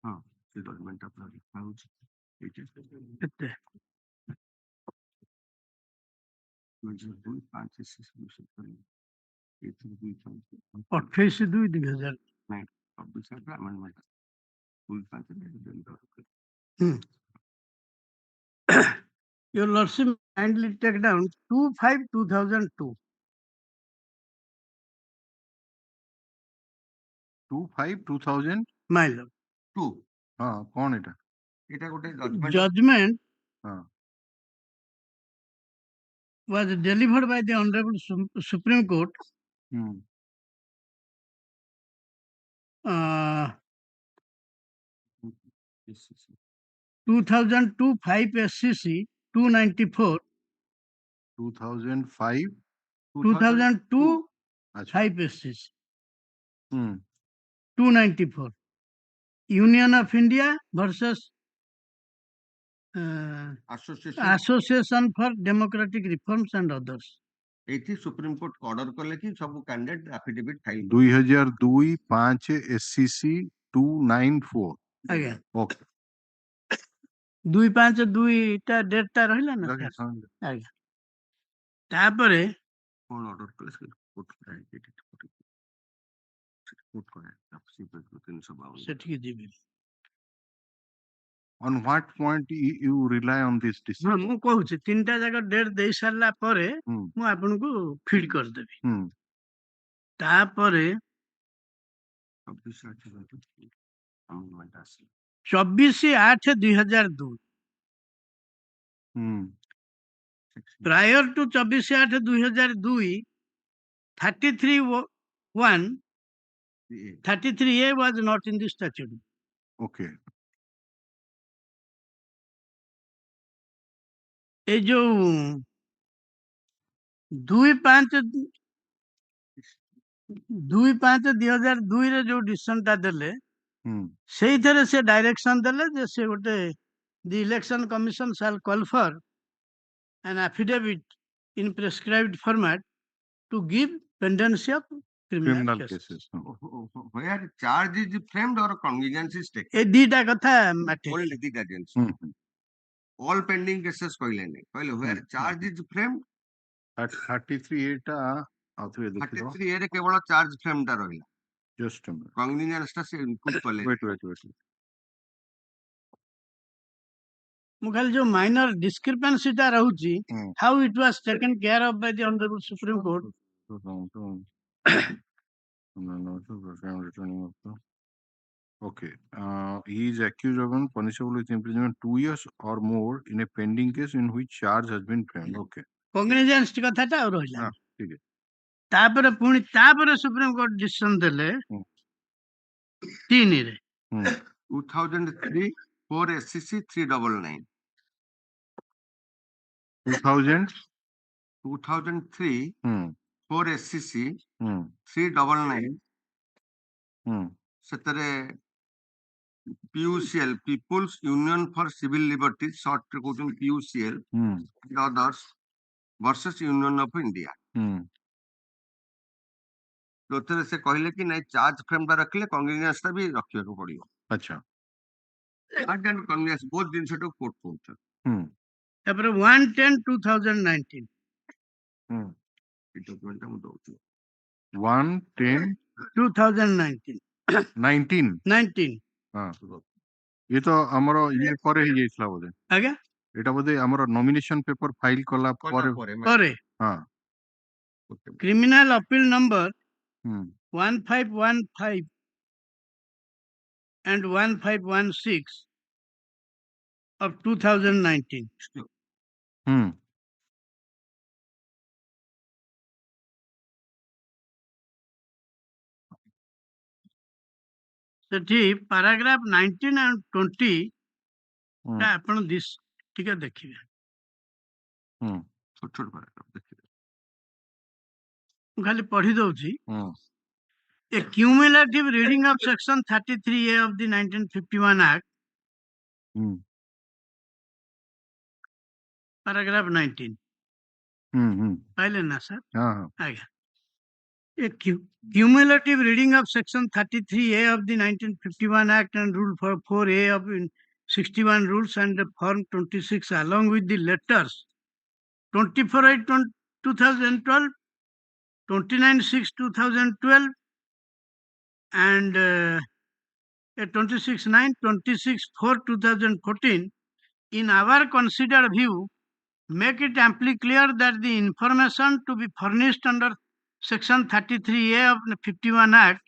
ହଁ ସେ ଜଜମେଣ୍ଟ ଆପଣର ଲେଖା ହଉଛି କେତେ 28/2/2000 Your Lordship, kindly take down 2/5/2002. 2/5/2002 My lord. हाँ कौन एटा এটা ଗୋଟେ Judgment हाँ was delivered by the Honorable Supreme Court hmm 2002 5 SCC 294 2005 2002 अच्छा 5 SCC hmm 294 Union of India versus Association for Democratic Reforms and others. ଏଇଠି ସୁପ୍ରିମକୋର୍ଟ ଅର୍ଡର କଲେ କି ସବୁ କ୍ୟାଣ୍ଡିଡେଟ ଆଫିଡେଭିଟ ଫାଇଲ 2002 5 SCC 294 ଆଜ୍ଞା ओके 2/5/2 ଟା ଡେଟ୍ ଟା ରହିଲା ନା लगे ସାର୍ समझ ଆଜ୍ଞା ତାପରେ କଣ ଅର୍ଡର କଲେ କୋର୍ଟ କରାଏ ସେଠିକି ଯିବି on what point you rely on this ହଁ decision ମୁଁ କହୁଛି ତିନିଟା ଯାକ ଡେଟ୍ ଦେଇ ସାରିଲା ପରେ ମୁଁ ଆପଣଙ୍କୁ ଫିଡ୍ କରିଦେବି ତାପରେ 24/8/2002 prior to 24/8/2002 33A was not in the statute. okay ଏ ଯୋଉ 2/5/2002 ରେ ଯୋଉ ଡିସିସନ ଟା ଦେଲେ ସେଇଥିରେ ସେ ଡାଇରେକ୍ସନ ଦେଲେ ଯେ ସେ ଗୋଟେ the election commission shall call for an affidavit in prescribed format to give pendency of criminal cases. where charge is framed or cognizance is taken ଏ ଦିଟା କଥା ମାଠେ only ଦିଟା ଜିନିଷ all pending cases କହିଲେ ନାହିଁ କହିଲେ where charge is framed 33 ଏଟା ଆଉ ଥରେ ଦେଖିବ 33A ରେ କେବଳ charge frame ଟା ରହିଲା just a minute cognizance ଟା ସେ ଇନପୁଟ କଲେ wait ମୁଁ ଖାଲି ଯୋଉ ମାଇନର ଡିସ୍କ୍ରିପାନ୍ସି ଟା ରହୁଛି how it was taken care of by the honorable supreme court okay he is accused of and punishable with imprisonment 2 years or more in a pending case in which charge has been framed okay cognizance କଥାଟା ଆଉ ରହିଲା ठीक है ତାପରେ ପୁଣି ତାପରେ supreme court decision ଦେଲେ 3 ରେ 2003 4 SCC 399 2003 4 SCC 399 ସେଥିରେ PUCL People's Union for Civil Liberties short ରେ କହୁଛନ୍ତି PUCL and others versus Union of India ଯୋଉଥିରେ ସେ କହିଲେ କି ନାଇଁ ଚାର୍ଜ ଫ୍ରେମ୍ ଟା ରଖିଲେ କଂଗ୍ରେସ ଟା ବି ରଖିବାକୁ ପଡିବ अच्छा କଂଗ୍ରେସ ବହୁତ ଜିନିଷଟାକୁ କୋର୍ଟ କରୁଛନ୍ତି ତାପରେ 1/10/2019 ଏ ଡକ୍ୟୁମେଣ୍ଟ ଟା ମୁଁ ଦଉଛି 1/10 2019 19 हाँ ये तो हमरो ये करे ही ଯାଇଥିଲା ବୋଧେ ଆଜ୍ଞା ଏଟା ବୋଧେ ଆମର ନୋମିନେସନ ପେପର ଫାଇଲ କଲା ପରେ ହଁ criminal appeal number 1515 and 1516 of 2019 ସେଠି paragraph 19 and 20 ଟା ଆପଣ ଟିକେ ଦେଖିବେ ଛୋଟ ଛୋଟ paragraph ଦେଖିବେ ମୁଁ ଖାଲି ପଢି ଦଉଛି A cumulative reading of section 33A of the 1951 Act paragraph 19 पाइले ना सर हाँ आज्ञा a cumulative reading of section 33A of the 1951 Act and rule for 4A of 61 rules and the form 26 along with the letters 24/8/2012, 29/6/2012 and 26/9, 26/4/2014 in our considered view make it amply clear that the information to be furnished under section 33A of the 51 Act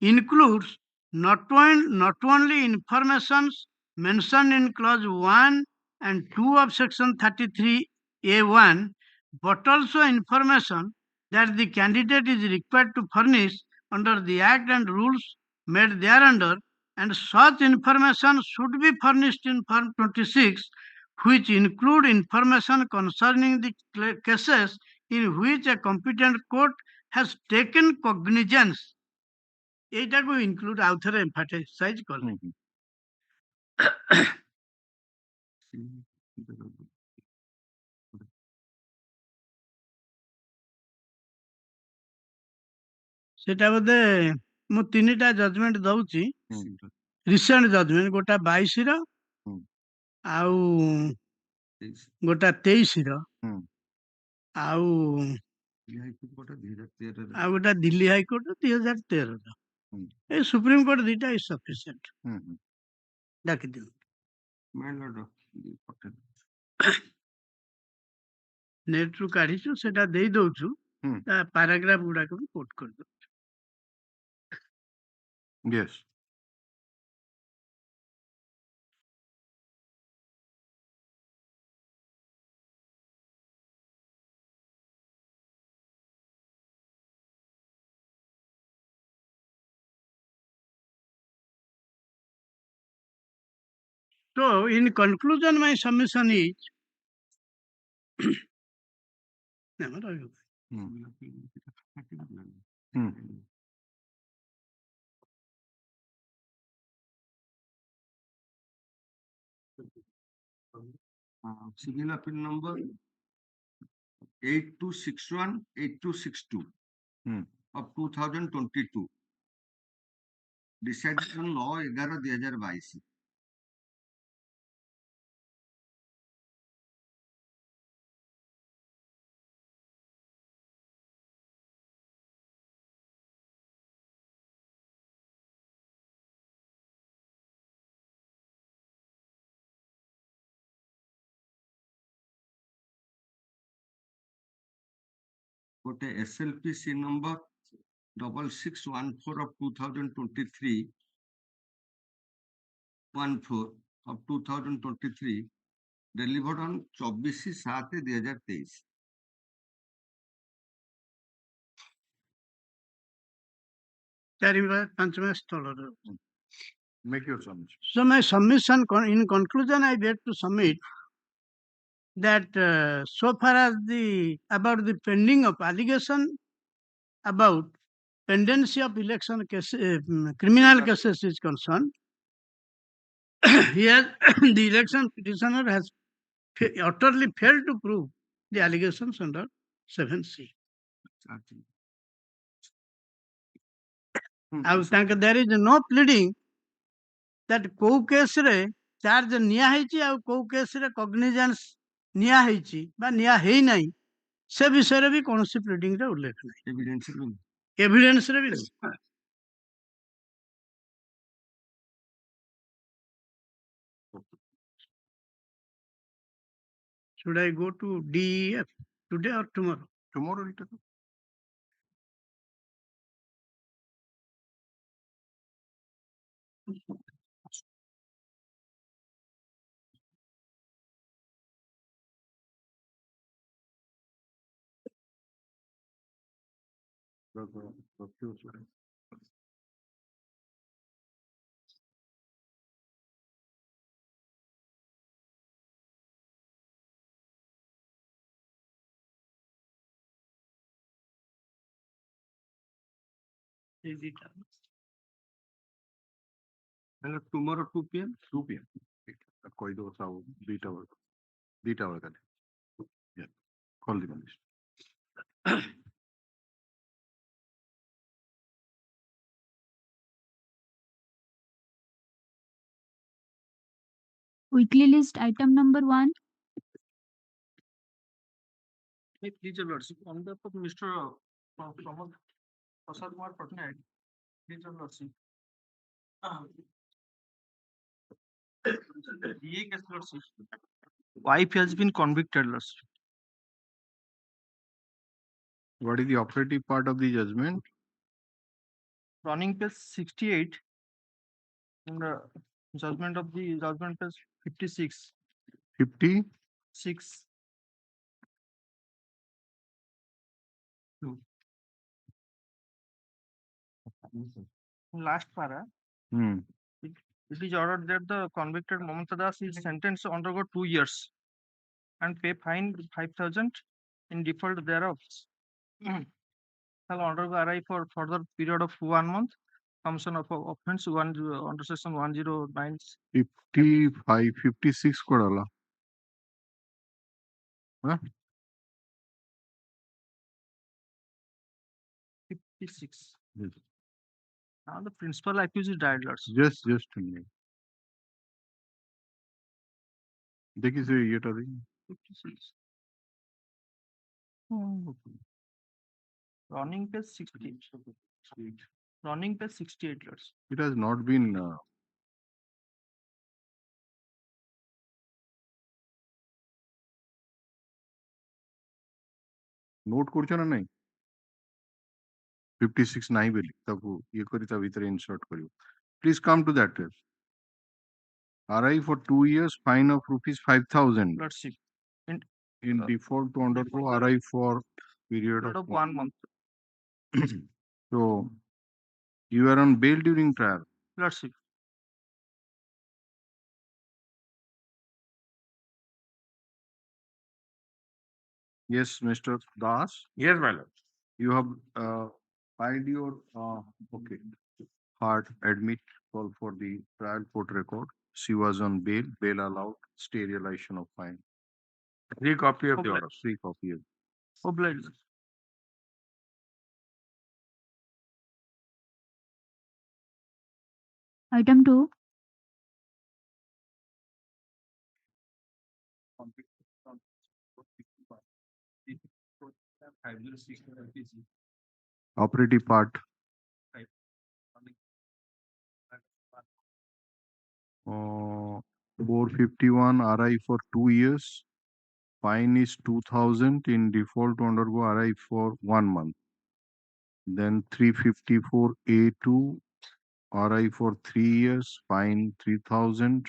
includes not only informations mentioned in clause 1 and 2 of section 33A1 but also information that the candidate is required to furnish under the Act and rules made thereunder, and such information should be furnished in Form 26, which include information concerning the cases in which a competent court has taken cognizance. এইটাକୁ include ଆଉ ଥରେ emphasize କଲେ। ସେଟା ବୋଧେ ମୁଁ ତିନିଟା judgement ଦଉଛି recent judgement, ଗୋଟା 22 ର ଆଉ ଗୋଟା 23 ର ଆଉ ଗୋଟା ଦିଲ୍ଲୀ ହାଇକୋର୍ଟ 2013 ର। ଏଇ ସୁପ୍ରିମକୋର୍ଟ ଦିଟା ଇଜ ସଫିସିଏଣ୍ଟ। ଡାକିଦିଅନ୍ତୁ। ନେଟ ରୁ କାଢିଛୁ ସେଟା ଦେଇ ଦଉଛୁ, ତା ପାରାଗ୍ରାଫ ଗୁଡାକ ବି କୋଟ କରିଦଉଛୁ। Yes. So, in conclusion, my submission is civil appeal number 8261 8262 of 2022 decided on 9/11/2022। ଗୋଟେ SLPC number 6614 of 2023 14 of 2023 delivered on 24/7/2023। Make your submission. So my submission, in conclusion, I beg to submit that so far as about the pending of allegation about pendency of election cases, criminal cases is concerned, here the election petitioner has utterly failed to prove the allegations under 7C. There is no pleading that କୋଉ କେସରେ charge ନିଆ ହେଇଛି ଆଉ କୋଉ କେସରେ କଗ୍ନିଜାନ୍ସ ନିଆ ହେଇଛି ବା ନିଆ ହେଇନାହିଁ ସେ ବିଷୟରେ ବି କୌଣସି ପ୍ଲିଡିଂରେ ଉଲ୍ଲେଖ ନାହିଁ, ଏଭିଡେନ୍ସରେ ବି ନାହିଁ। Should I go to DEF today or tomorrow? Tomorrow later. Tomorrow 2 PM? 2 PM. କହିଦବ ସାହୁ 2ଟା ବେଳେ କାଲି। Call the commission. Weekly list item number 1. Please, your lordship, on behalf of Mr. Pramod Prasad Kumar Patnaik, please, your lordship. ये case, lordship. Wife has been convicted, lordship. What is the operative part of the judgment? Running page 68 and judgment page 56. 56. Last para. It is ordered that the convicted Mamata Das is sentenced to undergo 2 years and pay fine 5,000 in default thereof. Shall undergo RI for further period of 1 month. Commission of offense under section 109. 55, 56 kodala. Huh? 56. Yes. Now the principal accused is died, lordship. Just a minute. देखिए से ये टा देखिए. 56. Running page 68. Running page 68, lords. It has not been note করছো না নাই 56 নাই বলি তাকু ইয়ে করি তা ভিতরে ইনসার্ট করিও. Please come to that. RI for 2 years, fine of rupees 5,000. Lordship. In default to undergo RI for period of 1 month. So you are on bail during trial. Lordship. Yes, Mr. Das. Yes, my lord. You have filed your okay. Hard admit call for the trial court record. She was on bail. Bail allowed. Stay realization of fine. 3 copy of the order. 3 copies. Obliged. Item 2. Operative part. 451 RI for 2 years. Fine is 2,000 in default to undergo RI for 1 month. Then 354 A2 RI for 3 years. Fine 3,000.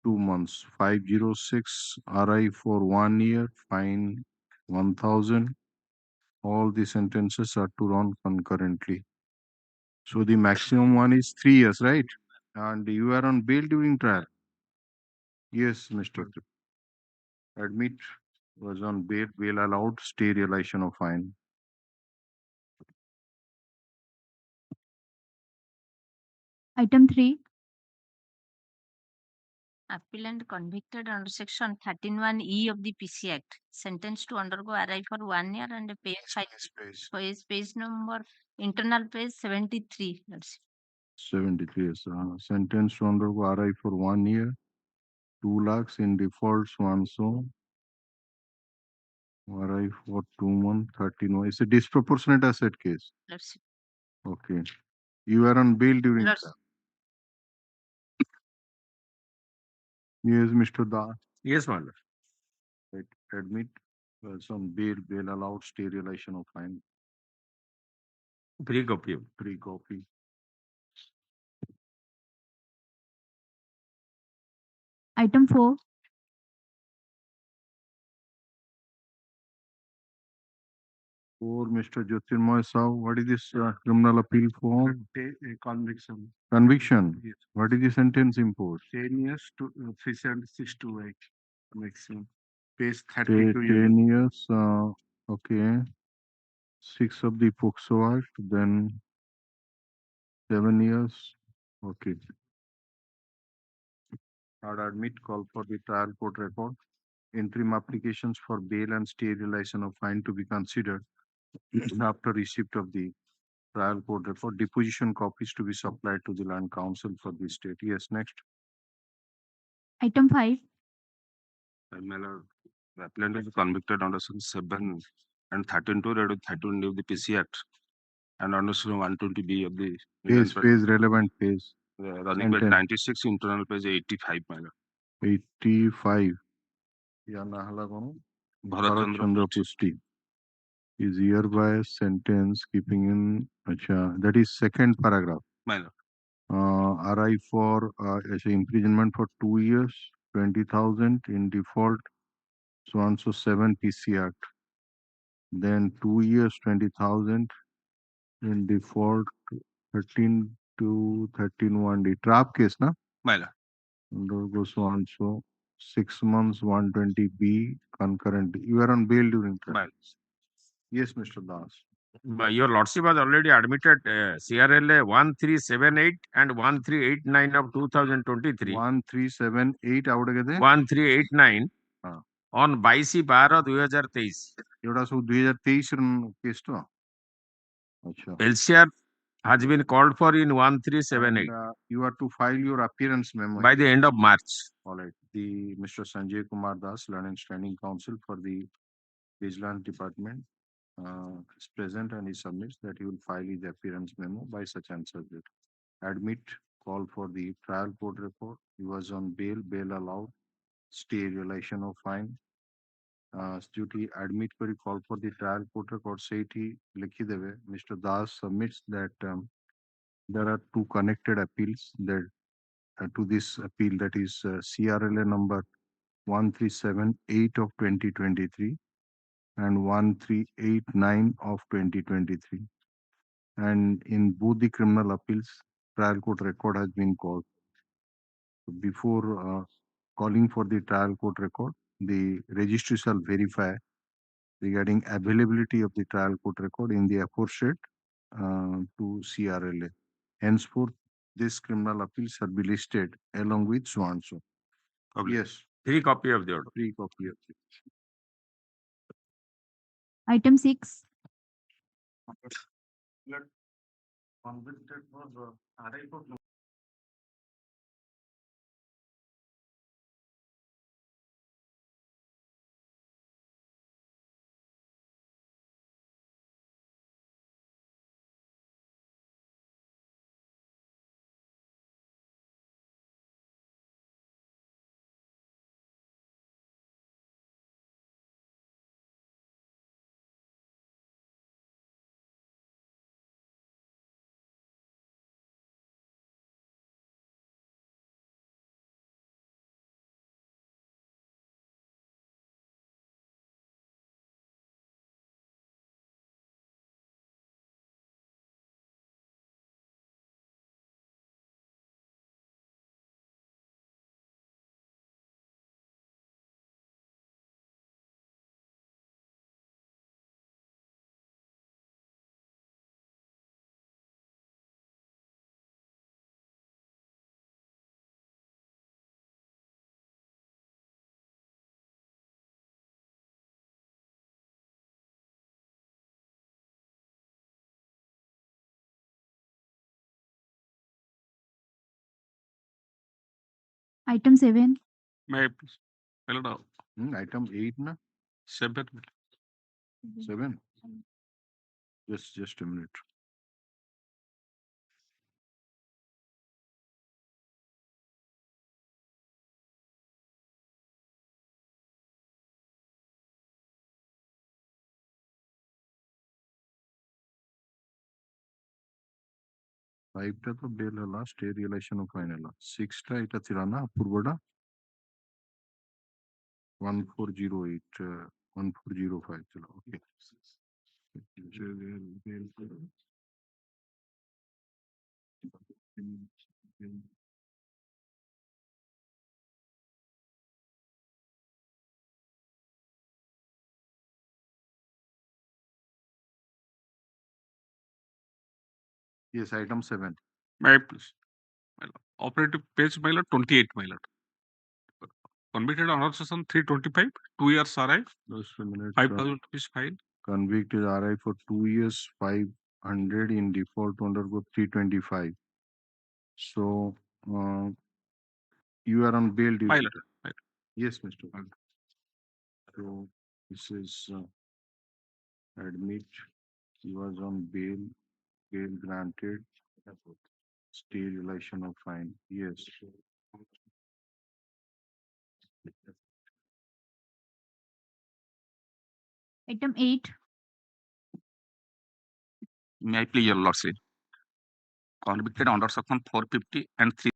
2 months. 506 RI for 1 year. Fine 1,000. All the sentences are to run concurrently. So the maximum one is 3 years, right? And you are on bail during trial. Yes, Mr. Admit was on bail. Bail allowed. Stay realization of fine. Item 3. Appellant convicted under section 13(1)(e) of the PC Act, sentenced to undergo RI for 1 year and pay fine. Page number, internal page 73. Lordship. 73 years. Sentenced to undergo RI for 1 year. 2 lakhs in defaults, 1 so. RI for 2 months, 13. It's a disproportionate asset case. Lordship. Okay. You are on bail during Lordship. Yes, Mr. Das. Yes, my lord. Right. Admit was on bail. Bail allowed. Stay realization of fine. 3 copy. 3 copy. Item 4. For Mr. Jyotirmoy Sahu, what is this criminal appeal for? Conviction. Conviction. Yes. What is the sentence imposed? 10 years to 376 to 8 maximum. Page 10 32 years. Okay. 6 of the POCSO Act, then 7 years. Okay. I'd admit call for the trial court record. interim applications for bail and stay realization of fine to be considered after receipt of the trial court report. Deposition copies to be supplied to the Land Council for the state. Yes, next. Item 5. My lord, the appellant is convicted under section 7 and 13 to 13 of the PC Act and under section 120B of the Page, relevant page. running page 96, internal page 85, my lord. 85. Bharat Chandra Pusti is hereby sentenced keeping in that is second paragraph. My lord. RI for imprisonment for 2 years, 20,000 in default, so on so 7 PC Act. Then 2 years, 20,000 in default, 13 to 13(1)(d). Trap case, na? My lord. Goes on so 6 months, 120B concurrent. You are on bail during trial. Yes, Mr. Das. Your Lordship has already admitted CRLA 1378 and 1389 of 2023. 1378 Awade 1389 on 22/12/2023. एवढा सब 2023 case तो अच्छा LCR has been called for in 1378. And, you are to file your appearance memo by the end of March. All right. The Mr. Sanjay Kumar Das, Learned and Standing Counsel for the Vigilance Department, is present and he submits that he will file his appearance memo by such and such date. Admit, call for the trial court report. He was on bail, bail allowed, stay realization of fine. Duty admit kari call for the trial court record. Say he likhi deve. Mr. Das submits that there are 2 connected appeals that to this appeal, that is CRLA number 1378 of 2023 and 1389 of 2023. And in both the criminal appeals, trial court record has been called. Before calling for the trial court record, the registry shall verify regarding availability of the trial court record in the aforesaid to CRLA. Henceforth, this criminal appeal shall be listed along with so and so. Okay. Yes. 3 copy of the order. 3 copy of it. Item 6. Convicted for RI court. Item 7. May I please? Hello. Item 8 na? 7. 7. Just a minute. Five to bail hela, stay realization of fine hela. 6 ta ita thila na purboda 1408 1405 thila. Okay. Yes, item 7. May I please? Operative page, my lord, 28, my lord. Convicted under section 325, 2 years RI, Just a minute. 5,000 rupees fine. Convict is RI for 2 years, 500 in default to undergo 325. So you are on bail duty. Pilot. Yes, Mr. So this is admit. He was on bail. Bail granted. Stay relation of fine. Yes. Item 8. May I please your lordship? Convicted under section 450 and 3.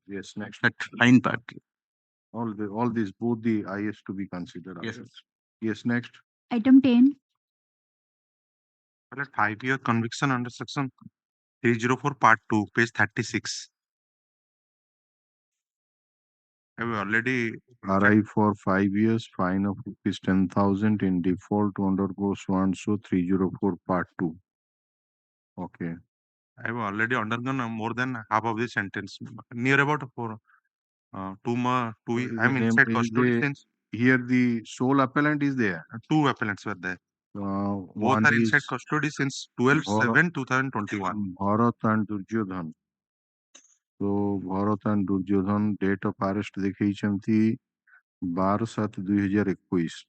Yes, next. Fine part. All these both the IS to be considered. Yes. Yes, next. Item 10. 5-year conviction under section 304 part 2, page 36. Have you already RI for 5 years, fine of rupees 10,000 in default to undergo so and so 304 part 2. Okay. I have already undergone more than half of the sentence, near about for 2 months. I am inside custody since. Here the sole appellant is there. 2 appellants were there. Both are inside custody since 12/7/2021. Bharat and Duryodhan. So Bharat and Duryodhan date of arrest ଦେଖେଇଛନ୍ତି 12/7/2021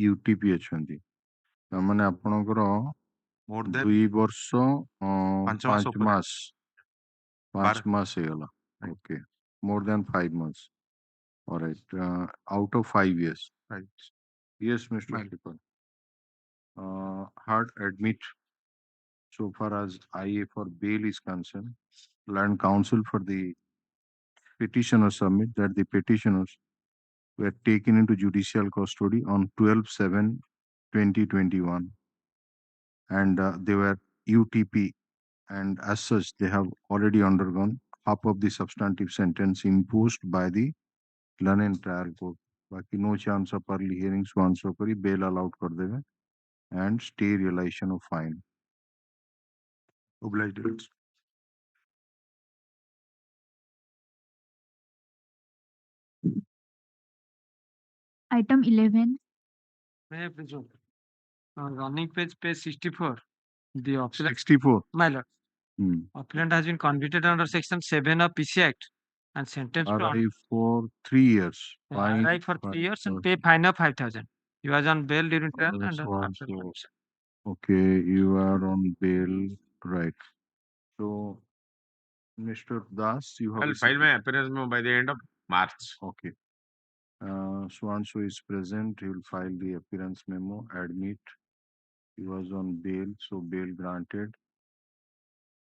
UTP ଅଛନ୍ତି ତାମାନେ ଆପଣଙ୍କର More than 2 ବର୍ଷ 5 ଉପରେ। ମାସ 5 ମାସ ହେଇଗଲା okay more than 5 months all right out of 5 years right yes Mr. Shripath. Hard admit so far as IA for bail is concerned land counsel for the petitioner submit that the petitioners were taken into judicial custody on 12/7/2021 and they were UTP and as such they have already undergone half of the substantive sentence imposed by the London trial court. Baki no chance of early hearing so and so kari bail allowed kar deve and stay realization of fine. Obliged. Item 11. May I please? Running page 64. The option 64. My lord. Appellant has been convicted under section 7 of PC Act and sentenced to RI for 3 years. Fine. RI for 3 years and pay fine of 5,000. He was on bail during trial and after conviction. Okay, you are on bail, right? So, Mr. Das, you have. I'll file my appearance memo by the end of March. Okay. So is present. He will file the appearance memo. Admit he was on bail, so bail granted.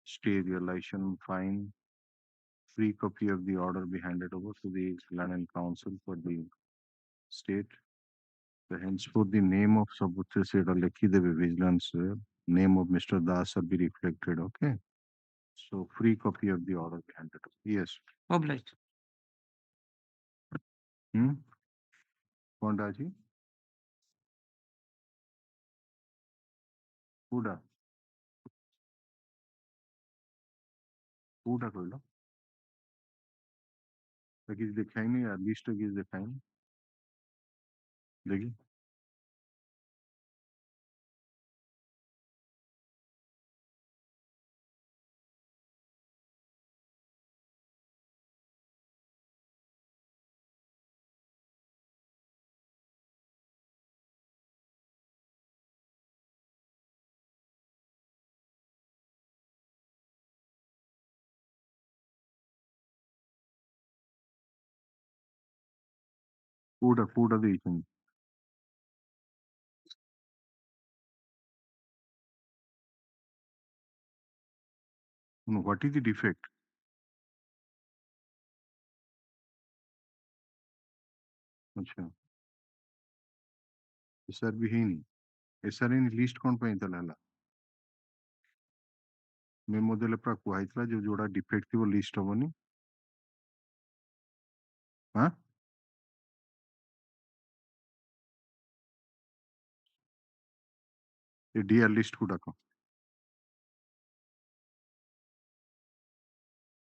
Stay realization fine. Free copy of the order be handed over to the Land Council for the state. So henceforth the name of Sabutra said Lekhi Deve Vigilance Name of Mr. Das shall be reflected. Okay. So free copy of the order be handed over. Yes. Obliged. Kondaji? Kuda? Kuda କହିଲ? କିଛି ଦେଖାଇନି list କିଛି ଦେଖାଇନି ଦେଖି କୋଉଟା ଦେଇଛନ୍ତି what is the defect? अच्छा SR भी ହେଇନି SR in list कोन ପାଇଁ ତାହେଲେ ହେଲା मेमो ଦେଲେ ପୁରା କୁହା ହେଇଥିଲା ଯେ ଯୋଉଟା ଡିଫେକ୍ଟ ଥିବ ଲିଷ୍ଟ ହବନି ହଁ ଏ ଡିଆर ଲିଷ୍ଟ କୁ ଡାକ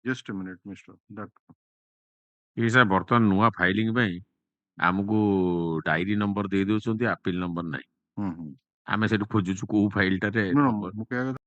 just a minute mister doctor ये सर बर्तमान नुआ फाइलिंग ପାଇଁ ଆମକୁ डायरी नंबर ଦେଇ ଦଉଛନ୍ତି ଆପିଲ ନମ୍ବର ନାହିଁ ଆମେ ସେଠୁ ଖୋଜୁଛୁ କୋଉ ଫାଇଲଟାରେ ନମ୍ବର ମୁଁ କହିବା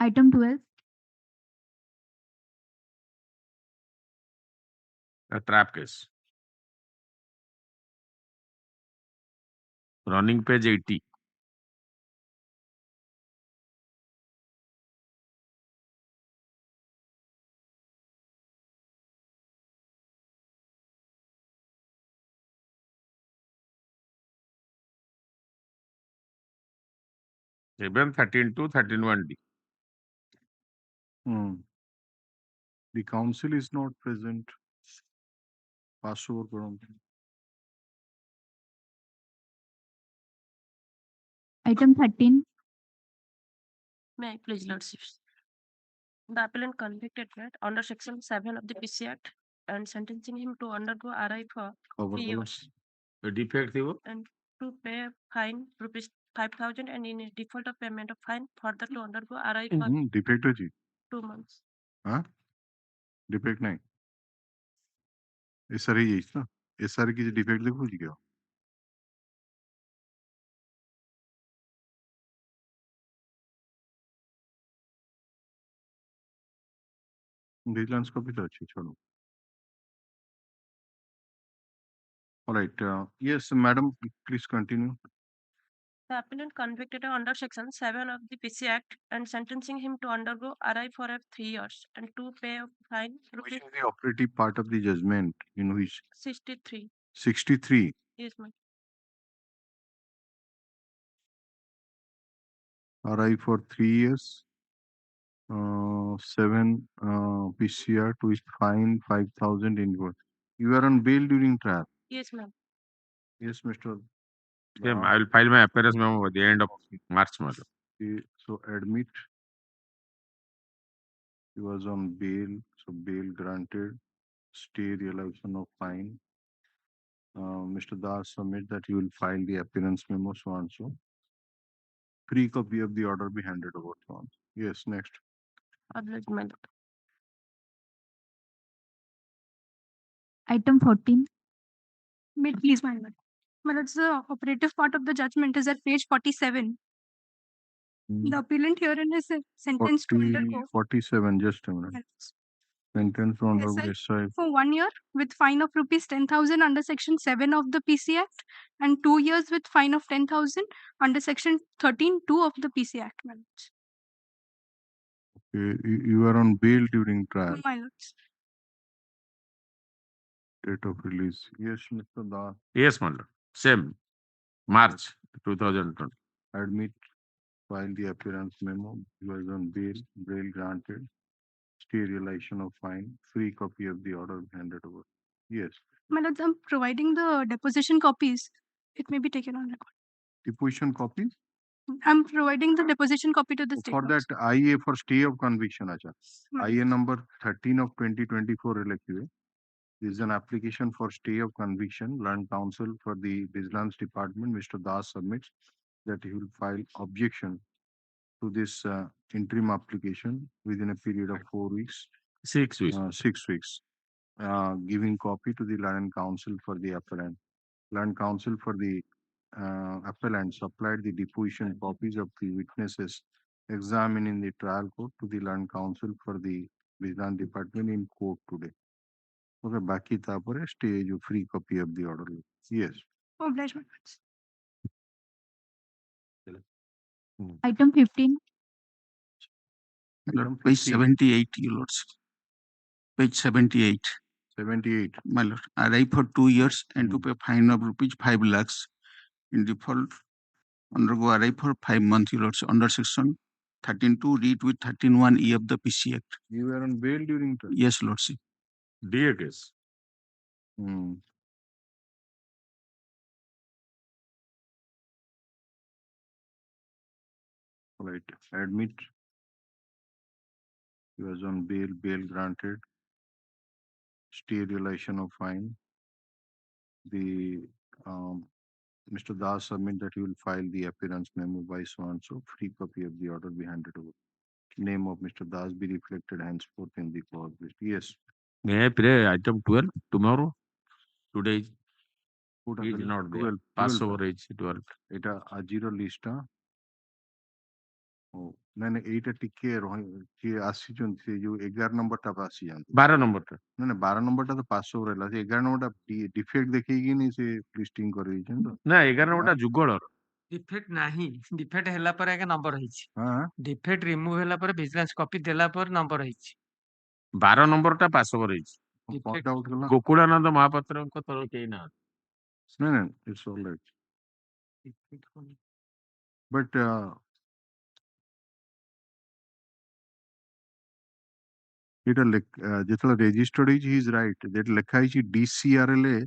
Item 12. A trap case. Running page 80. Seven 13 to 13 1D. The council is not present. Pass over କରନ୍ତୁ Item 13. May I please, Lordships? The appellant convicted under Section 7 of the PC Act and sentencing him to undergo RI for 3 years A defect ଥିବ and to pay a fine rupees 5,000 and in default of payment of fine further to undergo RI for defect ଅଛି 2 months. ହଁ defect ନାହିଁ SR ହେଇଯାଇଛି ତ SR କିଛି defect ଦେଖୁଛି କି vigilance copy तो अच्छी छोड़ो all right yes madam please continue The appellant convicted under Section 7 of the PC Act and sentencing him to undergo RI for 3 years and to pay a fine which is the operative part of the judgment in which 63. 63 Yes, ma'am. RI for 3 years 7 PCR to is fine 5,000 inward. You are on bail during trial. Yes, ma'am. Yes, Mr. Same, I will file my appearance memo at the end of March month. So admit he was on bail, so bail granted, stay realization of fine. Mr. Das submit that he will file the appearance memo, so on so. Free copy of the order be handed over to him. Yes, next. Item 14. May it please, my lord. My lord, the operative part of the judgment is at page 47. The appellant herein is sentenced to undergo 47, just a minute. Sentence from SI Honorable SI. for 1 year with fine of rupees 10,000 under section 7 of the PC Act and 2 years with fine of 10,000 under section 13(2) of the PC Act, my lords. You are on bail during trial. My lords. Date of release. Yes, Mr. Das. Yes, my lord. Same. March 2020. Admit, file the appearance memo. You are on bail granted. Stay realization of fine. Free copy of the order handed over. Yes. My lords, I'm providing the deposition copies. It may be taken on record. Deposition copy? I'm providing the deposition copy to the state. For that IA for stay of conviction, acha. My IA number 13 of 2024 relative. This is an application for stay of conviction. Learned counsel for the Vigilance Department, Mr. Das submits that he will file objection to this interim application within a period of 4 weeks. 6 weeks. 6 weeks. Giving copy to the learned counsel for the appellant. Learned counsel for the appellant supplied the deposition copies of the witnesses examined in the trial court to the learned counsel for the Vigilance Department in court today. Okay, baki tapore stay jo free copy of the order. Yes. Oblige, my lords. Item 15. Lord, page 78, your lords. Page 78. 78. My lord, arrive for 2 years and to pay fine of rupees 5 lakhs. In default, undergo arrive for 5 months, your lords, under section 13(2) read with 13(1) of the PC Act. You were on bail during trial? Yes, lordship. DA case. Right. Admit. He was on bail granted. Stay realization of fine. The Mr. Das submit that he will file the appearance memo by so and so. Free copy of the order be handed over. Name of Mr. Das be reflected henceforth in the clause list. Yes. May I pray item 12 tomorrow? Today is Is not there. Passover is 12. Eta ajiro list ना एटा टिके कि आसीचन से जो 11 number टा आसी जान 12 number टा ना 12 नंबर टा तो 500 रहला से 11 नंबर टा डिफेक्ट देखेगी नहीं से लिस्टिंग करई छन तो ना 11 नंबर टा जुगल डिफेक्ट नाही डिफेक्ट हैला पर आगे नंबर होईछि हां डिफेक्ट रिमूव हैला पर विजिलेंस कॉपी देला पर नंबर होईछि 12 नंबर टा पासोवर होईछि पॉइंट आउट करला गोकुलानंद महापात्र को तर केई ना नहीं इट्स ऑल राइट बट এটা যেତେବେଳେ ରେଜିଷ୍ଟର୍ଡ ହେଇଛି ହି ଇଜ୍ ରାଇଟ୍ ଯେଟା ଲେଖା ହେଇଛି DCRLA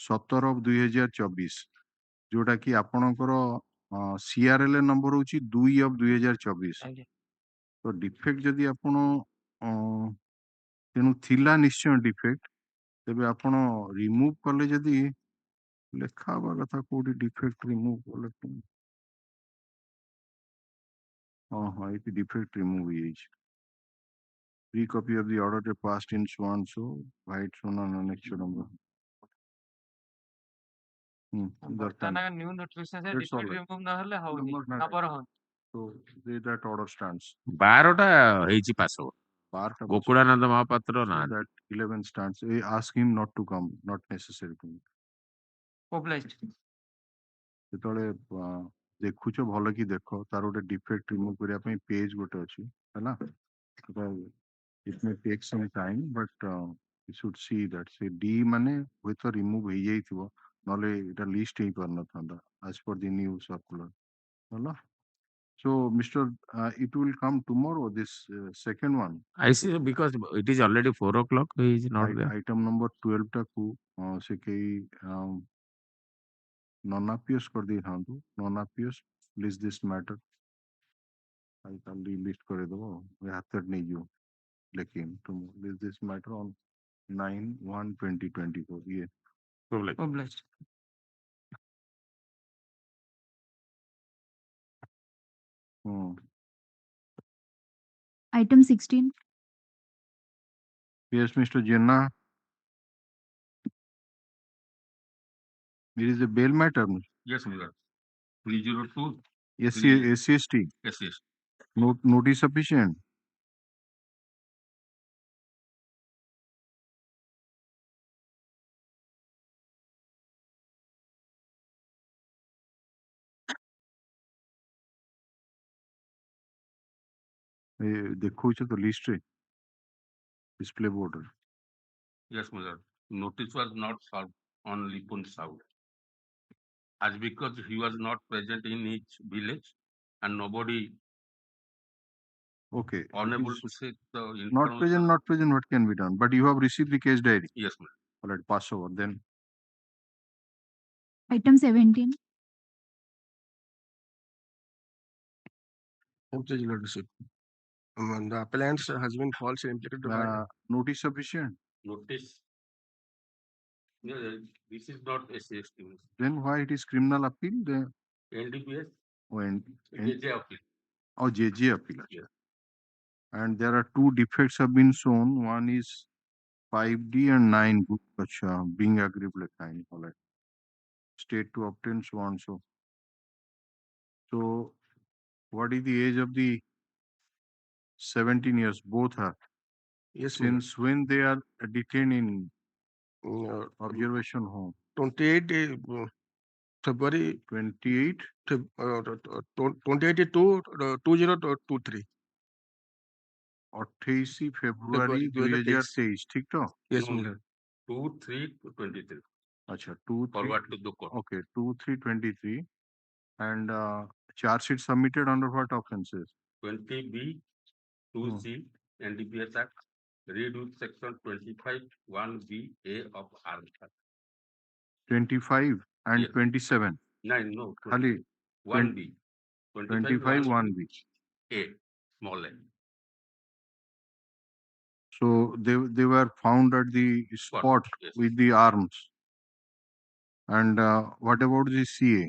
17/2024 ଯୋଉଟା କି ଆପଣଙ୍କର CRLA ନମ୍ବର ହଉଛି 2/2024 ତ ଡିଫେକ୍ଟ ଯଦି ଆପଣ ତେଣୁ ଥିଲା ନିଶ୍ଚୟ ଡିଫେକ୍ଟ ତେବେ ଆପଣ ରିମୁଭ୍ କଲେ ଯଦି ଲେଖା ହବା କଥା କୋଉଠି ଡିଫେକ୍ଟ ରିମୁଭ୍ କଲେ ହଁ ଏଠି ଡିଫେକ୍ଟ ରିମୁଭ୍ ହେଇଯାଇଛି free copy of the order passed in so and so, right shown on annexure number. ବର୍ତ୍ତମାନ ନ୍ୟୁ ନୋଟିଫିକେସନ ରେ ଡିଫେକ୍ଟ ରିମୁଭ ନ ହେଲେ ହଉନି ନମ୍ବର ହଉନି so that order stands 12 ଟା ହେଇଛି ପାସୋver ଗୋକୁଳାନନ୍ଦ ମହାପାତ୍ର ନା that 11 stands ask him not to come not necessary to obliged ଯେତେବେଳେ ଦେଖୁଛ ଭଲ କି ଦେଖ ତାର ଗୋଟେ ଡିଫେକ୍ଟ ରିମୁଭ୍ କରିବା ପାଇଁ ପେଜ ଗୋଟେ ଅଛି ହେଲା it may take some time but you should see that say D माने with a remove ही जाई थिबो नले इटा लिस्ट ही करना था as per the new circular होला so Mr. It will come tomorrow this second one I see because it is already 4 o'clock he is not there item number 12 टा को से कई non appears कर दी थांतु non appears list this matter I can list करे दो हाथ नहीं जो लेकिन तुम list this matter on 9/1/2024 ये obliged Item 16. Yes, Mr. Jenna. It is a bail matter. yes my lord 302 SCST. yes Notice sufficient. ଦେଖଉଛି ତ list ରେ display board ରେ। Yes, my lord. Notice was not served on Lipun South. As because he was not present in his village and nobody Okay. unable to see the Not information. not present, what can be done? But you have received the case diary. Yes, ma'am. All right, pass over then. Item 17. Please, Lordship. The appellant's husband false implicated by Notice sufficient. Notice. Yeah, this is not SCST. Then why it is criminal appeal? The NDPS. JJ appeal. Oh, JJ appeal. Yes. And there are two defects have been shown. One is 5D and 9 being agreeable at 9. All right. State to obtain so on so. So what is the age of the 17 years? Both are. Yes, Since when they are detained in observation home? 28 February 28 28 to 2023 28 फरवरी 2023 ठीक तो? Yes, Miller. 2/3/23. अच्छा 2/3 Forward to the court. Okay, 2/3/23 and charge sheet submitted under what offenses? 20B 2C NDPS Act read with section 25 1BA of Armed Act. 25 and Yes. 27. No. खाली 1B. 25 1B. A small a. So they were found at the spot Yes. with the arms. And what about the CA?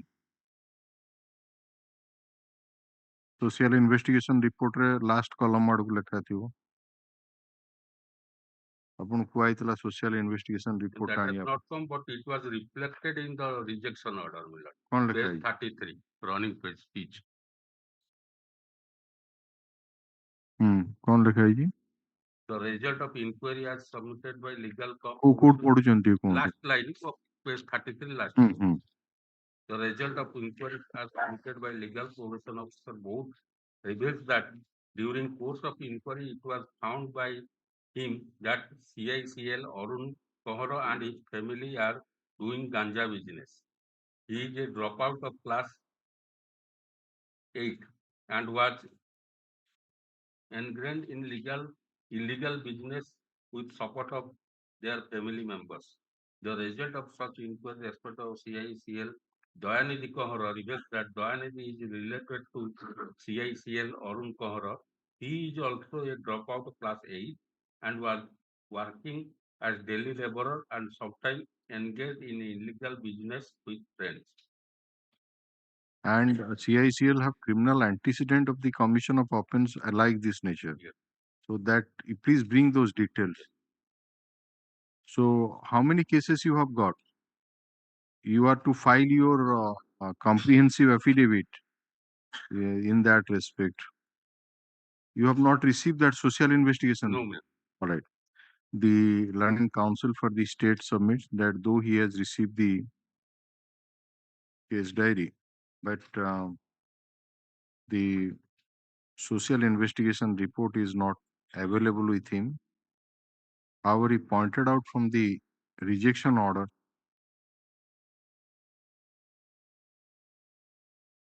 Social investigation report रे last column आड़को लिखा थी वो। अपन को आई तला social investigation report That आनी has not come, but it was reflected in the rejection order. कौन लिखा Page है? 33 running page speech. कौन लिखा है जी? The result of inquiry as submitted by legal को कोड पढ़ुचंती कौन? last line of page 33 last. The result of inquiry as submitted by legal probation officer board reveals that during course of inquiry it was found by him that CICL Arun Kohara and his family are doing ganja business. He is a dropout of class 8 and was ingrained in illegal business with support of their family members. The result of such inquiry respect of CICL Dayanidhi Kohara reveals that Dayanidhi is related to CICL Arun Kohara. He is also a dropout of class 8 and was working as daily laborer and sometimes engaged in illegal business with friends. And CICL have criminal antecedent of the commission of offense like this nature. Yes. So that please bring those details. So how many cases you have got? You are to file your comprehensive affidavit in that respect. You have not received that social investigation? No, ma'am. All right. The learning counsel for the state submits that though he has received the case diary, but the social investigation report is not available with him. However, he pointed out from the rejection order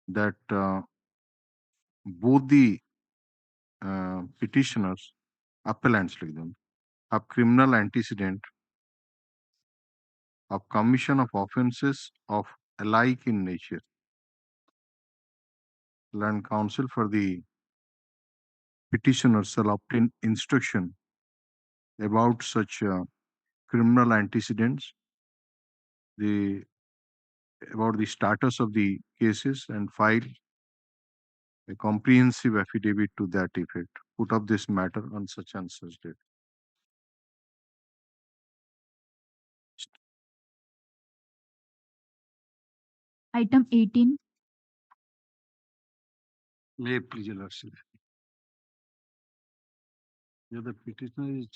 that both the petitioners, appellants like them, have criminal antecedent of commission of offences of alike in nature. Learned counsel for the petitioners shall obtain instruction about such criminal antecedents, about the status of the cases, and file a comprehensive affidavit to that effect. Put up this matter on such and such date. Item 18. May please, Your Lordship. The petitioner is.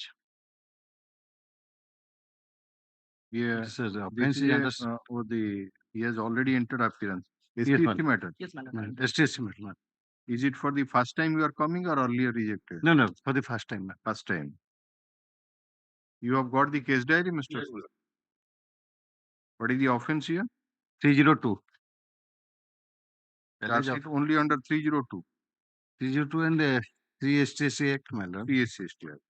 Yeah, Sir, the this offense is is he has already entered appearance. Yes, ST madam. matter. Yes, madam. ST matter. Is it for the first time you are coming or earlier rejected? No, for the first time. First time. You have got the case diary, Mr. Yes, What is the offense here? 302. Charge sheet only under 302. 302 and 3 STC Act, my lord. 3 SCST Act.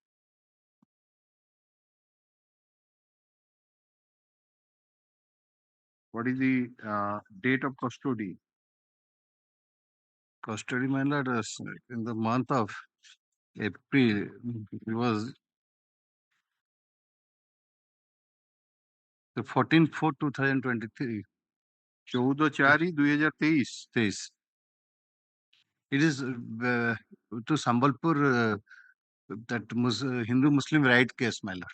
What is the date of custody? Custody, my lord, in the month of April, it was the 14/4/2023. 14/4/2023. It is to Sambalpur, that Hindu-Muslim right case, my lord.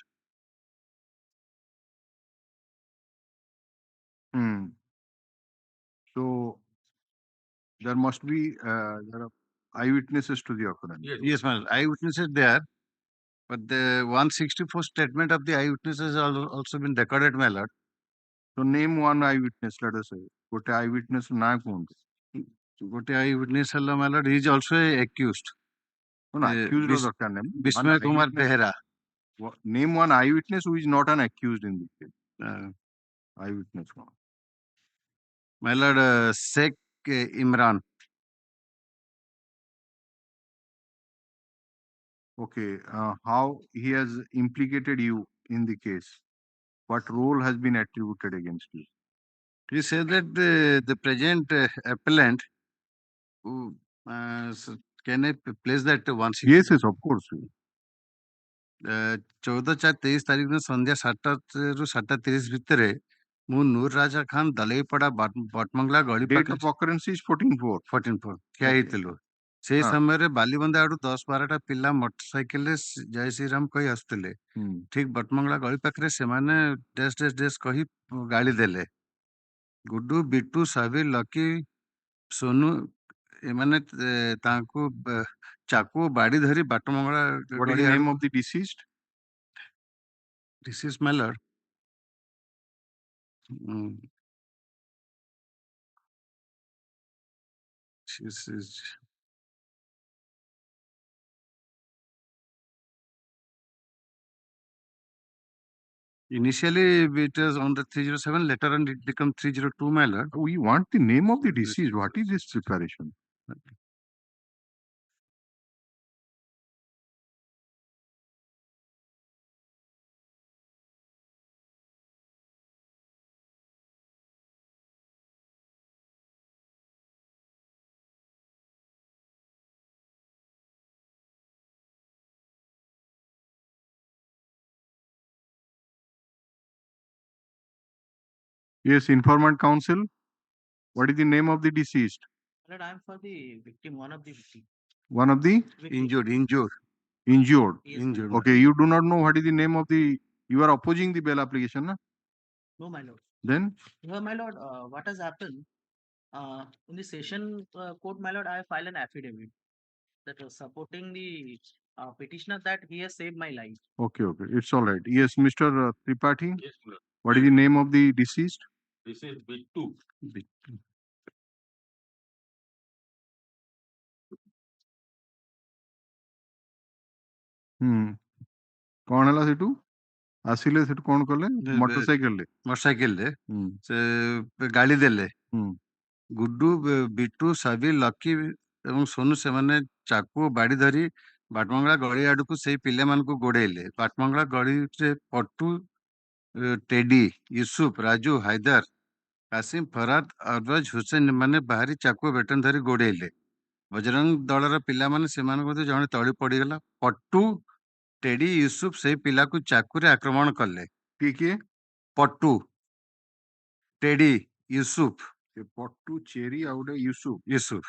So there must be there are eyewitnesses to the occurrence. Yes, my lord. Eyewitnesses there, but the 164 statement of the eyewitnesses also been recorded, my lord. So name one eyewitness, let us say. Gote eyewitness na kon. Gote eyewitness, my lord, he is also accused. Accused of the Bismay Kumar Behera. Name one eyewitness who is not an accused in this case. Eyewitness one. My lord, Sheikh Imran. Okay, how he has implicated you in the case? What role has been attributed against you? He said that the present appellant, can I place that 160? Yes, of course. 14/4/23 ଦିନ ସନ୍ଧ୍ୟା 7ଟାରୁ 7:30 ଭିତରେ ମୁଁ ନୂର ରାଜା ଖାନ ଦଲେଇପଡା ବଟମଙ୍ଗଲା ଗଳି Date of occurrence is 14/4. ଠିଆ ହେଇଥିଲୁ। ସେଇ ସମୟରେ ବାଲିବନ୍ଧା ଆଡୁ 10-12ଟା ପିଲା ମୋଟରସାଇକେଲରେ ଜୟ ଶ୍ରୀରାମ କହି ଆସୁଥିଲେ। ଠିକ ବଟମଙ୍ଗଲା ଗଳି ପାଖରେ ସେମାନେ ଡେସ୍ କହି ଗାଳି ଦେଲେ। ଗୁଡୁ, ବିଟୁ, ସାବିର, ଲକି, ସୋନୁ ଏମାନେ ତାଙ୍କୁ ଚାକୁ ବାଡି ଧରି Batamangala What is the name of the deceased? Deceased, my lord. Initially, it was on the 307, later on it became 302, my lord. We want the name of the deceased. What is this preparation? Yes, informant counsel. What is the name of the deceased? Lord, I am for the victim, one of the victim. One of the injured. Injured. Yes, Injured. Okay, you do not know what is the name of the. You are opposing the bail application, na? No, my lord. Then? No, my lord, what has happened? In the session court, my lord, I filed an affidavit that was supporting the petitioner that he has saved my life. Okay, it's all right. Yes, Mr. Tripathi. Yes, sir. What is the name of the deceased? This is Bittu. कौन है सेठू आसिले सेठू कौन कले motorcycle रे से गाड़ी देले Guddu Bittu Sabir lucky ଏବଂ ସୋନୁ ସେମାନେ ଚାକୁ ବାଡି ଧରି ବାଟମଙ୍ଗଳା ଗଳି ଆଡକୁ ସେଇ ପିଲାମାନଙ୍କୁ ଗୋଡେଇଲେ। ବାଟମଙ୍ଗଳା ଗଳିରେ ପଟୁ, ଟେଡି, ୟୁସୁଫ, ରାଜୁ, ହାଇଦର, କାସିମ, ଫରାଦ, ଅରବାଜ, ହୁସେନ ମାନେ ବାହାରି ଚାକୁ ବେଟନ ଧରି ଗୋଡେଇଲେ। ବଜରଙ୍ଗ ଦଳର ପିଲାମାନେ ସେମାନଙ୍କ ମଧ୍ୟରୁ ଜଣେ ତଳି ପଡିଗଲା। ପଟୁ, ଟେଡି, ୟୁସୁଫ ସେଇ ପିଲାକୁ ଚାକୁରେ ଆକ୍ରମଣ କଲେ। କିଏ? ପଟୁ, ଟେଡି, ୟୁସୁଫ। ପଟୁ, ଚେରି ଆଉ ଗୋଟେ ୟୁସୁଫ।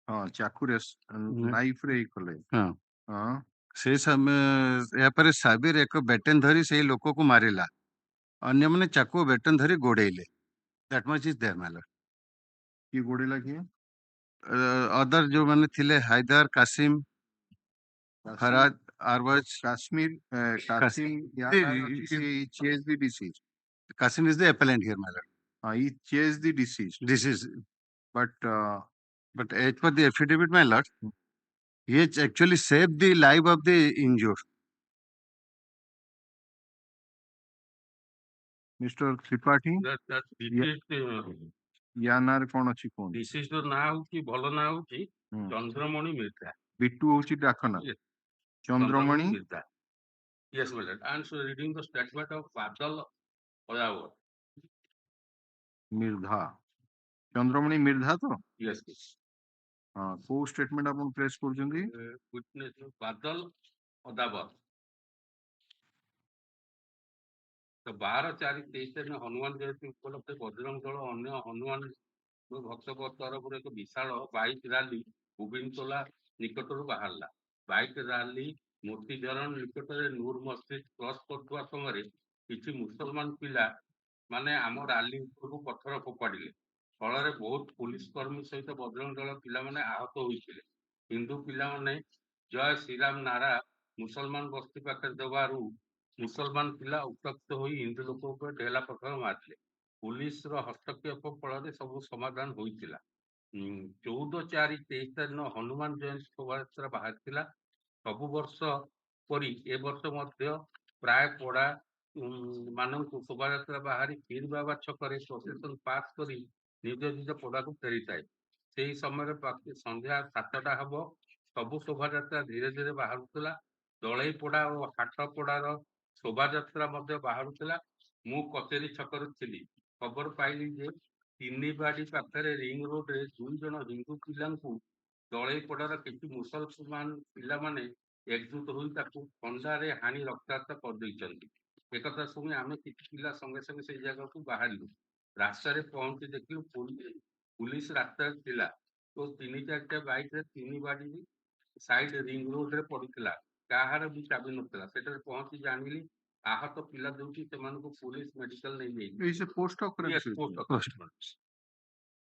ହଁ ଚାକୁରେ ନାଇଫ ରେ କଲେ। ସେ ସମୟ ଏହାପରେ ସାବିର ଏକ ବେଟେନ ଧରି ସେଇ ଲୋକକୁ ମାରିଲା। ଅନ୍ୟମାନେ ଚାକୁ ବେଟନ ଧରି ଗୋଡେଇଲେ। That much is there, my lord. କିଏ ଗୋଡେଇଲା କିଏ? ଅଦର ଯୋଉମାନେ ଥିଲେ Hyder, Qasim, ଫରାଦ, ଆରବାଜ, Kasim chased the deceased. Kasim is the appellant here, my lord. He chased the deceased. But But as per the affidavit, my lord, he has actually saved the life of the injured. Mr. Tripathi, that deceased Yanar କଣ ଅଛି କୁହନ୍ତୁ? deceased ନାଁ ହଉଛି ଭଲ ନାଁ ହଉଛି ଚନ୍ଦ୍ରମଣି ମିର୍ଦ୍ଧା. ବିଟୁ ହଉଛି ଡାକ ନାଁ. Chandramani Mirdha. Yes, my lord. And so reading the statement of Badal Oyawar. Mirdha. Chandramani Mirdha ତ? Yes, yes. ହଁ, କୋଉ ଷ୍ଟେଟମେଣ୍ଟ ଆପଣ ପ୍ରେସ୍ କରୁଛନ୍ତି? Witness Badal Odawar. ତ 12/4/23 ହନୁମାନ ଜୟନ୍ତୀ ଉପଲକ୍ଷେ ବଜରଙ୍ଗ ଦଳ ଅନ୍ୟ ହନୁମାନ ଭକ୍ତଙ୍କ ତରଫରୁ ଏକ ବିଶାଳ ବାଇକ୍ ରାଲି ଗୋବିନ୍ଦତୋଲା ନିକଟରୁ ବାହାରିଲା। ବାଇକ୍ ରାଲି ମୋତିଝରଣ ନିକଟରେ ନୂର ମସଜିଦ୍ କ୍ରସ୍ କରୁଥିବା ସମୟରେ କିଛି ମୁସଲମାନ ପିଲା ମାନେ ଆମ ରାଲି ଉପରକୁ ପଥର ଫୋପାଡ଼ିଲେ। ଫଳରେ ବହୁତ ପୁଲିସ କର୍ମୀ ସହିତ ବଜରଙ୍ଗ ଦଳ ପିଲାମାନେ ଆହତ ହୋଇଥିଲେ। ହିନ୍ଦୁ ପିଲାମାନେ ଜୟ ଶ୍ରୀରାମ ନାରା ମୁସଲମାନ ବସ୍ତି ପାଖରେ ଦେବାରୁ ମୁସଲମାନ ପିଲା ଉତ୍ତ୍ୟକ୍ତ ହୋଇ ହିନ୍ଦୁ ଲୋକ ଉପରେ ଢେଲା ପଥର ମାରିଲେ। ପୁଲିସର ହସ୍ତକ୍ଷେପ ଫଳରେ ସବୁ ସମାଧାନ ହୋଇଥିଲା। 14/4/23 ଦିନ ହନୁମାନ ଜୟନ୍ତୀ ଶୋଭାଯାତ୍ରା ବାହାରିଥିଲା। ସବୁ ବର୍ଷ ପରି ଏ ବର୍ଷ ମଧ୍ୟ ପ୍ରାୟ ପଡା ମାନଙ୍କୁ ଶୋଭାଯାତ୍ରା ବାହାରି ପୀର ବାବା ଛକରେ ପ୍ରସେସନ ପାସ୍ କରି ନିଜ ନିଜ ପଡାକୁ ଫେରିଥାଏ। ସେହି ସମୟରେ ସନ୍ଧ୍ୟା 7ଟା ହେବ। ସବୁ ଶୋଭାଯାତ୍ରା ଧୀରେ ଧୀରେ ବାହାରୁଥିଲା। ଦଳେଇ ପଡା ଓ ହାଟ ପଡାର ଶୋଭାଯାତ୍ରା ମଧ୍ୟ ବାହାରୁଥିଲା। ମୁଁ କଚେରୀ ଛକରେ ଥିଲି। ଖବର ପାଇଲି ଯେ ତିନିବାଡ଼ି ପାଖରେ ରିଙ୍ଗ ରୋଡରେ 2 ଜଣ ହିନ୍ଦୁ ପିଲାଙ୍କୁ ଦଳେଇ ପଡାର କିଛି ମୁସଲମାନ ପିଲାମାନେ ଏକଜୁଟ ହୋଇ ତାକୁ ଖଣ୍ଡାରେ ହାଣି ରକ୍ତାକ୍ତ କରିଦେଇଛନ୍ତି। ଏକଥା ଶୁଣି ଆମେ କିଛି ପିଲା ସଙ୍ଗେ ସଙ୍ଗେ ସେଇ ଜାଗାକୁ ବାହାରିଲୁ। ରାସ୍ତାରେ ପହଞ୍ଚି ଦେଖିଲୁ ପୁଲିସ ରାସ୍ତାରେ ଥିଲା ଓ 3-4ଟା ବାଇକରେ ତିନିବାଡ଼ି ସାଇଡ ରିଙ୍ଗ ରୋଡରେ ପଡିଥିଲା। କାହାର ବି ଚାବି ନଥିଲା। ସେଠାରେ ପହଞ୍ଚି ଜାଣିଲି ଆହତ ପିଲା ଦୁଇଟି, ସେମାନଙ୍କୁ ପୁଲିସ ମେଡିକାଲ ନେଇଯାଇଛି। ଏଇ ସେ ପୋଷ୍ଟ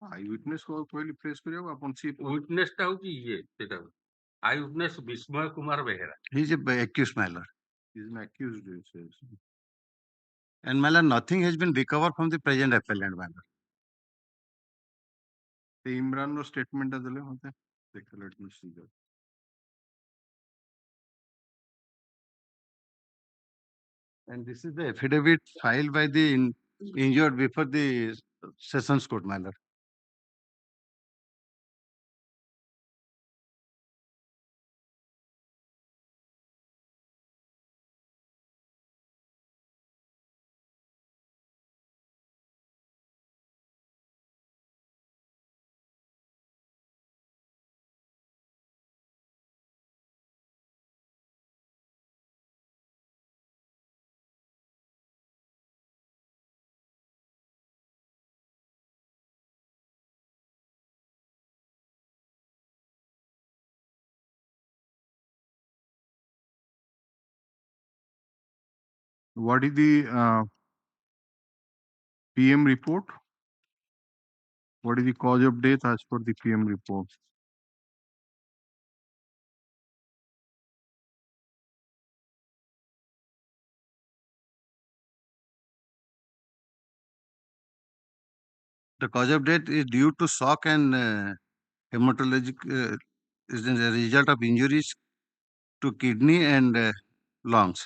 ଆଇ ୱିଟନେସ୍ କହିଲି ପ୍ରେସ୍ କରିବାକୁ ଆପଣ ୱିଟନେସ୍ ଟା ହଉଛି ସେଟା ଆଇ ୱିଟନେସ୍ ବିସ୍ମୟ Kumar Behera. He is a accused, my lord. He is an accused, it says. And my lord, nothing has been recovered from the present appellant, my lord. ସେ ଇମ୍ରାନର ଷ୍ଟେଟମେଣ୍ଟଟା ଦେଲେ ମତେ ଦେଖ, let me see that. And this is the affidavit filed by the injured before the sessions court, my lord. What is the PM report? What is the cause of death as per the PM report? The cause of death is due to shock and hematologic is a result of injuries to kidney and lungs.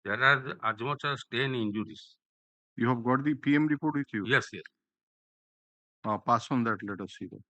There are as much as 10 injuries. You have got the PM report with you? Yes, yes. Pass on that, let us see that.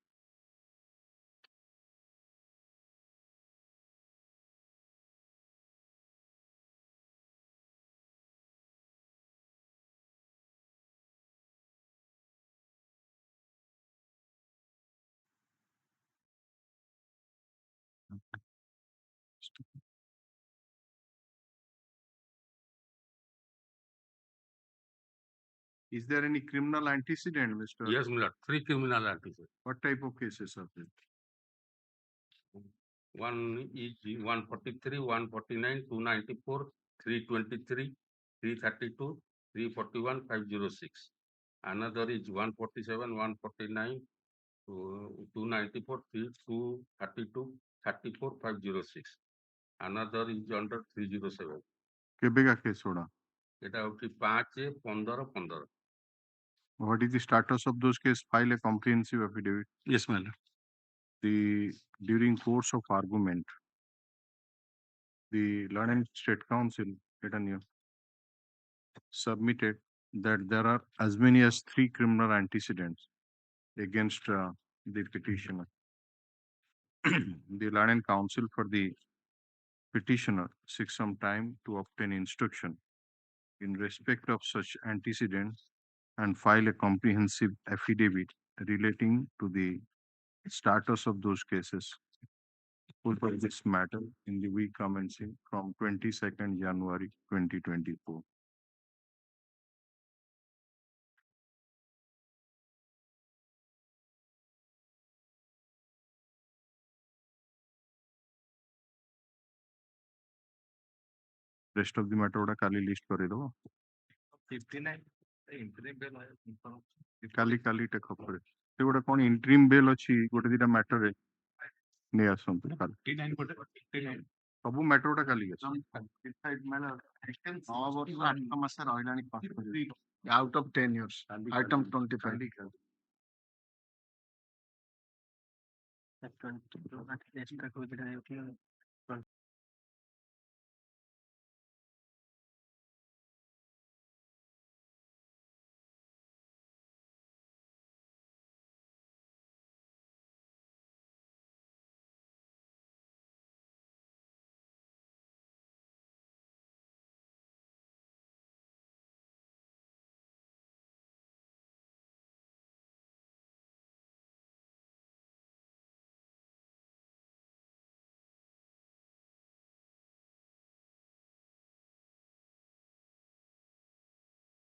Is there any criminal antecedent, Mr.? Yes, my lord. 3 criminal antecedents. What type of cases are there? One is 143, 149, 294, 323, 332, 341, 506. Another is 147, 149, 294, 232, 34, 506. Another is under 307. କେବେକା case ଗୁଡା? এটা ହଉଛି 5, 15, 15. What is the status of those cases? File a comprehensive affidavit. Yes, my lord. During course of argument, the learned state council submitted that there are as many as 3 criminal antecedents against the petitioner. The learned counsel for the petitioner seeks some time to obtain instruction in respect of such antecedents and file a comprehensive affidavit relating to the status of those cases for this matter in the week commencing from 22nd January 2024. Rest of the matter would kali list kare do. 59 interim bail Kali take up kare. Se goda kon interim bail achi gote dita matter re ne asantu kali. 59 gote 59 ସବୁ matter ଗୁଡା କାଲି ଅଛି। Out of 10 years. Item 25.